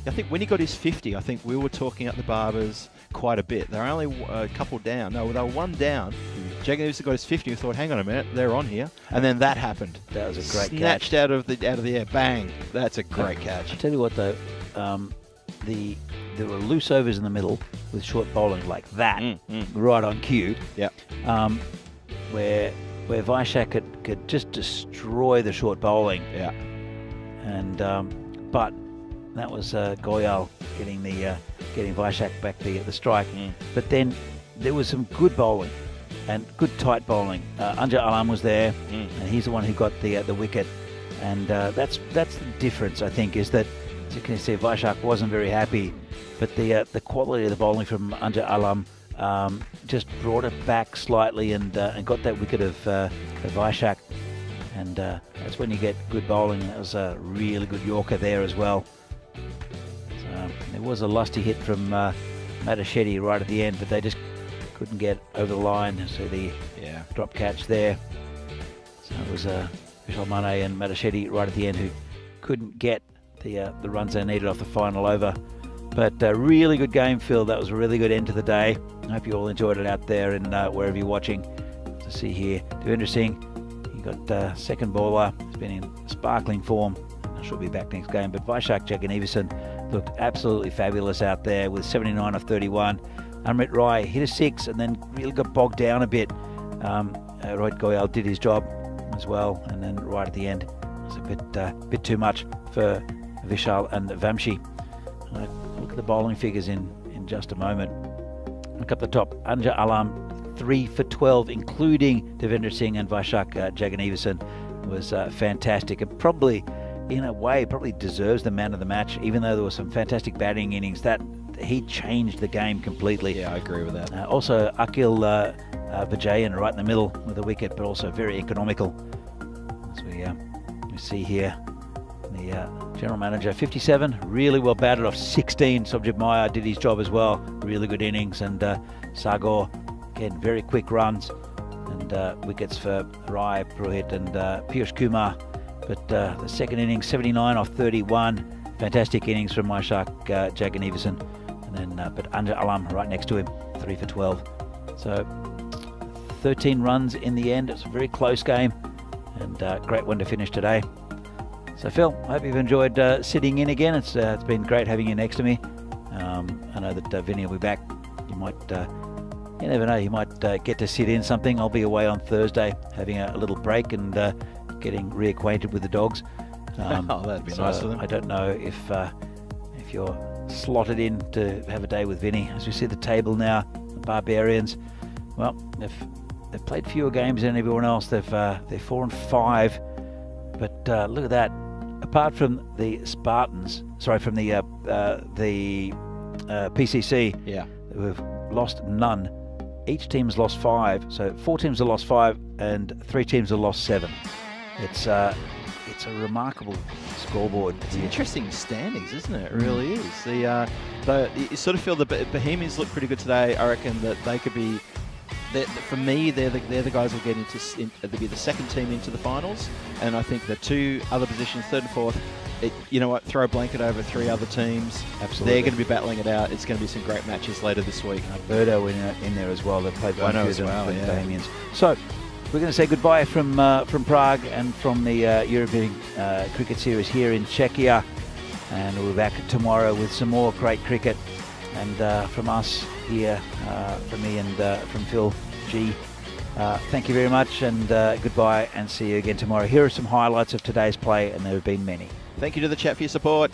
I think when he got his 50, I think we were talking at the Barbers quite a bit. They're only a couple down. No, they were one down. Jagannathan got his 50. We thought, hang on a minute, they're on here. And then that happened. That was a great catch. Snatched out of the air. Bang. That's a great catch. I tell you what, though, there were loose overs in the middle with short bowling like that, right on cue. Yep. Where Vaishak could just destroy the short bowling. Yeah. And but that was Goyal getting Vaishak back the strike. But then there was some good bowling and good tight bowling. Anja Alam was there, and he's the one who got the wicket. And that's the difference, I think, is that, as you can see, Vaishak wasn't very happy, but the quality of the bowling from Anja Alam just brought it back slightly and got that wicket of Vaishak. And that's when you get good bowling. That was a really good Yorker there as well. There was a lusty hit from Matachetti right at the end, but they just couldn't get over the line. So the drop catch there. So it was Vishal Mane and Matachetti right at the end, who couldn't get the runs they needed off the final over. But really good game, Phil. That was a really good end to the day. I hope you all enjoyed it out there and wherever you're watching. To see here, Devendra Singh, he got second bowler. He's been in sparkling form. I should be back next game. But Vaishak Jagannathan looked absolutely fabulous out there with 79 off 31. Amrit Rai hit a 6 and then really got bogged down a bit. Rohit Goyal did his job as well, and then right at the end it was a bit too much for Vishal and Vamshi. Look at the bowling figures in just a moment. Look up the top. Anja Alam 3 for 12, including Devendra Singh and Vaishak Jagannathan, was fantastic, and probably in a way probably deserves the man of the match, even though there were some fantastic batting innings. That he changed the game completely. Yeah, I agree with that. Also Akil Vijayan right in the middle with a wicket, but also very economical. As we see here, the general manager, 57, really well batted off 16. Sobjit Maya did his job as well, really good innings, and Sagor, again, very quick runs, and wickets for Rai, Purohit and Piyush Kumar. But the second innings, 79 off 31, fantastic innings from Vaishak Jagannathan, and then but Anja Alam right next to him, 3 for 12. So 13 runs in the end. It's a very close game, and great one to finish today. So Phil, I hope you've enjoyed sitting in again. It's been great having you next to me. I know that Vinny will be back. You might, you never know, you might get to sit in something. I'll be away on Thursday having a little break and getting reacquainted with the dogs. Oh, that'd be nice for them. I don't know if you're slotted in to have a day with Vinny. As we see the table now, the Barbarians, well, they've played fewer games than everyone else. They're 4 and 5, but look at that. Apart from the Spartans, from the PCC, yeah, who have lost none. Each team's lost 5, so 4 teams have lost 5 and 3 teams have lost 7. It's a remarkable scoreboard. It's interesting standings, isn't it? It really is. You sort of feel the Bohemians look pretty good today. I reckon that they could be. For me, they're the guys who will get they'll be the second team into the finals, and I think the 2 other positions, 3rd and 4th, you know what? Throw a blanket over 3 other teams. Absolutely, they're going to be battling it out. It's going to be some great matches later this week. Birdo in there as well. They played one as the well, yeah. Bohemians. So we're going to say goodbye from Prague and from the European Cricket Series here in Czechia, and we'll be back tomorrow with some more great cricket. And from us here, from me and from Phil G, thank you very much, and goodbye, and see you again tomorrow. Here are some highlights of today's play, and there have been many. Thank you to the chat for your support.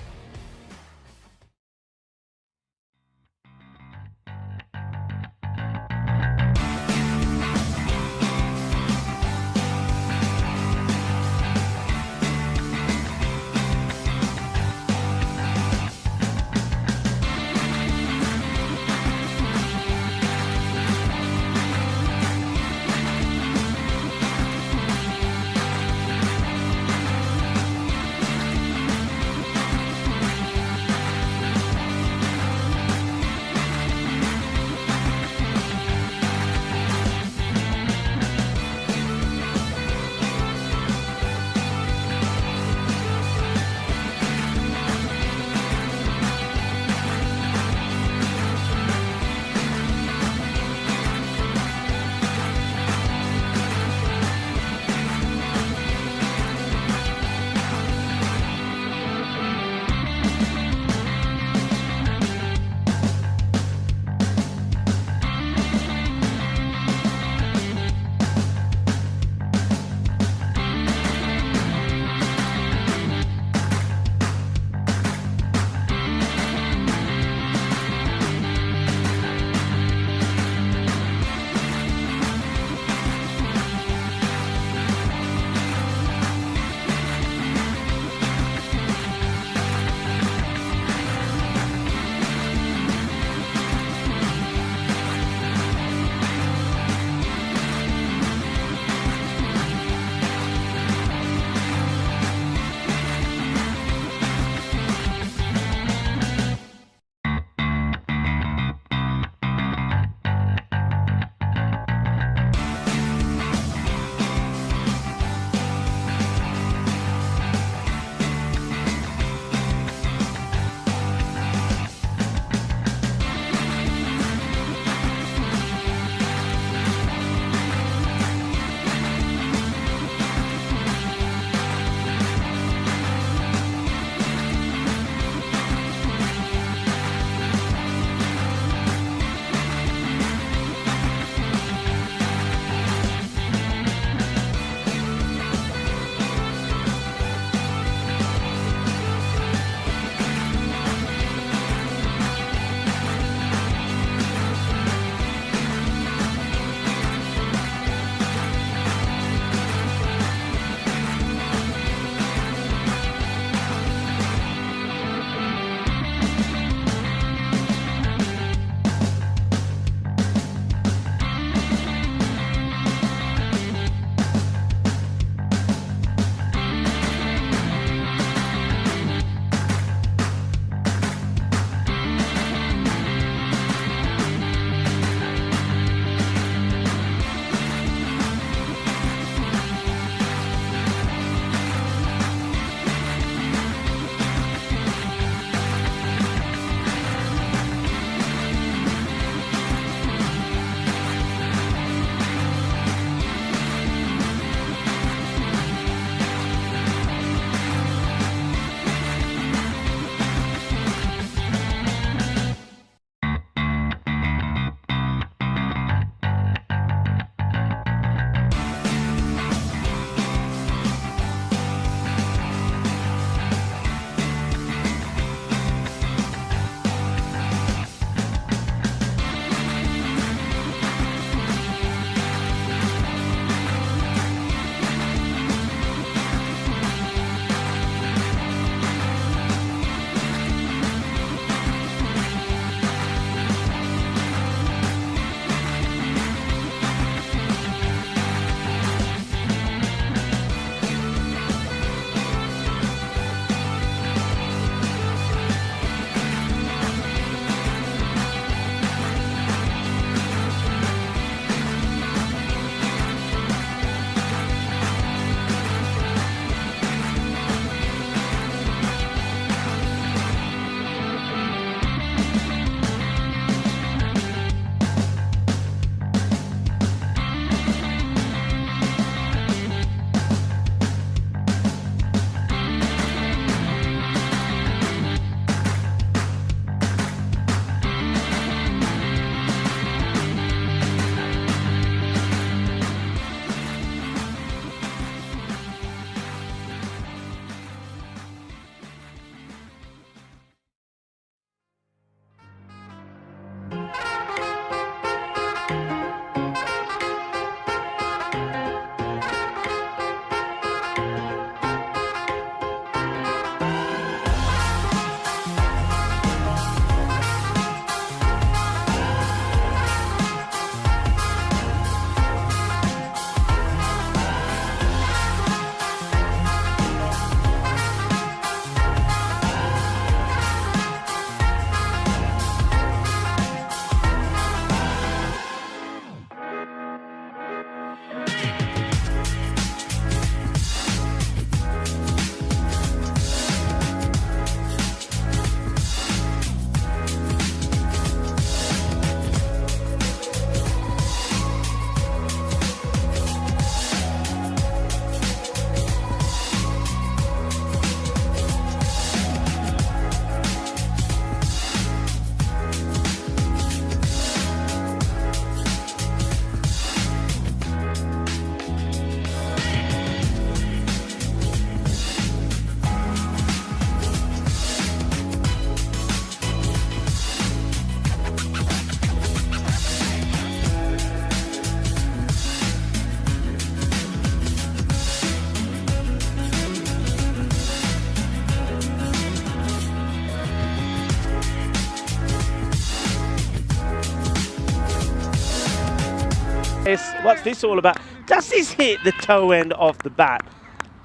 what's this all about? Does this hit the toe end of the bat?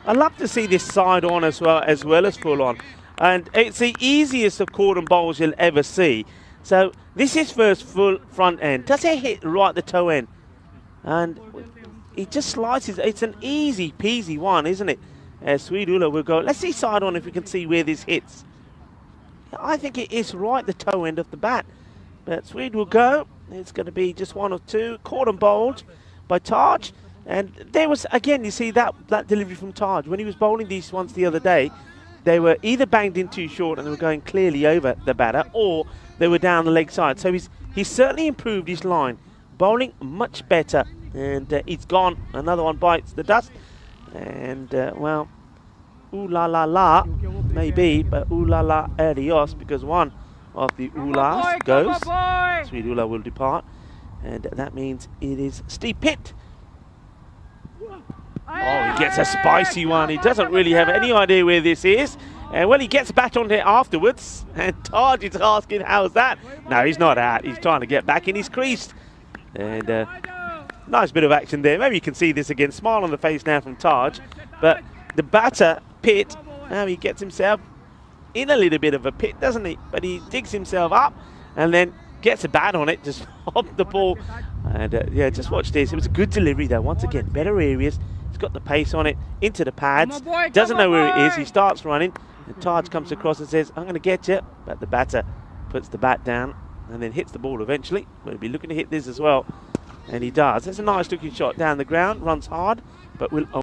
I love to see this side on as well as full on. And it's the easiest of cordon bowls you'll ever see. So this is first full front end. Does it hit right the toe end? And it just slices. It's an easy peasy one, isn't it? Sweetula will go. Let's see side on if we can see where this hits. I think it is right the toe end of the bat. But Swede will go. It's going to be just one or two. Cordon bowled by Taj. And there was, again, you see that delivery from Taj. When he was bowling these ones the other day, they were either banged in too short and they were going clearly over the batter, or they were down the leg side. So he's certainly improved his line. Bowling much better. And he's gone. Another one bites the dust. And, well, ooh la la la, maybe, but ooh la la adios, because one of the oolas goes. Sweet Ula will depart. And that means it is Steve Pitt. Oh, he gets a spicy one. He doesn't really have any idea where this is. And well, he gets back on there afterwards. And Taj is asking, how's that? No, he's not out. He's trying to get back in his crease. And nice bit of action there. Maybe you can see this again. Smile on the face now from Taj. But the batter, Pitt, now he gets himself in a little bit of a pit, doesn't he? But he digs himself up and then gets a bat on it, just hop the ball. And yeah, just watch this. It was a good delivery though. Once again, better areas. He's got the pace on it, into the pads. Doesn't know where it is. He starts running. And Taj comes across and says, I'm going to get you. But the batter puts the bat down and then hits the ball eventually. We'll be looking to hit this as well. And he does. That's a nice looking shot down the ground. Runs hard, but will